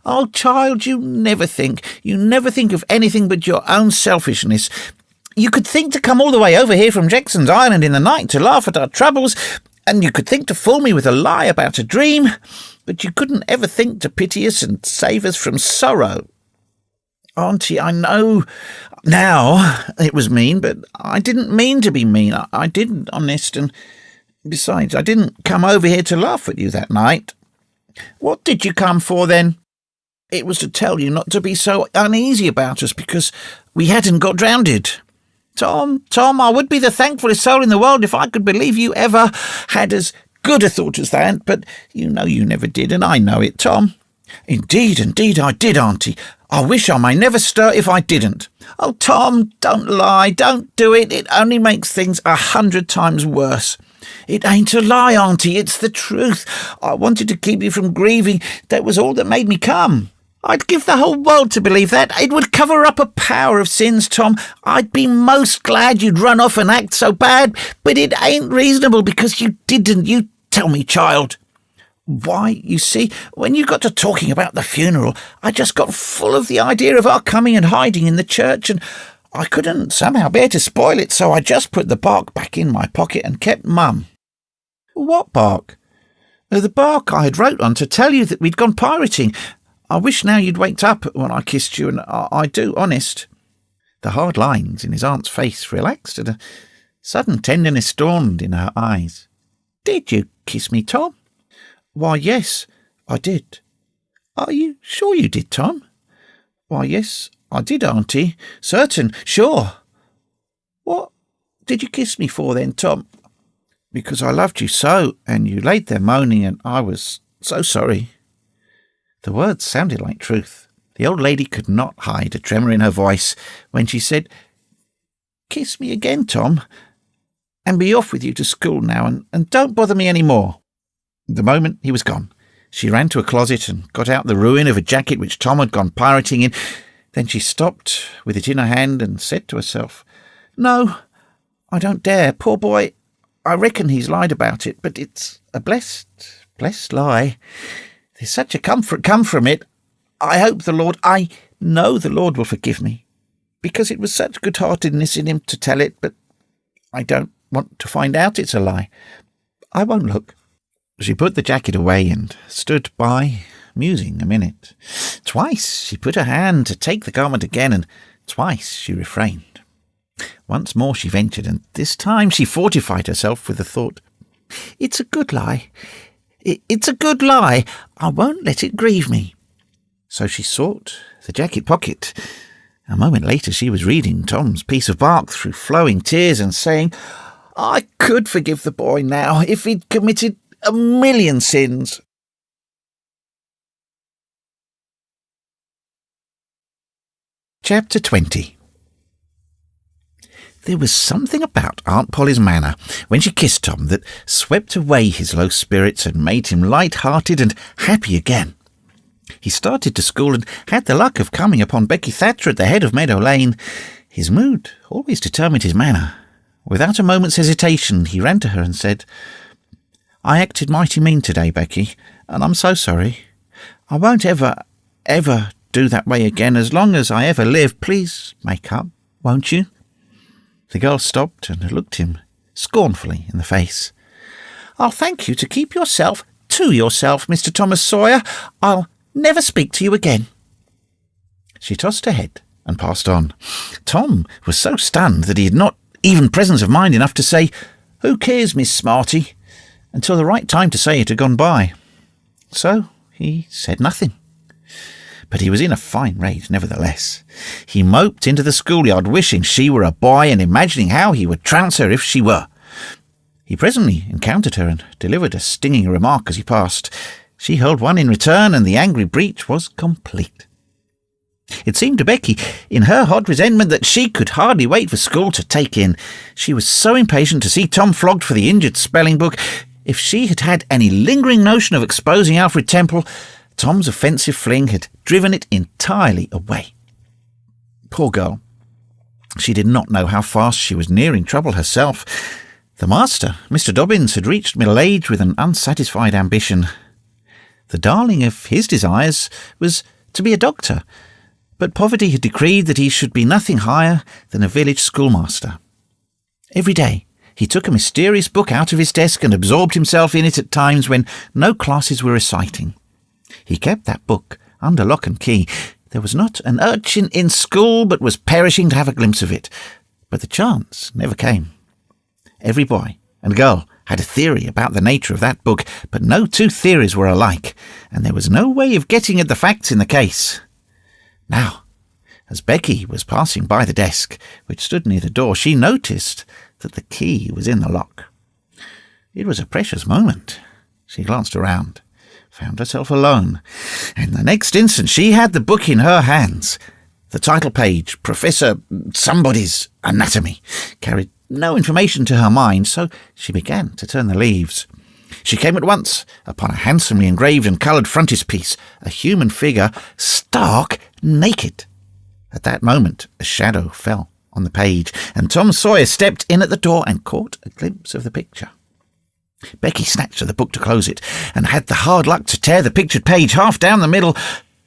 B: "Oh, child, you never think. You never think of anything but your own selfishness. You could think to come all the way over here from Jackson's Island in the night to laugh at our troubles, and you could think to fool me with a lie about a dream, but you couldn't ever think to pity us and save us from sorrow. Auntie, I know now it was mean, but I didn't mean to be mean. I didn't, honest, and besides, I didn't come over here to laugh at you that night. What did you come for, then? It was to tell you not to be so uneasy about us because we hadn't got drowned. Tom, I would be the thankfulest soul in the world if I could believe you ever had as good a thought as that, but you know you never did, and I know it, Tom. Indeed, I did, Auntie. I wish I may never stir if I didn't. Oh, Tom, don't lie, don't do it. It only makes things 100 times worse. It ain't a lie, Auntie, it's the truth. I wanted to keep you from grieving. That was all that made me come. I'd give the whole world to believe that. It would cover up a power of sins, Tom. I'd be most glad you'd run off and act so bad, but it ain't reasonable because you didn't. You tell me, child. Why, you see, when you got to talking about the funeral, I just got full of the idea of our coming and hiding in the church, and I couldn't somehow bear to spoil it, so I just put the bark back in my pocket and kept mum. What bark? The bark I had wrote on to tell you that we'd gone pirating. I wish now you'd waked up when I kissed you, and I do, honest. The hard lines in his aunt's face relaxed, and a sudden tenderness dawned in her eyes. Did you kiss me, Tom? Why, yes, I did. Are you sure you did, Tom? Why, yes, I did, Auntie. Certain, sure. What did you kiss me for then, Tom? Because I loved you so, and you laid there moaning, and I was so sorry. The words sounded like truth. The old lady could not hide a tremor in her voice when she said, Kiss me again, Tom, and be off with you to school now, and don't bother me any more. The moment he was gone, she ran to a closet and got out the ruin of a jacket which Tom had gone pirating in. Then she stopped with it in her hand and said to herself, No, I don't dare, poor boy. I reckon he's lied about it, but it's a blessed lie. There's such a comfort come from it. I know the Lord will forgive me, because it was such good-heartedness in him to tell it, but I don't want to find out it's a lie. I won't look. She put the jacket away and stood by, musing a minute. Twice she put her hand to take the garment again, and twice she refrained. Once more she ventured, and this time she fortified herself with the thought, It's a good lie. It's a good lie. I won't let it grieve me. So she sought the jacket pocket. A moment later she was reading Tom's piece of bark through flowing tears and saying, I could forgive the boy now if he'd committed 1,000,000 sins. Chapter 20. There was something about Aunt Polly's manner when she kissed Tom that swept away his low spirits and made him light-hearted and happy again. He started to school and had the luck of coming upon Becky Thatcher at the head of Meadow Lane. His mood always determined his manner. Without a moment's hesitation, he ran to her and said, I acted mighty mean today, Becky, and I'm so sorry. I won't ever do that way again as long as I ever live. Please make up, won't you? The girl stopped and looked him scornfully in the face. I'll thank you to keep yourself to yourself, Mr. Thomas Sawyer. I'll never speak to you again. She tossed her head and passed on. Tom was so stunned that he had not even presence of mind enough to say, Who cares, Miss Smarty? Until the right time to say it had gone by. So he said nothing. But he was in a fine rage nevertheless. He moped into the schoolyard, wishing she were a boy and imagining how he would trounce her if she were. He presently encountered her and delivered a stinging remark as he passed. She hurled one in return, and the angry breach was complete. It seemed to Becky, in her hot resentment, that she could hardly wait for school to take in. She was so impatient to see Tom flogged for the injured spelling book. If she had had any lingering notion of exposing Alfred Temple, Tom's offensive fling had driven it entirely away. Poor girl. She did not know how fast she was nearing trouble herself. The master, Mr. Dobbins, had reached middle age with an unsatisfied ambition. The darling of his desires was to be a doctor,
A: But poverty had decreed that he should be nothing higher than a village schoolmaster. Every day he took a mysterious book out of his desk and absorbed himself in it at times when no classes were reciting. He kept that book under lock and key. There was not an urchin in school but was perishing to have a glimpse of it. But the chance never came. Every boy and girl had a theory about the nature of that book, but no two theories were alike, and there was no way of getting at the facts in the case. Now, as Becky was passing by the desk, which stood near the door, she noticed that the key was in the lock. It was a precious moment. She glanced around, found herself alone, and the next instant she had the book in her hands. The title page, Professor Somebody's Anatomy, carried no information to her mind, so she began to turn the leaves. She came at once upon a handsomely engraved and coloured frontispiece, a human figure, stark naked. At that moment a shadow fell on the page, and Tom Sawyer stepped in at the door and caught a glimpse of the picture. Becky snatched at the book to close it, and had the hard luck to tear the pictured page half down the middle.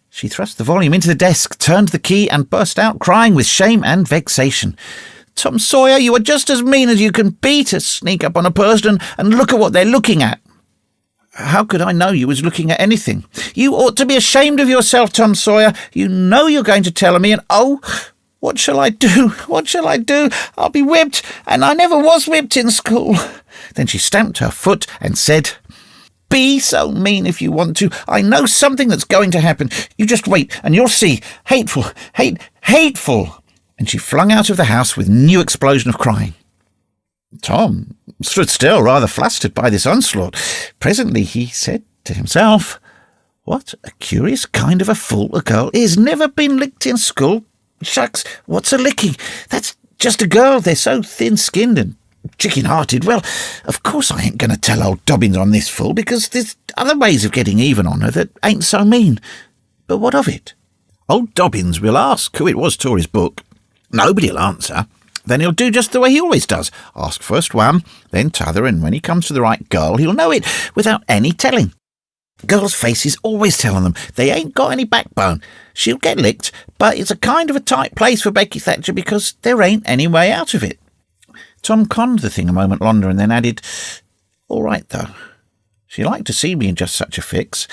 A: She thrust the volume into the desk, turned the key, and burst out crying with shame and vexation. "Tom Sawyer, you are just as mean as you can be to sneak up on a person and look at what they're looking at." "How could I know you was looking at anything?" "You ought to be ashamed of yourself, Tom Sawyer. You know you're going to tell me, and oh, what shall I do? What shall I do? I'll be whipped, and I never was whipped in school." Then she stamped her foot and said, "Be so mean if you want to. I know something that's going to happen. You just wait, and you'll see. Hateful, hateful." And she flung out of the house with new explosion of crying. Tom stood still, rather flustered by this onslaught. Presently he said to himself, "What a curious kind of a fool a girl is. Never been licked in school. Shucks, what's a licking? That's just a girl. They're so thin-skinned and chicken-hearted. Well, of course I ain't going to tell old Dobbins on this fool, because there's other ways of getting even on her that ain't so mean. But what of it? Old Dobbins will ask who it was tore his book. Nobody'll answer. Then he'll do just the way he always does. Ask first one, then t'other, and when he comes to the right girl, he'll know it without any telling. Girls' faces always tell on them. They ain't got any backbone. She'll get licked, but it's a kind of a tight place for Becky Thatcher because there ain't any way out of it." Tom conned the thing a moment longer and then added, "All right, though. She liked to see me in just such a fix.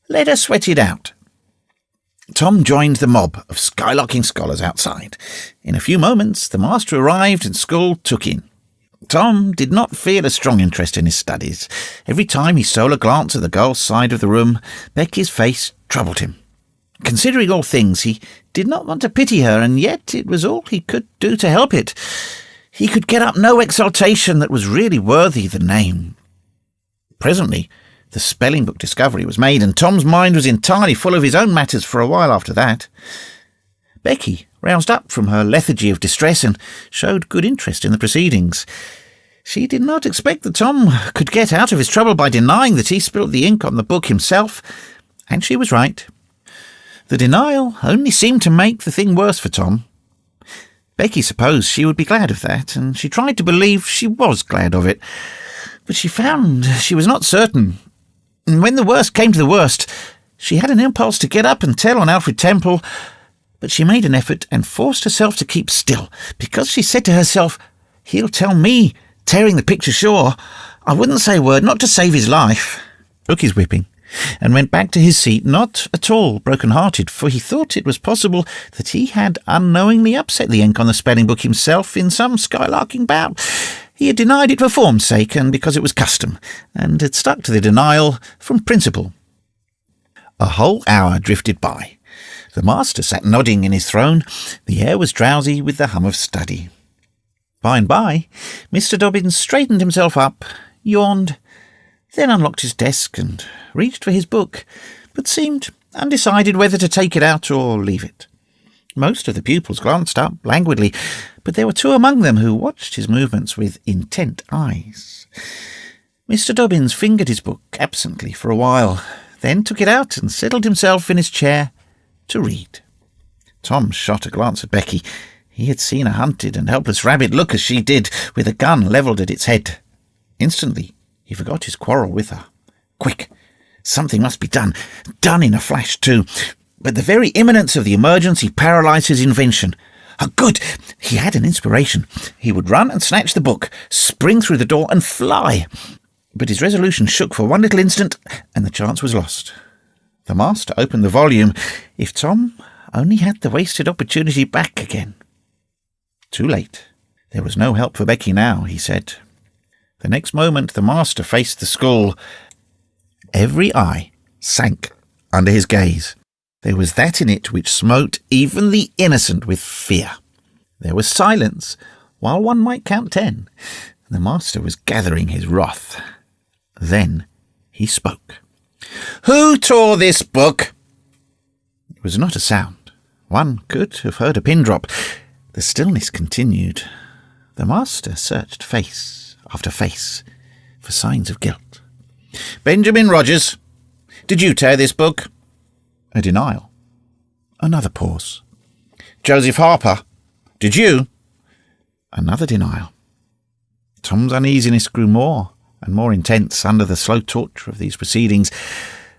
A: Let her sweat it out." Tom joined the mob of skylarking scholars outside. In a few moments the master arrived and school took in. Tom did not feel a strong interest in his studies. Every time he stole a glance at the girl's side of the room, Becky's face troubled him. Considering all things, he did not want to pity her, and yet it was all he could do to help it. He could get up no exaltation that was really worthy the name. Presently the spelling book discovery was made, and Tom's mind was entirely full of his own matters for a while after that. Becky roused up from her lethargy of distress and showed good interest in the proceedings. She did not expect that Tom could get out of his trouble by denying that he spilt the ink on the book himself, and she was right. The denial only seemed to make the thing worse for Tom. Becky supposed she would be glad of that, and she tried to believe she was glad of it, but she found she was not certain. And when the worst came to the worst, she had an impulse to get up and tell on Alfred Temple, but she made an effort and forced herself to keep still, because she said to herself, "He'll tell me, tearing the picture sure. I wouldn't say a word, not to save his life." Took his whipping and went back to his seat, not at all broken-hearted, for he thought it was possible that he had unknowingly upset the ink on the spelling book himself in some skylarking bout. He had denied it for form's sake and because it was custom, and had stuck to the denial from principle. A whole hour drifted by. The master sat nodding in his throne. The air was drowsy with the hum of study. By and by, Mr. Dobbins straightened himself up, yawned, then unlocked his desk and reached for his book, but seemed undecided whether to take it out or leave it. Most of the pupils glanced up languidly, but there were two among them who watched his movements with intent eyes. Mr. Dobbins fingered his book absently for a while, then took it out and settled himself in his chair to read. Tom shot a glance at Becky. He had seen a hunted and helpless rabbit look as she did, with a gun levelled at its head. Instantly he forgot his quarrel with her. Quick! Something must be done. Done in a flash, too.
B: but the very imminence of the emergency paralysed his invention. Oh, good! He had an inspiration. He would run and snatch the book, spring through the door and fly. But his resolution shook for one little instant, and the chance was lost. The master opened the volume. If Tom only had the wasted opportunity back again. Too late. There was no help for Becky now, he said. The next moment the master faced the school. Every eye sank under his gaze. There was that in it which smote even the innocent with fear. There was silence, while one might count 10. The master was gathering his wrath. Then he spoke. "Who tore this book?" It was not a sound. One could have heard a pin drop. The stillness continued. The master searched face after face for signs of guilt. "Benjamin Rogers, did you tear this book?" A denial. Another pause. "Joseph Harper, did you?" Another denial. Tom's uneasiness grew more and more intense under the slow torture of these proceedings.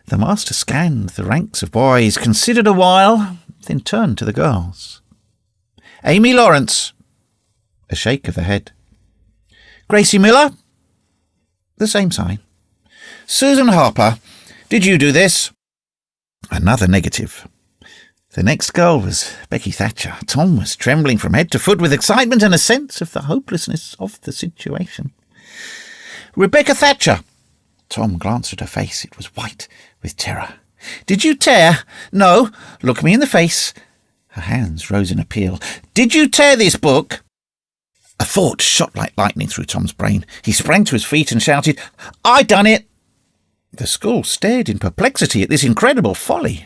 B: The master scanned the ranks of boys, considered a while, then turned to the girls. "Amy Lawrence." A shake of the head. "Gracie Miller." The same sign. "Susan Harper, did you do this?" Another negative. The next girl was Becky Thatcher. Tom was trembling from head to foot with excitement and a sense of the hopelessness of the situation. "Rebecca Thatcher." Tom glanced at her face. It was white with terror. "Did you tear? No. Look me in the face." Her hands rose in appeal. "Did you tear this book?" A thought shot like lightning through Tom's brain. He sprang to his feet and shouted, "I done it!" The school stared in perplexity at this incredible folly.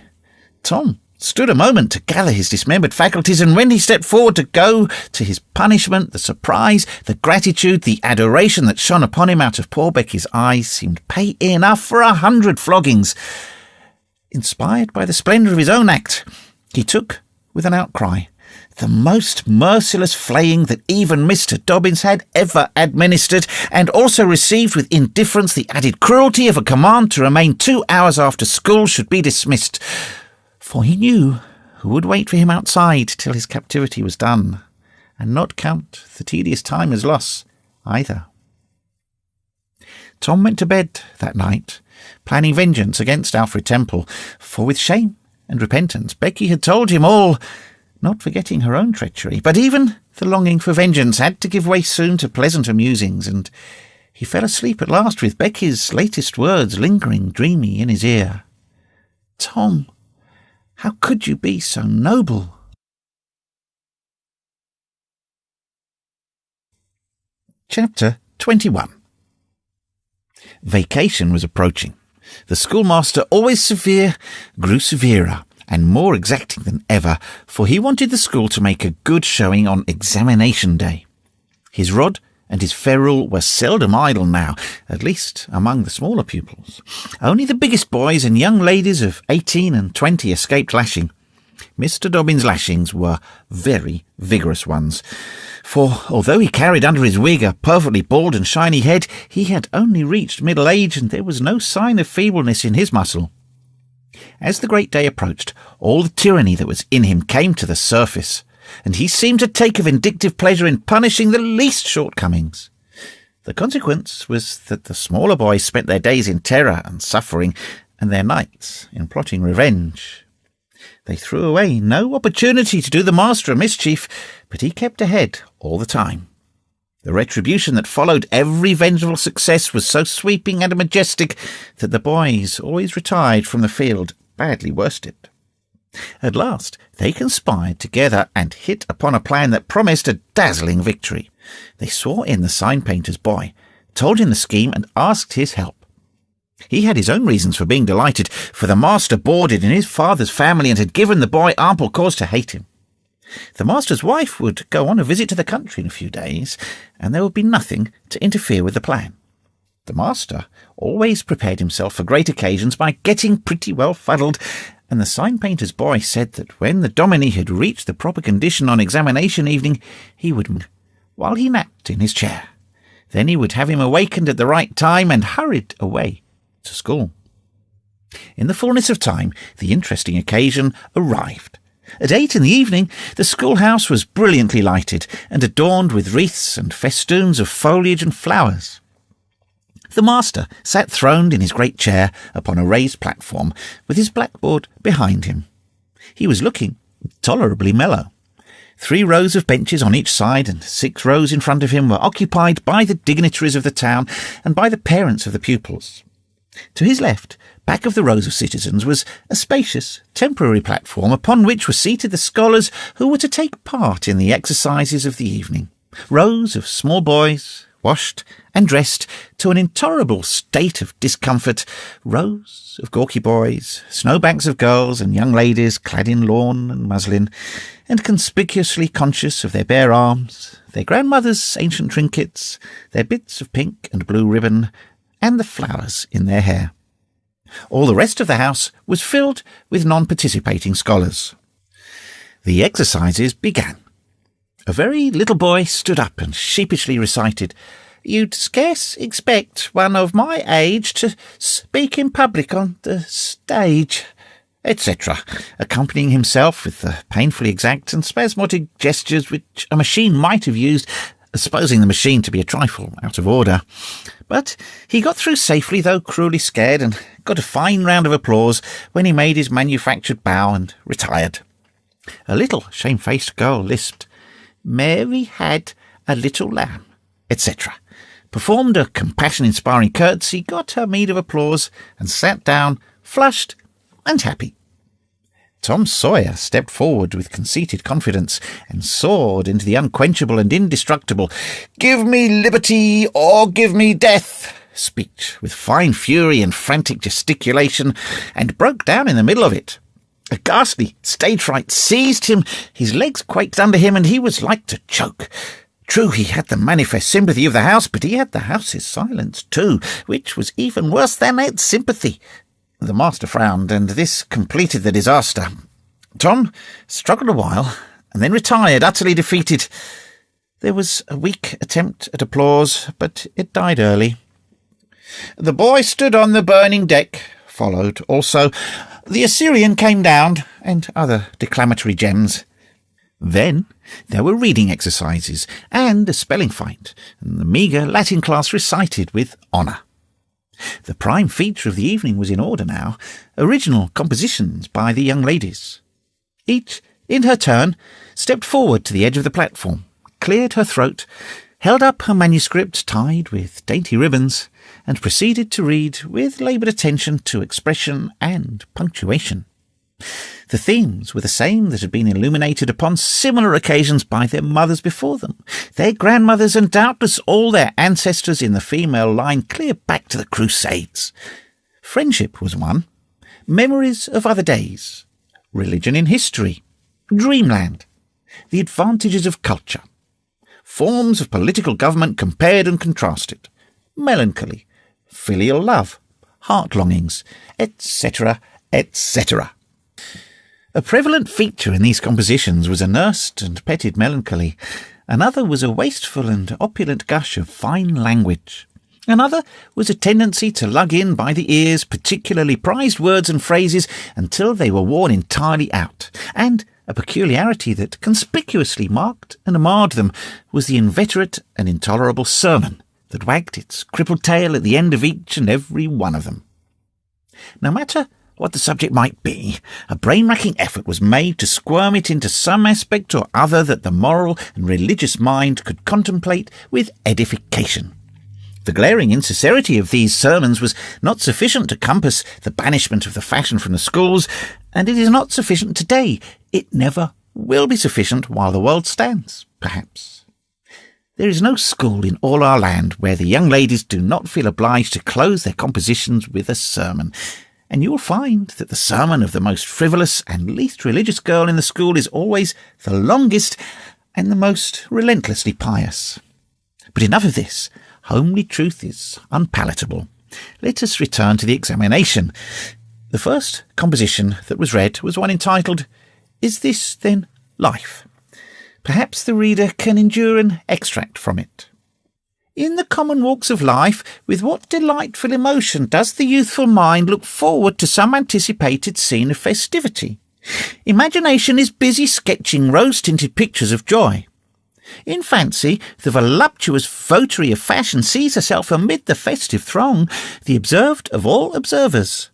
B: Tom stood a moment to gather his dismembered faculties, and when he stepped forward to go, to his punishment, the surprise, the gratitude, the adoration that shone upon him out of poor Becky's eyes seemed pay enough for 100 floggings. Inspired by the splendour of his own act, he took, with an outcry, the most merciless flaying that even Mr. Dobbins had ever administered, and also received with indifference the added cruelty of a command to remain 2 hours after school should be dismissed. For he knew who would wait for him outside till his captivity was done, and not count the tedious time as loss either. Tom went to bed that night, planning vengeance against Alfred Temple, for with shame and repentance Becky had told him all, not forgetting her own treachery. But even the longing for vengeance had to give way soon to pleasanter musings, and he fell asleep at last with Becky's latest words lingering dreamy in his ear. "Tom, how could you be so noble?" Chapter 21. Vacation was approaching. The schoolmaster, always severe, grew severer and more exacting than ever, for he wanted the school to make a good showing on examination day. His rod and his ferule were seldom idle now, at least among the smaller pupils. Only the biggest boys and young ladies of 18 and 20 escaped lashing. Mr. Dobbins' lashings were very vigorous ones, for although he carried under his wig a perfectly bald and shiny head, he had only reached middle age, and there was no sign of feebleness in his muscle. As the great day approached, all the tyranny that was in him came to the surface, and he seemed to take a vindictive pleasure in punishing the least shortcomings. The consequence was that the smaller boys spent their days in terror and suffering, and their nights in plotting revenge. They threw away no opportunity to do the master a mischief, but he kept ahead all the time. The retribution that followed every vengeful success was so sweeping and majestic that the boys always retired from the field badly worsted. At last they conspired together and hit upon a plan that promised a dazzling victory. They saw in the sign-painter's boy, told him the scheme, and asked his help. He had his own reasons for being delighted, for the master boarded in his father's family and had given the boy ample cause to hate him. The master's wife would go on a visit to the country in a few days, and there would be nothing to interfere with the plan. The master always prepared himself for great occasions by getting pretty well fuddled, and the sign-painter's boy said that when the dominie had reached the proper condition on examination evening, he would, while he napped in his chair. Then he would have him awakened at the right time and hurried away to school.
A: In the fullness of time, the interesting occasion arrived. At 8 in the evening, the schoolhouse was brilliantly lighted and adorned with wreaths and festoons of foliage and flowers. The master sat throned in his great chair upon a raised platform, with his blackboard behind him. He was looking tolerably mellow. 3 rows of benches on each side and 6 rows in front of him were occupied by the dignitaries of the town and by the parents of the pupils. To his left, back of the rows of citizens, was a spacious, temporary platform upon which were seated the scholars who were to take part in the exercises of the evening. Rows of small boys, washed and dressed to an intolerable state of discomfort, rows of gawky boys, snowbanks of girls and young ladies clad in lawn and muslin, and conspicuously conscious of their bare arms, their grandmother's ancient trinkets, their bits of pink and blue ribbon, and the flowers in their hair. All the rest of the house was filled with non-participating scholars. The exercises began. A very little boy stood up and sheepishly recited, "You'd scarce expect one of my age to speak in public on the stage," etc., accompanying himself with the painfully exact and spasmodic gestures which a machine might have used, supposing the machine to be a trifle out of order. But he got through safely, though cruelly scared, and got a fine round of applause when he made his manufactured bow and retired. A little shamefaced girl lisped, "Mary had a little lamb," etc., performed a compassion-inspiring curtsy, got her meed of applause, and sat down, flushed and happy. Tom Sawyer stepped forward with conceited confidence and soared into the unquenchable and indestructible "Give me liberty or give me death" speech with fine fury and frantic gesticulation, and broke down in the middle of it. A ghastly stage fright seized him, his legs quaked under him, and he was like to choke. True, he had the manifest sympathy of the house, but he had the house's silence too, which was even worse than its sympathy. The master frowned, and this completed the disaster. Tom struggled a while, and then retired, utterly defeated. There was a weak attempt at applause, but it died early. "The boy stood on the burning deck," followed also. "The Assyrian came down," and other declamatory gems. Then there were reading exercises, and a spelling fight, and the meagre Latin class recited with honour. The prime feature of the evening was in order now, original compositions by the young ladies. Each, in her turn, stepped forward to the edge of the platform, cleared her throat, held up her manuscript tied with dainty ribbons, and proceeded to read with laboured attention to expression and punctuation. The themes were the same that had been illuminated upon similar occasions by their mothers before them, their grandmothers, and doubtless all their ancestors in the female line clear back to the Crusades. Friendship was one, memories of other days, religion in history, dreamland, the advantages of culture, forms of political government compared and contrasted, melancholy, filial love, heart-longings, etc., etc. A prevalent feature in these compositions was a nursed and petted melancholy. Another was a wasteful and opulent gush of fine language. Another was a tendency to lug in by the ears particularly prized words and phrases until they were worn entirely out. And a peculiarity that conspicuously marked and marred them was the inveterate and intolerable sermon that wagged its crippled tail at the end of each and every one of them. No matter what the subject might be, a brain-racking effort was made to squirm it into some aspect or other that the moral and religious mind could contemplate with edification. The glaring insincerity of these sermons was not sufficient to compass the banishment of the fashion from the schools, and it is not sufficient today. It never will be sufficient while the world stands, perhaps. There is no school in all our land where the young ladies do not feel obliged to close their compositions with a sermon, and you will find that the sermon of the most frivolous and least religious girl in the school is always the longest and the most relentlessly pious. But enough of this. Homely truth is unpalatable. Let us return to the examination. The first composition that was read was one entitled, "Is This, Then, Life?" Perhaps the reader can endure an extract from it.
B: In the common walks of life, with what delightful emotion does the youthful mind look forward to some anticipated scene of festivity! Imagination is busy sketching rose-tinted pictures of joy. In fancy, the voluptuous votary of fashion sees herself amid the festive throng, the observed of all observers.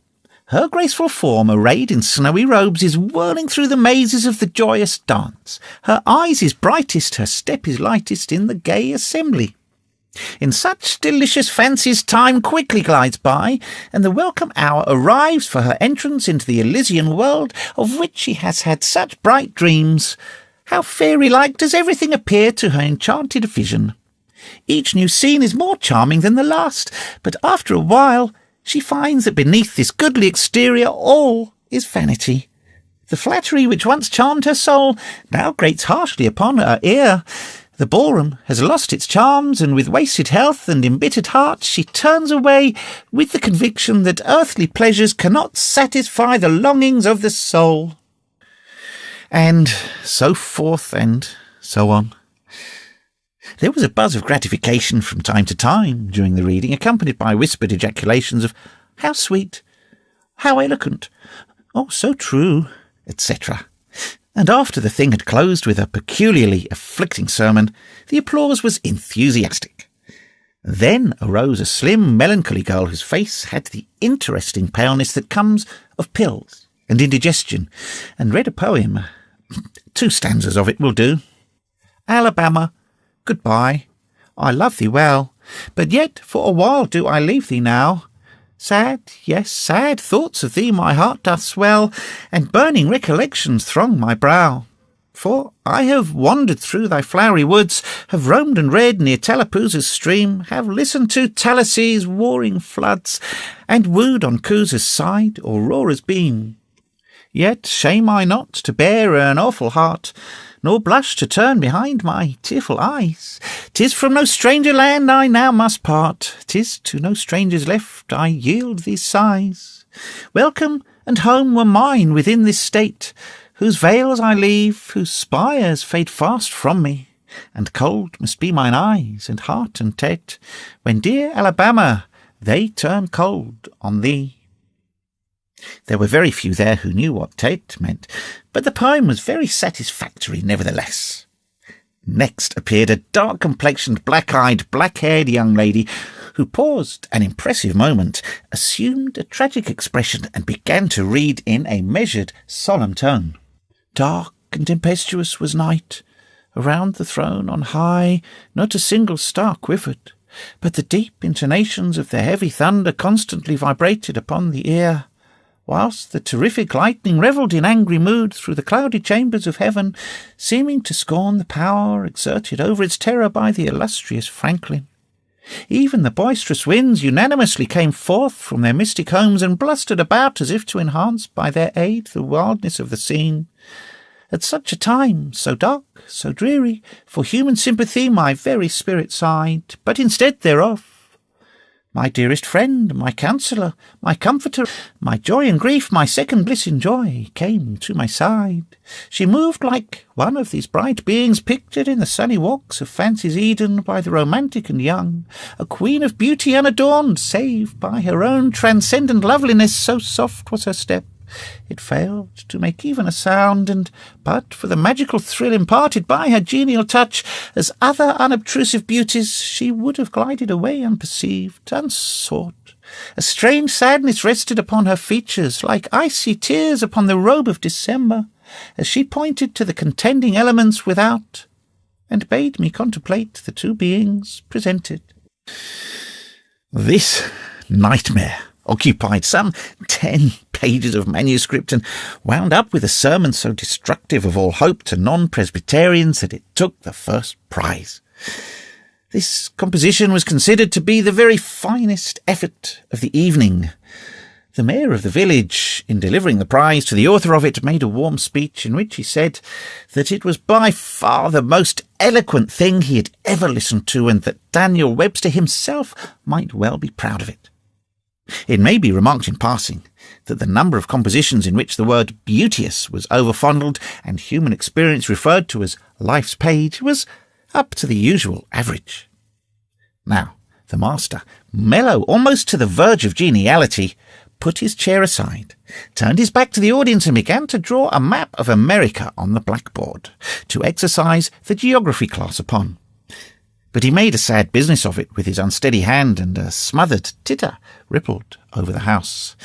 B: Her graceful form, arrayed in snowy robes, is whirling through the mazes of the joyous dance. Her eyes is brightest, her step is lightest in the gay assembly. In such delicious fancies time quickly glides by, and the welcome hour arrives for her entrance into the Elysian world of which she has had such bright dreams. How fairy-like does everything appear to her enchanted vision! Each new scene is more charming than the last, but after a while she finds that beneath this goodly exterior all is vanity. The flattery which once charmed her soul now grates harshly upon her ear. The ballroom has lost its charms, and with wasted health and embittered heart she turns away with the conviction that earthly pleasures cannot satisfy the longings of the soul. And so forth and so on. There was a buzz of gratification from time to time during the reading, accompanied by whispered ejaculations of "How sweet! How eloquent! Oh, so true!" etc. And after the thing had closed with a peculiarly afflicting sermon, the applause was enthusiastic. Then arose a slim, melancholy girl whose face had the interesting paleness that comes of pills and indigestion, and read a poem. 2 stanzas of it will do. Alabama, goodbye. I love thee well, but yet for a while do I leave thee now. Sad, yes, sad thoughts of thee my heart doth swell, and burning recollections throng my brow. For I have wandered through thy flowery woods, have roamed and read near Tallapoosa's stream, have listened to Tallahassee warring floods, and wooed on Coosa's side Aurora's beam. Yet shame I not to bear an awful heart, nor blush to turn behind my tearful eyes. 'Tis from no stranger land I now must part, 'tis to no strangers left I yield these sighs. Welcome and home were mine within this state, whose vales I leave, whose spires fade fast from me, and cold must be mine eyes and heart and tet, when dear Alabama they turn cold on thee. There were very few there who knew what Tate meant, but the poem was very satisfactory nevertheless. Next appeared a dark-complexioned, black-eyed, black-haired young lady, who paused an impressive moment, assumed a tragic expression, and began to read in a measured, solemn tone. Dark and tempestuous was night. Around the throne on high not a single star quivered, but the deep intonations of the heavy thunder constantly vibrated upon the ear, whilst the terrific lightning revelled in angry mood through the cloudy chambers of heaven, seeming to scorn the power exerted over its terror by the illustrious Franklin. Even the boisterous winds unanimously came forth from their mystic homes and blustered about as if to enhance by their aid the wildness of the scene. At such a time, so dark, so dreary, for human sympathy my very spirit sighed, but instead thereof, my dearest friend, my counsellor, my comforter, my joy and grief, my second bliss and joy, came to my side. She moved like one of these bright beings pictured in the sunny walks of fancy's Eden by the romantic and young, a queen of beauty unadorned, save by her own transcendent loveliness, so soft was her step. It failed to make even a sound, and but for the magical thrill imparted by her genial touch, as other unobtrusive beauties, she would have glided away unperceived, unsought. A strange sadness rested upon her features, like icy tears upon the robe of December, as she pointed to the contending elements without, and bade me contemplate the 2 beings presented. This nightmare occupied some 10 pages of manuscript and wound up with a sermon so destructive of all hope to non-Presbyterians that it took the first prize. This composition was considered to be the very finest effort of the evening. The mayor of the village, in delivering the prize to the author of it, made a warm speech in which he said that it was by far the most eloquent thing he had ever listened to, and that Daniel Webster himself might well be proud of it. It may be remarked in passing that the number of compositions in which the word beauteous was overfondled and human experience referred to as life's page was up to the usual average. Now, the master, mellow almost to the verge of geniality, put his chair aside, turned his back to the audience and began to draw a map of America on the blackboard to exercise the geography class upon. But he made a sad business of it with his unsteady hand, and a smothered titter rippled over the house.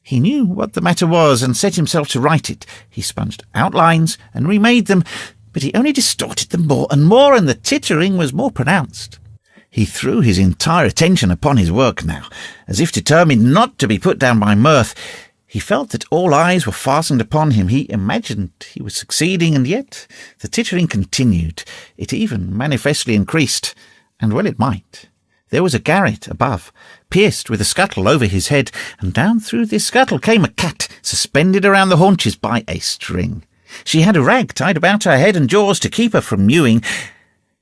B: He knew what the matter was and set himself to write it. He sponged outlines and remade them, but he only distorted them more and more, and the tittering was more pronounced. He threw his entire attention upon his work now, as if determined not to be put down by mirth. He felt that all eyes were fastened upon him. He imagined he was succeeding, and yet the tittering continued. It even manifestly increased, and well it might. There was a garret above, pierced with a scuttle over his head, and down through this scuttle came a cat, suspended around the haunches by a string. She had a rag tied about her head and jaws to keep her from mewing.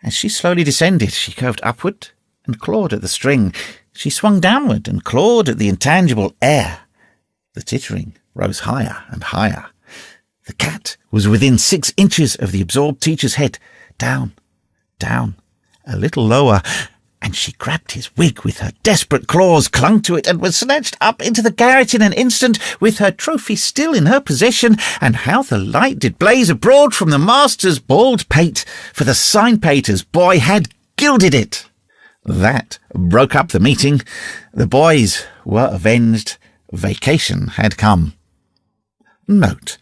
B: As she slowly descended, she curved upward and clawed at the string. She swung downward and clawed at the intangible air. The tittering rose higher and higher. The cat was within 6 inches of the absorbed teacher's head. Down, down, a little lower, and she grabbed his wig with her desperate claws, clung to it, and was snatched up into the garret in an instant, with her trophy still in her possession. And how the light did blaze abroad from the master's bald pate, for the sign-painter's boy had gilded it. That broke up the meeting. The boys were avenged. Vacation had come. Note: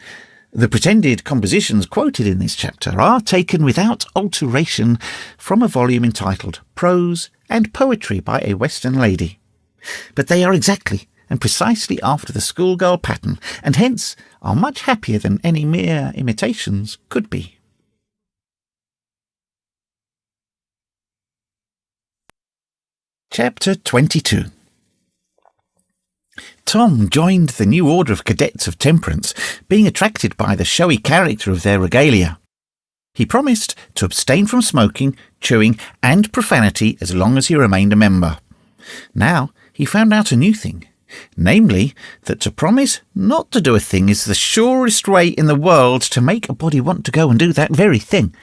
B: the pretended compositions quoted in this chapter are taken without alteration from a volume entitled Prose and Poetry by a Western Lady. But they are exactly and precisely after the schoolgirl pattern, and hence are much happier than any mere imitations could be. Chapter 22. Tom joined the new order of cadets of temperance, being attracted by the showy character of their regalia. He promised to abstain from smoking, chewing, and profanity as long as he remained a member. Now he found out a new thing, namely that to promise not to do a thing is the surest way in the world to make a body want to go and do that very thing.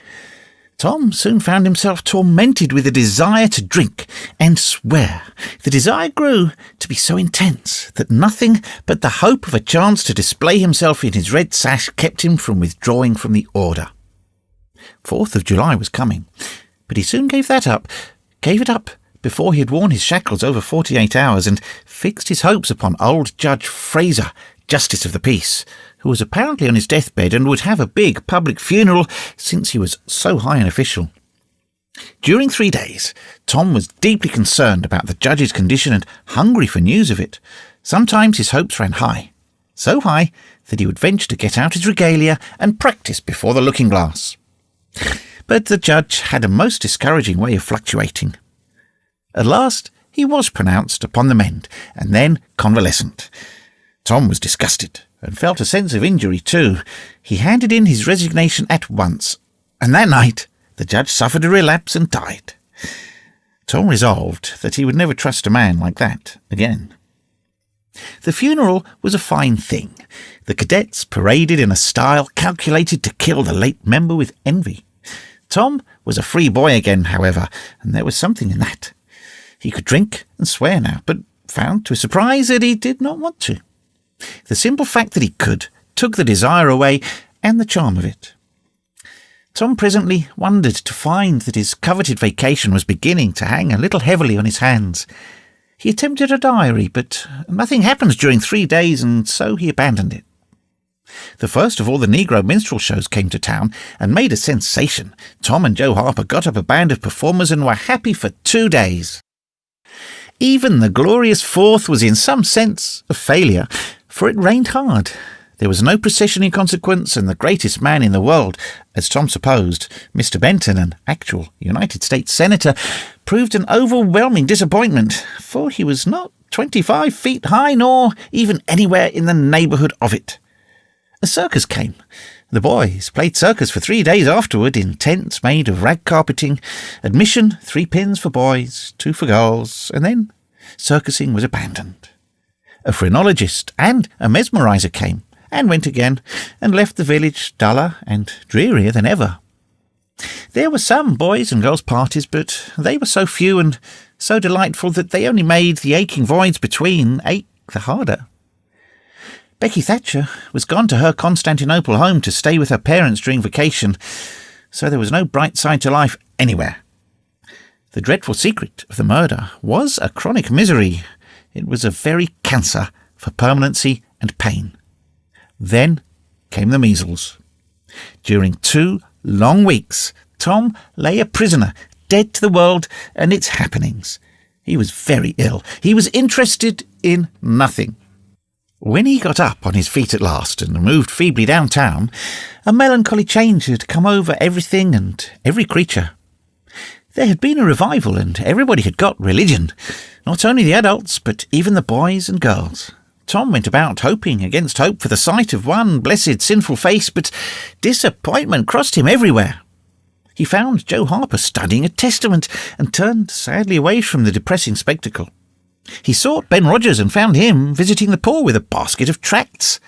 B: Tom soon found himself tormented with a desire to drink and swear. The desire grew to be so intense that nothing but the hope of a chance to display himself in his red sash kept him from withdrawing from the order. 4th of July was coming, but he soon gave it up before he had worn his shackles over 48 hours and fixed his hopes upon old Judge Fraser, Justice of the Peace, who was apparently on his deathbed and would have a big public funeral since he was so high an official. During 3 days, Tom was deeply concerned about the judge's condition and hungry for news of it. Sometimes his hopes ran high, so high that he would venture to get out his regalia and practice before the looking-glass. But the judge had a most discouraging way of fluctuating. At last he was pronounced upon the mend, and then convalescent. Tom was disgusted, and felt a sense of injury too. He handed in his resignation at once, and that night the judge suffered a relapse and died. Tom resolved that he would never trust a man like that again. The funeral was a fine thing. The cadets paraded in a style calculated to kill the late member with envy. Tom was a free boy again, however, and there was something in that. He could drink and swear now, but found to his surprise that he did not want to. The simple fact that he could took the desire away and the charm of it. Tom presently wondered to find that his coveted vacation was beginning to hang a little heavily on his hands. He attempted a diary, but nothing happened during 3 days, and so he abandoned it. The first of all the Negro minstrel shows came to town and made a sensation. Tom and Joe Harper got up a band of performers and were happy for 2 days. Even the glorious 4th was in some sense a failure, for it rained hard. There was no procession in consequence, and the greatest man in the world, as Tom supposed, Mr. Benton, an actual United States Senator, proved an overwhelming disappointment, for he was not 25 feet high, nor even anywhere in the neighbourhood of it. A circus came. The boys played circus for 3 days afterward in tents made of rag carpeting. Admission, 3 pins for boys, 2 for girls, and then circusing was abandoned. A phrenologist and a mesmerizer came, and went again, and left the village duller and drearier than ever.
A: There were some boys' and girls' parties, but they were so few and so delightful that they only made the aching voids between ache the harder. Becky Thatcher was gone to her Constantinople home to stay with her parents during vacation, so there was no bright side to life anywhere. The dreadful secret of the murder was a chronic misery. It was a very cancer for permanency and pain. Then came the measles. During 2 long weeks, Tom lay a prisoner, dead to the world and its happenings. He was very ill. He was interested in nothing. When he got up on his feet at last and moved feebly downtown, a melancholy change had come over everything and every creature. There had been a revival and everybody had got religion, not only the adults but even the boys and girls. Tom went about hoping against hope for the sight of one blessed sinful face, but disappointment crossed him everywhere. He found Joe Harper studying a testament and turned sadly away from the depressing spectacle. He sought Ben Rogers and found him visiting the poor with a basket of tracts.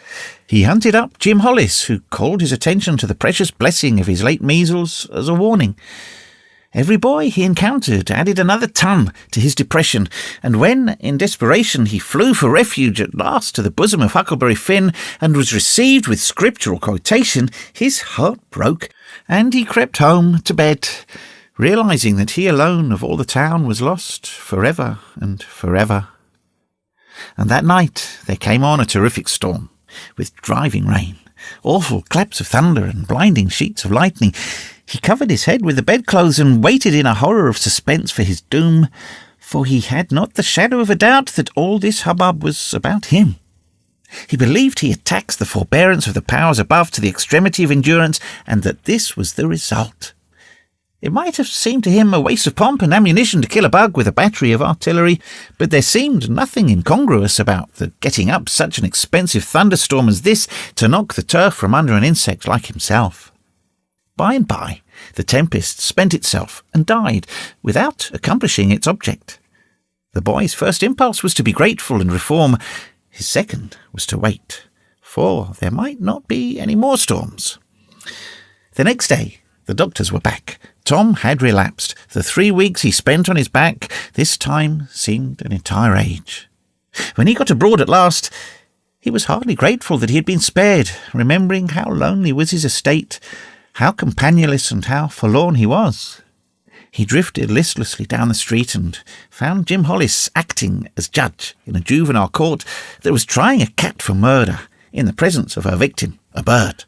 A: He hunted up Jim Hollis, who called his attention to the precious blessing of his late measles as a warning. Every boy he encountered added another ton to his depression, and when, in desperation, he flew for refuge at last to the bosom of Huckleberry Finn and was received with scriptural quotation, his heart broke, and he crept home to bed, realizing that he alone of all the town was lost forever and forever. And that night there came on a terrific storm, with driving rain, awful claps of thunder and blinding sheets of lightning. He covered his head with the bedclothes and waited in a horror of suspense for his doom, for he had not the shadow of a doubt that all this hubbub was about him. He believed he had taxed the forbearance of the powers above to the extremity of endurance, and that this was the result. It might have seemed to him a waste of pomp and ammunition to kill a bug with a battery of artillery, but there seemed nothing incongruous about the getting up such an expensive thunderstorm as this to knock the turf from under an insect like himself. By and by, the tempest spent itself and died, without accomplishing its object. The boy's first impulse was to be grateful and reform. His second was to wait, for there might not be any more storms. The next day, the doctors were back. Tom had relapsed. The 3 weeks he spent on his back this time seemed an entire age. When he got abroad at last, he was hardly grateful that he had been spared, remembering how lonely was his estate, how companionless and how forlorn he was. He drifted listlessly down the street and found Jim Hollis acting as judge in a juvenile court that was trying a cat for murder in the presence of her victim, a bird.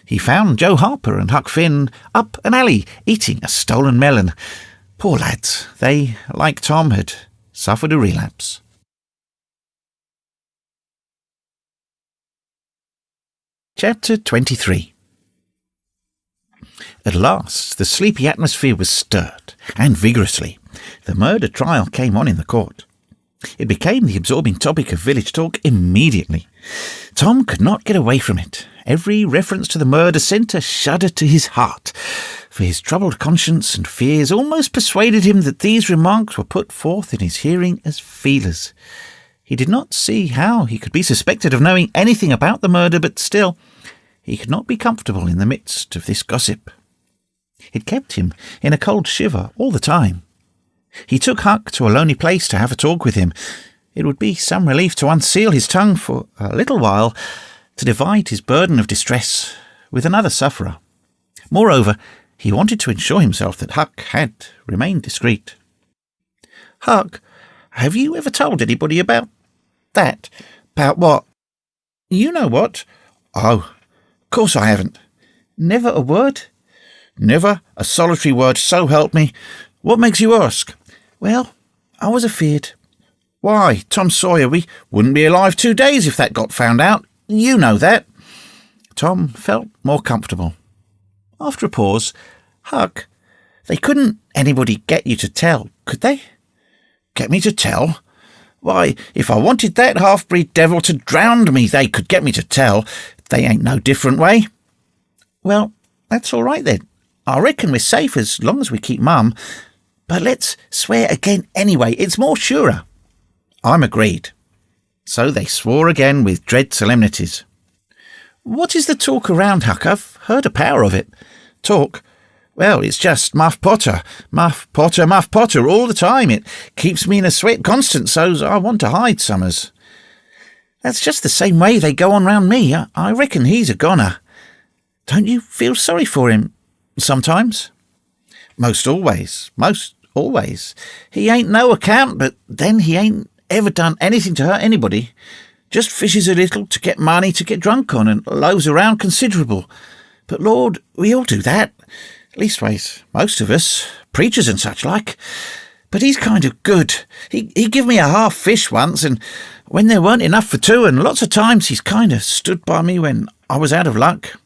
A: He found Joe Harper and Huck Finn up an alley eating a stolen melon. Poor lads, they, like Tom, had suffered a relapse. Chapter 23. At last the sleepy atmosphere was stirred, and vigorously. The murder trial came on in the court. It became the absorbing topic of village talk immediately. Tom could not get away from it. Every reference to the murder sent a shudder to his heart, for his troubled conscience and fears almost persuaded him that these remarks were put forth in his hearing as feelers. He did not see how he could be suspected of knowing anything about the murder, but still, he could not be comfortable in the midst of this gossip. It kept him in a cold shiver all the time. He took Huck to a lonely place to have a talk with him. It would be some relief to unseal his tongue for a little while, to divide his burden of distress with another sufferer. Moreover, he wanted to ensure himself that Huck had remained discreet. "Huck, have you ever told anybody about that?" "About what?" "You know what." "Oh, of course I haven't." "Never a word?" "Never a solitary word, so help me. What makes you ask?" "Well, I was afeard." "Why, Tom Sawyer, we wouldn't be alive 2 days if that got found out. You know that." Tom felt more comfortable. After a pause, "Huck, they couldn't anybody get you to tell, could they?" "Get me to tell? Why, if I wanted that half-breed devil to drown me, they could get me to tell. They ain't no different way." "Well, that's all right then. I reckon we're safe as long as we keep Mum. But let's swear again anyway. It's more surer." "I'm agreed." So they swore again with dread solemnities. "What is the talk around, Huck? I've heard a power of it." "Talk? Well, it's just Muff Potter, Muff Potter, Muff Potter all the time. It keeps me in a sweat constant, so's I want to hide summers. That's just the same way they go on round me. I reckon he's a goner. Don't you feel sorry for him sometimes? Most always. He ain't no account, but then he ain't ever done anything to hurt anybody. Just fishes a little to get money to get drunk on and loaves around considerable. But Lord, we all do that. Leastways, most of us, preachers and such like. But he's kind of good. He give me a half fish once, and when there weren't enough for two, and lots of times he's kind of stood by me when I was out of luck.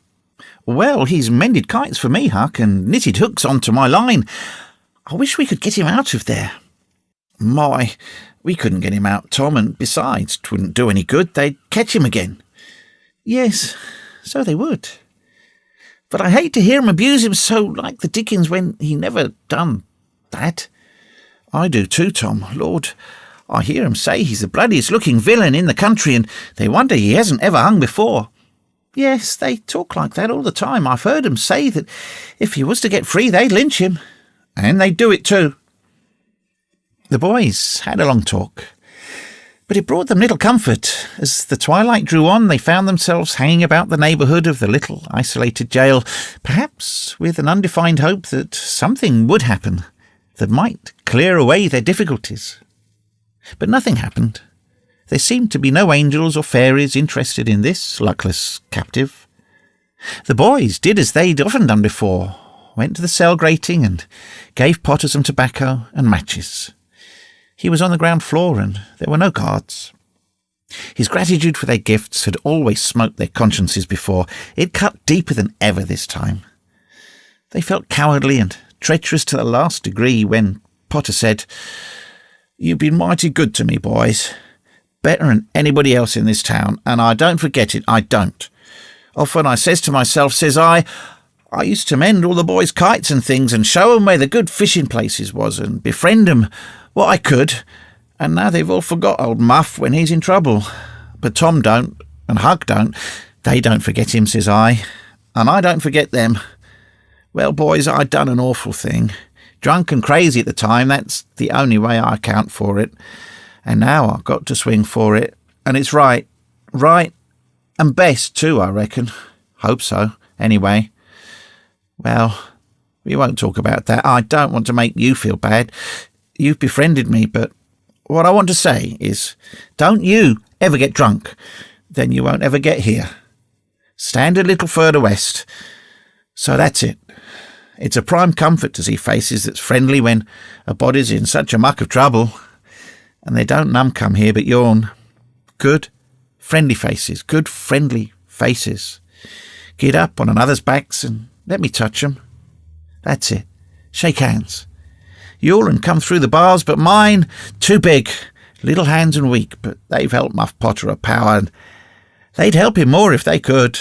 A: Well, he's mended kites for me, Huck, and knitted hooks onto my line. I wish we could get him out of there. My, we couldn't get him out, Tom, and besides, 'twouldn't do any good. They'd catch him again. Yes, so they would. But I hate to hear him abuse him so like the Dickens when he never done that. I do too, Tom. Lord, I hear him say he's the bloodiest looking villain in the country, and they wonder he hasn't ever hung before. Yes, they talk like that all the time. I've heard 'em say that if he was to get free, they'd lynch him. And they'd do it too. The boys had a long talk, but it brought them little comfort. As the twilight drew on, they found themselves hanging about the neighbourhood of the little isolated jail, perhaps with an undefined hope that something would happen that might clear away their difficulties. But nothing happened. There seemed to be no angels or fairies interested in this luckless captive. The boys did as they'd often done before, went to the cell grating and gave Potter some tobacco and matches. He was on the ground floor and there were no guards. His gratitude for their gifts had always smoked their consciences before. It cut deeper than ever this time. They felt cowardly and treacherous to the last degree when Potter said, "You've been mighty good to me, boys. Better than anybody else in this town, and I don't forget it, I don't. Often I says to myself, says I used to mend all the boys' kites and things and show 'em where the good fishing places was and befriend 'em what I could, and now they've all forgot old Muff when he's in trouble. But Tom don't, and Hug don't. They don't forget him, says I, and I don't forget them. Well, boys, I done an awful thing. Drunk and crazy at the time, that's the only way I account for it. And now I've got to swing for it, and it's right, and best too, I reckon. Hope so, anyway. Well, we won't talk about that. I don't want to make you feel bad. You've befriended me, but what I want to say is, don't you ever get drunk, then you won't ever get here. Stand a little further west. So that's it. It's a prime comfort to see faces that's friendly when a body's in such a muck of trouble. And they don't none come here but yawn. Good, friendly faces, good, friendly faces. Get up on another's backs and let me touch 'em. That's it. Shake hands. Your'n come through the bars, but mine, too big. Little hands and weak, but they've helped Muff Potter a power, and they'd help him more if they could.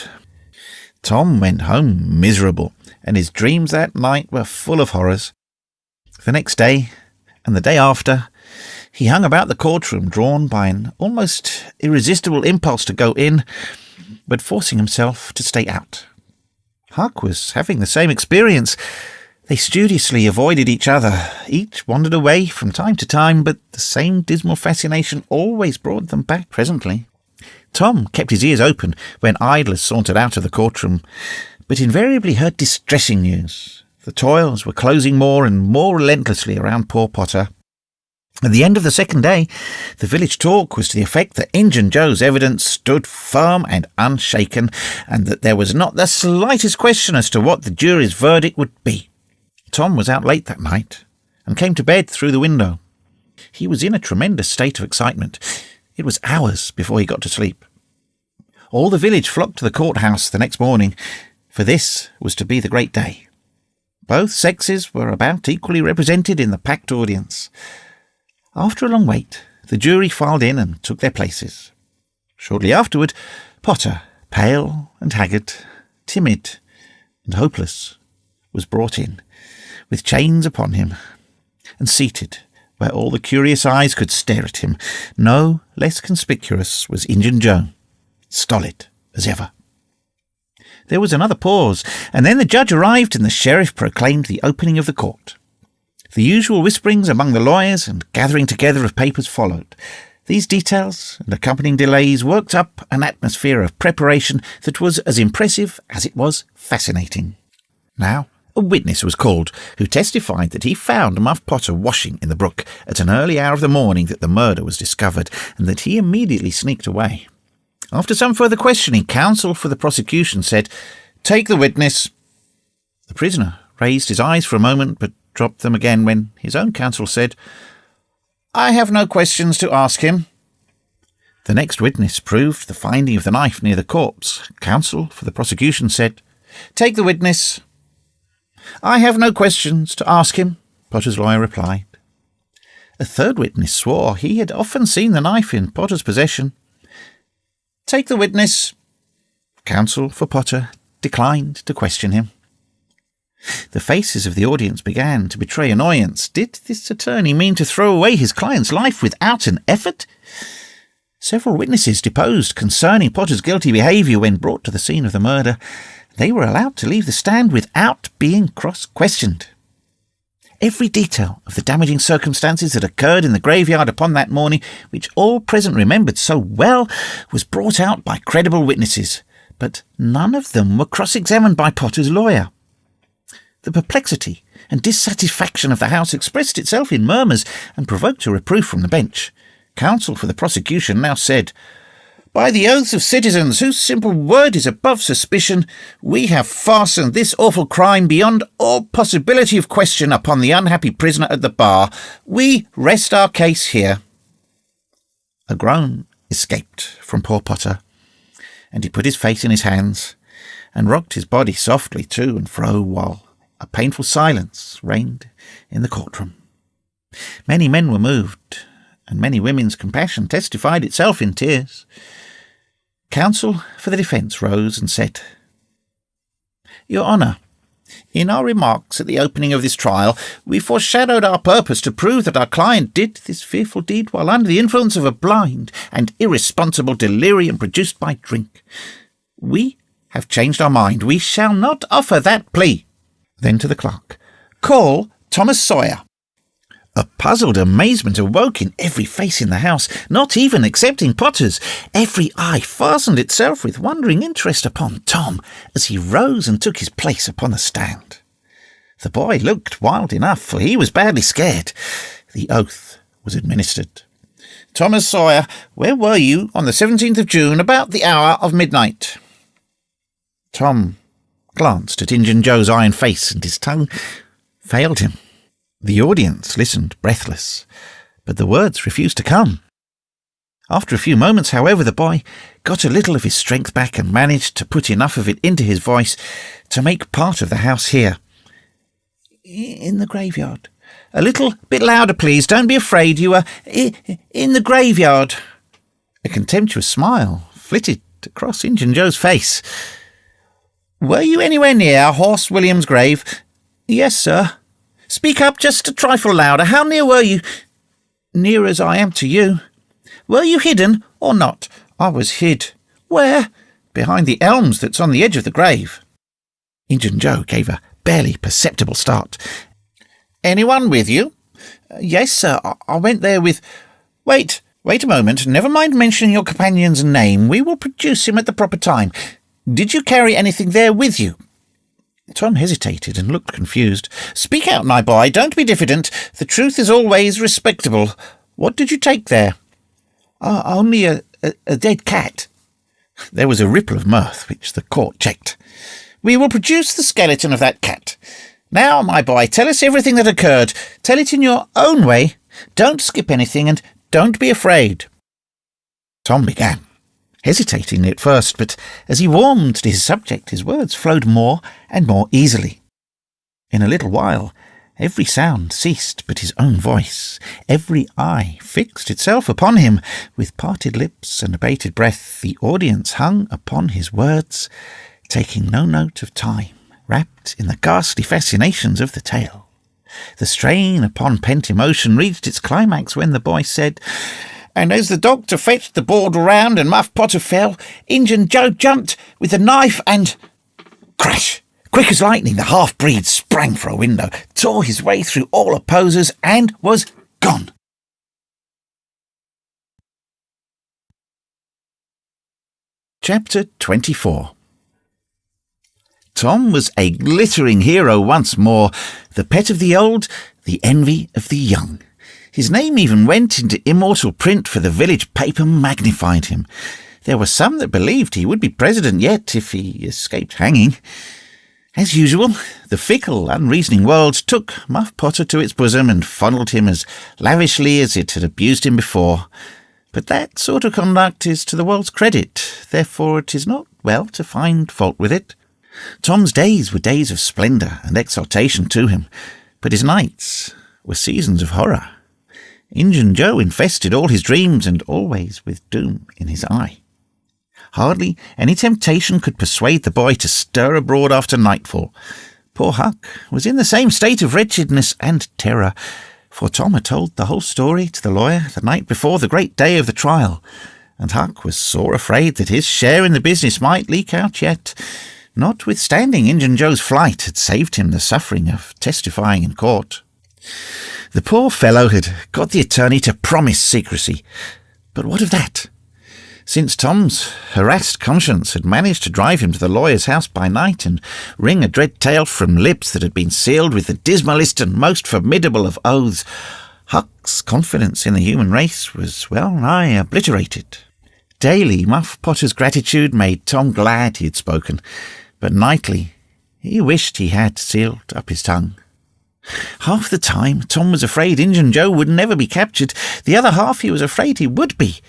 A: Tom went home miserable, and his dreams that night were full of horrors. The next day, and the day after, he hung about the courtroom, drawn by an almost irresistible impulse to go in, but forcing himself to stay out. Huck was having the same experience. They studiously avoided each other. Each wandered away from time to time, but the same dismal fascination always brought them back presently. Tom kept his ears open when idlers sauntered out of the courtroom, but invariably heard distressing news. The toils were closing more and more relentlessly around poor Potter. At the end of the second day, the village talk was to the effect that Injun Joe's evidence stood firm and unshaken, and that there was not the slightest question as to what the jury's verdict would be. Tom was out late that night, and came to bed through the window. He was in a tremendous state of excitement. It was hours before he got to sleep. All the village flocked to the courthouse the next morning, for this was to be the great day. Both sexes were about equally represented in the packed audience. After a long wait, the jury filed in and took their places. Shortly afterward, Potter, pale and haggard, timid and hopeless, was brought in, with chains upon him, and seated where all the curious eyes could stare at him. No less conspicuous was Injun Joe, stolid as ever.
B: There was another pause, and then the judge arrived and the sheriff proclaimed the opening of the court. The usual whisperings among the lawyers and gathering together of papers followed. These details and accompanying delays worked up an atmosphere of preparation that was as impressive as it was fascinating. Now, a witness was called, who testified that he found Muff Potter washing in the brook at an early hour of the morning that the murder was discovered, and that he immediately sneaked away. After some further questioning, counsel for the prosecution said, "Take the witness." The prisoner raised his eyes for a moment, but dropped them again when his own counsel said, "I have no questions to ask him." The next witness proved the finding of the knife near the corpse. Counsel for the prosecution said, "Take the witness." "I have no questions to ask him," Potter's lawyer replied. A third witness swore he had often seen the knife in Potter's possession. "Take the witness." Counsel for Potter declined to question him. The faces of the audience began to betray annoyance. Did this attorney mean to throw away his client's life without an effort? Several witnesses deposed concerning Potter's guilty behaviour when brought to the scene of the murder. They were allowed to leave the stand without being cross-questioned. Every detail of the damaging circumstances that occurred in the graveyard upon that morning, which all present remembered so well, was brought out by credible witnesses, but none of them were cross-examined by Potter's lawyer. The perplexity and dissatisfaction of the House expressed itself in murmurs and provoked a reproof from the bench. Counsel for the prosecution now said, "By the oaths of citizens whose simple word is above suspicion, we have fastened this awful crime beyond all possibility of question upon the unhappy prisoner at the bar. We rest our case here." A groan escaped from poor Potter, and he put his face in his hands and rocked his body softly to and fro while a painful silence reigned in the courtroom. Many men were moved, and many women's compassion testified itself in tears. Counsel for the defence rose and said, "Your Honour, in our remarks at the opening of this trial, we foreshadowed our purpose to prove that our client did this fearful deed while under the influence of a blind and irresponsible delirium produced by drink. We have changed our mind. We shall not offer that plea." Then to the clerk, "Call Thomas Sawyer." A puzzled amazement awoke in every face in the house, not even excepting Potter's. Every eye fastened itself with wondering interest upon Tom as he rose and took his place upon the stand. The boy looked wild enough, for he was badly scared. The oath was administered. "Thomas Sawyer, where were you on the 17th of June about the hour of midnight?" Tom glanced at Injun Joe's iron face, and his tongue failed him. The audience listened breathless, but the words refused to come. After a few moments, however, the boy got a little of his strength back and managed to put enough of it into his voice to make part of the house hear. "In the graveyard. A little bit louder, please. Don't be afraid. You are in the graveyard." A contemptuous smile flitted across Injun Joe's face. "Were you anywhere near Horse William's grave?" "Yes, sir." "Speak up just a trifle louder. How near were you?" "Near as I am to you." "Were you hidden or not?" "I was hid." "Where?" "Behind the elms that's on the edge of the grave." Injun Joe gave a barely perceptible start. "Anyone with you?" "Yes, sir. I went there with—" Wait a moment. Never mind mentioning your companion's name. We will produce him at the proper time. Did you carry anything there with you?" Tom hesitated and looked confused. "Speak out, my boy. Don't be diffident. The truth is always respectable. What did you take there?" Only a dead cat." There was a ripple of mirth, which the court checked. "We will produce the skeleton of that cat. Now, my boy, tell us everything that occurred. Tell it in your own way. Don't skip anything, and don't be afraid." Tom began, hesitating at first, but as he warmed to his subject, his words flowed more and more easily. In a little while, every sound ceased but his own voice. Every eye fixed itself upon him. With parted lips and abated breath, the audience hung upon his words, taking no note of time, wrapped in the ghastly fascinations of the tale. The strain upon pent emotion reached its climax when the boy said, "And as the doctor fetched the board round and Muff Potter fell, Injun Joe jumped with the knife and—" Crash! Quick as lightning, the half-breed sprang for a window, tore his way through all opposers, and was gone.
A: Chapter 24. Tom was a glittering hero once more, the pet of the old, the envy of the young. His name even went into immortal print, for the village paper magnified him. There were some that believed he would be president yet if he escaped hanging. As usual, the fickle, unreasoning world took Muff Potter to its bosom and fondled him as lavishly as it had abused him before. But that sort of conduct is to the world's credit, therefore it is not well to find fault with it. Tom's days were days of splendour and exaltation to him, but his nights were seasons of horror. Injun Joe infested all his dreams, and always with doom in his eye. Hardly any temptation could persuade the boy to stir abroad after nightfall. Poor Huck was in the same state of wretchedness and terror, for Tom had told the whole story to the lawyer the night before the great day of the trial, and Huck was sore afraid that his share in the business might leak out yet, notwithstanding Injun Joe's flight had saved him the suffering of testifying in court. The poor fellow had got the attorney to promise secrecy, but what of that? Since Tom's harassed conscience had managed to drive him to the lawyer's house by night and wring a dread tale from lips that had been sealed with the dismalest and most formidable of oaths, Huck's confidence in the human race was well nigh obliterated. Daily, Muff Potter's gratitude made Tom glad he had spoken, but nightly he wished he had sealed up his tongue. Half the time Tom was afraid Injun Joe would never be captured, the other half he was afraid he would be.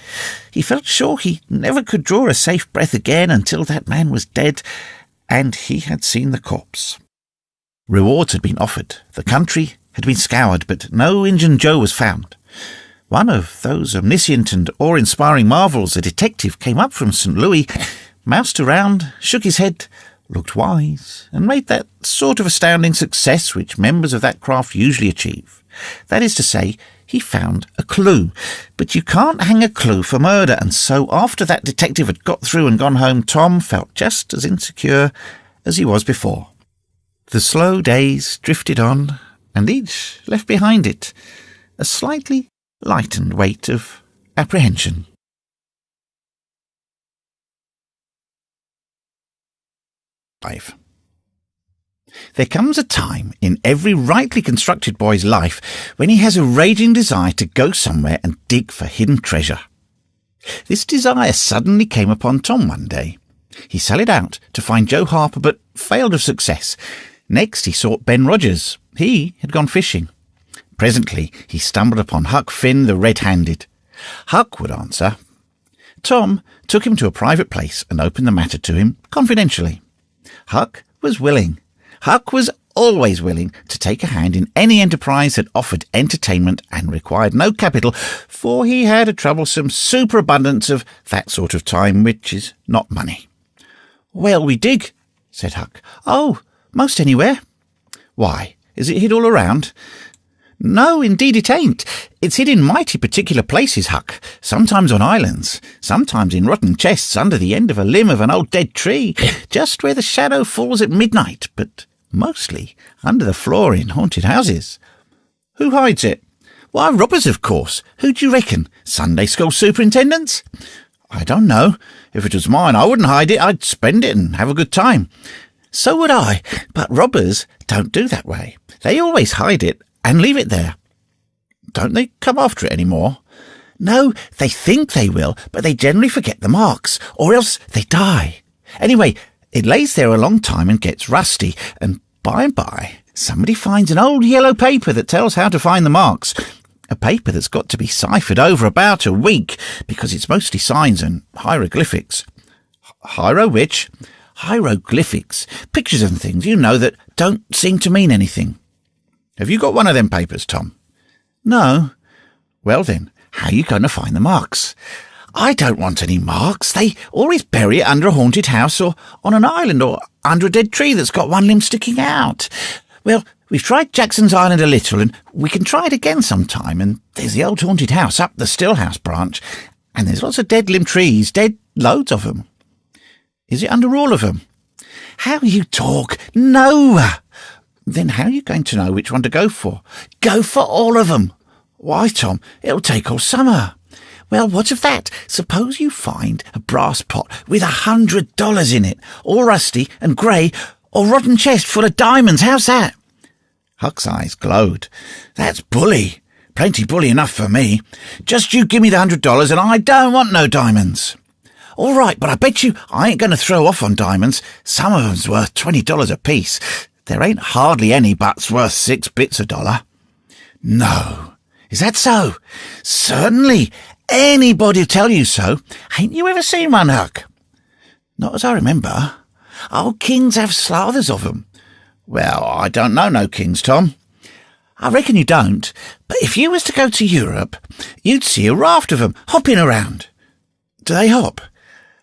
A: He felt sure he never could draw a safe breath again until that man was dead, and he had seen the corpse. Rewards had been offered, the country had been scoured, but no Injun Joe was found. One of those omniscient and awe-inspiring marvels, a detective, came up from St. Louis, moused around, shook his head, looked wise, and made that sort of astounding success which members of that craft usually achieve. That is to say, he found a clue. But you can't hang a clue for murder, and so after that detective had got through and gone home, Tom felt just as insecure as he was before. The slow days drifted on, and each left behind it a slightly lightened weight of apprehension. There comes a time in every rightly constructed boy's life when he has a raging desire to go somewhere and dig for hidden treasure. This desire suddenly came upon Tom one day. He sallied out to find Joe Harper, but failed of success. Next he sought Ben Rogers. He had gone fishing. Presently he stumbled upon Huck Finn the red-handed. Huck would answer. Tom took him to a private place and opened the matter to him confidentially. Huck was willing. Huck was always willing to take a hand in any enterprise that offered entertainment and required no capital, for he had a troublesome superabundance of that sort of time which is not money. Well, we dig, said Huck. Oh, most anywhere. Why, is it hid all around? No, indeed it ain't. It's hid in mighty particular places, Huck. Sometimes on islands, sometimes in rotten chests under the end of a limb of an old dead tree, just where the shadow falls at midnight, but mostly under the floor in haunted houses. Who hides it? Why, robbers, of course. Who do you reckon? Sunday school superintendents? I don't know. If it was mine, I wouldn't hide it. I'd spend it and have a good time. So would I, but robbers don't do that way. They always hide it and leave it there. Don't they come after it any more? No, they think they will, but they generally forget the marks, or else they die. Anyway, it lays there a long time and gets rusty, and by and by somebody finds an old yellow paper that tells how to find the marks. A paper that's got to be ciphered over about a week, because it's mostly signs and hieroglyphics. Which? Hieroglyphics. Pictures and things, you know, that don't seem to mean anything. Have you got one of them papers, Tom? No. Well then, how are you going to find the marks? I don't want any marks. They always bury it under a haunted house or on an island or under a dead tree that's got one limb sticking out. Well, we've tried Jackson's Island a little, and we can try it again sometime, and there's the old haunted house up the Stillhouse branch, and there's lots of dead limb trees, loads of them. Is it under all of them?
B: How you talk! No! Then how are you going to know which one to go for? Go for all of them. Why, Tom, it'll take all summer. Well, what of that? Suppose you find a brass pot with $100 in it, all rusty and grey, or rotten chest full of diamonds. How's that? Huck's eyes glowed. That's bully. Plenty bully enough for me. Just you give me the $100 and I don't want no diamonds. All right, but I bet you I ain't going to throw off on diamonds. Some of 'em's worth $20 apiece. There ain't hardly any but's worth 6 bits a dollar. No. Is that so? Certainly. Anybody'll tell you so. Ain't you ever seen one, Huck? Not as I remember. Oh, kings have slathers of 'em. Well, I don't know no kings, Tom. I reckon you don't, but if you was to go to Europe, you'd see a raft of 'em hopping around. Do they hop?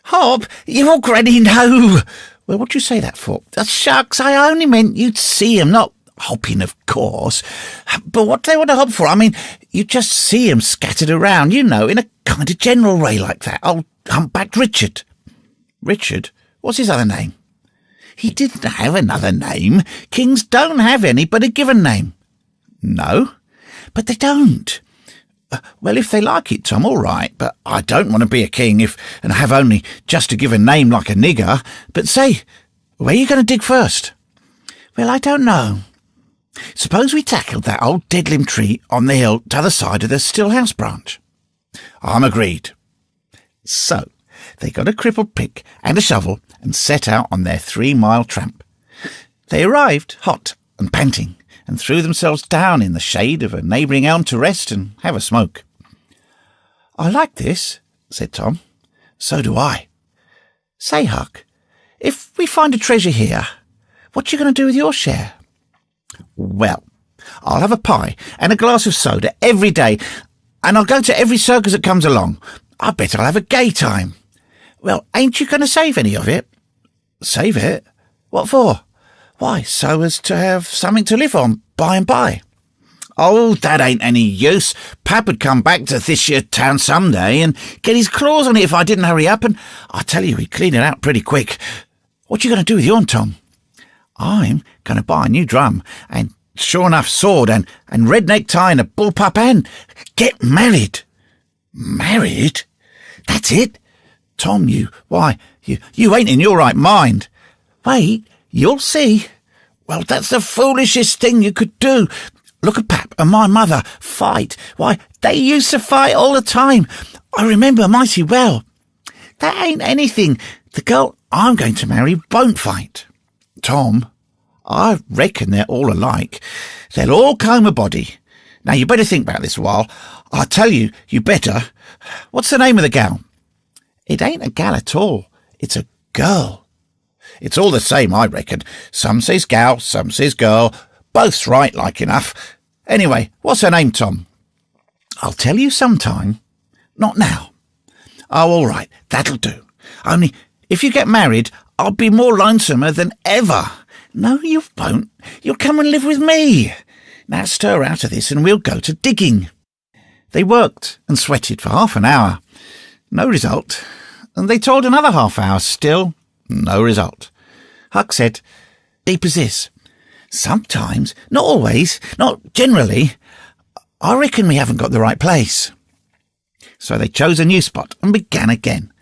B: Hop? Your granny, no. Well, what do you say that for? Shucks, I only meant you'd see 'em, not hopping, of course. But what do they want to hop for? I mean, you just see 'em scattered around, you know, in a kind of general way like that. Old humpbacked Richard. Richard? What's his other name? He didn't have another name. Kings don't have any but a given name. No, but they don't. Well, if they like it, Tom, all right, but I don't want to be a king and have only just to give a name like a nigger. But say, where are you going to dig first? Well, I don't know. Suppose we tackled that old dead limb tree on the hill t'other side of the Still House branch. I'm agreed. So they got a crippled pick and a shovel and set out on their 3-mile tramp. They arrived hot and panting, and threw themselves down in the shade of a neighbouring elm to rest and have a smoke. I like this, said Tom. So do I. Say, Huck, if we find a treasure here, what you going to do with your share? Well, I'll have a pie and a glass of soda every day, and I'll go to every circus that comes along. I bet I'll have a gay time. Well, ain't you going to save any of it? Save it? What for? Why, so as to have something to live on by and by. Oh, that ain't any use. Pap would come back to this here town some day and get his claws on it if I didn't hurry up, and I tell you, he'd clean it out pretty quick. What you going to do with yourn, Tom? I'm going to buy a new drum, and sure enough sword, and red necktie and a bullpup, and get married. Married? That's it? Tom, you ain't in your right mind. Wait. You'll see. Well, that's the foolishest thing you could do. Look at Pap and my mother fight. Why, they used to fight all the time. I remember mighty well. That ain't anything. The girl I'm going to marry won't fight. Tom, I reckon they're all alike. They'll all comb a body. Now, you better think about this a while. I tell you, you better. What's the name of the gal? It ain't a gal at all. It's a girl. It's all the same, I reckon. Some says gal, some says girl. Both's right, like enough. Anyway, what's her name, Tom? I'll tell you sometime. Not now. Oh, all right, that'll do. Only, if you get married, I'll be more lonesomer than ever. No, you won't. You'll come and live with me. Now stir out of this and we'll go to digging. They worked and sweated for half an hour. No result. And they toiled another half hour still. No result. Huck said, deep as this. Sometimes, not always, not generally. I reckon we haven't got the right place. So they chose a new spot and began again.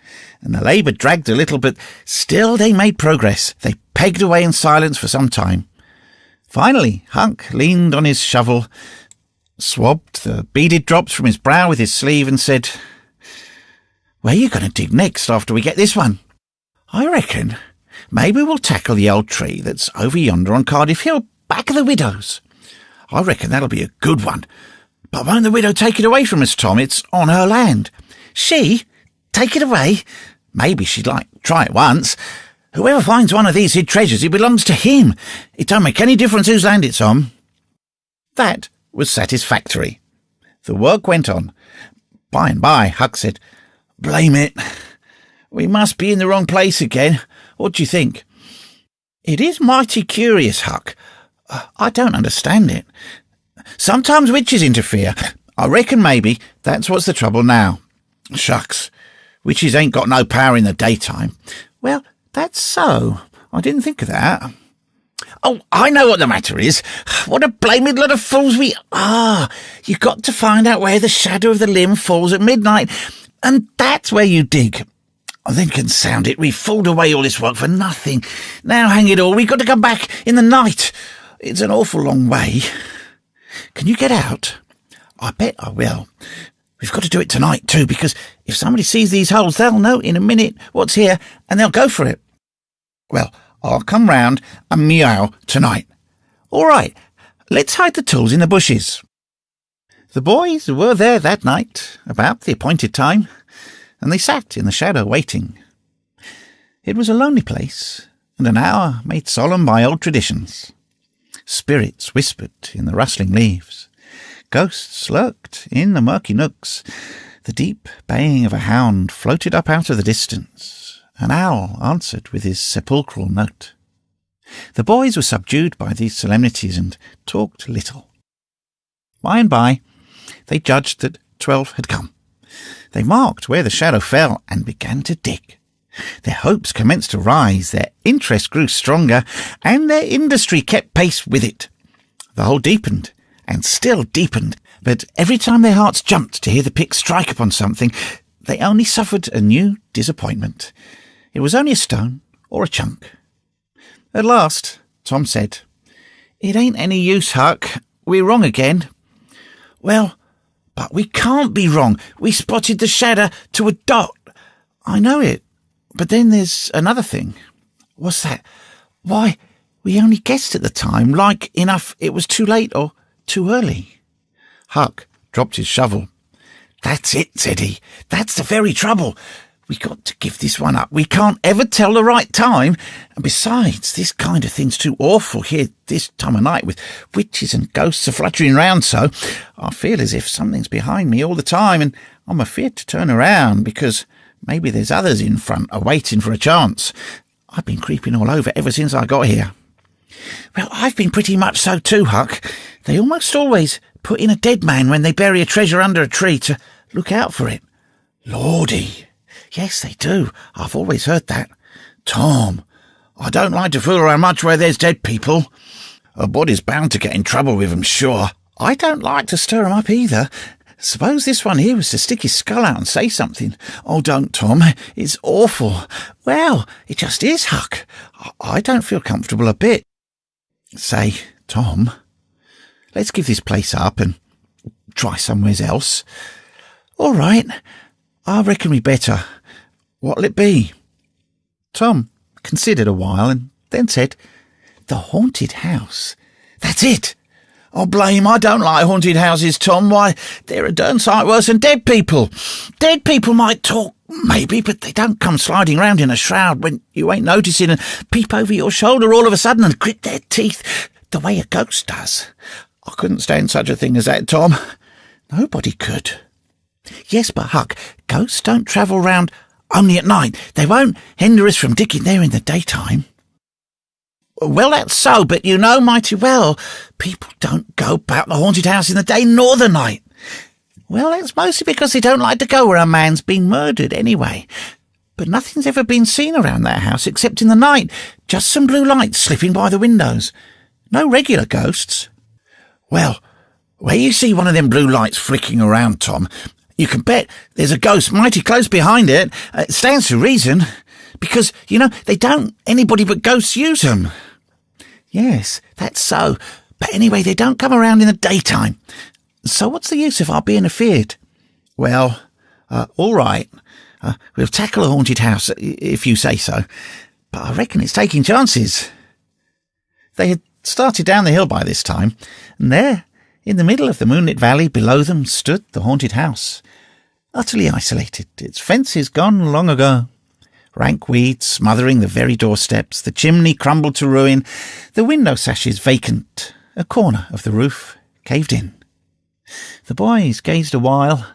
B: And the labour dragged a little, but still they made progress. They pegged away in silence for some time. Finally, Huck leaned on his shovel, swabbed the beaded drops from his brow with his sleeve and said, where are you going to dig next after we get this one? I reckon maybe we'll tackle the old tree that's over yonder on Cardiff Hill, back of the widow's. I reckon that'll be a good one. But won't the widow take it away from us, Tom? It's on her land. She? Take it away? Maybe she'd like try it once. Whoever finds one of these hid treasures, it belongs to him. It don't make any difference whose land it's on. That was satisfactory. The work went on. By and by, Huck said, blame it. We must be in the wrong place again. What do you think? It is mighty curious, Huck. I don't understand it. Sometimes witches interfere. I reckon maybe that's what's the trouble now. Shucks. Witches ain't got no power in the daytime. Well, that's so.
A: I didn't think of that.
B: Oh, I know what the matter is. What a blaming lot of fools we are. You've got to find out where the shadow of the limb falls at midnight, and that's where you dig. Then confound it, we fooled away all this work for nothing. Now, hang it all, we've got to come back in the night. It's an awful long way. Can you get out? I bet I will. We've got to do it tonight too, because if somebody sees these holes, they'll know in a minute what's here, and they'll go for it. Well, I'll come round and meow tonight. All right, let's hide the tools in the bushes. The boys were there that night, about the appointed time, and they sat in the shadow waiting. It was a lonely place, and an hour made solemn by old traditions. Spirits whispered in the rustling leaves. Ghosts lurked in the murky nooks. The deep baying of a hound floated up out of the distance. An owl answered with his sepulchral note. The boys were subdued by these solemnities and talked little. By and by, they judged that 12 had come. They marked where the shadow fell and began to dig. Their hopes commenced to rise, their interest grew stronger, and their industry kept pace with it. The hole deepened, and still deepened, but every time their hearts jumped to hear the pick strike upon something, they only suffered a new disappointment. It was only a stone or a chunk. At last, Tom said, "It ain't any use, Huck. We're wrong again." "Well, but we can't be wrong. We spotted the shadow to a dot." "I know it, but then there's another thing." "What's that?" "Why, we only guessed at the time, like enough it was too late or too early." Huck dropped his shovel. "That's it," said he. "That's the very trouble. We got to give this one up. We can't ever tell the right time. And besides, this kind of thing's too awful here this time of night with witches and ghosts a-fluttering round so. I feel as if something's behind me all the time, and I'm afeard to turn around because maybe there's others in front a-waiting for a chance. I've been creeping all over ever since I got here." "Well, I've been pretty much so too, Huck. They almost always put in a dead man when they bury a treasure under a tree to look out for it." "Lordy! Yes, they do. I've always heard that." "Tom, I don't like to fool around much where there's dead people. A body's bound to get in trouble with 'em, sure." "I don't like to stir 'em up either. Suppose this one here was to stick his skull out and say something." "Oh, don't, Tom. It's awful." "Well, it just is, Huck. I don't feel comfortable a bit." "Say, Tom, let's give this place up and try somewheres else." "All right. I reckon we better. What'll it be?" Tom considered a while and then said, "The haunted house." "That's it." "Oh, blame, I don't like haunted houses, Tom. Why, they're a darn sight worse than dead people. Dead people might talk, maybe, but they don't come sliding round in a shroud when you ain't noticing and peep over your shoulder all of a sudden and grit their teeth the way a ghost does. I couldn't stand such a thing as that, Tom. Nobody could." "Yes, but Huck, ghosts don't travel round only at night. They won't hinder us from digging there in the daytime." "Well, that's so, but you know mighty well people don't go about the haunted house in the day nor the night." "Well, that's mostly because they don't like to go where a man's been murdered anyway. But nothing's ever been seen around that house except in the night, just some blue lights slipping by the windows. No regular ghosts." "Well, where you see one of them blue lights flicking around, Tom, you can bet there's a ghost mighty close behind it. It stands to reason, because, you know, they don't anybody but ghosts use them." "Yes, that's so. But anyway, they don't come around in the daytime. So what's the use of our being afeard?" "Well, all right. We'll tackle a haunted house, if you say so. But I reckon it's taking chances." They had started down the hill by this time, and there, in the middle of the moonlit valley below them, stood the haunted house, utterly isolated, its fences gone long ago. Rank weeds smothering the very doorsteps, the chimney crumbled to ruin, the window sashes vacant, a corner of the roof caved in. The boys gazed a while,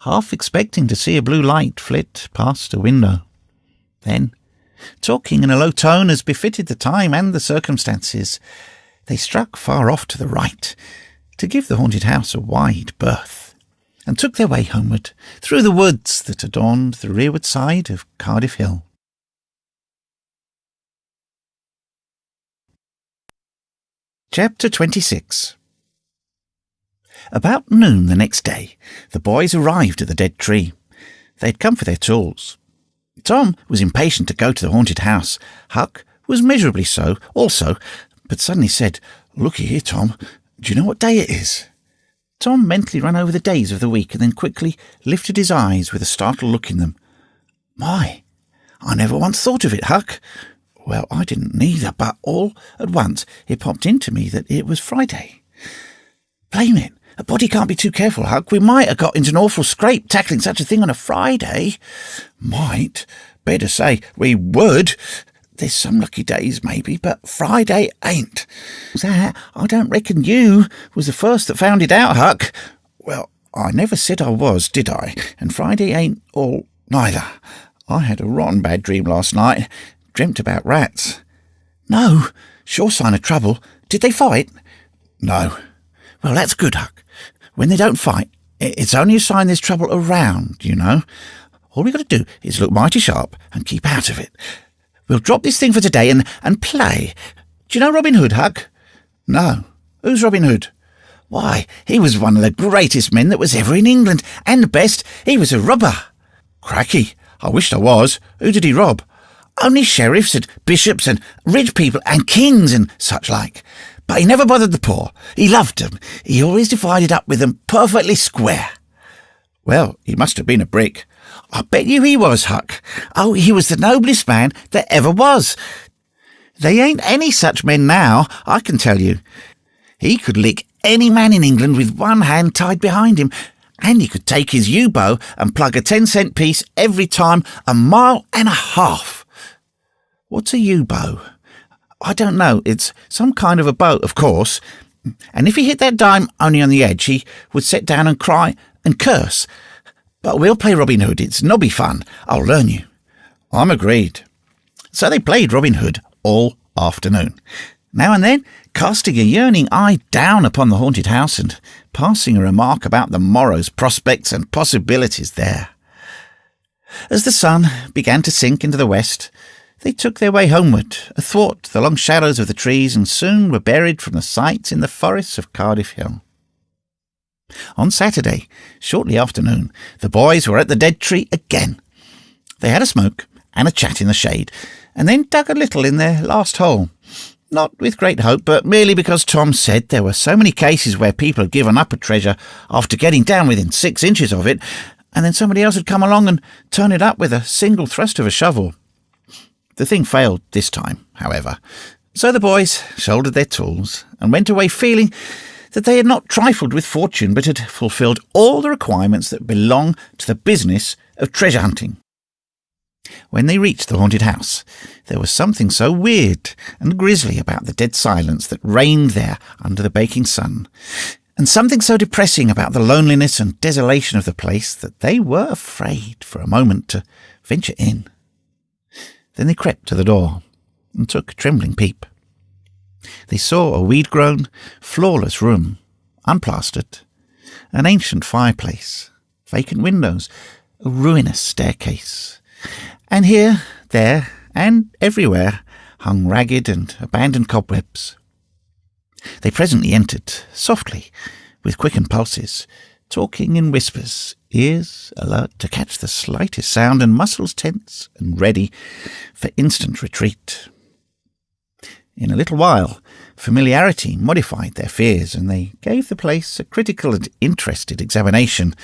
B: half expecting to see a blue light flit past a window. Then, talking in a low tone as befitted the time and the circumstances, they struck far off to the right, to give the haunted house a wide berth, and took their way homeward through the woods that adorned the rearward side of Cardiff Hill.
A: Chapter 26. About noon the next day, the boys arrived at the dead tree. They had come for their tools. Tom was impatient to go to the haunted house. Huck was miserably so also, but suddenly said, "Looky here, Tom, do you know what day it is?" Tom mentally ran over the days of the week and then quickly lifted his eyes with a startled look in them. "My, I never once thought of it, Huck." "Well, I didn't neither, but all at once it popped into me that it was Friday." "Blame it, a body can't be too careful, Huck. We might have got into an awful scrape tackling such a thing on a Friday." "Might. Better say we would. There's some lucky days, maybe, but Friday ain't." "That, I don't reckon you was the first that found it out, Huck." "Well, I never said I was, did I? And Friday ain't all neither. I had a rotten bad dream last night. Dreamt about rats." "No, sure sign of trouble. Did they fight?" "No." "Well, that's good, Huck. When they don't fight, it's only a sign there's trouble around, you know. All we got to do is look mighty sharp and keep out of it. We'll drop this thing for today and play. Do you know Robin Hood, Huck?" "No. Who's Robin Hood?" "Why, he was one of the greatest men that was ever in England, and the best. He was a robber." "Cracky, I wished I was. Who did he rob?" "Only sheriffs and bishops and rich people and kings and such like. But he never bothered the poor. He loved them. He always divided up with them perfectly square." "Well, he must have been a brick." "I bet you he was, Huck. Oh, he was the noblest man that ever was. They ain't any such men now, I can tell you. He could lick any man in England with one hand tied behind him, and he could take his yew-bow and plug a 10-cent piece every time 1.5 miles. "What's a yew-bow?" "I don't know. It's some kind of a bow, of course. And if he hit that dime only on the edge, he would sit down and cry and curse. But we'll play Robin Hood. It's nobby fun. I'll learn you." "I'm agreed." So they played Robin Hood all afternoon, now and then casting a yearning eye down upon the haunted house and passing a remark about the morrow's prospects and possibilities there. As the sun began to sink into the west, they took their way homeward, athwart the long shadows of the trees, and soon were buried from the sight in the forests of Cardiff Hill. On Saturday, shortly after noon, the boys were at the dead tree again. They had a smoke and a chat in the shade, and then dug a little in their last hole. Not with great hope, but merely because Tom said there were so many cases where people had given up a treasure after getting down within 6 inches of it, and then somebody else had come along and turned it up with a single thrust of a shovel. The thing failed this time, however, so the boys shouldered their tools and went away feeling that they had not trifled with fortune, but had fulfilled all the requirements that belong to the business of treasure hunting. When they reached the haunted house, there was something so weird and grisly about the dead silence that reigned there under the baking sun, and something so depressing about the loneliness and desolation of the place that they were afraid for a moment to venture in. Then they crept to the door and took a trembling peep. They saw a weed-grown, flawless room, unplastered, an ancient fireplace, vacant windows, a ruinous staircase, and here, there, and everywhere hung ragged and abandoned cobwebs. They presently entered, softly, with quickened pulses, talking in whispers, ears alert to catch the slightest sound and muscles tense and ready for instant retreat. In a little while, familiarity modified their fears, and they gave the place a critical and interested examination,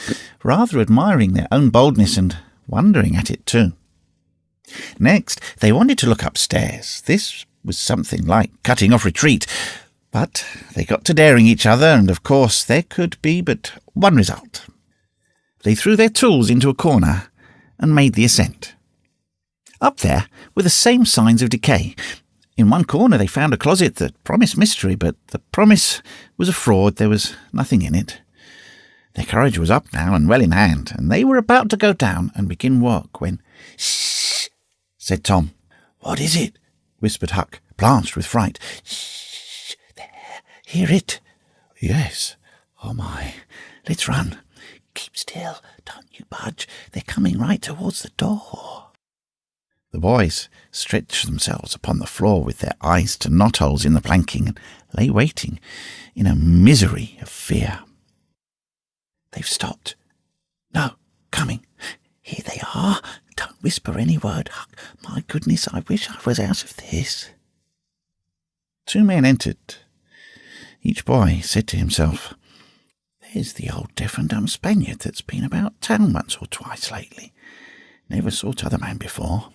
A: rather admiring their own boldness and wondering at it too. Next, they wanted to look upstairs. This was something like cutting off retreat, but they got to daring each other, and of course there could be but one result. They threw their tools into a corner and made the ascent. Up there were the same signs of decay. In one corner they found a closet that promised mystery, but the promise was a fraud. There was nothing in it. Their courage was up now and well in hand, and they were about to go down and begin work when, "Shh," said Tom. "What is it?" whispered Huck, blanched with fright. "Shh, there, hear it?" "Yes." "Oh my, let's run." "Keep still, don't you budge. They're coming right towards the door." The boys stretched themselves upon the floor with their eyes to knotholes in the planking and lay waiting in a misery of fear. "They've stopped. No, coming. Here they are. Don't whisper any word. My goodness, I wish I was out of this." 2 men entered. Each boy said to himself, "There's the old deaf and dumb Spaniard that's been about town once or twice lately. Never saw t'other man before."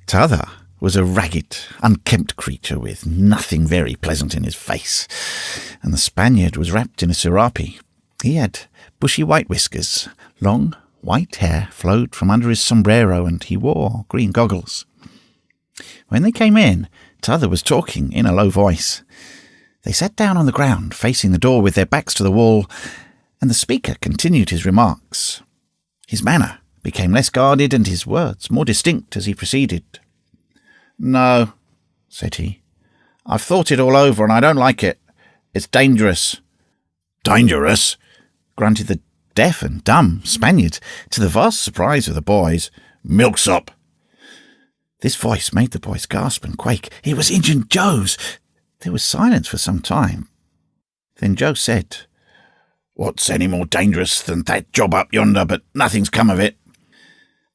A: T'other was a ragged, unkempt creature with nothing very pleasant in his face, and the Spaniard was wrapped in a serape. He had bushy white whiskers, long white hair flowed from under his sombrero, and he wore green goggles. When they came in, T'other was talking in a low voice. They sat down on the ground, facing the door with their backs to the wall, and the speaker continued his remarks. His manner became less guarded and his words more distinct as he proceeded. "No," said he. "I've thought it all over and I don't like it. It's dangerous." "Dangerous?" grunted the deaf and dumb Spaniard, to the vast surprise of the boys. "Milksop." This voice made the boys gasp and quake. It was Injun Joe's. There was silence for some time. Then Joe said, "What's any more dangerous than that job up yonder, but nothing's come of it?"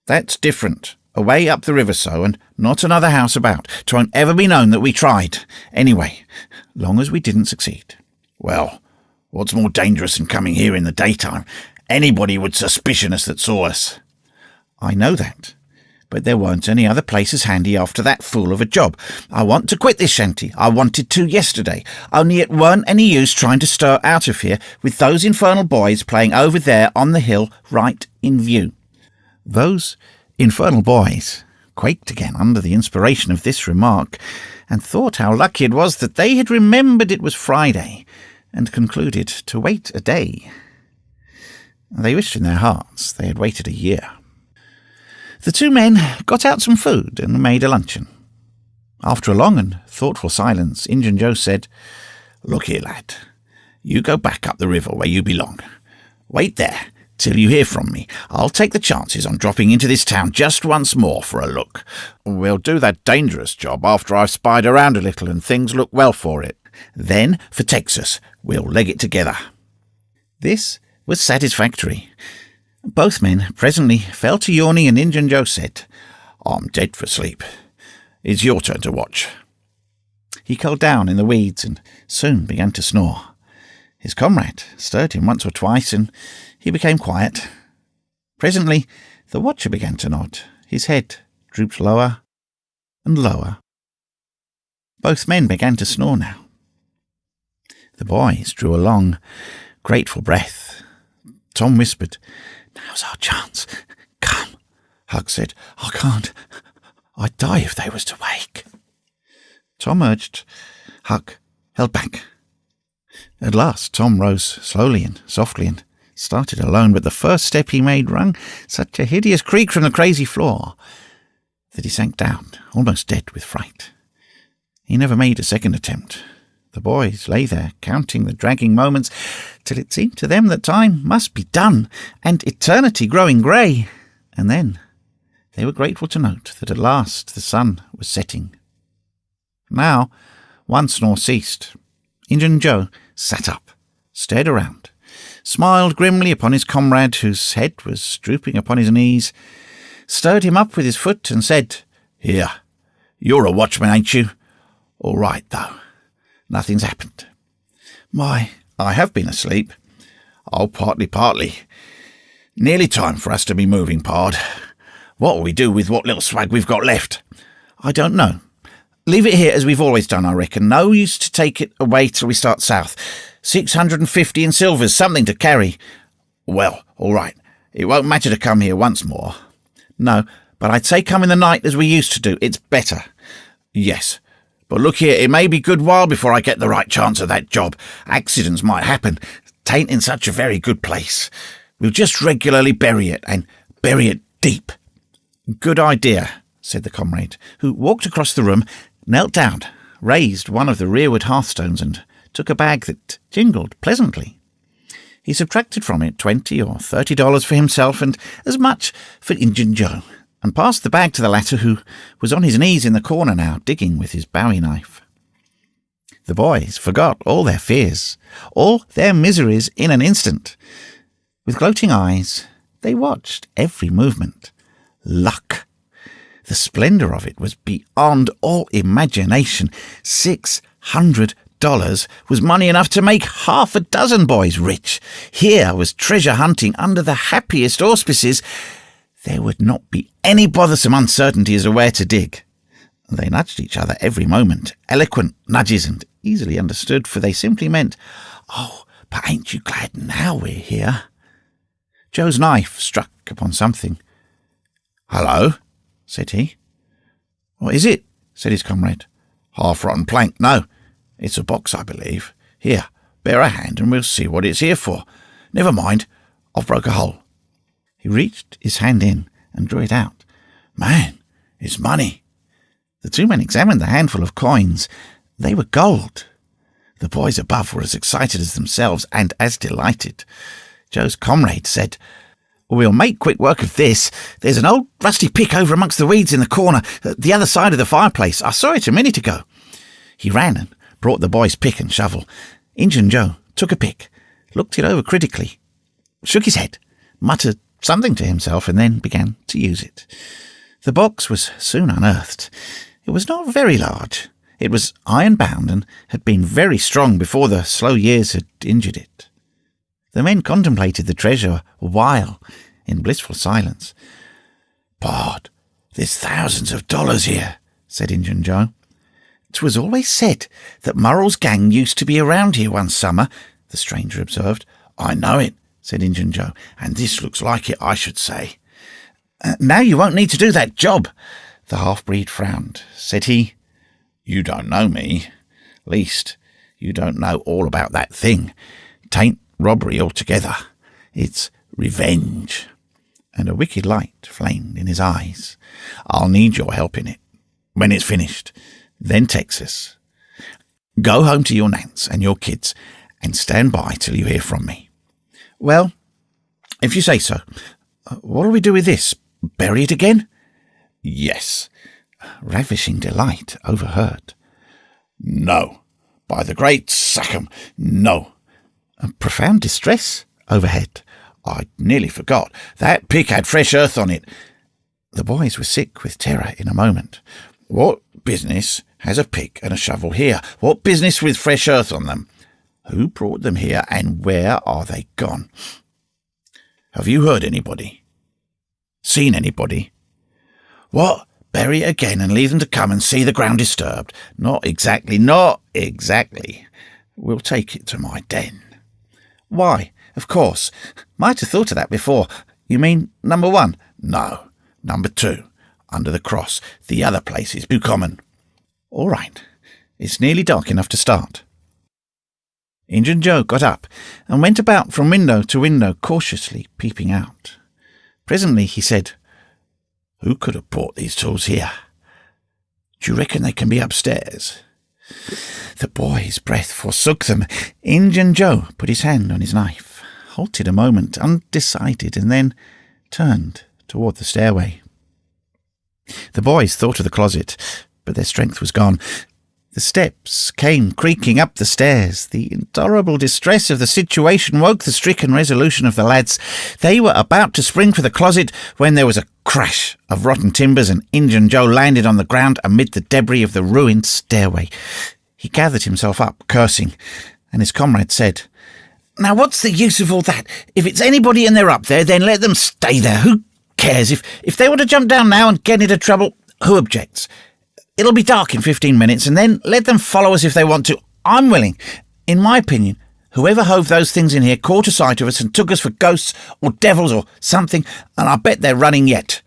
A: "That's different. Away up the river so, and not another house about. 'Twon't ever be known that we tried. Anyway, long as we didn't succeed." "Well, what's more dangerous than coming here in the daytime? Anybody would suspicion us that saw us." "I know that. But there weren't any other places handy after that fool of a job. I want to quit this shanty. I wanted to yesterday. Only it weren't any use trying to stir out of here with those infernal boys playing over there on the hill right in view." Those infernal boys quaked again under the inspiration of this remark, and thought how lucky it was that they had remembered it was Friday, and concluded to wait a day. They wished in their hearts they had waited a year. The 2 men got out some food and made a luncheon. After a long and thoughtful silence, Injun Joe said, "Look here, lad. You go back up the river where you belong. Wait there till you hear from me. I'll take the chances on dropping into this town just once more for a look. We'll do that dangerous job after I've spied around a little and things look well for it. Then, for Texas, we'll leg it together." This was satisfactory. Both men presently fell to yawning, and Injun Joe said, "I'm dead for sleep. It's your turn to watch." He curled down in the weeds and soon began to snore. His comrade stirred him once or twice, and he became quiet. Presently the watcher began to nod. His head drooped lower and lower. Both men began to snore now. The boys drew a long, grateful breath. Tom whispered, "Now's our chance. Come." Huck said, "I can't. I'd die if they was to wake." Tom urged. Huck held back. At last Tom rose slowly and softly and started alone, but the first step he made rung such a hideous creak from the crazy floor that he sank down, almost dead with fright. He never made a second attempt. The boys lay there, counting the dragging moments, till it seemed to them that time must be done, and eternity growing grey. And then they were grateful to note that at last the sun was setting. Now one snore ceased. Injun Joe sat up, stared around, smiled grimly upon his comrade, whose head was drooping upon his knees, stirred him up with his foot, and said, "Here, you're a watchman, ain't you? All right, though. Nothing's happened." "Why, I have been asleep." "Oh, partly. Nearly time for us to be moving, pard. What'll we do with what little swag we've got left?" "I don't know. Leave it here as we've always done, I reckon. No use to take it away till we start south. 650 in silver's something to carry." "Well, all right. It won't matter to come here once more." "No, but I'd say come in the night as we used to do. It's better." "Yes. But look here, it may be a good while before I get the right chance of that job. Accidents might happen. Tain't in such a very good place. We'll just regularly bury it, and bury it deep." "Good idea," said the comrade, who walked across the room, knelt down, raised one of the rearward hearthstones, and took a bag that jingled pleasantly. He subtracted from it $20 or $30 for himself, and as much for Injun Joe. and passed the bag to the latter, who was on his knees in the corner now, digging with his bowie knife. The boys forgot all their fears, all their miseries in an instant. With gloating eyes, they watched every movement. Luck! The splendour of it was beyond all imagination. $600 was money enough to make half a dozen boys rich. Here was treasure hunting under the happiest auspices. There would not be any bothersome uncertainty as to where to dig. They nudged each other every moment, eloquent nudges and easily understood, for they simply meant, "Oh, but ain't you glad now we're here?" Joe's knife struck upon something. "Hello," said he. "What is it?" said his comrade. "Half-rotten plank. No, it's a box, I believe. Here, bear a hand and we'll see what it's here for. Never mind, I've broke a hole." He reached his hand in and drew it out. "Man, it's money." The two men examined the handful of coins. They were gold. The boys above were as excited as themselves and as delighted. Joe's comrade said, "We'll make quick work of this. There's an old rusty pick over amongst the weeds in the corner, at the other side of the fireplace. I saw it a minute ago." He ran and brought the boys' pick and shovel. Injun Joe took a pick, looked it over critically, shook his head, muttered something to himself, and then began to use it. The box was soon unearthed. It was not very large. It was iron-bound and had been very strong before the slow years had injured it. The men contemplated the treasure a while in blissful silence. "Pod, there's thousands of dollars here," said Injun Joe. "'Twas always said that Murrell's gang used to be around here one summer," the stranger observed. "I know it," said Injun Joe, "and this looks like it, I should say." "Now you won't need to do that job." The half-breed frowned. Said he, "You don't know me. Least, you don't know all about that thing. 'Tain't robbery altogether. It's revenge." And a wicked light flamed in his eyes. "I'll need your help in it. When it's finished, then Texas. Go home to your nants and your kids and stand by till you hear from me." "Well, if you say so. What'll we do with this? Bury it again?" "Yes." Ravishing delight overheard. "No. By the great Sackham, no." Profound distress overhead. "I'd nearly forgot. That pick had fresh earth on it." The boys were sick with terror in a moment. "What business has a pick and a shovel here? What business with fresh earth on them? Who brought them here, and where are they gone? Have you heard anybody? Seen anybody?" "What? Bury it again and leave them to come and see the ground disturbed? Not exactly, not exactly. We'll take it to my den." "Why, of course. Might have thought of that before. You mean number 1? "No, number 2. Under the cross. The other place is Buchanan." "All right. It's nearly dark enough to start." Injun Joe got up and went about from window to window, cautiously peeping out. Presently he said, "Who could have brought these tools here? Do you reckon they can be upstairs?" The boy's breath forsook them. Injun Joe put his hand on his knife, halted a moment, undecided, and then turned toward the stairway. The boys thought of the closet, but their strength was gone. The steps came creaking up the stairs. The intolerable distress of the situation woke the stricken resolution of the lads. They were about to spring for the closet when there was a crash of rotten timbers, and Injun Joe landed on the ground amid the debris of the ruined stairway. He gathered himself up, cursing, and his comrade said, "Now what's the use of all that? If it's anybody and they're up there, then let them stay there. Who cares? If they want to jump down now and get into trouble, who objects? It'll be dark in 15 minutes, and then let them follow us if they want to. I'm willing. In my opinion, whoever hove those things in here caught a sight of us and took us for ghosts or devils or something, and I bet they're running yet."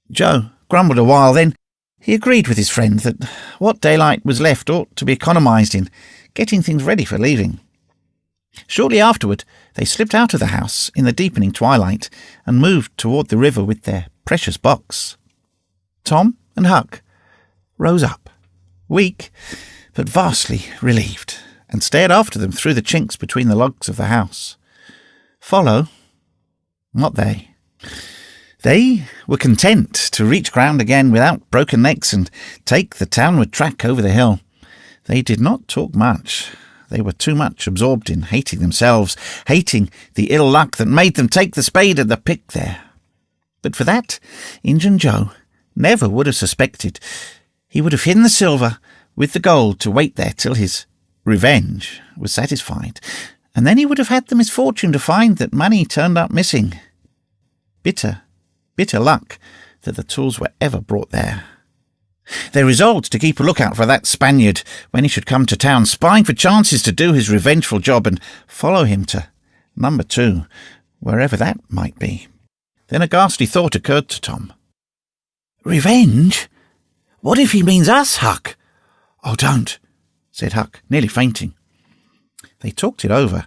A: Joe grumbled a while, then he agreed with his friend that what daylight was left ought to be economised in getting things ready for leaving. Shortly afterward, they slipped out of the house in the deepening twilight and moved toward the river with their precious box. Tom and Huck rose up, weak but vastly relieved, and stared after them through the chinks between the logs of the house. Follow? Not they. They were content to reach ground again without broken necks and take the townward track over the hill. They did not talk much. They were too much absorbed in hating themselves, hating the ill luck that made them take the spade and the pick there. But for that, Injun Joe never would have suspected. He would have hidden the silver with the gold to wait there till his revenge was satisfied, and then he would have had the misfortune to find that money turned up missing. Bitter, bitter luck that the tools were ever brought there. They resolved to keep a lookout for that Spaniard when he should come to town, spying for chances to do his revengeful job and follow him to number 2, wherever that might be. Then a ghastly thought occurred to Tom. "Revenge? What if he means us, Huck?" "Oh, don't," said Huck, nearly fainting. They talked it over,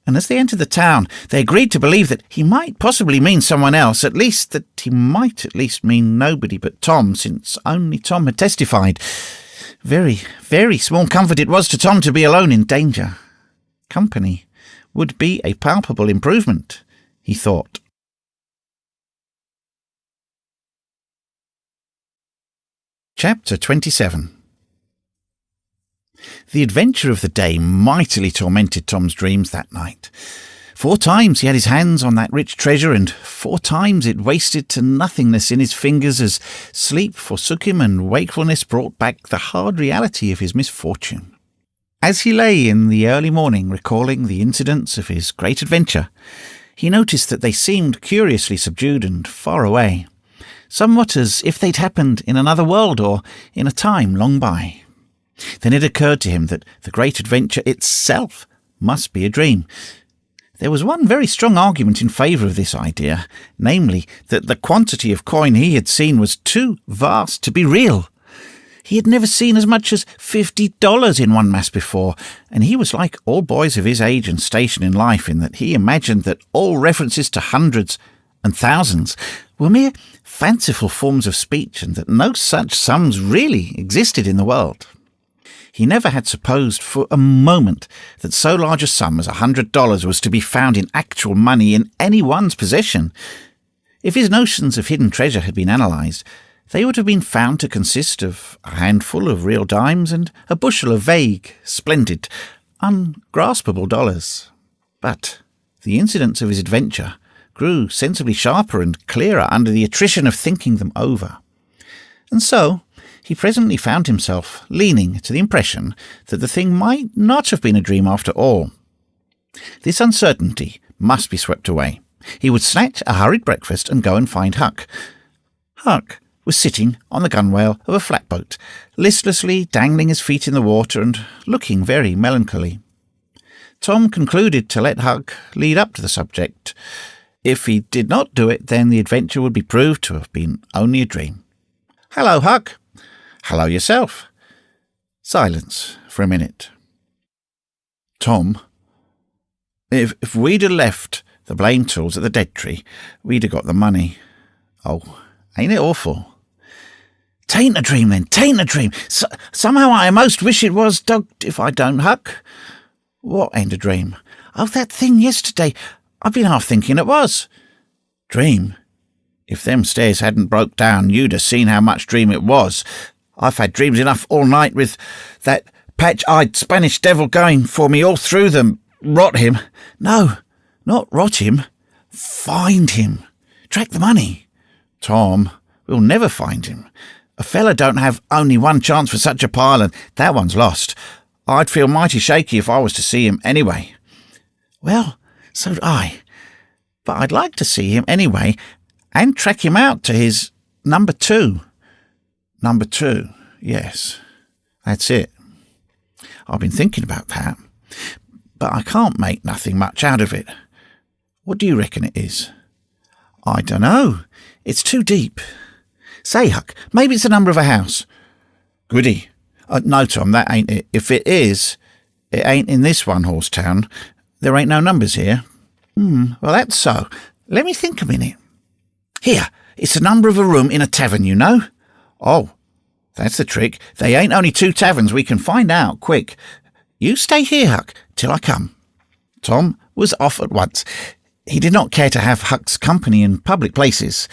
A: and as they entered the town, they agreed to believe that he might possibly mean someone else, at least that he might at least mean nobody but Tom, since only Tom had testified. Very, very small comfort it was to Tom to be alone in danger. Company would be a palpable improvement, he thought. Chapter 27. The adventure of the day mightily tormented Tom's dreams that night. 4 times he had his hands on that rich treasure, and 4 times it wasted to nothingness in his fingers as sleep forsook him and wakefulness brought back the hard reality of his misfortune. As he lay in the early morning recalling the incidents of his great adventure, he noticed that they seemed curiously subdued and far away, somewhat as if they'd happened in another world or in a time long by. Then it occurred to him that the great adventure itself must be a dream. There was one very strong argument in favour of this idea, namely that the quantity of coin he had seen was too vast to be real. He had never seen as much as $50 in one mass before, and he was like all boys of his age and station in life in that he imagined that all references to hundreds and thousands were mere fanciful forms of speech, and that no such sums really existed in the world. He never had supposed for a moment that so large a sum as $100 was to be found in actual money in anyone's possession. If his notions of hidden treasure had been analysed, they would have been found to consist of a handful of real dimes and a bushel of vague, splendid, ungraspable dollars. But the incidents of his adventure grew sensibly sharper and clearer under the attrition of thinking them over. And so he presently found himself leaning to the impression that the thing might not have been a dream after all. This uncertainty must be swept away. He would snatch a hurried breakfast and go and find Huck. Huck was sitting on the gunwale of a flatboat, listlessly dangling his feet in the water and looking very melancholy. Tom concluded to let Huck lead up to the subject. If he did not do it, then the adventure would be proved to have been only a dream. "Hello, Huck." "Hello yourself." Silence for a minute. "Tom, if we'd have left the blame tools at the dead tree, we'd have got the money. Oh, ain't it awful?" "'Tain't a dream, then, 'tain't a dream. Somehow I most wish it was, dogged if I don't, Huck." "What ain't a dream?" "Oh, that thing yesterday. I've been half thinking it was." "Dream? If them stairs hadn't broke down, you'd have seen how much dream it was. I've had dreams enough all night with that patch-eyed Spanish devil going for me all through them. Rot him." "No, not rot him. Find him. Track the money." "Tom, we'll never find him. A fella don't have only one chance for such a pile, and that one's lost. I'd feel mighty shaky if I was to see him anyway." "Well, so'd I. But I'd like to see him anyway, and track him out to his number 2. "Number 2, yes, that's it. I've been thinking about that, but I can't make nothing much out of it. What do you reckon it is?" "I dunno. It's too deep. Say, Huck, maybe it's the number of a house." "Goody. No, Tom, that ain't it. If it is, it ain't in this one-horse town. There ain't no numbers here." Well, that's so. Let me think a minute. Here, it's the number of a room in a tavern, you know." "Oh, that's the trick. They ain't only 2 taverns. We can find out quick. You stay here, Huck, till I come." Tom was off at once. He did not care to have Huck's company in public places.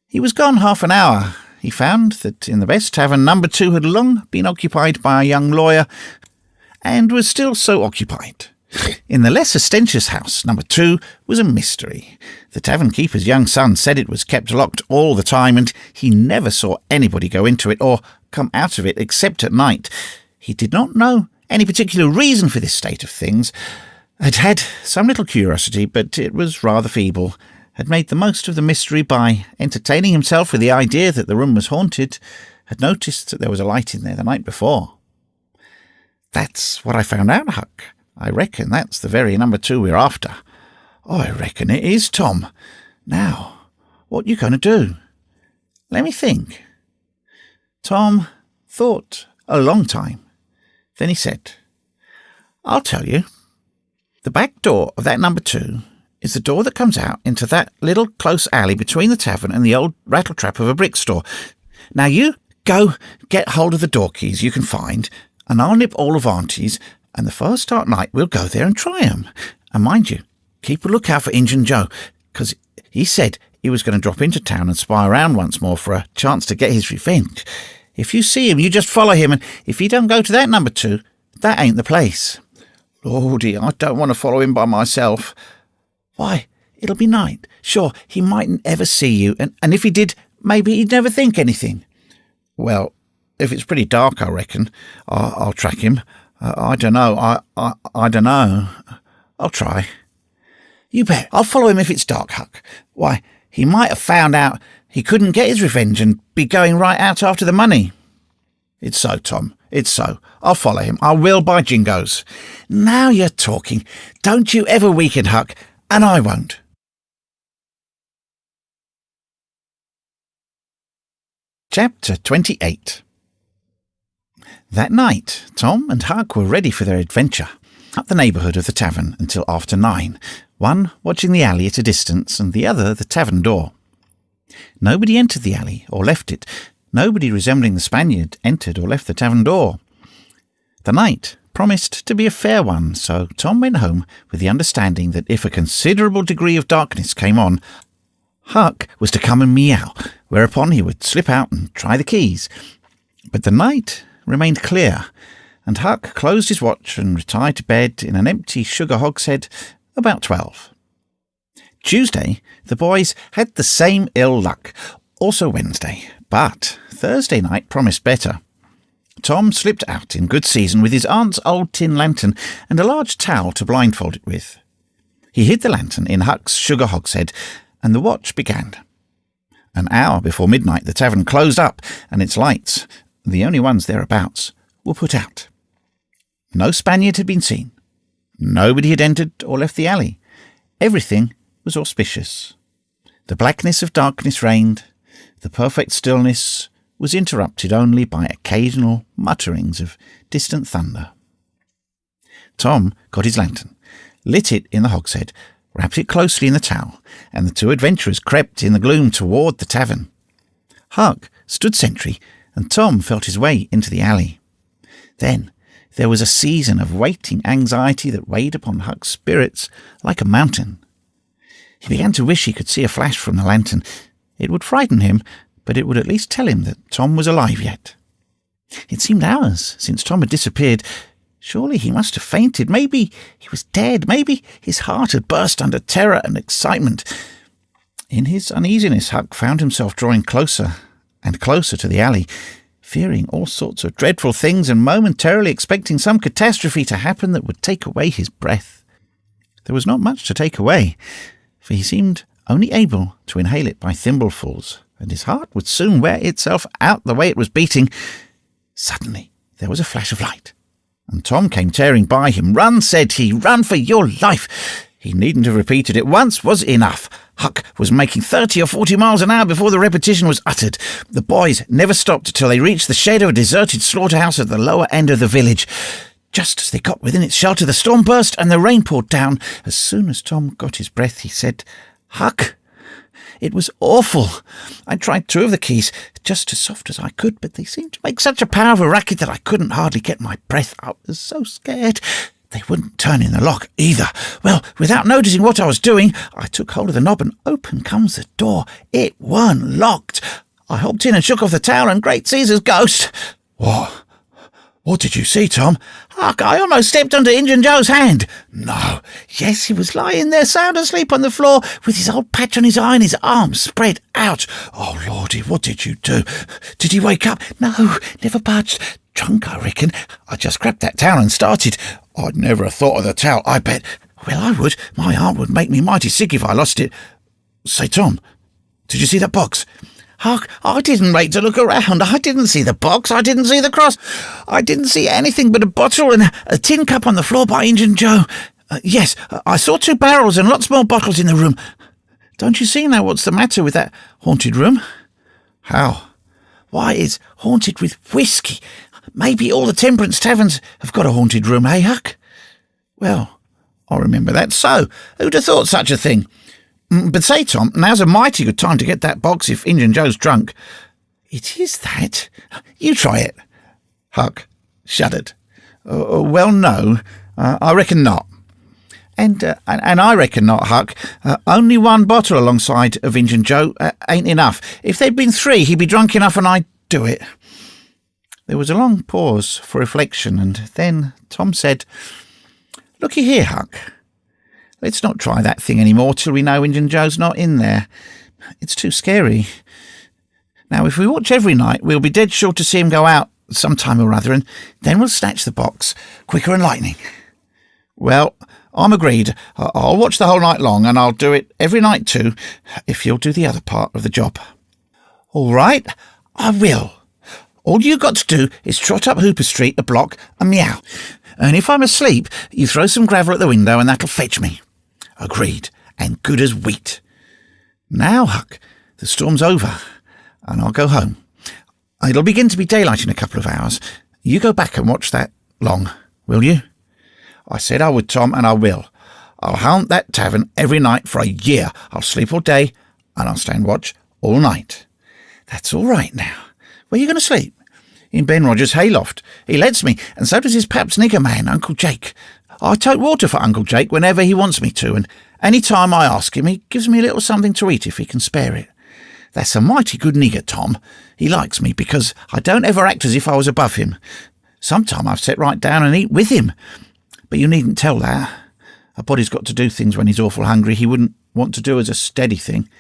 A: He was gone half an hour. He found that in the best tavern, number 2 had long been occupied by a young lawyer, and was still so occupied. In the less ostentatious house, number 2 was a mystery. The tavern-keeper's young son said it was kept locked all the time, and he never saw anybody go into it or come out of it except at night. He did not know any particular reason for this state of things, had some little curiosity, but it was rather feeble, had made the most of the mystery by entertaining himself with the idea that the room was haunted, had noticed that there was a light in there the night before. That's what I found out, Huck. I reckon that's the very number 2 we're after. I reckon it is, Tom. Now, what you going to do? Let me think. Tom thought a long time. Then he said, I'll tell you. The back door of that number 2 is the door that comes out into that little close alley between the tavern and the old rattletrap of a brick store. Now you go get hold of the door keys you can find, and I'll nip all of Auntie's, and the first start night we'll go there and try 'em. And mind you, keep a lookout for Injun Joe, 'cause he said he was going to drop into town and spy around once more for a chance to get his revenge. If you see him, you just follow him, and if he don't go to that number 2, that ain't the place. Lordy, I don't want to follow him by myself. Why, it'll be night. Sure, he mightn't ever see you, and if he did, maybe he'd never think anything. Well, if it's pretty dark, I reckon, I'll track him. I don't know. I don't know. I'll try. You bet. I'll follow him if it's dark, Huck. Why, he might have found out he couldn't get his revenge and be going right out after the money. It's so, Tom. It's so. I'll follow him. I will, by jingoes. Now you're talking. Don't you ever weaken, Huck, and I won't. Chapter 28. That night, Tom and Huck were ready for their adventure, up the neighbourhood of the tavern until after 9, one watching the alley at a distance and the other the tavern door. Nobody entered the alley or left it. Nobody resembling the Spaniard entered or left the tavern door. The night promised to be a fair one, so Tom went home with the understanding that if a considerable degree of darkness came on, Huck was to come and meow, whereupon he would slip out and try the keys. But the night remained clear, and Huck closed his watch and retired to bed in an empty sugar hogshead about 12. Tuesday, the boys had the same ill luck, also Wednesday, but Thursday night promised better. Tom slipped out in good season with his aunt's old tin lantern and a large towel to blindfold it with. He hid the lantern in Huck's sugar hogshead, and the watch began. An hour before midnight the tavern closed up, and its lights, the only ones thereabouts, were put out. No Spaniard had been seen. Nobody had entered or left the alley. Everything was auspicious. The blackness of darkness reigned. The perfect stillness was interrupted only by occasional mutterings of distant thunder. Tom got his lantern, lit it in the hogshead, wrapped it closely in the towel, and the two adventurers crept in the gloom toward the tavern. Huck stood sentry, and Tom felt his way into the alley. Then there was a season of waiting anxiety that weighed upon Huck's spirits like a mountain. He began to wish he could see a flash from the lantern. It would frighten him, but it would at least tell him that Tom was alive yet. It seemed hours since Tom had disappeared. Surely he must have fainted. Maybe he was dead. Maybe his heart had burst under terror and excitement. In his uneasiness, Huck found himself drawing closer and closer to the alley, fearing all sorts of dreadful things and momentarily expecting some catastrophe to happen that would take away his breath. There was not much to take away, for he seemed only able to inhale it by thimblefuls, and his heart would soon wear itself out the way it was beating. Suddenly there was a flash of light, and Tom came tearing by him. "Run," said he, "run for your life." He needn't have repeated it once was enough. Huck was making 30 or 40 miles an hour before the repetition was uttered. The boys never stopped till they reached the shed of a deserted slaughterhouse at the lower end of the village. Just as they got within its shelter, the storm burst and the rain poured down. As soon as Tom got his breath, he said, "Huck, it was awful. I tried 2 of the keys, just as soft as I could, but they seemed to make such a power of a racket that I couldn't hardly get my breath. I was so scared.
B: They wouldn't turn in the lock either. Well, without noticing what I was doing, I took hold of the knob and open comes the door. It weren't locked. I hopped in and shook off the towel and great Caesar's ghost. What did you see, Tom? Huck, I almost stepped onto Injun Joe's hand. No. Yes, he was lying there sound asleep on the floor with his old patch on his eye and his arms spread out. Oh, Lordy, what did you do? Did he wake up? No, never budged. Drunk, I reckon. I just grabbed that towel and started. I'd never have thought of the towel, I bet. Well, I would. My aunt would make me mighty sick if I lost it. Say, Tom, did you see that box? Huck, I didn't wait to look around. I didn't see the box. I didn't see the cross. I didn't see anything but a bottle and a tin cup on the floor by Injun Joe. Yes, I saw 2 barrels and lots more bottles in the room. Don't you see now what's the matter with that haunted room? How? Why, it's haunted with whiskey. Maybe all the temperance taverns have got a haunted room, eh, Huck? Well, I remember that. So, who'd have thought such a thing? But say, Tom, now's a mighty good time to get that box if Injun Joe's drunk. It is that. You try it. Huck shuddered. Well, no, I reckon not. And I reckon not, Huck. Only 1 bottle alongside of Injun Joe ain't enough. If there'd been 3, he'd be drunk enough and I'd do it. There was a long pause for reflection, and then Tom said, Looky here, Huck. Let's not try that thing any more till we know Injun Joe's not in there. It's too scary. Now, if we watch every night, we'll be dead sure to see him go out some time or other, and then we'll snatch the box quicker than lightning. Well, I'm agreed. I'll watch the whole night long, and I'll do it every night too, if you'll do the other part of the job. All right, I will. All you got to do is trot up Hooper Street a block and meow. And if I'm asleep, you throw some gravel at the window and that'll fetch me. Agreed, and good as wheat. Now, Huck, the storm's over, and I'll go home. It'll begin to be daylight in a couple of hours. You go back and watch that long, will you? I said I would, Tom, and I will. I'll haunt that tavern every night for a year. I'll sleep all day, and I'll stand watch all night. That's all right now. Where are you going to sleep? In Ben Rogers' hayloft. He lets me, and so does his Pap's nigger man, Uncle Jake. I tote water for Uncle Jake whenever he wants me to, and any time I ask him, he gives me a little something to eat if he can spare it. That's a mighty good nigger, Tom. He likes me because I don't ever act as if I was above him. Sometime I've sat right down and eat with him. But you needn't tell that. A body's got to do things when he's awful hungry he wouldn't want to do as a steady thing.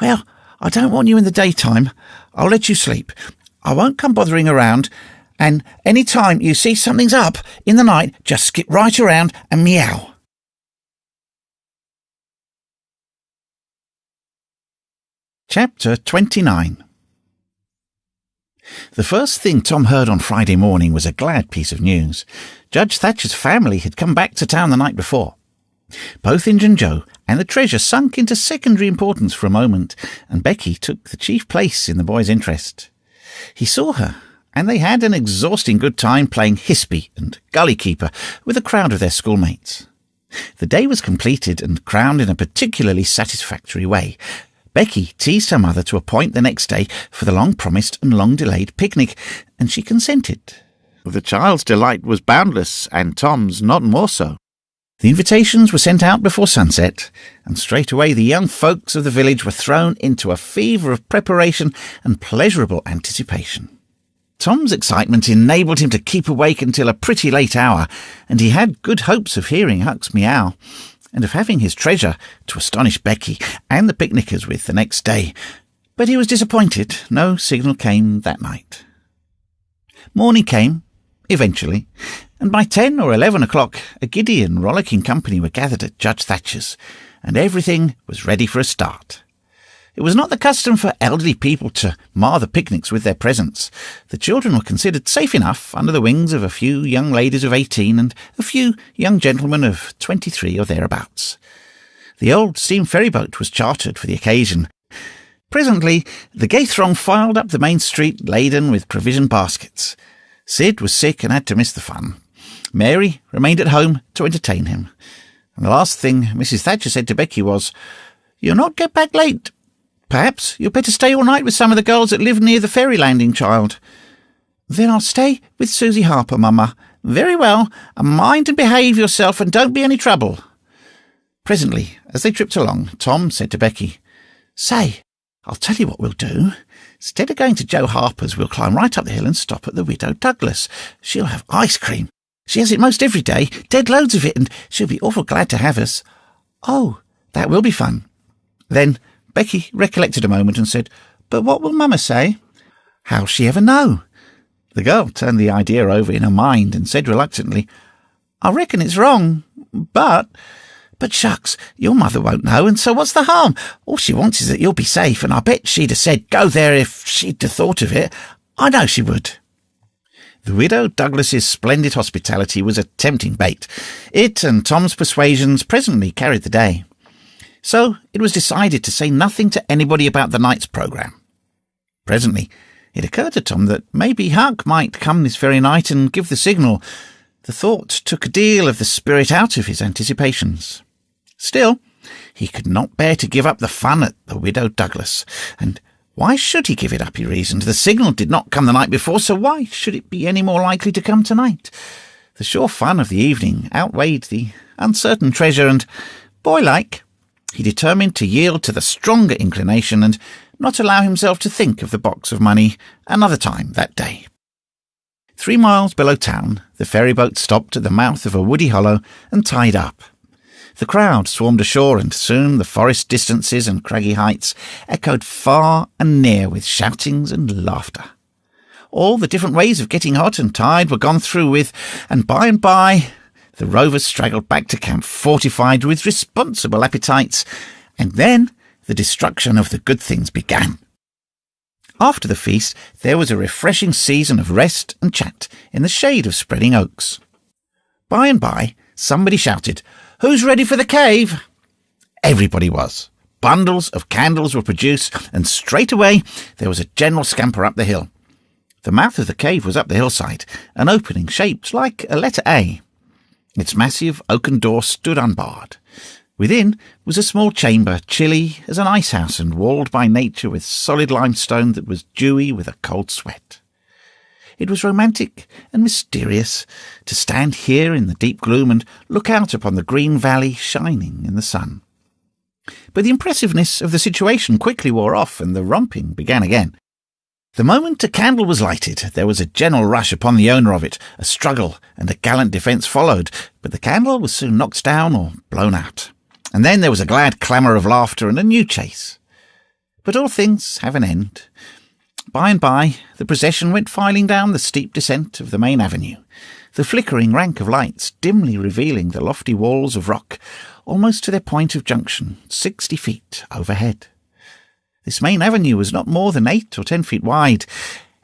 B: Well, I don't want you in the daytime. I'll let you sleep. I won't come bothering around, and any time you see something's up in the night, just skip right around and meow. Chapter 29. The first thing Tom heard on Friday morning was a glad piece of news. Judge Thatcher's family had come back to town the night before. Both Injun Joe and the treasure sunk into secondary importance for a moment, and Becky took the chief place in the boy's interest. He saw her, and they had an exhausting good time playing Hispy and Gully Keeper with a crowd of their schoolmates. The day was completed and crowned in a particularly satisfactory way. Becky teased her mother to appoint the next day for the long-promised and long-delayed picnic, and she consented. The child's delight was boundless, and Tom's not more so. The invitations were sent out before sunset, and straight away the young folks of the village were thrown into a fever of preparation and pleasurable anticipation. Tom's excitement enabled him to keep awake until a pretty late hour, and he had good hopes of hearing Huck's meow, and of having his treasure to astonish Becky and the picnickers with the next day. But he was disappointed. No signal came that night. Morning came, eventually, and by 10 or 11 o'clock a giddy and rollicking company were gathered at Judge Thatcher's, and everything was ready for a start. It was not the custom for elderly people to mar the picnics with their presence. The children were considered safe enough under the wings of a few young ladies of 18 and a few young gentlemen of 23 or thereabouts. The old steam ferryboat was chartered for the occasion. Presently, the gay throng filed up the main street laden with provision baskets. Sid was sick and had to miss the fun. Mary remained at home to entertain him. And the last thing Mrs. Thatcher said to Becky was, "You'll not get back late. Perhaps you'd better stay all night with some of the girls that live near the ferry landing, child." "Then I'll stay with Susie Harper, Mama. Very well. Mind and behave yourself, and don't be any trouble." Presently, as they tripped along, Tom said to Becky, "Say, I'll tell you what we'll do. Instead of going to Joe Harper's, we'll climb right up the hill and stop at the Widow Douglas. She'll have ice cream. She has it most every day, dead loads of it, and she'll be awful glad to have us." "Oh, that will be fun." Then Becky recollected a moment and said, "But what will Mama say?" "How'll she ever know?" The girl turned the idea over in her mind and said reluctantly, "I reckon it's wrong, but shucks, your mother won't know, and so what's the harm? All she wants is that you'll be safe, and I bet she'd have said go there if she'd have thought of it. I know she would." The Widow Douglas's splendid hospitality was a tempting bait. It and Tom's persuasions presently carried the day. So it was decided to say nothing to anybody about the night's programme. Presently it occurred to Tom that maybe Huck might come this very night and give the signal. The thought took a deal of the spirit out of his anticipations. Still, he could not bear to give up the fun at the Widow Douglas, and why should he give it up, he reasoned? The signal did not come the night before, so why should it be any more likely to come tonight? The sure fun of the evening outweighed the uncertain treasure, and, boy-like, he determined to yield to the stronger inclination and not allow himself to think of the box of money another time that day. 3 miles below town, the ferryboat stopped at the mouth of a woody hollow and tied up. The crowd swarmed ashore, and soon the forest distances and craggy heights echoed far and near with shoutings and laughter. All the different ways of getting hot and tired were gone through with, and by the rovers straggled back to camp fortified with responsible appetites, and then the destruction of the good things began. After the feast, there was a refreshing season of rest and chat in the shade of spreading oaks. By and by, somebody shouted, "Who's ready for the cave?" Everybody was. Bundles of candles were produced, and straight away there was a general scamper up the hill. The mouth of the cave was up the hillside, an opening shaped like a letter A. Its massive oaken door stood unbarred. Within was a small chamber, chilly as an icehouse and walled by nature with solid limestone that was dewy with a cold sweat. It was romantic and mysterious to stand here in the deep gloom and look out upon the green valley shining in the sun. But the impressiveness of the situation quickly wore off, and the romping began again. The moment a candle was lighted, there was a general rush upon the owner of it. A struggle and a gallant defence followed, but the candle was soon knocked down or blown out. And then there was a glad clamour of laughter and a new chase. But all things have an end. By and by, the procession went filing down the steep descent of the main avenue, the flickering rank of lights dimly revealing the lofty walls of rock, almost to their point of junction, 60 feet overhead. This main avenue was not more than 8 or 10 feet wide.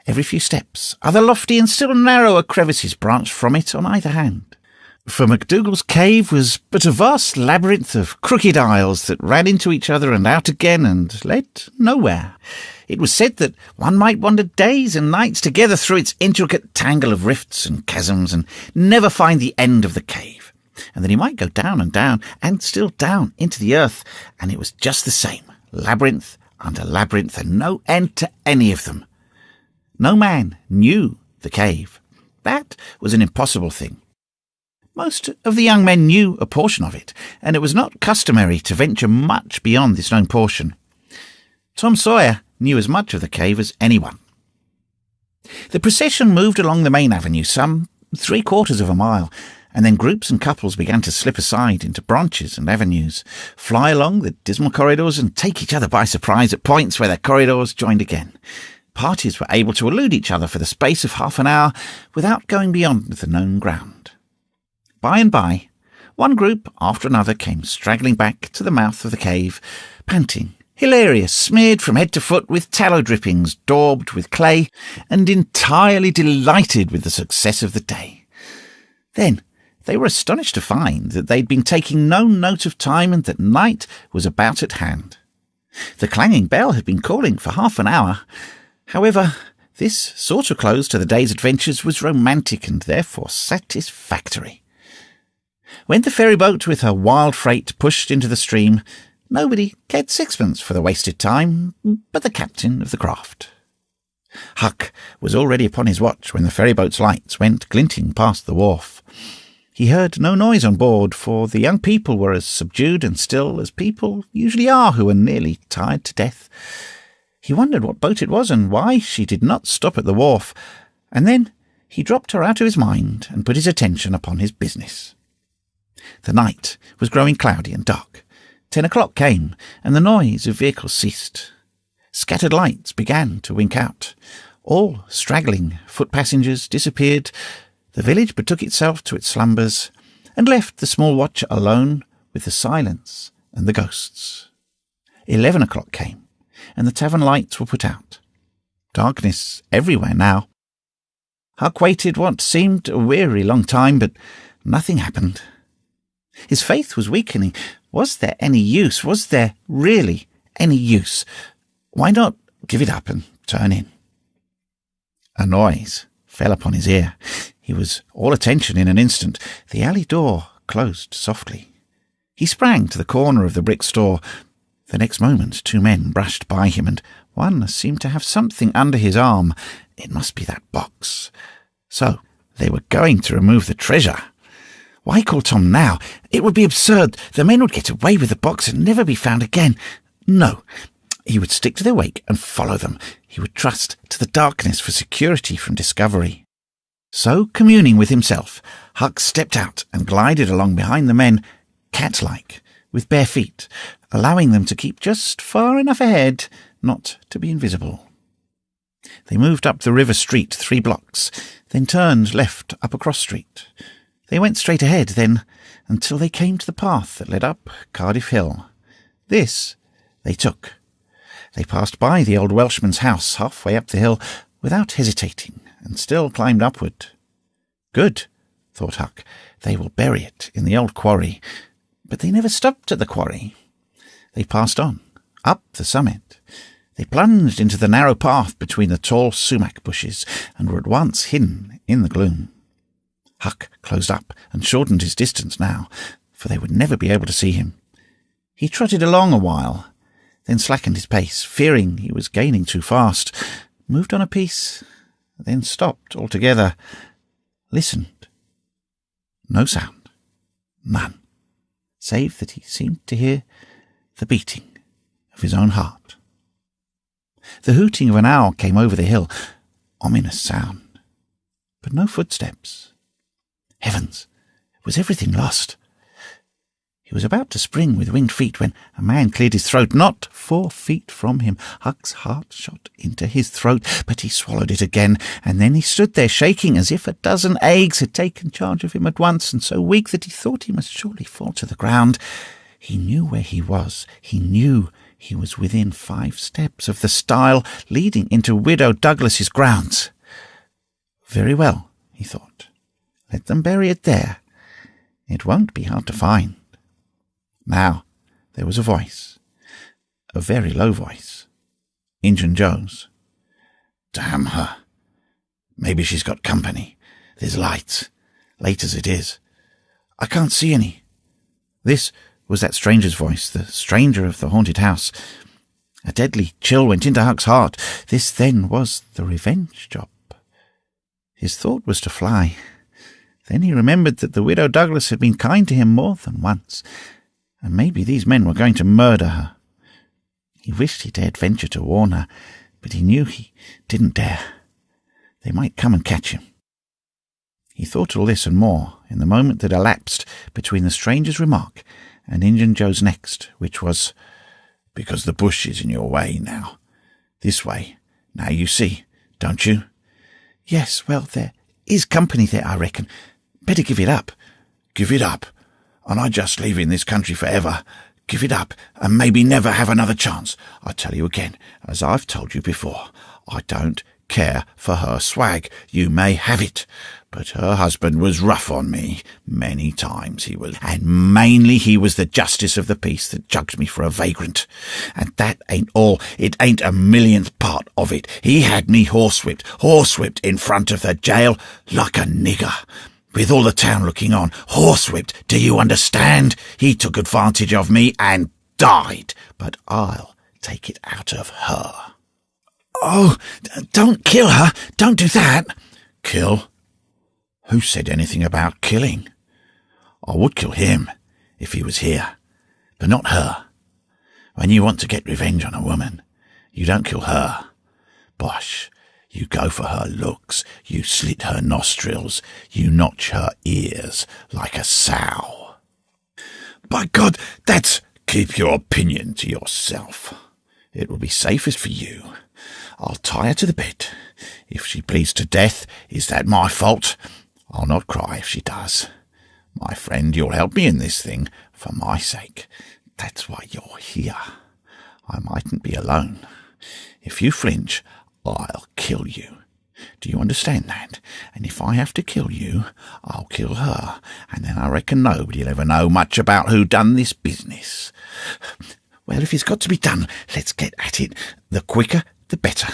B: Every few steps, other lofty and still narrower crevices branched from it on either hand. For MacDougall's cave was but a vast labyrinth of crooked aisles that ran into each other and out again and led nowhere. It was said that one might wander days and nights together through its intricate tangle of rifts and chasms and never find the end of the cave. And then he might go down and still down into the earth, and it was just the same, labyrinth under labyrinth, and no end to any of them. No man knew the cave. That was an impossible thing. Most of the young men knew a portion of it, and it was not customary to venture much beyond this known portion. Tom Sawyer knew as much of the cave as anyone. The procession moved along the main avenue some 3/4 of a mile, and then groups and couples began to slip aside into branches and avenues, fly along the dismal corridors and take each other by surprise at points where their corridors joined again. Parties were able to elude each other for the space of half an hour without going beyond the known ground. By and by, one group after another came straggling back to the mouth of the cave, panting, hilarious, smeared from head to foot with tallow drippings, daubed with clay, and entirely delighted with the success of the day. Then they were astonished to find that they'd been taking no note of time and that night was about at hand. The clanging bell had been calling for half an hour. However, this sort of close to the day's adventures was romantic and therefore satisfactory. When the ferryboat with her wild freight pushed into the stream, nobody cared sixpence for the wasted time but the captain of the craft.
A: Huck was already upon his watch when the ferryboat's lights went glinting past the wharf. He heard no noise on board, for the young people were as subdued and still as people usually are who are nearly tired to death. He wondered what boat it was and why she did not stop at the wharf, and then he dropped her out of his mind and put his attention upon his business. The night was growing cloudy and dark. 10 o'clock came, and the noise of vehicles ceased. Scattered lights began to wink out. All straggling foot passengers disappeared. The village betook itself to its slumbers, and left the small watcher alone with the silence and the ghosts. 11 o'clock came, and the tavern lights were put out. Darkness everywhere now. Huck waited what seemed a weary long time, but nothing happened. His faith was weakening. Was there any use? Was there really any use? Why not give it up and turn in? A noise fell upon his ear. He was all attention in an instant. The alley door closed softly. He sprang to the corner of the brick store. The next moment 2 men brushed by him, and one seemed to have something under his arm. It must be that box. So they were going to remove the treasure. Why call Tom now? It would be absurd. The men would get away with the box and never be found again. No, he would stick to their wake and follow them. He would trust to the darkness for security from discovery. So, communing with himself, Huck stepped out and glided along behind the men, cat-like, with bare feet, allowing them to keep just far enough ahead not to be invisible. They moved up the river street 3 blocks, then turned left up a cross street. They went straight ahead then, until they came to the path that led up Cardiff Hill. This they took. They passed by the old Welshman's house halfway up the hill without hesitating, and still climbed upward. Good, thought Huck, they will bury it in the old quarry. But they never stopped at the quarry. They passed on, up the summit. They plunged into the narrow path between the tall sumac bushes, and were at once hidden in the gloom. Huck closed up and shortened his distance now, for they would never be able to see him. He trotted along a while, then slackened his pace, fearing he was gaining too fast, moved on a piece, then stopped altogether, listened. No sound, none, save that he seemed to hear the beating of his own heart. The hooting of an owl came over the hill, ominous sound, but no footsteps. Heavens, was everything lost? He was about to spring with winged feet when a man cleared his throat. Not 4 feet from him, Huck's heart shot into his throat, but he swallowed it again, and then he stood there shaking as if a dozen agues had taken charge of him at once, and so weak that he thought he must surely fall to the ground. He knew where he was. He knew he was within 5 steps of the stile leading into Widow Douglas's grounds. Very well, he thought. Let them bury it there. It won't be hard to find. Now there was a voice, a very low voice. Injun Joe's. Damn her. Maybe she's got company. There's lights, late as it is. I can't see any. This was that stranger's voice, the stranger of the haunted house. A deadly chill went into Huck's heart. This then was the revenge job. His thought was to fly. Then he remembered that the Widow Douglas had been kind to him more than once, and maybe these men were going to murder her. He wished he dared venture to warn her, but he knew he didn't dare. They might come and catch him. He thought all this and more in the moment that elapsed between the stranger's remark and Injun Joe's next, which was, "Because the bush is in your way now. This way. Now you see, don't you?" "Yes, well, there is company there, I reckon. Better give it up." "Give it up? And I just leaving this country forever? Give it up, and maybe never have another chance. I tell you again, as I've told you before, I don't care for her swag. You may have it. But her husband was rough on me. Many times he was. And mainly he was the justice of the peace that jugged me for a vagrant. And that ain't all. It ain't a millionth part of it. He had me horsewhipped in front of the jail like a nigger, with all the town looking on. Horsewhipped, do you understand? He took advantage of me and died. But I'll take it out of her.
B: Oh, don't kill her. Don't do that.
A: Kill? Who said anything about killing? I would kill him if he was here, but not her. When you want to get revenge on a woman, you don't kill her. Bosh, you go for her looks, you slit her nostrils, you notch her ears like a sow.
B: By God, that's...
A: Keep your opinion to yourself. It will be safest for you. I'll tie her to the bed. If she bleeds to death, is that my fault? I'll not cry if she does. My friend, you'll help me in this thing, for my sake. That's why you're here. I mightn't be alone. If you flinch, I'll kill you. Do you understand that? And if I have to kill you, I'll kill her, and then I reckon nobody'll ever know much about who done this business. Well, if it's got to be done, let's get at it. The quicker, the better.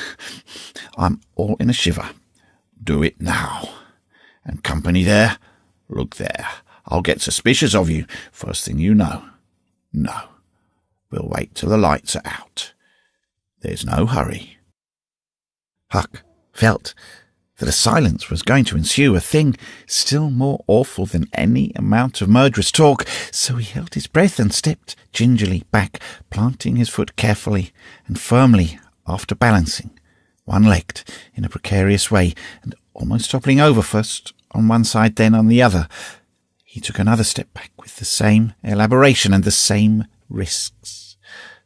A: I'm all in a shiver. Do it now. And company there? Look there. I'll get suspicious of you, first thing you know. No. We'll wait till the lights are out. There's no hurry. Huck felt that a silence was going to ensue, a thing still more awful than any amount of murderous talk, so he held his breath and stepped gingerly back, planting his foot carefully and firmly after balancing, one-legged in a precarious way, and almost toppling over first on one side, then on the other. He took another step back with the same elaboration and the same risks.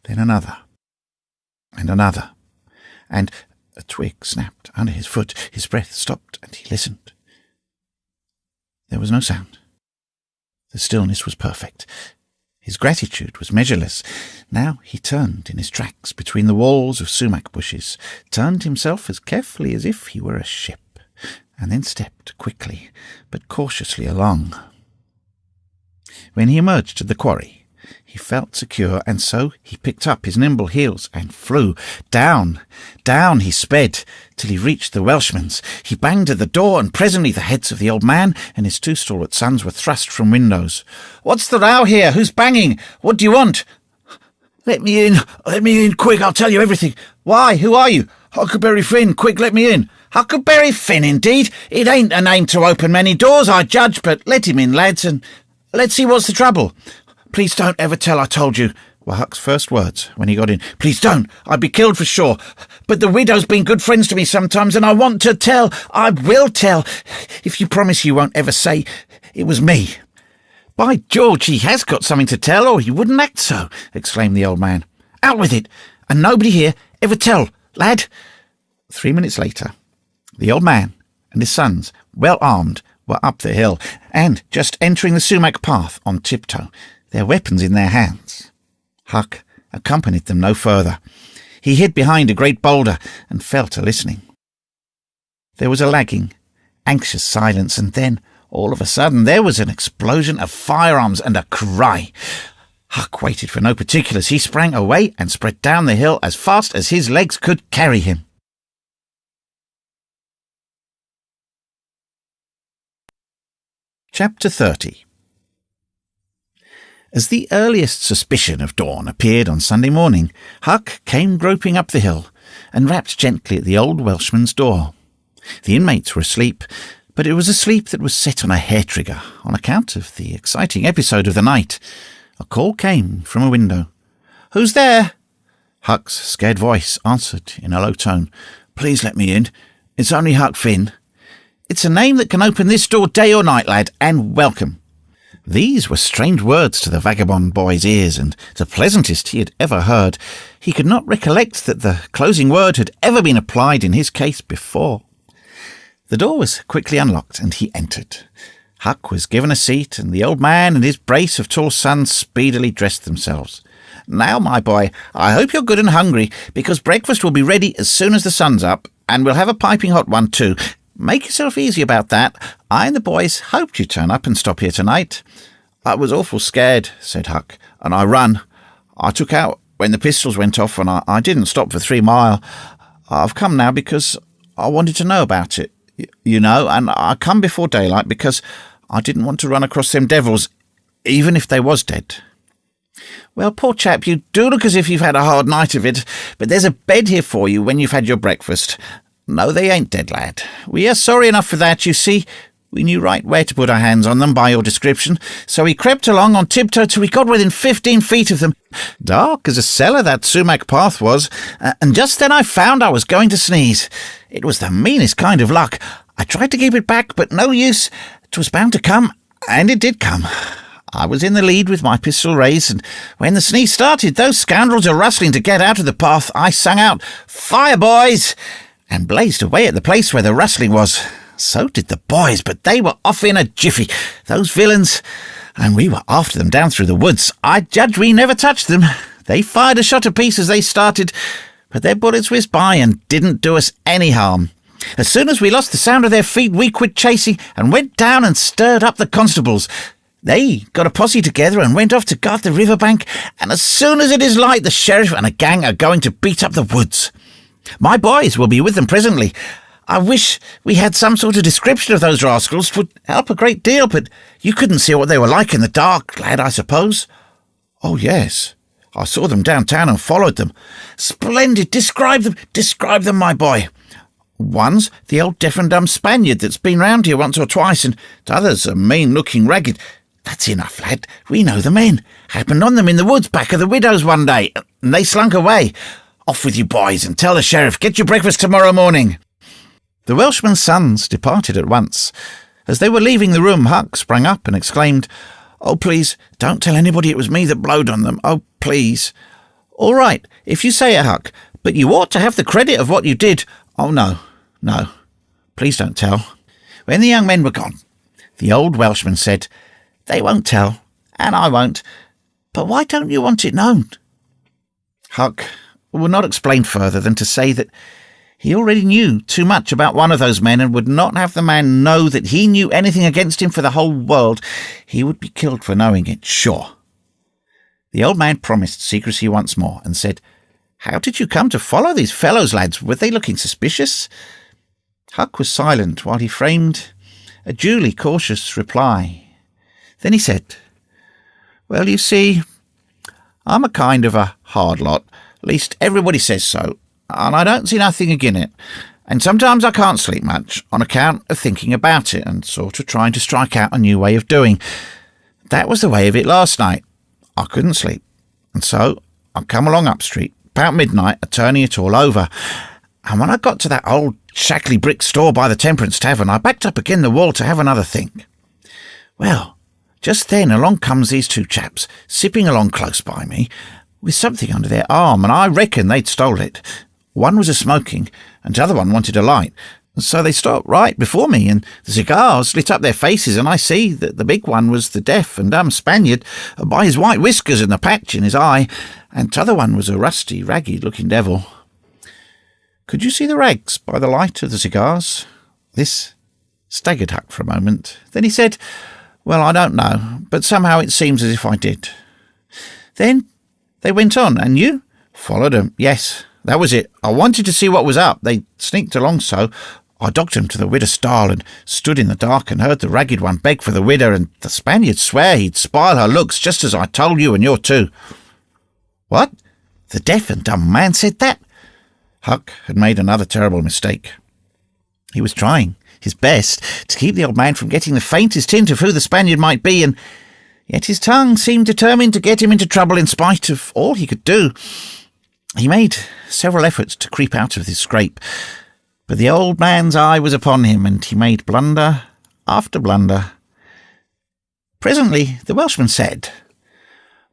A: Then another, and another, and a twig snapped under his foot. His breath stopped, and he listened. There was no sound. The stillness was perfect. His gratitude was measureless. Now he turned in his tracks between the walls of sumac bushes, turned himself as carefully as if he were a ship, and then stepped quickly but cautiously along. When he emerged at the quarry, he felt secure, and so he picked up his nimble heels and flew. Down, down he sped, till he reached the Welshman's. He banged at the door, and presently the heads of the old man and his two stalwart sons were thrust from windows. "What's the row here? Who's banging? What do you want?" Let me in, quick, I'll tell you everything." "Why, who are you?" "Huckleberry Finn, quick, let me in." "Huckleberry Finn, indeed? It ain't a name to open many doors, I judge, but let him in, lads, and let's see what's the trouble." "Please don't ever tell I told you," were Huck's first words when he got in. "Please don't. I'd be killed for sure. But the widow's been good friends to me sometimes, and I want to tell. I will tell, if you promise you won't ever say it was me." "By George, he has got something to tell, or he wouldn't act so," exclaimed the old man. "Out with it, and nobody here ever tell, lad." 3 minutes later, the old man and his sons, well armed, were up the hill, and just entering the sumac path on tiptoe, their weapons in their hands. Huck accompanied them no further. He hid behind a great boulder and fell to listening. There was a lagging, anxious silence, and then, all of a sudden, there was an explosion of firearms and a cry. Huck waited for no particulars. He sprang away and spread down the hill as fast as his legs could carry him. Chapter 30. As the earliest suspicion of dawn appeared on Sunday morning, Huck came groping up the hill and rapped gently at the old Welshman's door. The inmates were asleep, but it was a sleep that was set on a hair-trigger on account of the exciting episode of the night. A call came from a window. "Who's there?" Huck's scared voice answered in a low tone. "Please let me in. It's only Huck Finn." "It's a name that can open this door day or night, lad, and welcome." These were strange words to the vagabond boy's ears, and the pleasantest he had ever heard. He could not recollect that the closing word had ever been applied in his case before. The door was quickly unlocked, and he entered. Huck was given a seat, and the old man and his brace of tall sons speedily dressed themselves. "Now, my boy, I hope you're good and hungry, because breakfast will be ready as soon as the sun's up, and we'll have a piping hot one too. Make yourself easy about that. I and the boys hoped you'd turn up and stop here tonight." "I was awful scared," said Huck, "and I run. I took out when the pistols went off, and I didn't stop for 3 mile. I've come now because I wanted to know about it, you know, and I come before daylight because I didn't want to run across them devils, even if they was dead."
B: Well, poor chap, you do look as if you've had a hard night of it, but there's a bed here for you when you've had your breakfast. No, they ain't dead, lad. We are sorry enough for that, you see. We knew right where to put our hands on them by your description, so we crept along on tiptoe till we got within 15 feet of them. Dark as a cellar that sumac path was, and just then I found I was going to sneeze. It was the meanest kind of luck. I tried to keep it back, but no use. 'Twas bound to come, and it did come. I was in the lead with my pistol raised, and when the sneeze started, those scoundrels are rustling to get out of the path, I sung out, "Fire, boys!" and blazed away at the place where the rustling was. So did the boys, but they were off in a jiffy, those villains, and we were after them down through the woods. I judge we never touched them. They fired a shot apiece as they started, but their bullets whizzed by and didn't do us any harm. As soon as we lost the sound of their feet, we quit chasing and went down and stirred up the constables. They got a posse together and went off to guard the riverbank, and as soon as it is light, the sheriff and a gang are going to beat up the woods. My boys will be with them presently. I wish we had some sort of description of those rascals. 'Twould help a great deal, but you couldn't see what they were like in the dark, lad, I suppose? Oh, yes. I saw them downtown and followed them. Splendid. Describe them, my boy. One's the old deaf and dumb Spaniard that's been round here once or twice, and t'other's a mean-looking ragged. That's enough, lad. We know the men. Happened on them in the woods back of the widow's one day, and they slunk away. Off with you, boys, and tell the sheriff, get your breakfast tomorrow morning. The Welshman's sons departed at once. As they were leaving the room, Huck sprang up and exclaimed, "Oh, please, don't tell anybody it was me that blowed on them. Oh, please." "All right, if you say it, Huck, but you ought to have the credit of what you did." "Oh, no. Please don't tell." When the young men were gone, the old Welshman said, "They won't tell, and I won't. But why don't you want it known?" Huck would not explain further than to say that he already knew too much about one of those men and would not have the man know that he knew anything against him for the whole world. He would be killed for knowing it, sure. The old man promised secrecy once more and said, "How did you come to follow these fellows, lads? Were they looking suspicious?" Huck was silent while he framed a duly cautious reply. Then he said, "Well, you see, I'm a kind of a hard lot. At least everybody says so. And I don't see nothing agin it, and sometimes I can't sleep much on account of thinking about it and sort of trying to strike out a new way of doing. That was the way of it last night. I couldn't sleep, and so I come along up street, about midnight, a-turning it all over, and when I got to that old shackly brick store by the Temperance Tavern, I backed up agin the wall to have another think. Well, just then along comes these two chaps, sipping along close by me, with something under their arm, and I reckon they'd stole it. One was a-smoking, and t'other one wanted a light. So they stopped right before me, and the cigars lit up their faces, and I see that the big one was the deaf and dumb Spaniard, by his white whiskers and the patch in his eye, and t'other one was a rusty, ragged-looking devil. Could you see the rags by the light of the cigars?" This staggered Huck for a moment. Then he said, "Well, I don't know, but somehow it seems as if I did." "Then they went on, and you?" "Followed 'em, yes. That was it. I wanted to see what was up. They sneaked along so. I docked 'em to the widow's stile and stood in the dark and heard the ragged one beg for the widow, and the Spaniard swear he'd spile her looks just as I told you and your two." "What? The deaf and dumb man said that?" Huck had made another terrible mistake. He was trying his best to keep the old man from getting the faintest hint of who the Spaniard might be, and yet his tongue seemed determined to get him into trouble in spite of all he could do. He made several efforts to creep out of his scrape, but the old man's eye was upon him, and he made blunder after blunder. Presently the Welshman said,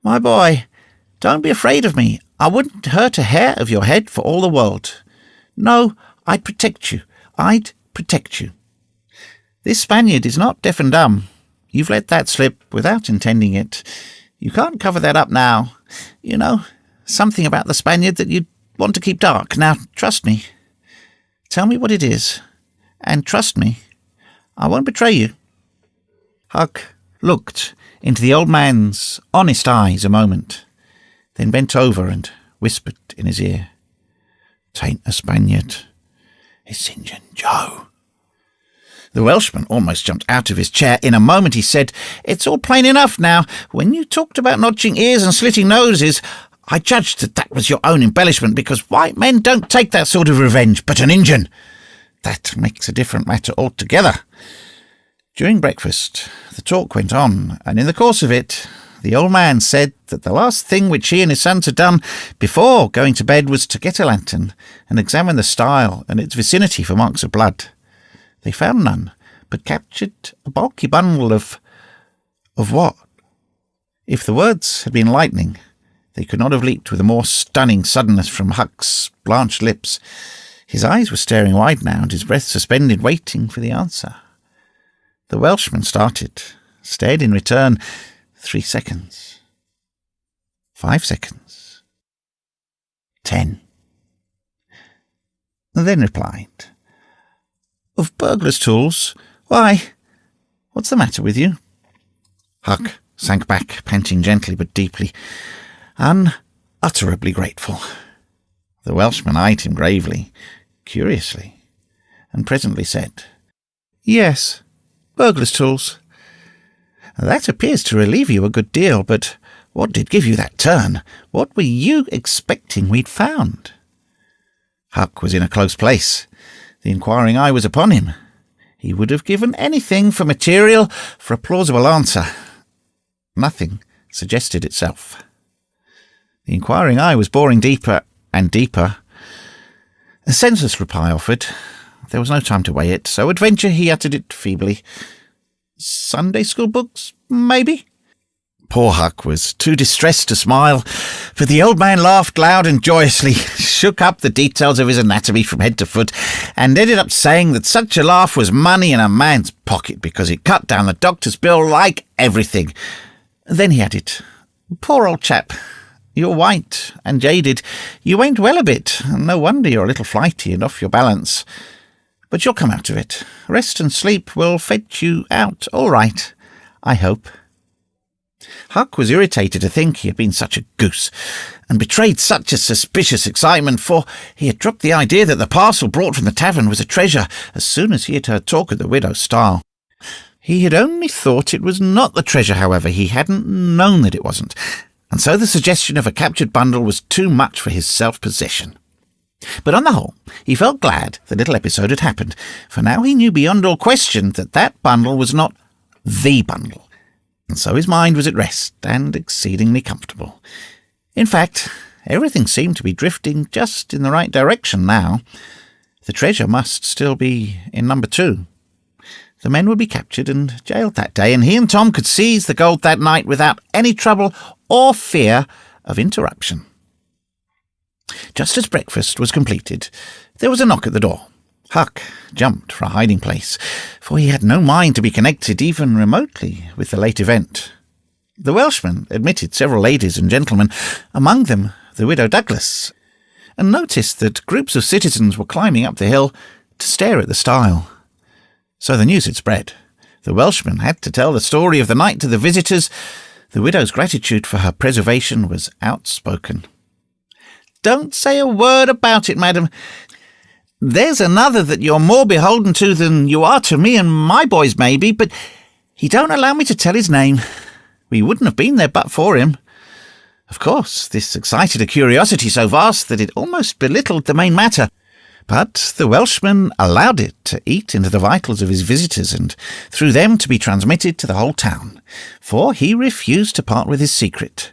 B: "My boy, don't be afraid of me. I wouldn't hurt a hair of your head for all the world. No, I'd protect you. I'd protect you. This Spaniard is not deaf and dumb. You've let that slip without intending it. You can't cover that up now. You know, something about the Spaniard that you'd want to keep dark. Now, trust me. Tell me what it is, and trust me. I won't betray you." Huck looked into the old man's honest eyes a moment, then bent over and whispered in his ear, "'Tain't a Spaniard. It's Injun Joe." The Welshman almost jumped out of his chair. In a moment he said, "It's all plain enough now. When you talked about notching ears and slitting noses, I judged that that was your own embellishment, because white men don't take that sort of revenge, but an Injun. That makes a different matter altogether." During breakfast, the talk went on, and in the course of it, the old man said that the last thing which he and his sons had done before going to bed was to get a lantern and examine the stile and its vicinity for marks of blood. They found none, but captured a bulky bundle of what? If the words had been lightning, they could not have leaped with a more stunning suddenness from Huck's blanched lips. His eyes were staring wide now, and his breath suspended, waiting for the answer. The Welshman started, stared in return. 3 seconds. 5 seconds. 10. Then replied, "Of burglar's tools? Why, what's the matter with you?" Huck sank back, panting gently but deeply, unutterably grateful. The Welshman eyed him gravely, curiously, and presently said, "Yes, burglar's tools. That appears to relieve you a good deal, but what did give you that turn? What were you expecting we'd found?" Huck was in a close place. The inquiring eye was upon him. He would have given anything for material for a plausible answer. Nothing suggested itself. The inquiring eye was boring deeper and deeper. A senseless reply offered. There was no time to weigh it, so at venture he uttered it feebly. "Sunday school books, maybe?" Poor Huck was too distressed to smile, but the old man laughed loud and joyously, shook up the details of his anatomy from head to foot, and ended up saying that such a laugh was money in a man's pocket, because it cut down the doctor's bill like everything. Then he added, "Poor old chap, you're white and jaded. You ain't well a bit, and no wonder you're a little flighty and off your balance. But you'll come out of it. Rest and sleep will fetch you out all right, I hope." Huck was irritated to think he had been such a goose, and betrayed such a suspicious excitement, for he had dropped the idea that the parcel brought from the tavern was a treasure as soon as he had heard talk of the widow's stile. He had only thought it was not the treasure, however. He hadn't known that it wasn't, and so the suggestion of a captured bundle was too much for his self-possession. But on the whole, he felt glad the little episode had happened, for now he knew beyond all question that that bundle was not the bundle, and so his mind was at rest and exceedingly comfortable. In fact, everything seemed to be drifting just in the right direction now. The treasure must still be in number 2. The men would be captured and jailed that day, and he and Tom could seize the gold that night without any trouble or fear of interruption. Just as breakfast was completed, there was a knock at the door. Huck jumped for a hiding place, for he had no mind to be connected even remotely with the late event. The Welshman admitted several ladies and gentlemen, among them the widow Douglas, and noticed that groups of citizens were climbing up the hill to stare at the stile. So the news had spread. The Welshman had to tell the story of the night to the visitors. The widow's gratitude for her preservation was outspoken. "Don't say a word about it, madam. There's another that you're more beholden to than you are to me and my boys, maybe, but he don't allow me to tell his name. We wouldn't have been there but for him." Of course, this excited a curiosity so vast that it almost belittled the main matter, but the Welshman allowed it to eat into the vitals of his visitors, and through them to be transmitted to the whole town, for he refused to part with his secret.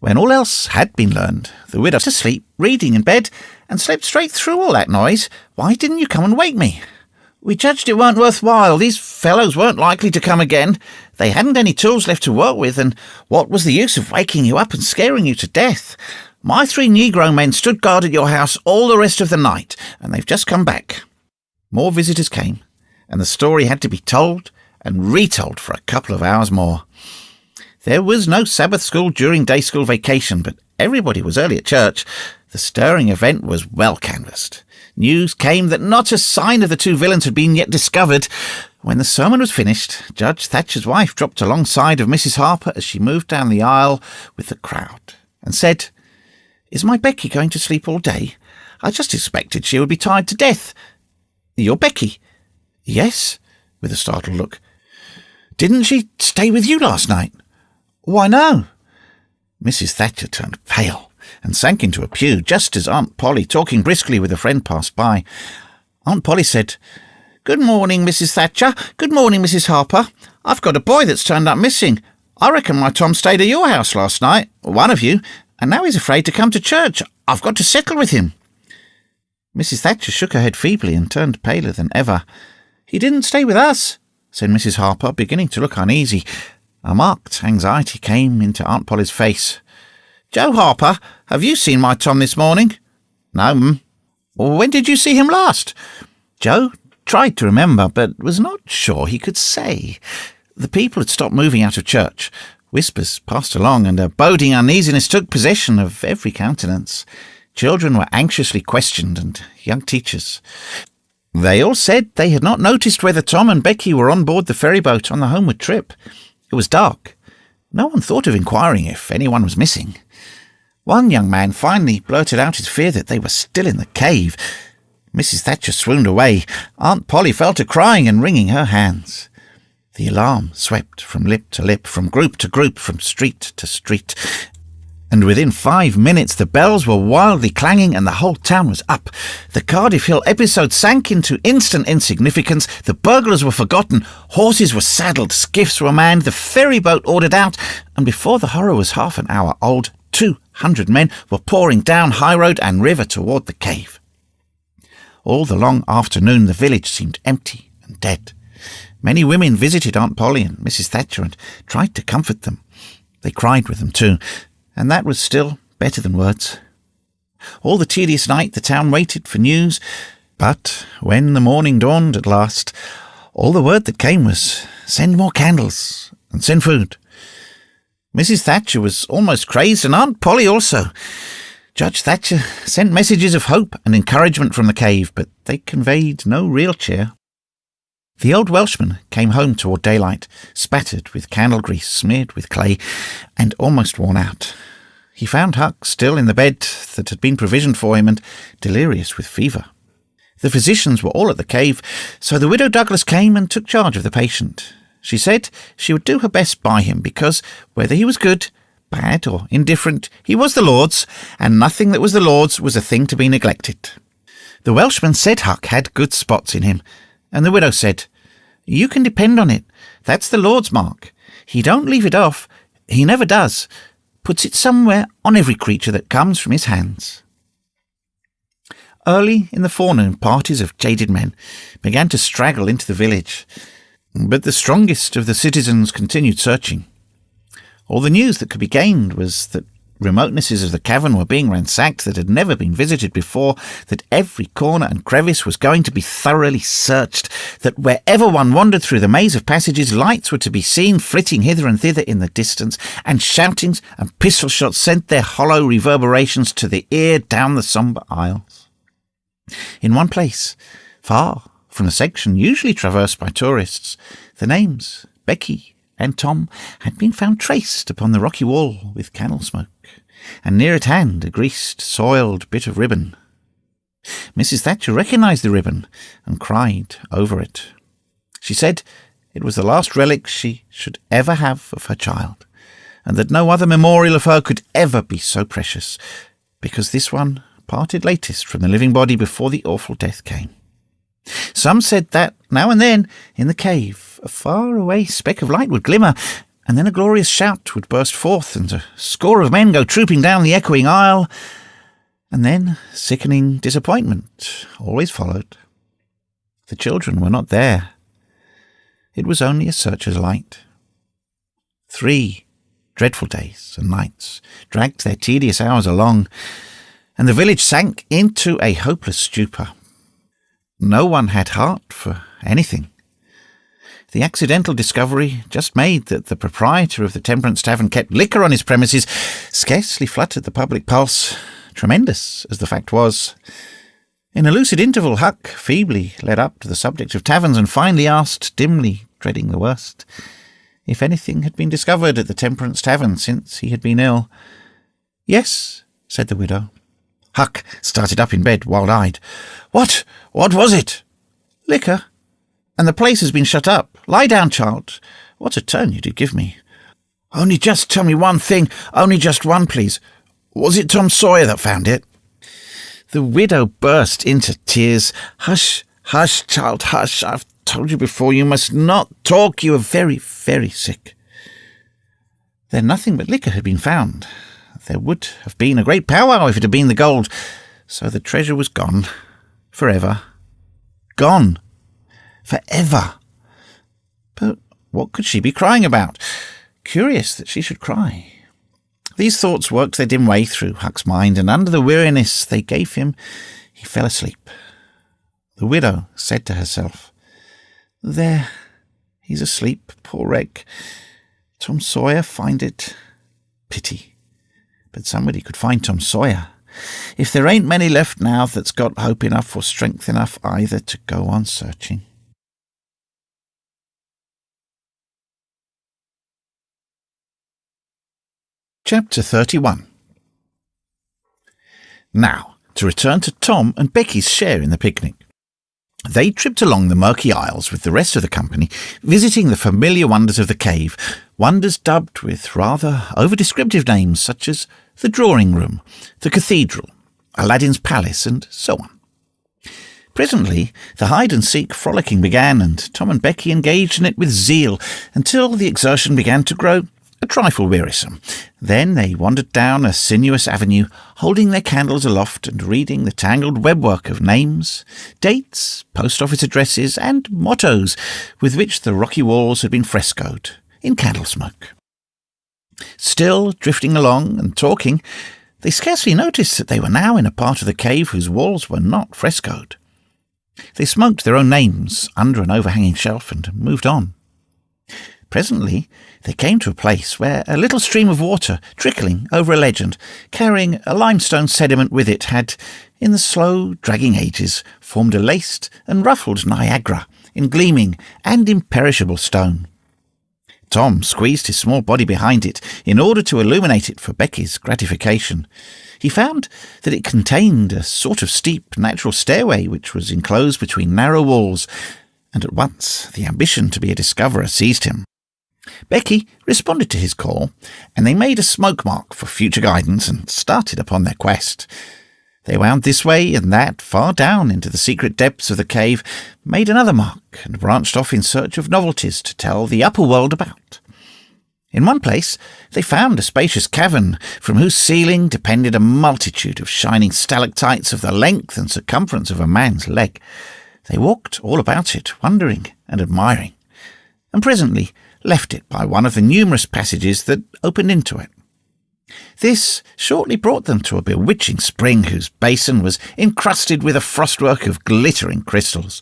B: When all else had been learned, the widow was asleep, reading in bed, and slept straight through all that noise. "Why didn't you come and wake me?" "We judged it weren't worthwhile. These fellows weren't likely to come again. They hadn't any tools left to work with, and what was the use of waking you up and scaring you to death? My 3 Negro men stood guard at your house all the rest of the night, and they've just come back." More visitors came, and the story had to be told and retold for a couple of hours more. There was no Sabbath school during day school vacation, but everybody was early at church. The stirring event was well canvassed. News came that not a sign of the 2 villains had been yet discovered. When the sermon was finished, Judge Thatcher's wife dropped alongside of Mrs. Harper as she moved down the aisle with the crowd, and said, "Is my Becky going to sleep all day? I just expected she would be tired to death." "You're Becky?" "Yes."
A: with a startled look. "Didn't she stay with you last night?" "Why, no." Mrs. Thatcher turned pale and sank into a pew just as Aunt Polly, talking briskly with a friend, passed by. Aunt Polly said, "Good morning, Mrs. Thatcher. Good morning, Mrs. Harper. I've got a boy that's turned up missing. I reckon my Tom stayed at your house last night, one of you, and now he's afraid to come to church. I've got to settle with him." Mrs. Thatcher shook her head feebly and turned paler than ever. "He didn't stay with us," said Mrs. Harper, beginning to look uneasy. A marked anxiety came into Aunt Polly's face. "Joe Harper, have you seen my Tom this morning?" "No, m'm." "When did you see him last?" Joe tried to remember, but was not sure he could say. The people had stopped moving out of church. Whispers passed along, and a boding uneasiness took possession of every countenance. Children were anxiously questioned, and young teachers. They all said they had not noticed whether Tom and Becky were on board the ferryboat on the homeward trip. It was dark. No one thought of inquiring if anyone was missing. One young man finally blurted out his fear that they were still in the cave. Mrs. Thatcher swooned away. Aunt Polly fell to crying and wringing her hands. The alarm swept from lip to lip, from group to group, from street to street. And within 5 minutes the bells were wildly clanging and the whole town was up. The Cardiff Hill episode sank into instant insignificance. The burglars were forgotten. Horses were saddled. Skiffs were manned. The ferryboat ordered out. And before the horror was half an hour old, 200 men were pouring down high road and river toward the cave. All the long afternoon the village seemed empty and dead. Many women visited Aunt Polly and Mrs. Thatcher and tried to comfort them. They cried with them too, and that was still better than words. All the tedious night the town waited for news, but when the morning dawned at last, all the word that came was, "Send more candles and send food." Mrs. Thatcher was almost crazed, and Aunt Polly also. Judge Thatcher sent messages of hope and encouragement from the cave, but they conveyed no real cheer. The old Welshman came home toward daylight, spattered with candle grease, smeared with clay, and almost worn out. He found Huck still in the bed that had been provisioned for him and delirious with fever. The physicians were all at the cave, so the widow Douglas came and took charge of the patient. She said she would do her best by him because, whether he was good, bad, or indifferent, he was the Lord's, and nothing that was the Lord's was a thing to be neglected. The Welshman said Huck had good spots in him, and the widow said, "You can depend on it. That's the Lord's mark. He don't leave it off. He never does. Puts it somewhere on every creature that comes from his hands." Early in the forenoon, parties of jaded men began to straggle into the village, but the strongest of the citizens continued searching. All the news that could be gained was that remotenesses of the cavern were being ransacked that had never been visited before, that every corner and crevice was going to be thoroughly searched, that wherever one wandered through the maze of passages, lights were to be seen flitting hither and thither in the distance, and shoutings and pistol shots sent their hollow reverberations to the ear down the sombre aisles. In one place, far from the section usually traversed by tourists, the names Becky and Tom had been found traced upon the rocky wall with candle smoke, and near at hand a greased, soiled bit of ribbon. Mrs. Thatcher recognised the ribbon and cried over it. She said it was the last relic she should ever have of her child, and that no other memorial of her could ever be so precious, because this one parted latest from the living body before the awful death came. Some said that, now and then, in the cave, a far-away speck of light would glimmer, and then a glorious shout would burst forth, and a score of men go trooping down the echoing aisle, and then sickening disappointment always followed. The children were not there. It was only a searcher's light. 3 dreadful days and nights dragged their tedious hours along, and the village sank into a hopeless stupor. No one had heart for anything. The accidental discovery just made that the proprietor of the Temperance Tavern kept liquor on his premises scarcely fluttered the public pulse, tremendous as the fact was. In a lucid interval, Huck feebly led up to the subject of taverns and finally asked, dimly dreading the worst, if anything had been discovered at the Temperance Tavern since he had been ill. "Yes," said the widow. Huck started up in bed, wild-eyed. What was it?" "Liquor." and the place has been shut up. Lie down, child. What a turn you did give me. Only just tell me one thing, only just one, please. Was it Tom Sawyer that found it?" The widow burst into tears. "Hush, hush, child, hush. I've told you before, you must not talk. You are very, very sick." Then nothing but liquor had been found. There would have been a great powwow if it had been the gold. So the treasure was gone. Forever. Gone. Forever. But what could she be crying about? Curious that she should cry. These thoughts worked their dim way through Huck's mind, and under the weariness they gave him, he fell asleep. The widow said to herself, "There, he's asleep, poor wreck. Tom Sawyer find it. Pity. But somebody could find Tom Sawyer. If there ain't many left now that's got hope enough or strength enough either to go on searching." Chapter 31. Now, to return to Tom and Becky's share in the picnic. They tripped along the murky aisles with the rest of the company, visiting the familiar wonders of the cave, wonders dubbed with rather over-descriptive names such as the drawing room, the cathedral, Aladdin's palace, and so on. Presently, the hide-and-seek frolicking began, and Tom and Becky engaged in it with zeal until the exertion began to grow a trifle wearisome. Then they wandered down a sinuous avenue, holding their candles aloft and reading the tangled webwork of names, dates, post office addresses, and mottos with which the rocky walls had been frescoed in candle smoke. Still drifting along and talking, they scarcely noticed that they were now in a part of the cave whose walls were not frescoed. They smoked their own names under an overhanging shelf and moved on. Presently, they came to a place where a little stream of water, trickling over a ledge, carrying a limestone sediment with it, had, in the slow, dragging ages, formed a laced and ruffled Niagara in gleaming and imperishable stone. Tom squeezed his small body behind it in order to illuminate it for Becky's gratification. He found that it contained a sort of steep natural stairway which was enclosed between narrow walls, and at once the ambition to be a discoverer seized him. Becky responded to his call, and they made a smoke mark for future guidance and started upon their quest. They wound this way and that far down into the secret depths of the cave, made another mark, and branched off in search of novelties to tell the upper world about. In one place they found a spacious cavern from whose ceiling depended a multitude of shining stalactites of the length and circumference of a man's leg. They walked all about it, wondering and admiring, and presently left it by one of the numerous passages that opened into it. This shortly brought them to a bewitching spring whose basin was encrusted with a frostwork of glittering crystals.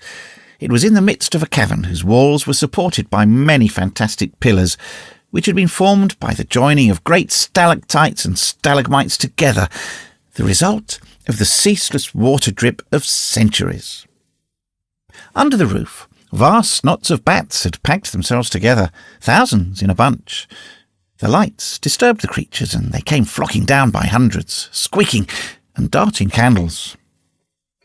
A: It was in the midst of a cavern whose walls were supported by many fantastic pillars, which had been formed by the joining of great stalactites and stalagmites together, the result of the ceaseless water drip of centuries. Under the roof, vast knots of bats had packed themselves together, thousands in a bunch. The lights disturbed the creatures, and they came flocking down by hundreds, squeaking and darting candles.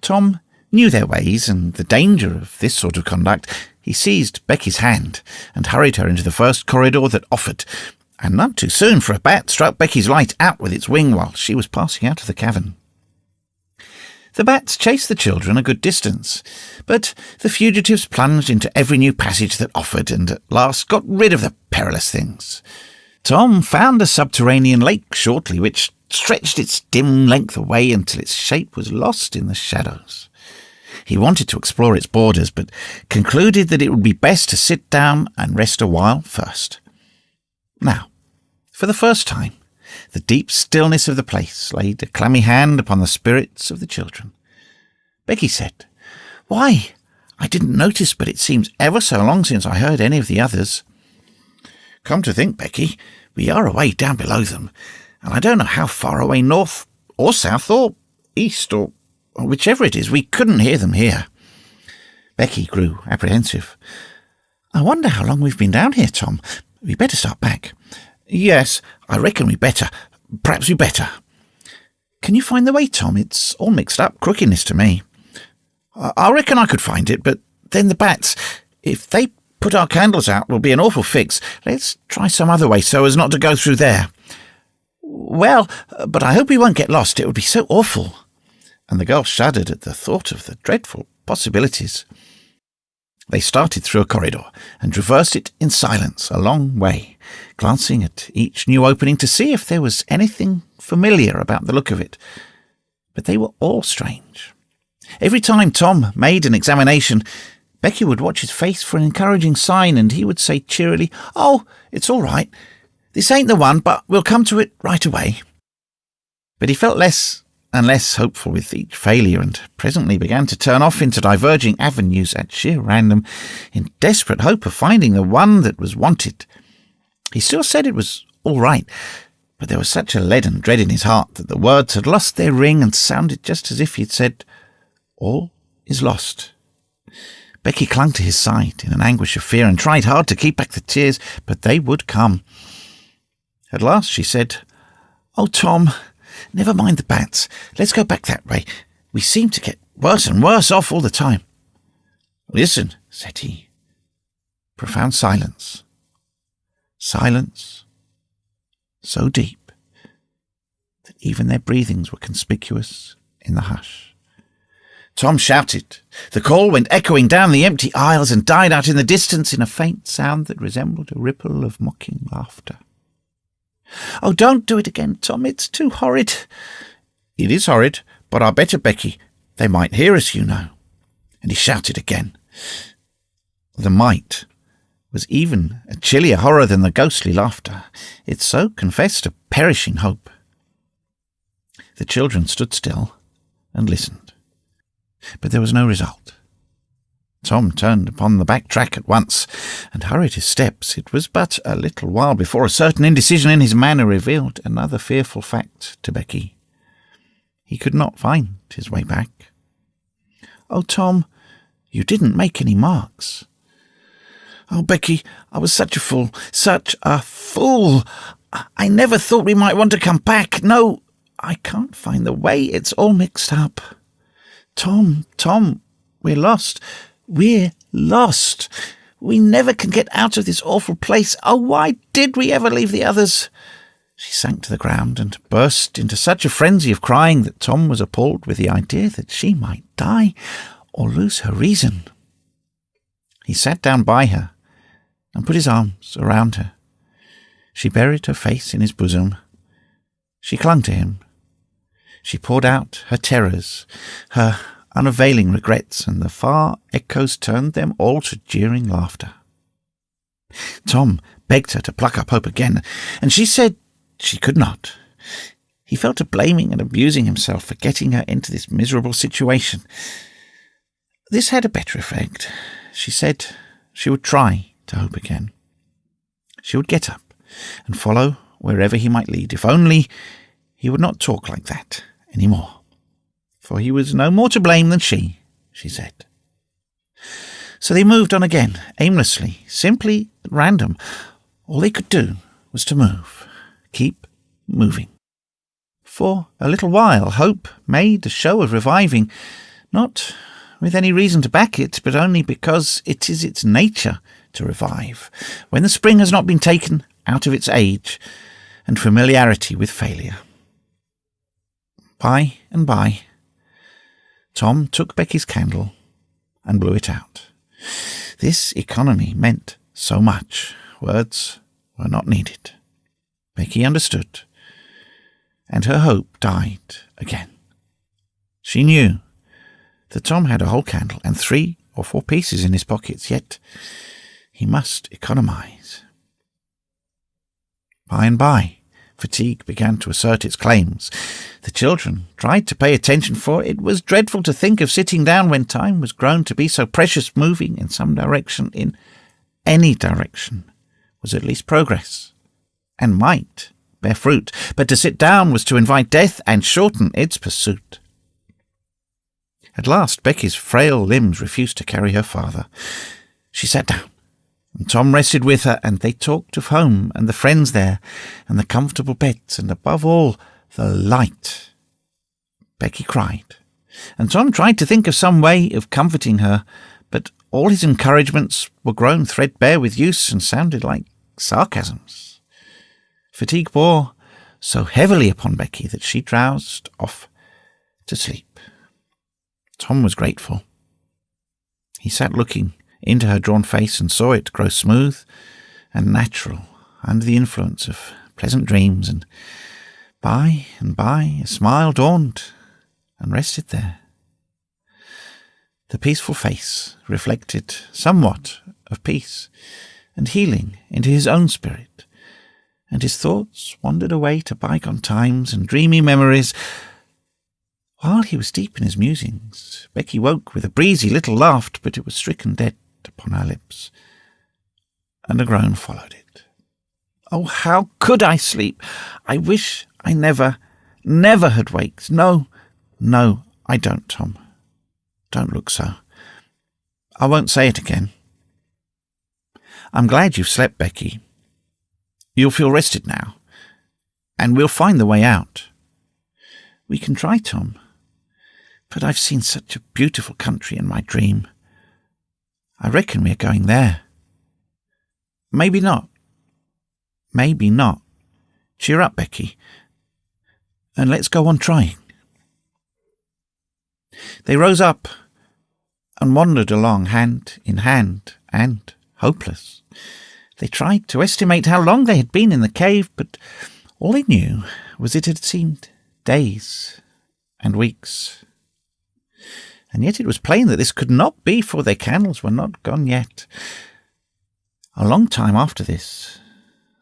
A: Tom knew their ways and the danger of this sort of conduct. He seized Becky's hand and hurried her into the first corridor that offered, and none too soon, for a bat struck Becky's light out with its wing while she was passing out of the cavern. The bats chased the children a good distance, but the fugitives plunged into every new passage that offered, and at last got rid of the perilous things. Tom found a subterranean lake shortly, which stretched its dim length away until its shape was lost in the shadows. He wanted to explore its borders, but concluded that it would be best to sit down and rest a while first. Now, for the first time, the deep stillness of the place laid a clammy hand upon the spirits of the children. Becky said, "Why, I didn't notice, but it seems ever so long since I heard any of the others." "Come to think, Becky, we are away down below them, and I don't know how far away north or south or east or whichever it is, we couldn't hear them here." Becky grew apprehensive. "I wonder how long we've been down here, Tom. We better start back." "Yes, I reckon we better. Perhaps we better." "Can you find the way, Tom? It's all mixed up crookedness to me." "I reckon I could find it, but then the bats. If they put our candles out, will be an awful fix. Let's try some other way so as not to go through there. Well, but I hope we won't get lost. It would be so awful. And the girl shuddered at the thought of the dreadful possibilities. They started through a corridor and traversed it in silence a long way, glancing at each new opening to see if there was anything familiar about the look of it. But they were all strange. Every time Tom made an examination, Becky would watch his face for an encouraging sign, and he would say cheerily, "Oh, it's all right. This ain't the one, but we'll come to it right away." But he felt less and less hopeful with each failure, and presently began to turn off into diverging avenues at sheer random, in desperate hope of finding the one that was wanted. He still said it was all right, but there was such a leaden dread in his heart that the words had lost their ring and sounded just as if he had said, "All is lost." Becky clung to his side in an anguish of fear and tried hard to keep back the tears, but they would come. At last she said, "Oh, Tom, never mind the bats. Let's go back that way. We seem to get worse and worse off all the time." "Listen," said he. Profound silence. Silence so deep that even their breathings were conspicuous in the hush. Tom shouted. The call went echoing down the empty aisles and died out in the distance in a faint sound that resembled a ripple of mocking laughter. "Oh, don't do it again, Tom. It's too horrid." "It is horrid, but I better, Becky. They might hear us, you know." And he shouted again. The might was even a chillier horror than the ghostly laughter. It so confessed a perishing hope. The children stood still and listened. But there was no result. Tom turned upon the back track at once and hurried his steps. It was but a little while before a certain indecision in his manner revealed another fearful fact to Becky. He could not find his way back. "Oh, Tom, you didn't make any marks." "Oh, Becky, I was such a fool, such a fool. I never thought we might want to come back. No, I can't find the way. It's all mixed up. Tom, we're lost. We're lost. We never can get out of this awful place. Oh, why did we ever leave the others?" She sank to the ground and burst into such a frenzy of crying that Tom was appalled with the idea that she might die or lose her reason. He sat down by her and put his arms around her. She buried her face in his bosom. She clung to him. She poured out her terrors, her unavailing regrets, and the far echoes turned them all to jeering laughter. Tom begged her to pluck up hope again, and she said she could not. He fell to blaming and abusing himself for getting her into this miserable situation. This had a better effect. She said she would try to hope again. She would get up and follow wherever he might lead, if only he would not talk like that any more. For he was no more to blame than she said. So they moved on again, aimlessly, simply at random. All they could do was to move, keep moving. For a little while, hope made a show of reviving, not with any reason to back it, but only because it is its nature to revive, when the spring has not been taken out of its age and familiarity with failure. By and by, Tom took Becky's candle and blew it out. This economy meant so much. Words were not needed. Becky understood, and her hope died again. She knew that Tom had a whole candle and 3 or 4 pieces in his pockets, yet he must economize. By and by, fatigue began to assert its claims. The children tried to pay attention, for it was dreadful to think of sitting down when time was grown to be so precious. Moving in some direction, in any direction, was at least progress, and might bear fruit. But to sit down was to invite death and shorten its pursuit. At last, Becky's frail limbs refused to carry her farther. She sat down, and Tom rested with her, and they talked of home and the friends there, and the comfortable beds, and above all, the light. Becky cried, and Tom tried to think of some way of comforting her, but All his encouragements were grown threadbare with use and sounded like sarcasms. Fatigue bore so heavily upon Becky that she drowsed off to sleep. Tom was grateful. He sat looking into her drawn face and saw it grow smooth and natural under the influence of pleasant dreams, and by a smile dawned and rested there. The peaceful face reflected somewhat of peace and healing into his own spirit, and his thoughts wandered away to bygone times and dreamy memories. While he was deep in his musings, Becky woke with a breezy little laugh, but it was stricken dead upon her lips, and a groan followed it. Oh, how could I sleep? I wish I never had waked. No, I don't, Tom. Don't look so. I won't say it again. I'm glad you've slept, Becky. You'll feel rested now, and we'll find the way out. We can try, Tom, but I've seen such a beautiful country in my dream. I reckon we're going there. Maybe not. Cheer up, Becky, and let's go on trying. They rose up and wandered along hand in hand, and, hopeless, they tried to estimate how long they had been in the cave, but all they knew was it had seemed days and weeks. And yet it was plain that this could not be, for their candles were not gone yet. A long time after this,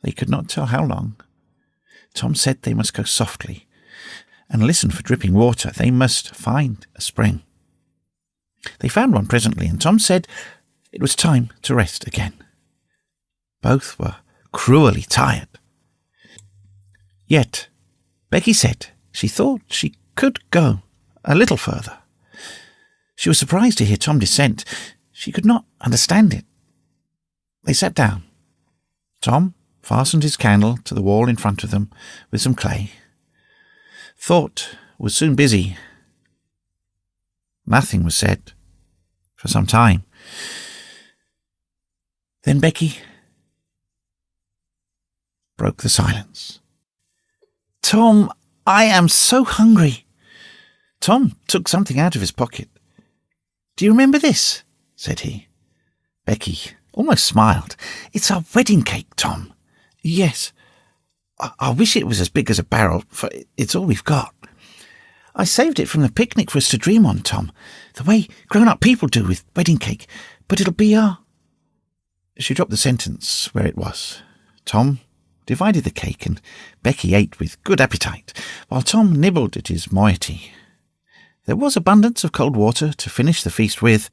A: they could not tell how long, Tom said they must go softly and listen for dripping water. They must find a spring. They found one presently, and Tom said it was time to rest again. Both were cruelly tired. Yet Becky said she thought she could go a little further. She was surprised to hear Tom dissent. She could not understand it. They sat down. Tom fastened his candle to the wall in front of them with some clay. Thought was soon busy. Nothing was said for some time. Then Becky broke the silence. Tom, I am so hungry. Tom took something out of his pocket. Do you remember this? Said he. Becky almost smiled. It's our wedding cake, Tom. Yes. I wish it was as big as a barrel, for it's all we've got. I saved it from the picnic for us to dream on, Tom, the way grown-up people do with wedding cake, but it'll be our... She dropped the sentence where it was. Tom divided the cake, and Becky ate with good appetite, while Tom nibbled at his moiety. There was abundance of cold water to finish the feast with.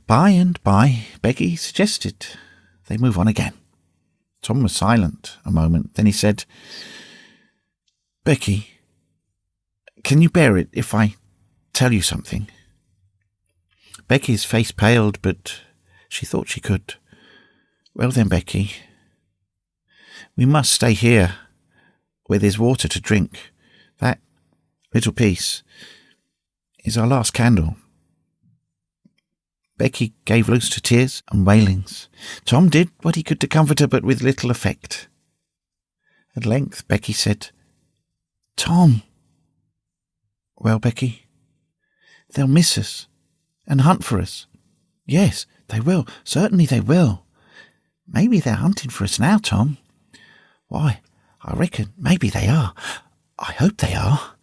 A: By and by, Becky suggested they move on again. Tom was silent a moment. Then he said, Becky, can you bear it if I tell you something? Becky's face paled, but she thought she could. Well then, Becky, we must stay here where there's water to drink. That little piece is our last candle. Becky gave loose to tears and wailings. Tom did what he could to comfort her, but with little effect. At length Becky said, Tom. Well, Becky, they'll miss us and hunt for us. Yes, they will. Certainly they will. Maybe they're hunting for us now, Tom. Why, I reckon maybe they are. I hope they are.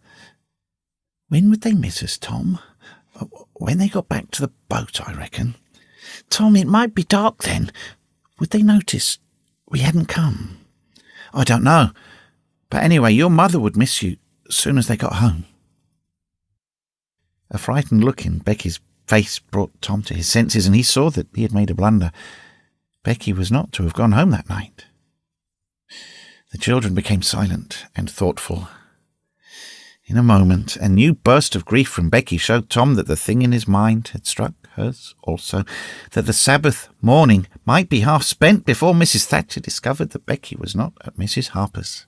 A: When would they miss us, Tom? When they got back to the boat, I reckon. Tom, it might be dark then. Would they notice we hadn't come? I don't know. But anyway, your mother would miss you as soon as they got home. A frightened look in Becky's face brought Tom to his senses, and he saw that he had made a blunder. Becky was not to have gone home that night. The children became silent and thoughtful. In a moment, a new burst of grief from Becky showed Tom that the thing in his mind had struck hers also, that the Sabbath morning might be half spent before Mrs. Thatcher discovered that Becky was not at Mrs. Harper's.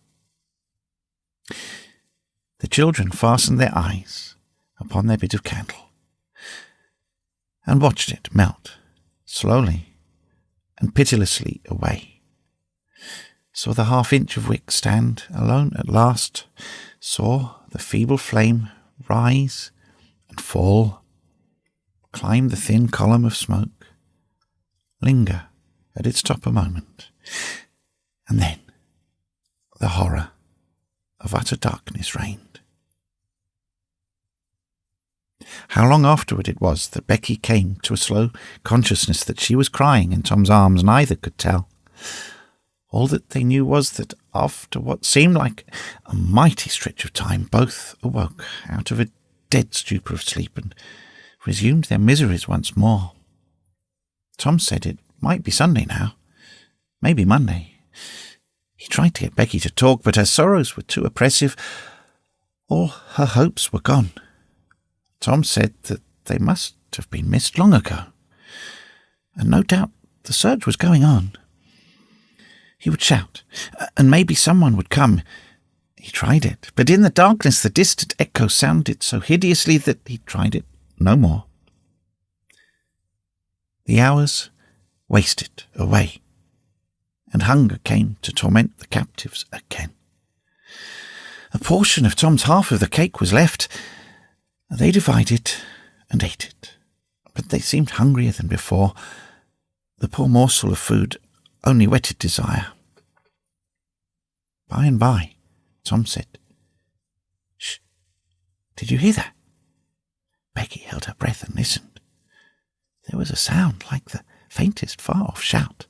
A: The children fastened their eyes upon their bit of candle. and watched it melt slowly and pitilessly away. Saw the half-inch of wick stand alone at last, saw the feeble flame rise and fall, climb the thin column of smoke, linger at its top a moment, and then the horror of utter darkness reigned. How long afterward it was that Becky came to a slow consciousness that she was crying in Tom's arms, neither could tell. All that they knew was that after what seemed like a mighty stretch of time, both awoke out of a dead stupor of sleep and resumed their miseries once more. Tom said it might be Sunday now, maybe Monday. He tried to get Becky to talk, but her sorrows were too oppressive. All her hopes were gone. Tom said that they must have been missed long ago, and no doubt the search was going on. He would shout, and maybe someone would come. He tried it, but in the darkness the distant echo sounded so hideously that he tried it no more. The hours wasted away, and hunger came to torment the captives again. A portion of Tom's half of the cake was left. They divided and ate it, but they seemed hungrier than before. The poor morsel of food only whetted desire. By and by, Tom said, "Shh, did you hear that?" Becky held her breath and listened. There was a sound like the faintest far-off shout.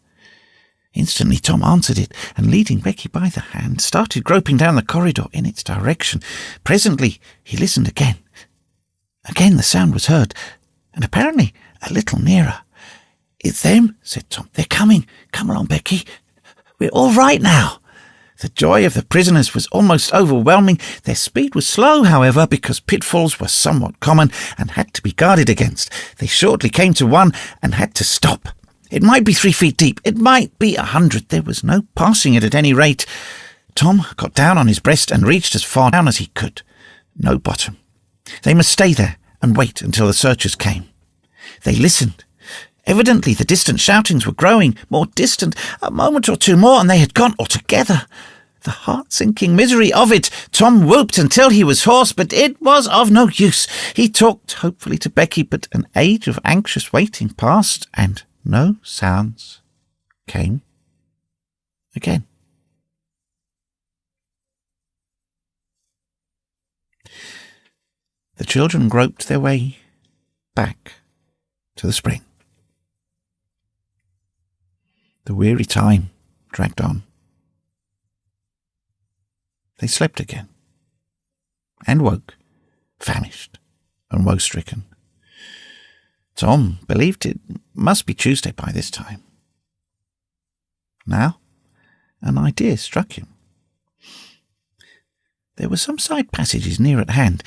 A: Instantly Tom answered it, and leading Becky by the hand, started groping down the corridor in its direction. Presently he listened again. Again the sound was heard, and apparently a little nearer. "It's them," said Tom. "They're coming. Come along, Becky. We're all right now." The joy of the prisoners was almost overwhelming. Their speed was slow, however, because pitfalls were somewhat common and had to be guarded against. They shortly came to one and had to stop. It might be 3 feet deep. It might be 100. There was no passing it at any rate. Tom got down on his breast and reached as far down as he could. No bottom. They must stay there and wait until the searchers came. They listened. Evidently the distant shoutings were growing more distant. A moment or two more and they had gone altogether. The heart-sinking misery of it. Tom whooped until he was hoarse, but it was of no use. He talked hopefully to Becky, but an age of anxious waiting passed, and no sounds came again. The children groped their way back to the spring. The weary time dragged on. They slept again, and woke, famished and woe-stricken. Tom believed it must be Tuesday by this time. Now, an idea struck him. There were some side passages near at hand.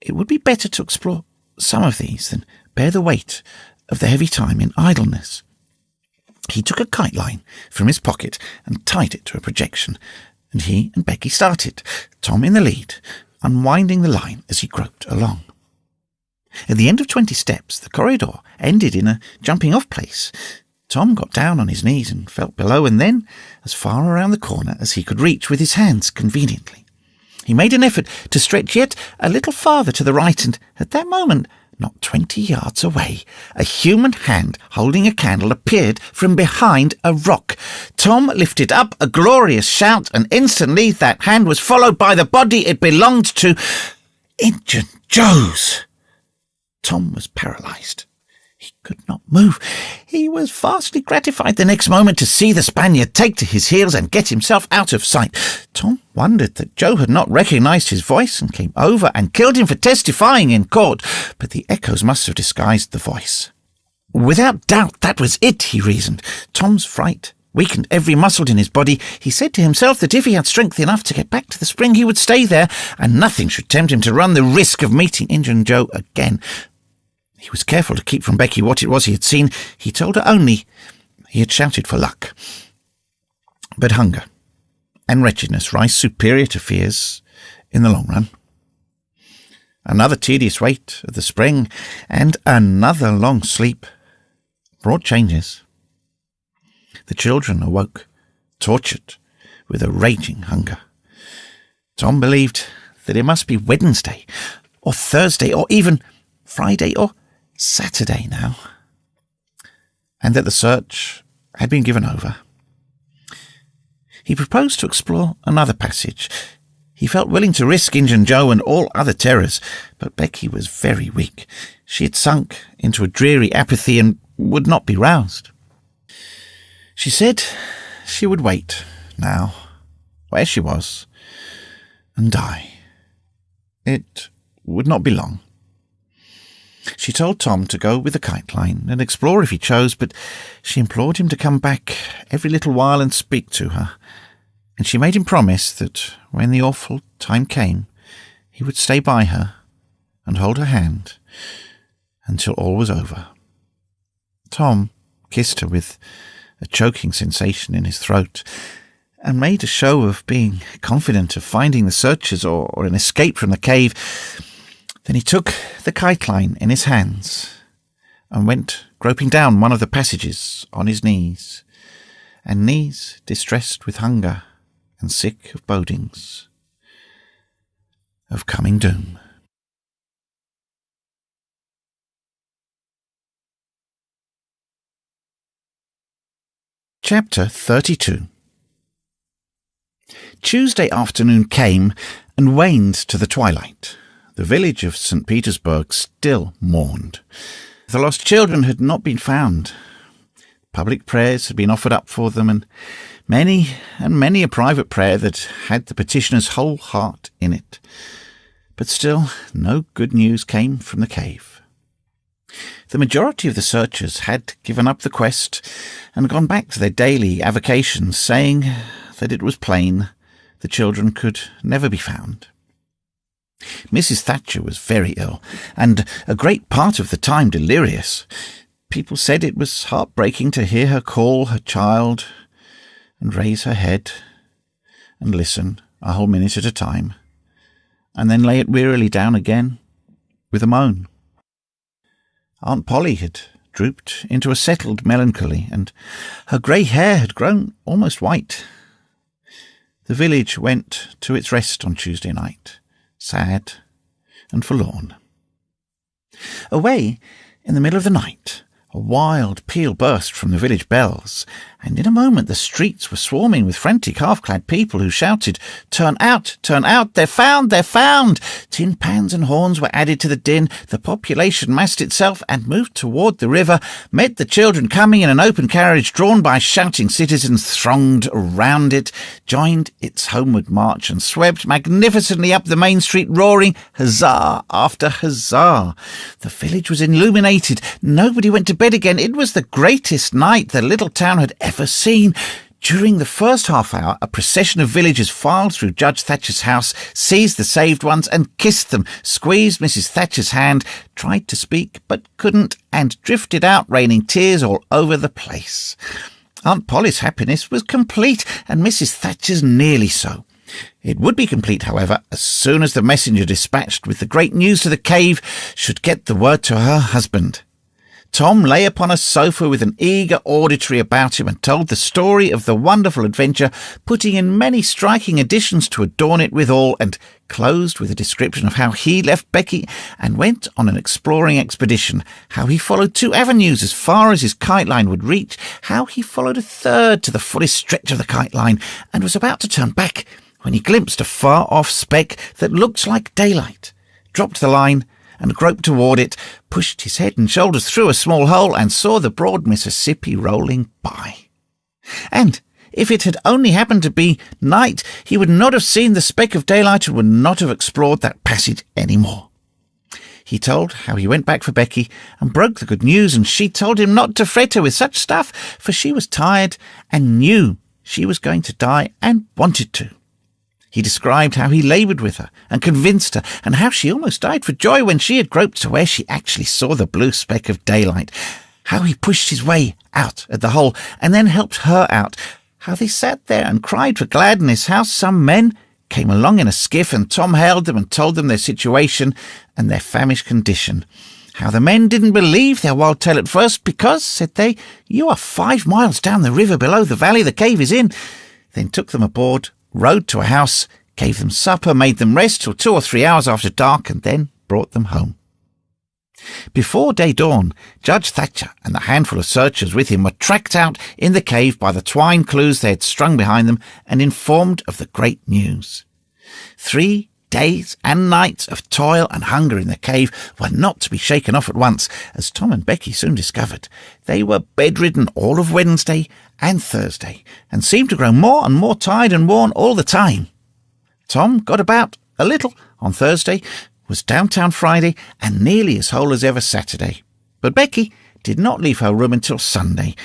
A: It would be better to explore some of these than bear the weight of the heavy time in idleness. He took a kite line from his pocket and tied it to a projection, and he and Becky started, Tom in the lead, unwinding the line as he groped along. At the end of 20 steps, the corridor ended in a jumping-off place. Tom got down on his knees and felt below, and then as far around the corner as he could reach with his hands conveniently. He made an effort to stretch yet a little farther to the right, and at that moment, not 20 yards away, a human hand holding a candle appeared from behind a rock. Tom lifted up a glorious shout, and instantly that hand was followed by the body it belonged to. Injun Joe's! Tom was paralysed. He could not move. He was vastly gratified the next moment to see the Spaniard take to his heels and get himself out of sight. Tom wondered that Joe had not recognised his voice and came over and killed him for testifying in court, but the echoes must have disguised the voice. Without doubt that was it, he reasoned. Tom's fright weakened every muscle in his body. He said to himself that if he had strength enough to get back to the spring, he would stay there, and nothing should tempt him to run the risk of meeting Injun Joe again. He was careful to keep from Becky what it was he had seen. He told her only he had shouted for luck. But hunger and wretchedness rise superior to fears in the long run. Another tedious wait of the spring and another long sleep brought changes. The children awoke, tortured with a raging hunger. Tom believed that it must be Wednesday or Thursday or even Friday or Saturday now, and that the search had been given over. He proposed to explore another passage. He felt willing to risk Injun Joe and all other terrors, but Becky was very weak. She had sunk into a dreary apathy and would not be roused. She said she would wait now, where she was, and die. It would not be long. She told Tom to go with the kite line and explore if he chose, but she implored him to come back every little while and speak to her, and she made him promise that when the awful time came, he would stay by her and hold her hand until all was over. Tom kissed her with a choking sensation in his throat and made a show of being confident of finding the searchers or an escape from the cave. Then he took the kite line in his hands and went groping down one of the passages on his knees, and knees distressed with hunger and sick of bodings of coming doom. Chapter 32. Tuesday afternoon came and waned to the twilight. The village of St. Petersburg still mourned. The lost children had not been found. Public prayers had been offered up for them, and many a private prayer that had the petitioner's whole heart in it. But still no good news came from the cave. The majority of the searchers had given up the quest and gone back to their daily avocations, saying that it was plain the children could never be found. Mrs. Thatcher was very ill, and a great part of the time delirious. People said it was heartbreaking to hear her call her child and raise her head and listen a whole minute at a time, and then lay it wearily down again with a moan. Aunt Polly had drooped into a settled melancholy, and her grey hair had grown almost white. The village went to its rest on Tuesday night, sad and forlorn. Away in the middle of the night, a wild peal burst from the village bells, and in a moment the streets were swarming with frantic half-clad people who shouted, "Turn out! Turn out! They're found! They're found!" Tin pans and horns were added to the din. The population massed itself and moved toward the river, met the children coming in an open carriage drawn by shouting citizens, thronged around it, joined its homeward march, and swept magnificently up the main street, roaring huzzah after huzzah. The village was illuminated. Nobody went to bed again. It was the greatest night the little town had ever seen. During the first half hour, a procession of villagers filed through Judge Thatcher's house, seized the saved ones and kissed them, squeezed Mrs. Thatcher's hand, tried to speak but couldn't, and drifted out, raining tears all over the place. Aunt Polly's happiness was complete, and Mrs. Thatcher's nearly so. It would be complete, however, as soon as the messenger dispatched with the great news to the cave should get the word to her husband. Tom lay upon a sofa with an eager auditory about him and told the story of the wonderful adventure, putting in many striking additions to adorn it withal, and closed with a description of how he left Becky and went on an exploring expedition, how he followed 2 avenues as far as his kite line would reach, how he followed a third to the fullest stretch of the kite line, and was about to turn back when he glimpsed a far-off speck that looked like daylight, dropped the line, and groped toward it, pushed his head and shoulders through a small hole, and saw the broad Mississippi rolling by. And if it had only happened to be night, he would not have seen the speck of daylight and would not have explored that passage any more. He told how he went back for Becky and broke the good news, and she told him not to fret her with such stuff, for she was tired and knew she was going to die and wanted to. He described how he laboured with her and convinced her, and how she almost died for joy when she had groped to where she actually saw the blue speck of daylight, how he pushed his way out at the hole and then helped her out, how they sat there and cried for gladness, how some men
B: came along in a skiff, and Tom hailed them and told them their situation and their famished condition. How the men didn't believe their wild tale at first because, said they, you are 5 miles down the river below the valley the cave is in. Then took them aboard, rowed to a house, gave them supper, made them rest till 2 or 3 hours after dark, and then brought them home. Before day dawn, Judge Thatcher and the handful of searchers with him were tracked out in the cave by the twine clues they had strung behind them and informed of the great news. 3 days and nights of toil and hunger in the cave were not to be shaken off at once, as Tom and Becky soon discovered. They were bedridden all of Wednesday and Thursday, and seemed to grow more and more tired and worn all the time. Tom got about a little on Thursday, was downtown Friday, and nearly as whole as ever Saturday. But Becky did not leave her room until Sunday,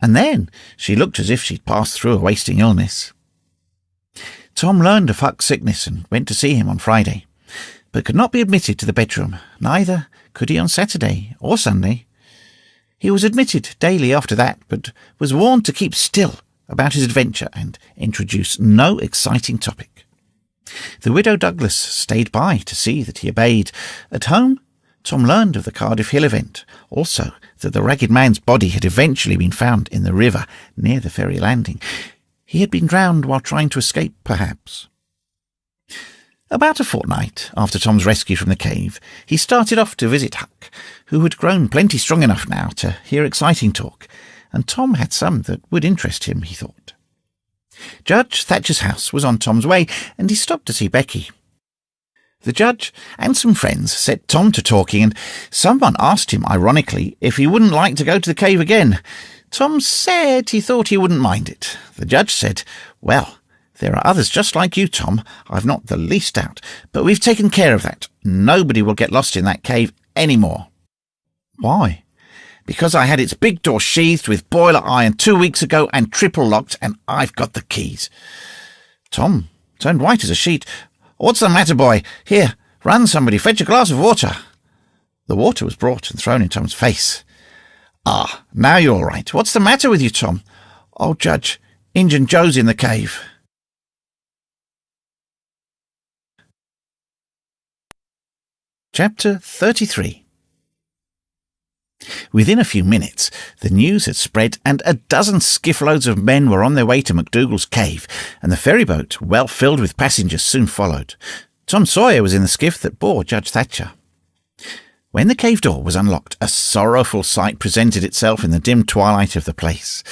B: and then she looked as if she'd passed through a wasting illness. Tom learned of Huck's sickness and went to see him on Friday, but could not be admitted to the bedroom. Neither could he on Saturday or Sunday. He was admitted daily after that, but was warned to keep still about his adventure and introduce no exciting topic. The widow Douglas stayed by to see that he obeyed. At home, Tom learned of the Cardiff Hill event, also that the ragged man's body had eventually been found in the river near the ferry landing. He had been drowned while trying to escape, perhaps. About a fortnight after Tom's rescue from the cave, he started off to visit Huck, who had grown plenty strong enough now to hear exciting talk, and Tom had some that would interest him, he thought. Judge Thatcher's house was on Tom's way, and he stopped to see Becky. The judge and some friends set Tom to talking, and someone asked him, ironically, if he wouldn't like to go to the cave again. Tom said he thought he wouldn't mind it. The judge said, well, there are others just like you, Tom. I've not the least doubt. But we've taken care of that. Nobody will get lost in that cave any more. Why? Because I had its big door sheathed with boiler iron 2 weeks ago and triple locked, and I've got the keys. Tom turned white as a sheet. What's the matter, boy? Here, run somebody, fetch a glass of water. The water was brought and thrown in Tom's face. Ah, now you're all right. What's the matter with you, Tom? Oh, Judge, Injun Joe's in the cave. Chapter 33. Within a few minutes, the news had spread, and a dozen skiff-loads of men were on their way to MacDougall's cave, and the ferryboat, well filled with passengers, soon followed. Tom Sawyer was in the skiff that bore Judge Thatcher. When the cave door was unlocked, a sorrowful sight presented itself in the dim twilight of the place.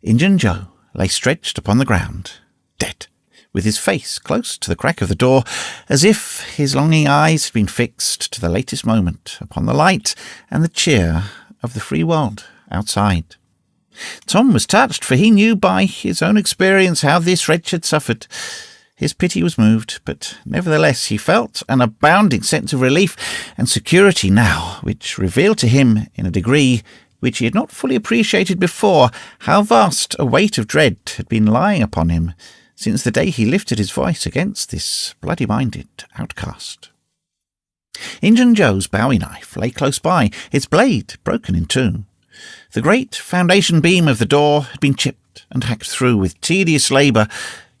B: Injun Joe lay stretched upon the ground, dead, with his face close to the crack of the door, as if his longing eyes had been fixed to the latest moment upon the light and the cheer of the free world outside. Tom was touched, for he knew by his own experience how this wretch had suffered. His pity was moved, but nevertheless he felt an abounding sense of relief and security now, which revealed to him, in a degree which he had not fully appreciated before, how vast a weight of dread had been lying upon him since the day he lifted his voice against this bloody-minded outcast. Injun Joe's bowie knife lay close by, its blade broken in two. The great foundation beam of the door had been chipped and hacked through with tedious labour.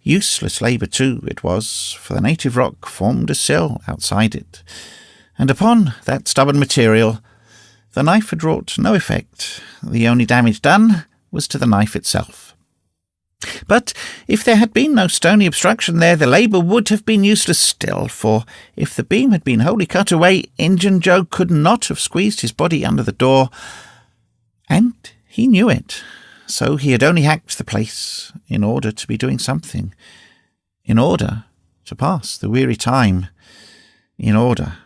B: Useless labour, too, it was, for the native rock formed a sill outside it, and upon that stubborn material the knife had wrought no effect. The only damage done was to the knife itself. But if there had been no stony obstruction there, the labour would have been useless still, for if the beam had been wholly cut away, Injun Joe could not have squeezed his body under the door, and he knew it. So he had only hacked the place in order to be doing something, in order to pass the weary time, in order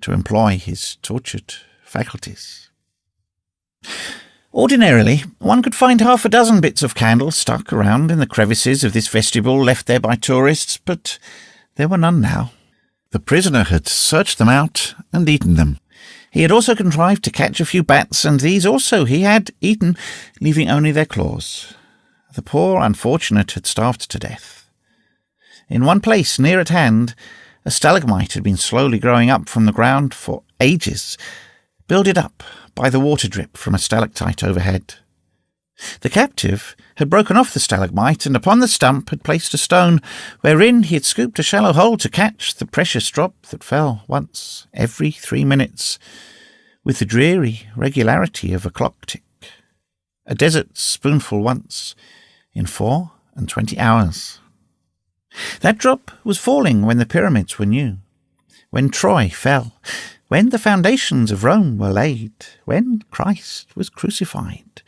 B: to employ his tortured faculties. Ordinarily, one could find 6 bits of candle stuck around in the crevices of this vestibule left there by tourists, but there were none now. The prisoner had searched them out and eaten them. He had also contrived to catch a few bats, and these also he had eaten, leaving only their claws. The poor unfortunate had starved to death. In one place near at hand, a stalagmite had been slowly growing up from the ground for ages, builded up by the water drip from a stalactite overhead.
A: The captive had broken off the stalagmite, and upon the stump had placed a stone, wherein he had scooped a shallow hole to catch the precious drop that fell once every 3 minutes, with the dreary regularity of a clock tick. A desert spoonful once in 24 hours. That drop was falling when the pyramids were new, when Troy fell, when the foundations of Rome were laid, when Christ was crucified,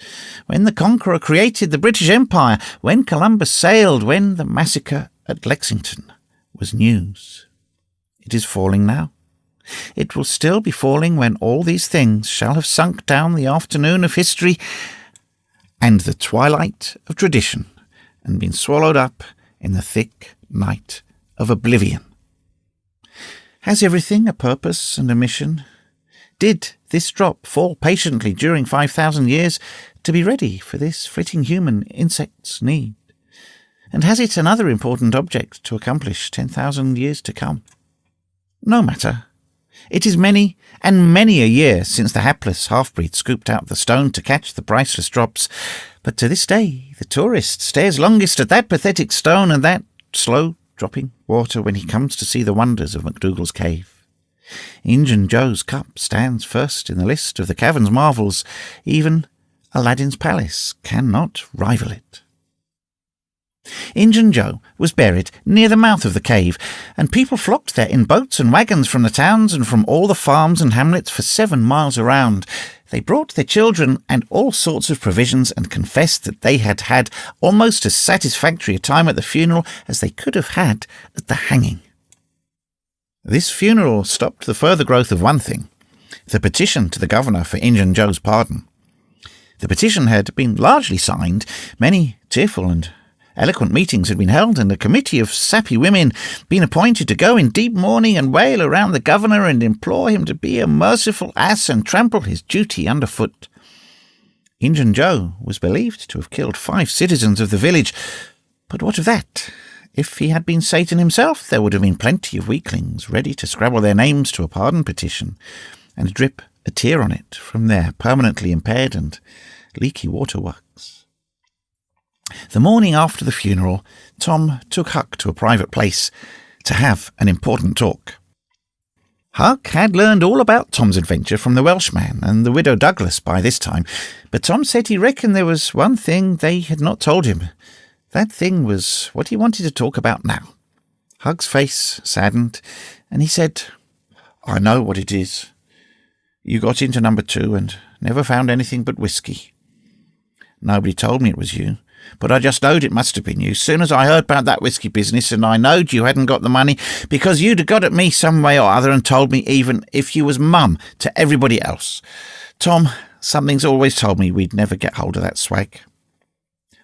A: when the Conqueror created the British Empire, when Columbus sailed, when the massacre at Lexington was news. It is falling now. It will still be falling when all these things shall have sunk down the afternoon of history and the twilight of tradition, and been swallowed up in the thick night of oblivion. Has everything a purpose and a mission? Did this drop fall patiently during 5,000 years to be ready for this flitting human insect's need? And has it another important object to accomplish 10,000 years to come? No matter. It is many and many a year since the hapless half-breed scooped out the stone to catch the priceless drops, but to this day the tourist stares longest at that pathetic stone and that slow dropping water when he comes to see the wonders of MacDougall's cave. Injun Joe's cup stands first in the list of the cavern's marvels. Even Aladdin's palace cannot rival it. Injun Joe was buried near the mouth of the cave, and people flocked there in boats and wagons from the towns and from all the farms and hamlets for 7 miles around. They brought their children and all sorts of provisions and confessed that they had had almost as satisfactory a time at the funeral as they could have had at the hanging. This funeral stopped the further growth of one thing, the petition to the governor for Injun Joe's pardon. The petition had been largely signed, many tearful and eloquent meetings had been held, and a committee of sappy women been appointed to go in deep mourning and wail around the governor and implore him to be a merciful ass and trample his duty underfoot. Injun Joe was believed to have killed 5 citizens of the village, but what of that? If he had been Satan himself, there would have been plenty of weaklings ready to scrabble their names to a pardon petition and drip a tear on it from their permanently impaired and leaky waterworks. The morning after the funeral, Tom took Huck to a private place to have an important talk. Huck had learned all about Tom's adventure from the Welshman and the widow Douglas by this time, but Tom said he reckoned there was one thing they had not told him. That thing was what he wanted to talk about now. Huck's face saddened, and he said, "I know what it is. You got into number 2 and never found anything but whiskey. Nobody told me it was you, but I just knowed it must have been you. Soon as I heard about that whiskey business, and I knowed you hadn't got the money, because you'd have got at me some way or other and told me, even if you was mum to everybody else. Tom, something's always told me we'd never get hold of that swag."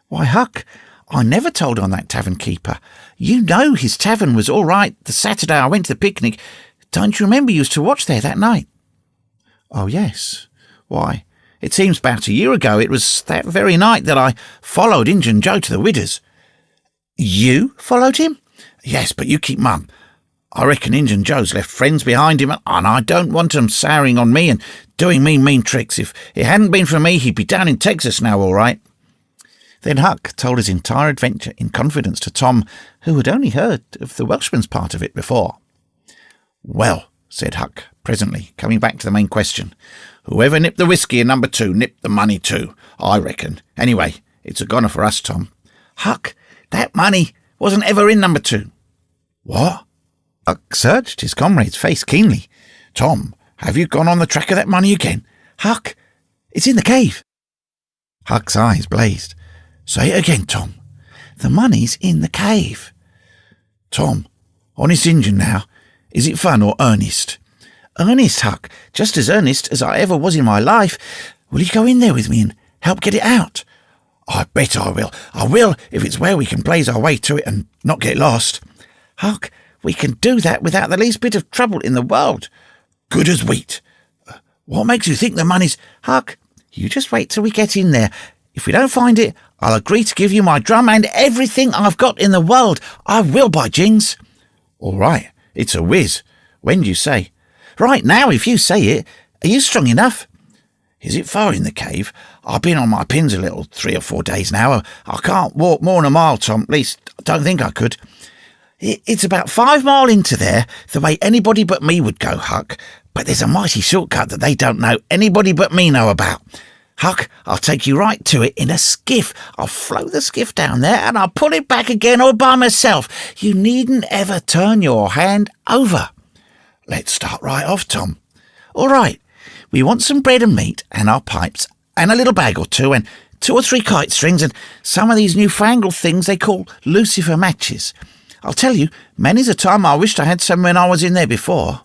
A: "Why, Huck, I never told on that tavern keeper. You know his tavern was all right the Saturday I went to the picnic. Don't you remember you used to watch there that night?" "Oh, yes. Why, it seems about a year ago. It was that very night that I followed Injun Joe to the widow's." "You followed him?" "Yes, but you keep mum. I reckon Injun Joe's left friends behind him, and I don't want 'em souring on me and doing me mean tricks. If it hadn't been for me, he'd be down in Texas now, all right." Then Huck told his entire adventure in confidence to Tom, who had only heard of the Welshman's part of it before. "Well," said Huck, presently, coming back to the main question, "whoever nipped the whiskey in number 2 nipped the money too, I reckon. Anyway, it's a goner for us, Tom." "Huck, that money wasn't ever in number 2. "What?" Huck searched his comrade's face keenly. "Tom, have you gone on the track of that money again?" "Huck, it's in the cave." Huck's eyes blazed. "Say it again, Tom." "The money's in the cave." "Tom, honest Injun now, is it fun or earnest?" "Earnest, Huck, just as earnest as I ever was in my life. Will you go in there with me and help get it out?" "I bet I will. I will, if it's where we can blaze our way to it and not get lost." "Huck, we can do that without the least bit of trouble in the world." "Good as wheat. What makes you think the money's—" "Huck, you just wait till we get in there. If we don't find it, I'll agree to give you my drum and everything I've got in the world. I will, by jings." "All right, it's a whiz. When do you say?" "Right now, if you say it. Are you strong enough?" "Is it far in the cave?
B: I've been on my pins a little 3 or 4 days now. I can't walk more than a mile, Tom. At least, I don't think I could. It's about 5 mile into there, the way anybody but me would go, Huck. But there's a mighty shortcut that they don't know anybody but me know about. Huck, I'll take you right to it in a skiff. I'll float the skiff down there and I'll pull it back again all by myself. You needn't ever turn your hand over. Let's start right off, Tom. All right, we want some bread and meat and our pipes and a little bag or two and 2 or 3 kite strings and some of these newfangled things they call lucifer matches. I'll tell you, many's a time I wished I had some when I was in there before.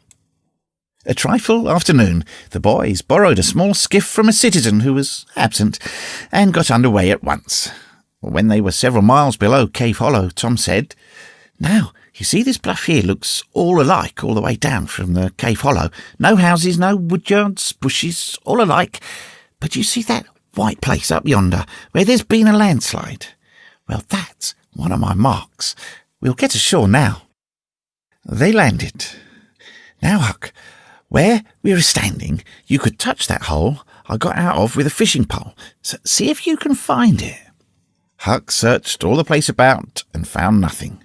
B: A trifle after noon, the boys borrowed a small skiff from a citizen who was absent, and got under way at once. When they were several miles below Cave Hollow, Tom said, "Now, you see this bluff here looks all alike all the way down from the Cave Hollow. No houses, no woodyards, bushes, all alike. But you see that white place up yonder, where there's been a landslide? Well, that's one of my marks. We'll get ashore now." They landed. "Now, Huck, where we were standing, you could touch that hole I got out of with a fishing pole. So see if you can find it." Huck searched all the place about and found nothing.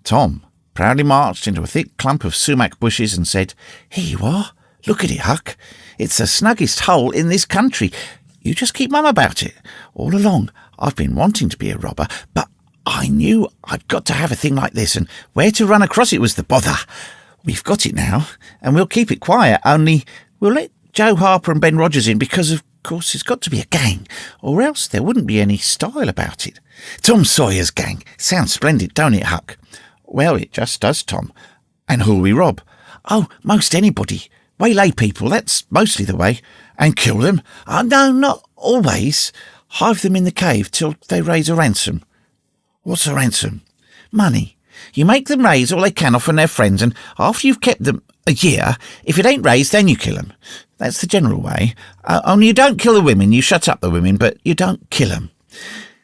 B: Tom proudly marched into a thick clump of sumac bushes and said, "Here you are. Look at it, Huck. It's the snuggest hole in this country. You just keep mum about it. All along, I've been wanting to be a robber, but I knew I'd got to have a thing like this, and where to run across it was the bother. We've got it now, and we'll keep it quiet, only we'll let Joe Harper and Ben Rogers in because, of course, it's got to be a gang, or else there wouldn't be any style about it. Tom Sawyer's gang. Sounds splendid, don't it, Huck?" "Well, it just does, Tom. And who'll we rob?" "Oh, most anybody. Waylay people, that's mostly the way. And kill them?" "No, not always. Hive them in the cave till they raise a ransom." "What's a ransom?" "Money. You make them raise all they can off from their friends, and after you've kept them a year, if it ain't raised, then you kill them. That's the general way. Only you don't kill the women. You shut up the women, but you don't kill them.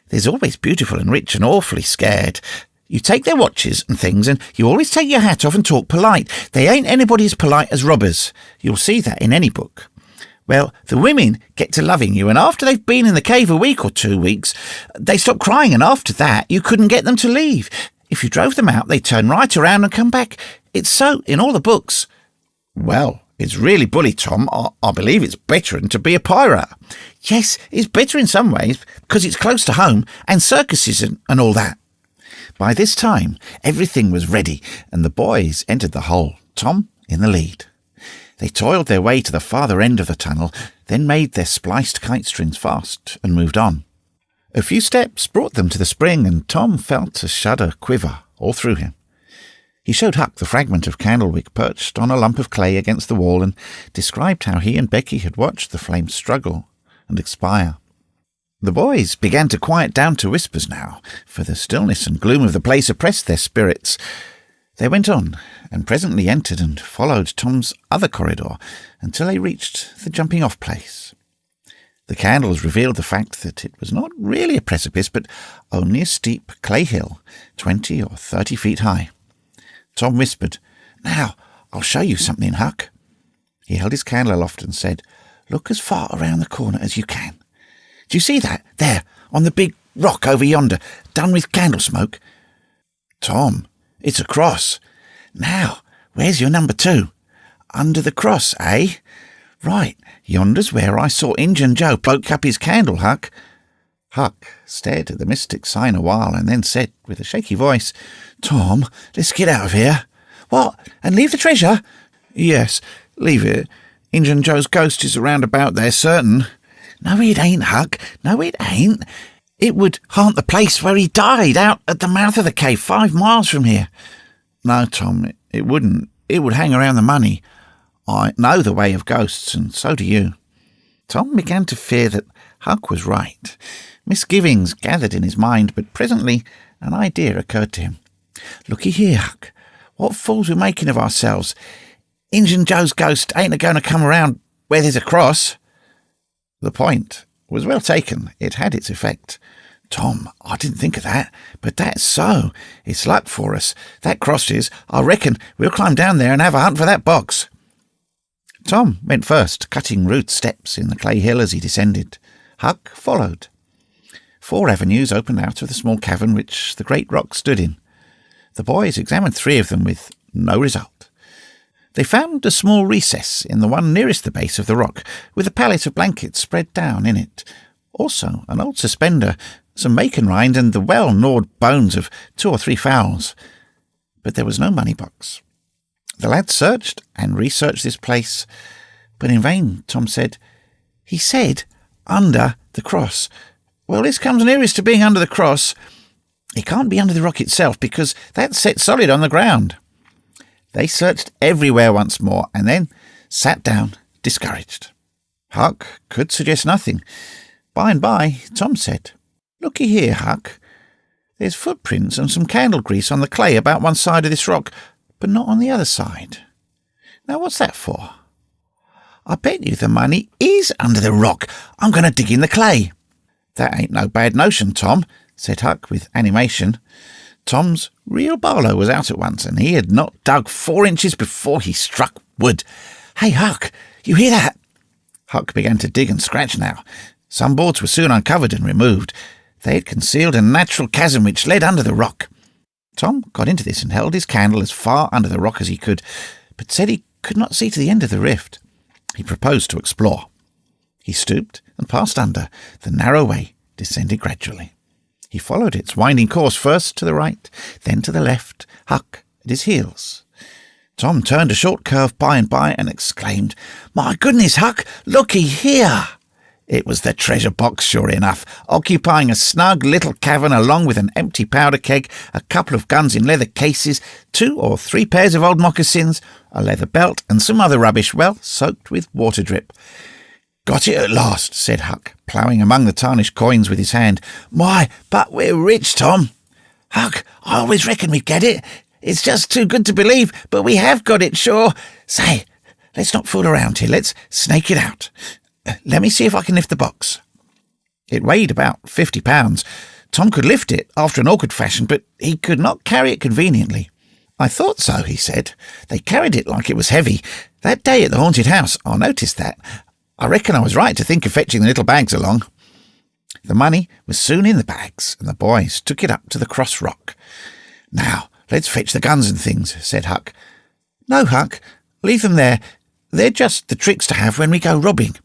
B: There's always beautiful and rich and awfully scared. You take their watches and things, and you always take your hat off and talk polite. They ain't anybody as polite as robbers. You'll see that in any book. Well, the women get to loving you, and after they've been in the cave a week or 2 weeks, they stop crying, and after that you couldn't get them to leave. If you drove them out, they turn right around and come back. It's so in all the books." "Well, it's really bully, Tom. I believe it's better than to be a pirate." "Yes, it's better in some ways, because it's close to home, and circuses and all that." By this time, everything was ready, and the boys entered the hole, Tom in the lead. They toiled their way to the farther end of the tunnel, then made their spliced kite strings fast and moved on. A few steps brought them to the spring, and Tom felt a shudder quiver all through him. He showed Huck the fragment of candlewick perched on a lump of clay against the wall, and described how he and Becky had watched the flames struggle and expire. The boys began to quiet down to whispers now, for the stillness and gloom of the place oppressed their spirits. They went on, and presently entered and followed Tom's other corridor until they reached the jumping-off place. The candles revealed the fact that it was not really a precipice, but only a steep clay hill, 20 or 30 feet high. Tom whispered, "Now, I'll show you something, Huck." He held his candle aloft and said, "Look as far around the corner as you can. Do you see that, there, on the big rock over yonder, done with candle smoke?" "Tom, it's a cross." "Now, where's your number 2? Under the cross, eh? Right, yonder's where I saw Injun Joe poke up his candle, Huck." Huck stared at the mystic sign a while, and then said, with a shaky voice, "Tom, let's get out of here." "What, and leave the treasure?" "Yes, leave it. Injun Joe's ghost is around about there, certain." "No, it ain't, Huck. No, it ain't. It would haunt the place where he died, out at the mouth of the cave, 5 miles from here." "No, Tom, it wouldn't. It would hang around the money. I know the way of ghosts, and so do you." Tom began to fear that Huck was right. Misgivings gathered in his mind, but presently an idea occurred to him. "Looky here, Huck. What fools we're making of ourselves. Injun Joe's ghost ain't a-going to come around where there's a cross." The point was well taken. It had its effect. "Tom, I didn't think of that, but that's so. It's luck for us. That cross is. I reckon we'll climb down there and have a hunt for that box." Tom went first, cutting rude steps in the clay hill as he descended.
A: Huck followed. 4 avenues opened out of the small cavern which the great rock stood in. The boys examined 3 of them with no result. They found a small recess in the one nearest the base of the rock, with a pallet of blankets spread down in it. Also an old suspender, some bacon rind, and the well-gnawed bones of 2 or 3 fowls. But there was no money box. The lads searched and researched this place, but in vain. Tom said, "He said, under the cross. Well, this comes nearest to being under the cross. It can't be under the rock itself, because that's set solid on the ground." They searched everywhere once more, and then sat down, discouraged. Huck could suggest nothing. By and by, Tom said, "Looky here, Huck. There's footprints and some candle grease on the clay about one side of this rock, but not on the other side. Now what's that for?" "I bet you the money is under the rock. I'm going to dig in the clay." "That ain't no bad notion, Tom," said Huck with animation. Tom's real Barlow was out at once, and he had not dug 4 inches before he struck wood. "Hey, Huck, you hear that?" Huck began to dig and scratch now. Some boards were soon uncovered and removed. They had concealed a natural chasm which led under the rock. Tom got into this and held his candle as far under the rock as he could, but said he could not see to the end of the rift. He proposed to explore. He stooped and passed under. The narrow way descended gradually. He followed its winding course, first to the right, then to the left, Huck at his heels. Tom turned a short curve by and by and exclaimed, "My goodness, Huck, looky here!" It was the treasure box, sure enough, occupying a snug little cavern along with an empty powder keg, a couple of guns in leather cases, 2 or 3 pairs of old moccasins, a leather belt, and some other rubbish, well soaked with water drip. "Got it at last," said Huck, ploughing among the tarnished coins with his hand. "My, but we're rich, Tom." "Huck, I always reckon we'd get it. It's just too good to believe, but we have got it, sure. Say, let's not fool around here. Let's snake it out. Let me see if I can lift the box." It weighed about 50 pounds. Tom could lift it after an awkward fashion, but he could not carry it conveniently. "I thought so," he said. "They carried it like it was heavy. That day at the haunted house, I noticed that. I reckon I was right to think of fetching the little bags along." The money was soon in the bags, and the boys took it up to the cross rock. "Now, let's fetch the guns and things," said Huck. "No, Huck, leave them there. They're just the tricks to have when we go robbing.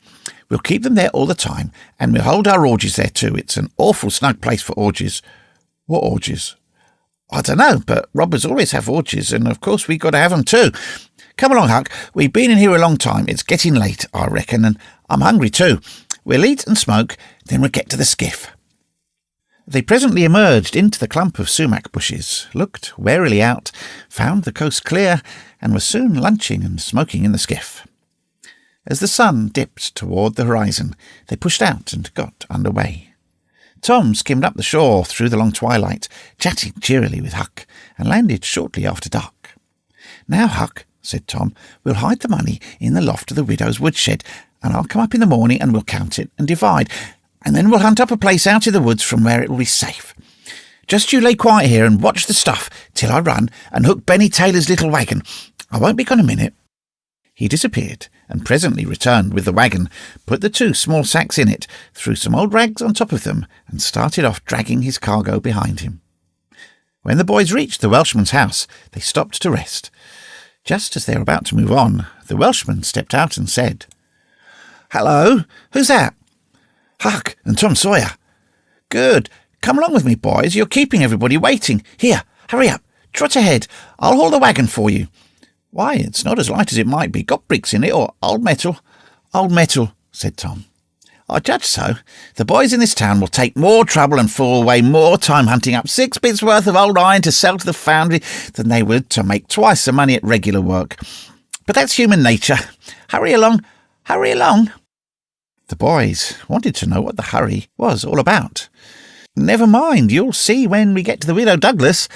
A: We'll keep them there all the time, and we'll hold our orgies there too. It's an awful snug place for orgies." "What orgies?" "I don't know, but robbers always have orgies, and of course we've got to have them too. Come along, Huck. We've been in here a long time. It's getting late, I reckon, and I'm hungry too. We'll eat and smoke, then we'll get to the skiff." They presently emerged into the clump of sumac bushes, looked warily out, found the coast clear, and were soon lunching and smoking in the skiff. As the sun dipped toward the horizon, they pushed out and got under way. Tom skimmed up the shore through the long twilight, chatting cheerily with Huck, and landed shortly after dark. "Now, Huck," said Tom, "we'll hide the money in the loft of the widow's woodshed, and I'll come up in the morning and we'll count it and divide, and then we'll hunt up a place out in the woods from where it will be safe. Just you lay quiet here and watch the stuff till I run and hook Benny Taylor's little wagon. I won't be gone a minute." He disappeared, and presently returned with the wagon, put the 2 small sacks in it, threw some old rags on top of them, and started off dragging his cargo behind him. When the boys reached the Welshman's house, they stopped to rest. Just as they were about to move on, the Welshman stepped out and said, "Hello, who's that?" "Huck and Tom Sawyer." "Good. Come along with me, boys. You're keeping everybody waiting. Here, hurry up. Trot ahead. I'll haul the wagon for you." "Why, it's not as light as it might be. Got bricks in it, or old metal?" "Old metal," said Tom. "I judge so. The boys in this town will take more trouble and fool away more time hunting up 6 bits worth of old iron to sell to the foundry than they would to make twice the money at regular work. But that's human nature. Hurry along, hurry along." The boys wanted to know what the hurry was all about. "Never mind, you'll see when we get to the Widow Douglas,"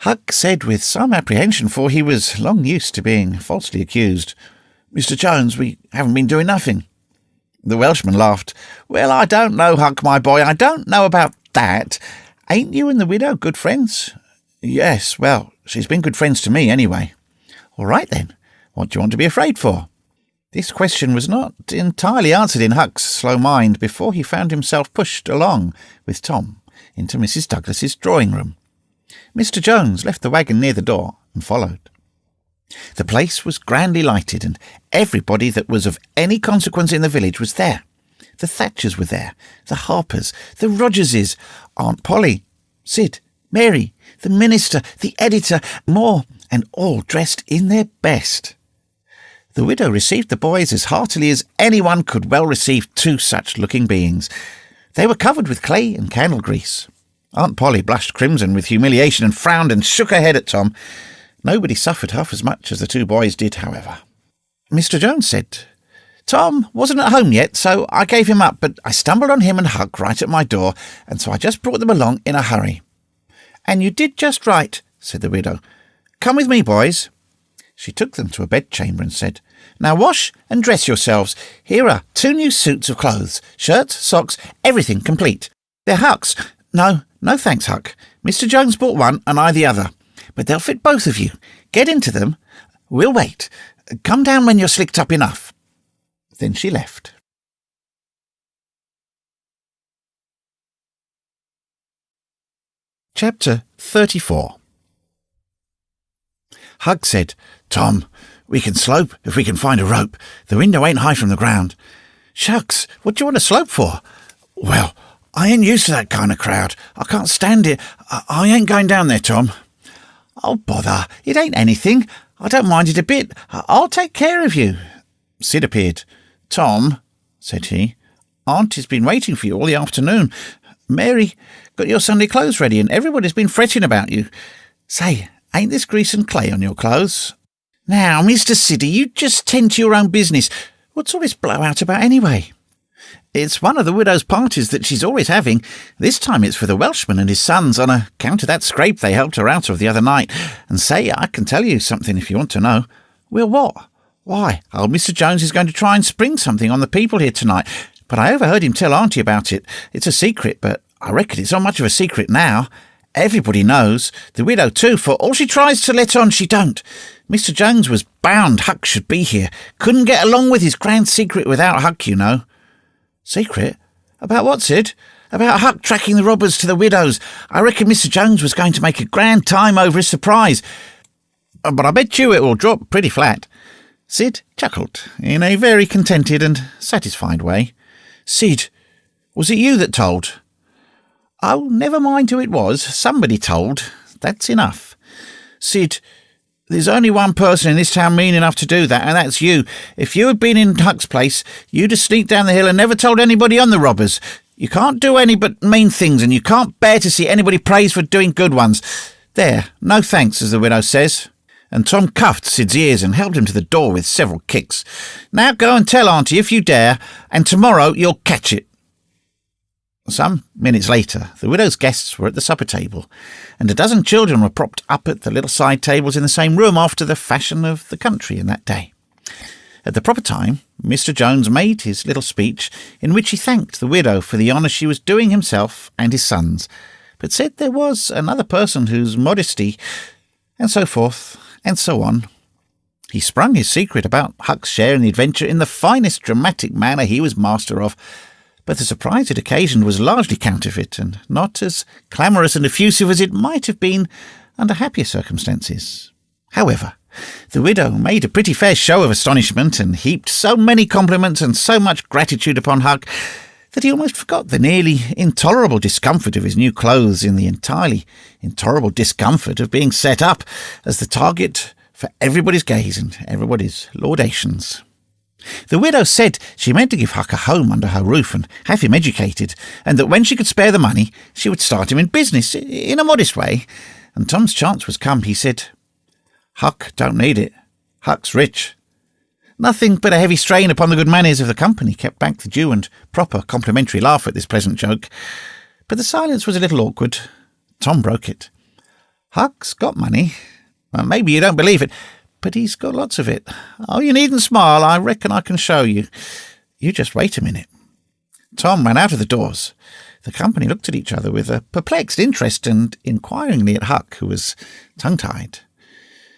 A: Huck said with some apprehension, for he was long used to being falsely accused. "Mr. Jones, we haven't been doing nothing." The Welshman laughed. "Well, I don't know, Huck, my boy. I don't know about that. Ain't you and the widow good friends?" "Yes, well, she's been good friends to me, anyway." "All right, then. What do you want to be afraid for?" This question was not entirely answered in Huck's slow mind before he found himself pushed along with Tom into Mrs. Douglas's drawing-room. Mr. Jones left the waggon near the door and followed. The place was grandly lighted, and everybody that was of any consequence in the village was there. The Thatchers were there, the Harpers, the Rogerses, Aunt Polly, Sid, Mary, the minister, the editor, more, and all dressed in their best. The widow received the boys as heartily as anyone could well receive two such-looking beings. They were covered with clay and candle grease. Aunt Polly blushed crimson with humiliation and frowned and shook her head at Tom. Nobody suffered half as much as the two boys did, however. Mr. Jones said, "Tom wasn't at home yet, so I gave him up, but I stumbled on him and Huck right at my door, and so I just brought them along in a hurry." "And you did just right," said the widow. "Come with me, boys." She took them to a bedchamber and said, "Now wash and dress yourselves. Here are 2 new suits of clothes, shirts, socks, everything complete. They're Huck's. No thanks, Huck. Mr. Jones bought one and I the other. But they'll fit both of you. Get into them. We'll wait. Come down when you're slicked up enough." Then she left. Chapter 34. Huck said, "Tom, we can slope if we can find a rope. The window ain't high from the ground." "Shucks, what do you want to slope for?" "Well, I ain't used to that kind of crowd. I can't stand it. I ain't going down there, Tom." "Oh, bother. It ain't anything. I don't mind it a bit. I'll take care of you." Sid appeared. "Tom," said he, "Aunt has been waiting for you all the afternoon. Mary got your Sunday clothes ready, and everybody's been fretting about you. Say, ain't this grease and clay on your clothes?" "Now, Mr. Siddy, you just tend to your own business. What's all this blowout about anyway?" "It's one of the widow's parties that she's always having. This time it's for the Welshman and his sons on account of that scrape they helped her out of the other night. And say, I can tell you something if you want to know." "Well, what?" "Why, old Mr. Jones is going to try and spring something on the people here tonight, but I overheard him tell Auntie about it. It's a secret, but I reckon it's not much of a secret now. Everybody knows, the widow too, for all she tries to let on she don't. Mr. Jones was bound Huck should be here. Couldn't get along with his grand secret without Huck, you know." "Secret? About what, Sid?" "About Huck tracking the robbers to the widow's. I reckon Mr. Jones was going to make a grand time over his surprise. But I bet you it will drop pretty flat." Sid chuckled in a very contented and satisfied way. "Sid, was it you that told?" "Oh, never mind who it was. Somebody told. That's enough." "Sid, there's only one person in this town mean enough to do that, and that's you. If you had been in Huck's place, you'd have sneaked down the hill and never told anybody on the robbers. You can't do any but mean things, and you can't bear to see anybody praised for doing good ones. There, no thanks, as the widow says." And Tom cuffed Sid's ears and held him to the door with several kicks. "Now go and tell Auntie if you dare, and tomorrow you'll catch it." Some minutes later, the widow's guests were at the supper table, and a dozen children were propped up at the little side tables in the same room after the fashion of the country in that day. At the proper time, Mr. Jones made his little speech, in which he thanked the widow for the honour she was doing himself and his sons, but said there was another person whose modesty, and so forth, and so on. He sprung his secret about Huck's share in the adventure in the finest dramatic manner he was master of, but the surprise it occasioned was largely counterfeit, and not as clamorous and effusive as it might have been under happier circumstances. However, the widow made a pretty fair show of astonishment, and heaped so many compliments and so much gratitude upon Huck that he almost forgot the nearly intolerable discomfort of his new clothes in the entirely intolerable discomfort of being set up as the target for everybody's gaze and everybody's laudations. The widow said she meant to give Huck a home under her roof and have him educated, and that when she could spare the money, she would start him in business, in a modest way. And Tom's chance was come. He said, "Huck don't need it. Huck's rich." Nothing but a heavy strain upon the good manners of the company kept back the due and proper complimentary laugh at this pleasant joke. But the silence was a little awkward. Tom broke it. "Huck's got money. Well, maybe you don't believe it, but he's got lots of it. Oh, you needn't smile. I reckon I can show you. You just wait a minute." Tom ran out of the doors. The company looked at each other with a perplexed interest and inquiringly at Huck, who was tongue-tied.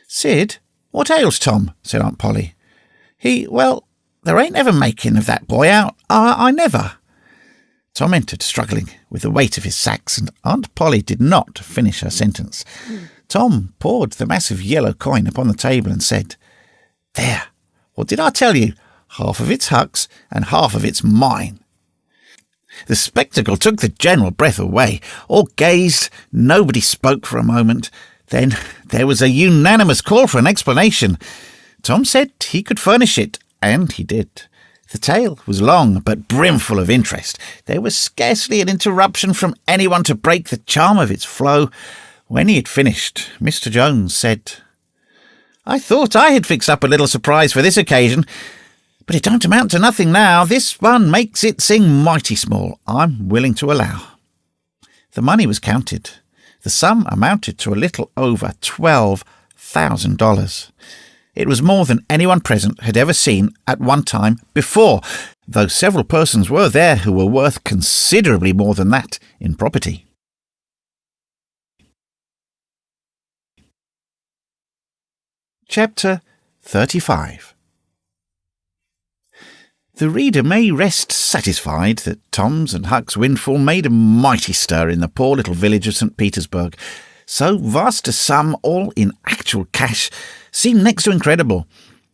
A: "Sid, what ails Tom?" said Aunt Polly. Well,
B: There ain't ever making of that boy out. I never." Tom entered, struggling with the weight of his sacks, and Aunt Polly did not finish her sentence. Tom poured the massive yellow coin upon the table and said, "There, what did I tell you? Half of it's Huck's and half of it's mine." The spectacle took the general breath away. All gazed, nobody spoke for a moment. Then there was a unanimous call for an explanation. Tom said he could furnish it, and he did. The tale was long, but brimful of interest. There was scarcely an interruption from anyone to break the charm of its flow. When he had finished, Mr. Jones said, "I thought I had fixed up a little surprise for this occasion, but it don't amount to nothing now. This one makes it sing mighty small, I'm willing to allow." The money was counted. The sum amounted to a little over $12,000. It was more than anyone present had ever seen at one time before, though several persons were there who were worth considerably more than that in property. Chapter 35. The reader may rest satisfied that Tom's and Huck's windfall made a mighty stir in the poor little village of St. Petersburg. So vast a sum, all in actual cash, seemed next to incredible.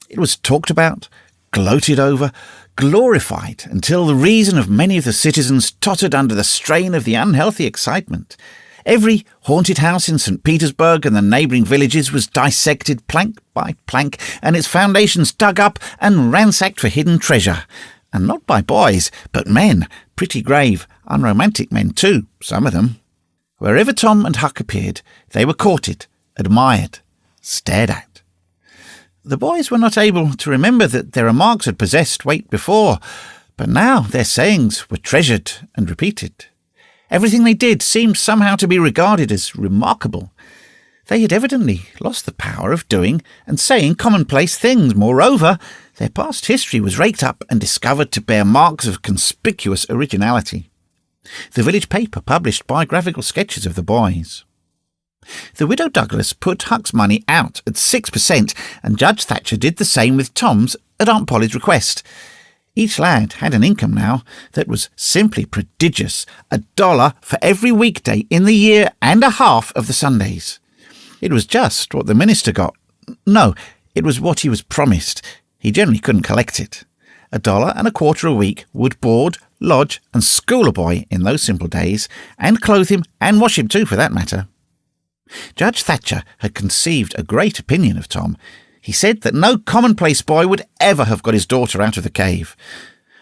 B: It was talked about, gloated over, glorified, until the reason of many of the citizens tottered under the strain of the unhealthy excitement. Every haunted house in St. Petersburg and the neighbouring villages was dissected plank by plank, and its foundations dug up and ransacked for hidden treasure. And not by boys, but men, pretty grave, unromantic men too, some of them. Wherever Tom and Huck appeared, they were courted, admired, stared at. The boys were not able to remember that their remarks had possessed weight before, but now their sayings were treasured and repeated. Everything they did seemed somehow to be regarded as remarkable. They had evidently lost the power of doing and saying commonplace things. Moreover, their past history was raked up and discovered to bear marks of conspicuous originality. The village paper published biographical sketches of the boys. The widow Douglas put Huck's money out at 6%, and Judge Thatcher did the same with Tom's at Aunt Polly's request. Each lad had an income now that was simply prodigious, $1 for every weekday in the year and a half of the Sundays. It was just what the minister got. No, it was what he was promised. He generally couldn't collect it. $1.25 a week would board, lodge and school a boy in those simple days, and clothe him and wash him too, for that matter. Judge Thatcher had conceived a great opinion of Tom. He said that no commonplace boy would ever have got his daughter out of the cave.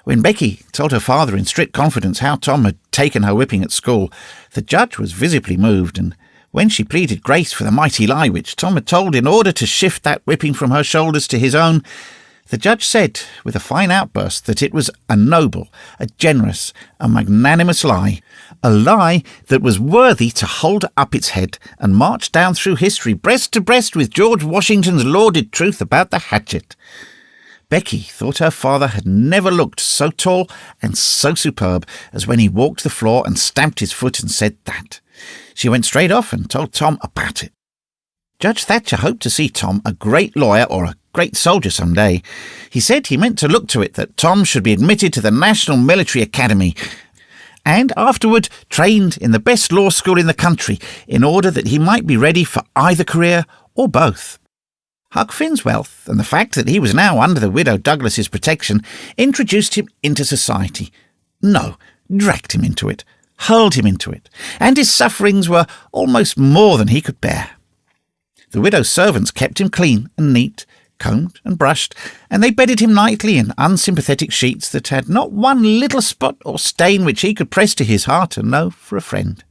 B: When Becky told her father in strict confidence how Tom had taken her whipping at school, the judge was visibly moved, and when she pleaded grace for the mighty lie which Tom had told in order to shift that whipping from her shoulders to his own, the judge said, with a fine outburst, that it was a noble, a generous, a magnanimous lie, a lie that was worthy to hold up its head and march down through history breast to breast with George Washington's lauded truth about the hatchet. Becky thought her father had never looked so tall and so superb as when he walked the floor and stamped his foot and said that. She went straight off and told Tom about it. Judge Thatcher hoped to see Tom a great lawyer or a great soldier some day. He said he meant to look to it that Tom should be admitted to the National Military Academy and afterward trained in the best law school in the country in order that he might be ready for either career or both. Huck Finn's wealth and the fact that he was now under the widow Douglas's protection introduced him into society. No, dragged him into it, hurled him into it, and his sufferings were almost more than he could bear. The widow's servants kept him clean and neat, combed and brushed, and they bedded him nightly in unsympathetic sheets that had not one little spot or stain which he could press to his heart and know for a friend.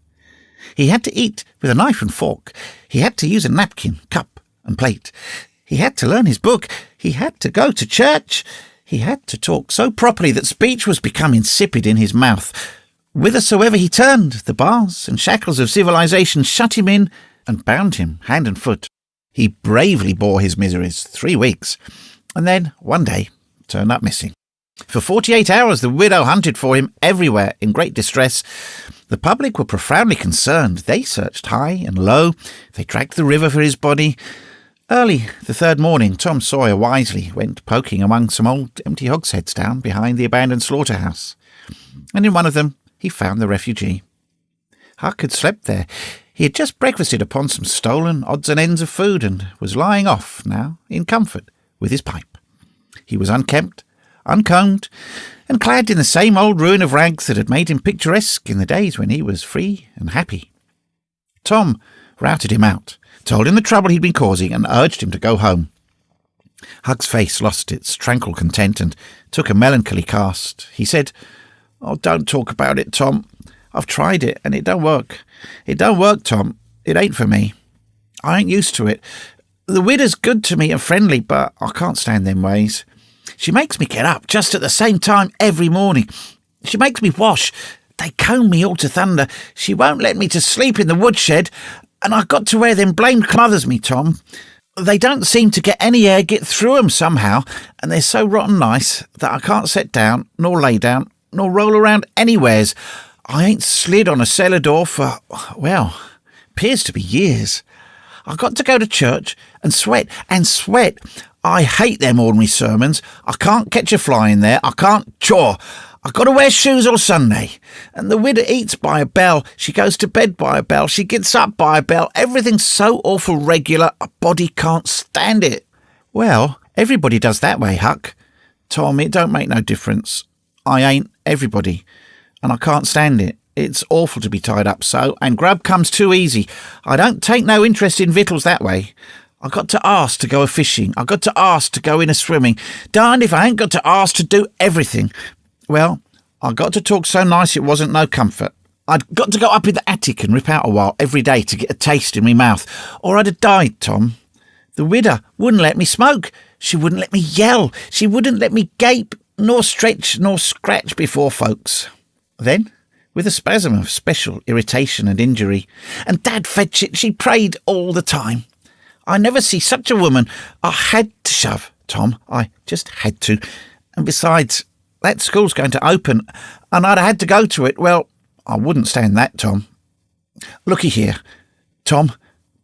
B: He had to eat with a knife and fork. He had to use a napkin, cup and plate. He had to learn his book. He had to go to church. He had to talk so properly that speech was become insipid in his mouth. Whithersoever he turned, the bars and shackles of civilization shut him in and bound him hand and foot. He bravely bore his miseries 3 weeks, and then, one day, turned up missing. For 48 hours the widow hunted for him everywhere in great distress. The public were profoundly concerned. They searched high and low. They tracked the river for his body.
A: Early the third morning, Tom Sawyer wisely went poking among some old empty hogsheads down behind the abandoned slaughterhouse, and in one of them he found the refugee. Huck had slept there. He had just breakfasted upon some stolen odds and ends of food and was lying off now in comfort with his pipe. He was unkempt, uncombed, and clad in the same old ruin of rags that had made him picturesque in the days when he was free and happy. Tom routed him out, told him the trouble he'd been causing, and urged him to go home. Huck's face lost its tranquil content and took a melancholy cast. He said, "Oh, don't talk about it, Tom. I've tried it, and it don't work. It don't work, Tom. It ain't for me. I ain't used to it. The widow's good to me and friendly, but I can't stand them ways. She makes me get up just at the same time every morning. She makes me wash. They comb me all to thunder. She won't let me to sleep in the woodshed, and I've got to wear them blamed clothers me, Tom. They don't seem to get any air get through 'em somehow, and they're so rotten nice that I can't sit down, nor lay down, nor roll around anywheres. I ain't slid on a cellar door for, well, 'pears to be years. I've got to go to church and sweat. I hate them ordinary sermons. I can't catch a fly in there. I can't chaw. I've got to wear shoes all Sunday. And the widow eats by a bell. She goes to bed by a bell. She gets up by a bell. Everything's so awful regular, a body can't stand it." "Well, everybody does that way, Huck. Tom, it don't make no difference. I ain't everybody, and I can't stand it. It's awful to be tied up so, and grub comes too easy. I don't take no interest in victuals that way. I got to ask to go a-fishing. I got to ask to go in a-swimming. Darned if I ain't got to ask to do everything. Well, I got to talk so nice it wasn't no comfort. I'd got to go up in the attic and rip out a while every day to get a taste in me mouth, or I'd have died, Tom. The widow wouldn't let me smoke. She wouldn't let me yell. She wouldn't let me gape, nor stretch, nor scratch before folks." Then, with a spasm of special irritation and injury, "And Dad fetch it, she prayed all the time. I never see such a woman. I had to shove, Tom. I just had to. And besides, that school's going to open, and I'd have had to go to it. Well, I wouldn't stand that, Tom. Looky here, Tom,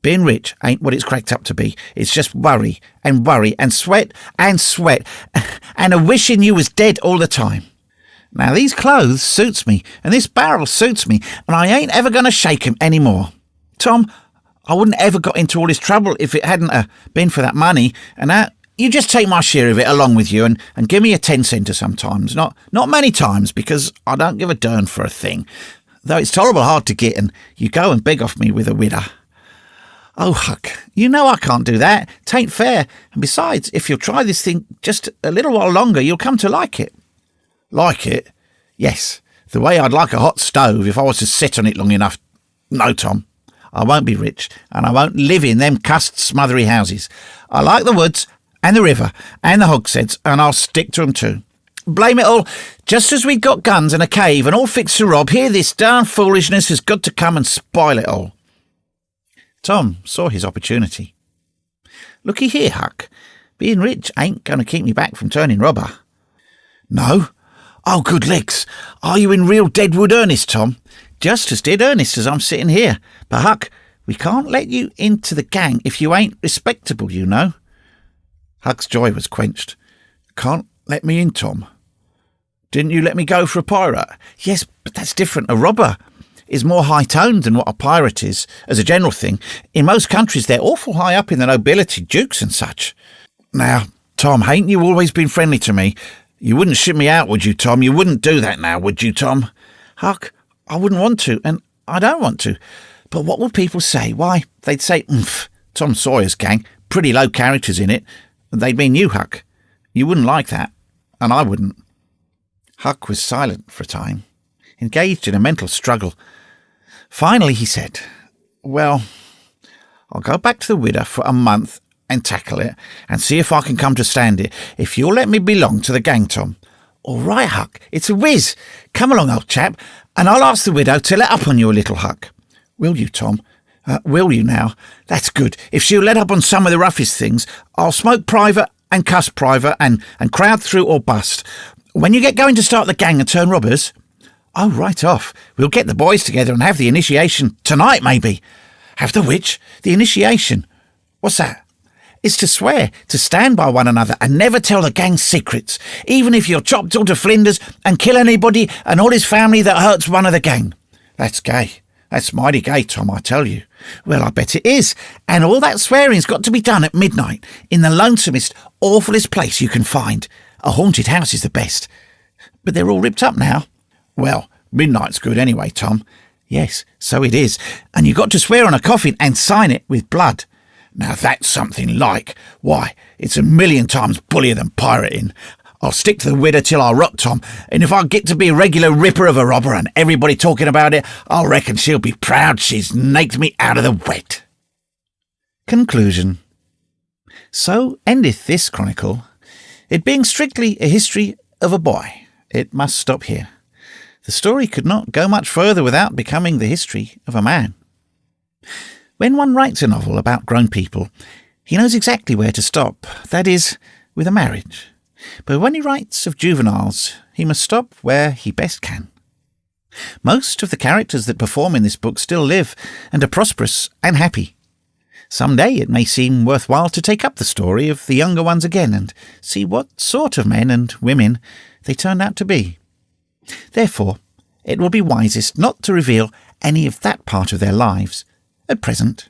A: being rich ain't what it's cracked up to be. It's just worry and sweat, and a wishing you was dead all the time. Now, these clothes suits me, and this barrel suits me, and I ain't ever going to shake 'em any more. Tom, I wouldn't ever got into all this trouble if it hadn't been for that money, and that you just take my share of it along with you and give me a 10-center sometimes. Not many times, because I don't give a dern for a thing, though it's tolerable hard to get, and you go and beg off me with a widow. Oh, Huck, you know I can't do that. 'Tain't fair, and besides, if you'll try this thing just a little while longer, you'll come to like it." "Like it? Yes, the way I'd like a hot stove if I was to sit on it long enough. No, Tom, I won't be rich, and I won't live in them cussed smothery houses. I like the woods, and the river, and the hogsheads, and I'll stick to 'em too. Blame it all, just as we'd got guns and a cave and all fixed to rob, here this darn foolishness has got to come and spoil it all." Tom saw his opportunity. "Looky here, Huck, being rich ain't going to keep me back from turning robber." "No? Oh, good licks. Are you in real deadwood earnest, Tom?" "Just as dead earnest as I'm sitting here. But, Huck, we can't let you into the gang if you ain't respectable, you know." Huck's joy was quenched. "Can't let me in, Tom? Didn't you let me go for a pirate?" "Yes, but that's different. A robber is more high-toned than what a pirate is, as a general thing. In most countries they're awful high up in the nobility, dukes and such." "Now, Tom, hain't you always been friendly to me? You wouldn't ship me out, would you, Tom? You wouldn't do that now, would you, Tom?" "Huck, I wouldn't want to, and I don't want to. But what would people say? Why, they'd say, 'Tom Sawyer's gang, pretty low characters in it.' They'd mean you, Huck. You wouldn't like that, and I wouldn't." Huck was silent for a time, engaged in a mental struggle. Finally he said, "Well, I'll go back to the widow for a month and tackle it, and see if I can come to stand it, if you'll let me belong to the gang, Tom." "All right, Huck, it's a whiz. Come along, old chap, and I'll ask the widow to let up on you a little, Huck." "Will you, Tom? Will you now? That's good. If she'll let up on some of the roughest things, I'll smoke private and cuss private and crowd through or bust. When you get going to start the gang and turn robbers—" "Oh, right off. We'll get the boys together and have the initiation tonight, maybe." "Have the which? The initiation? What's that?" is to swear to stand by one another and never tell the gang's secrets, even if you're chopped all to flinders, and kill anybody and all his family that hurts one of the gang. That's gay. That's mighty gay, Tom, I tell you. Well, I bet it is. And all that swearing's got to be done at midnight, in the lonesomest, awfulest place you can find. A haunted house is the best. But they're all ripped up now. Well, midnight's good anyway, Tom. Yes, so it is. And you've got to swear on a coffin and sign it with blood. Now that's something like. Why, it's 1,000,000 times bullier than pirating. I'll stick to the widder till I rot, Tom, and if I get to be a regular ripper of a robber and everybody talking about it, I reckon she'll be proud she's naked me out of the wet. Conclusion. So endeth this chronicle. It being strictly a history of a boy, it must stop here. The story could not go much further without becoming the history of a man. When one writes a novel about grown people, he knows exactly where to stop, that is, with a marriage. But when he writes of juveniles, he must stop where he best can. Most of the characters that perform in this book still live and are prosperous and happy. Some day it may seem worthwhile to take up the story of the younger ones again and see what sort of men and women they turned out to be. Therefore, it will be wisest not to reveal any of that part of their lives at present.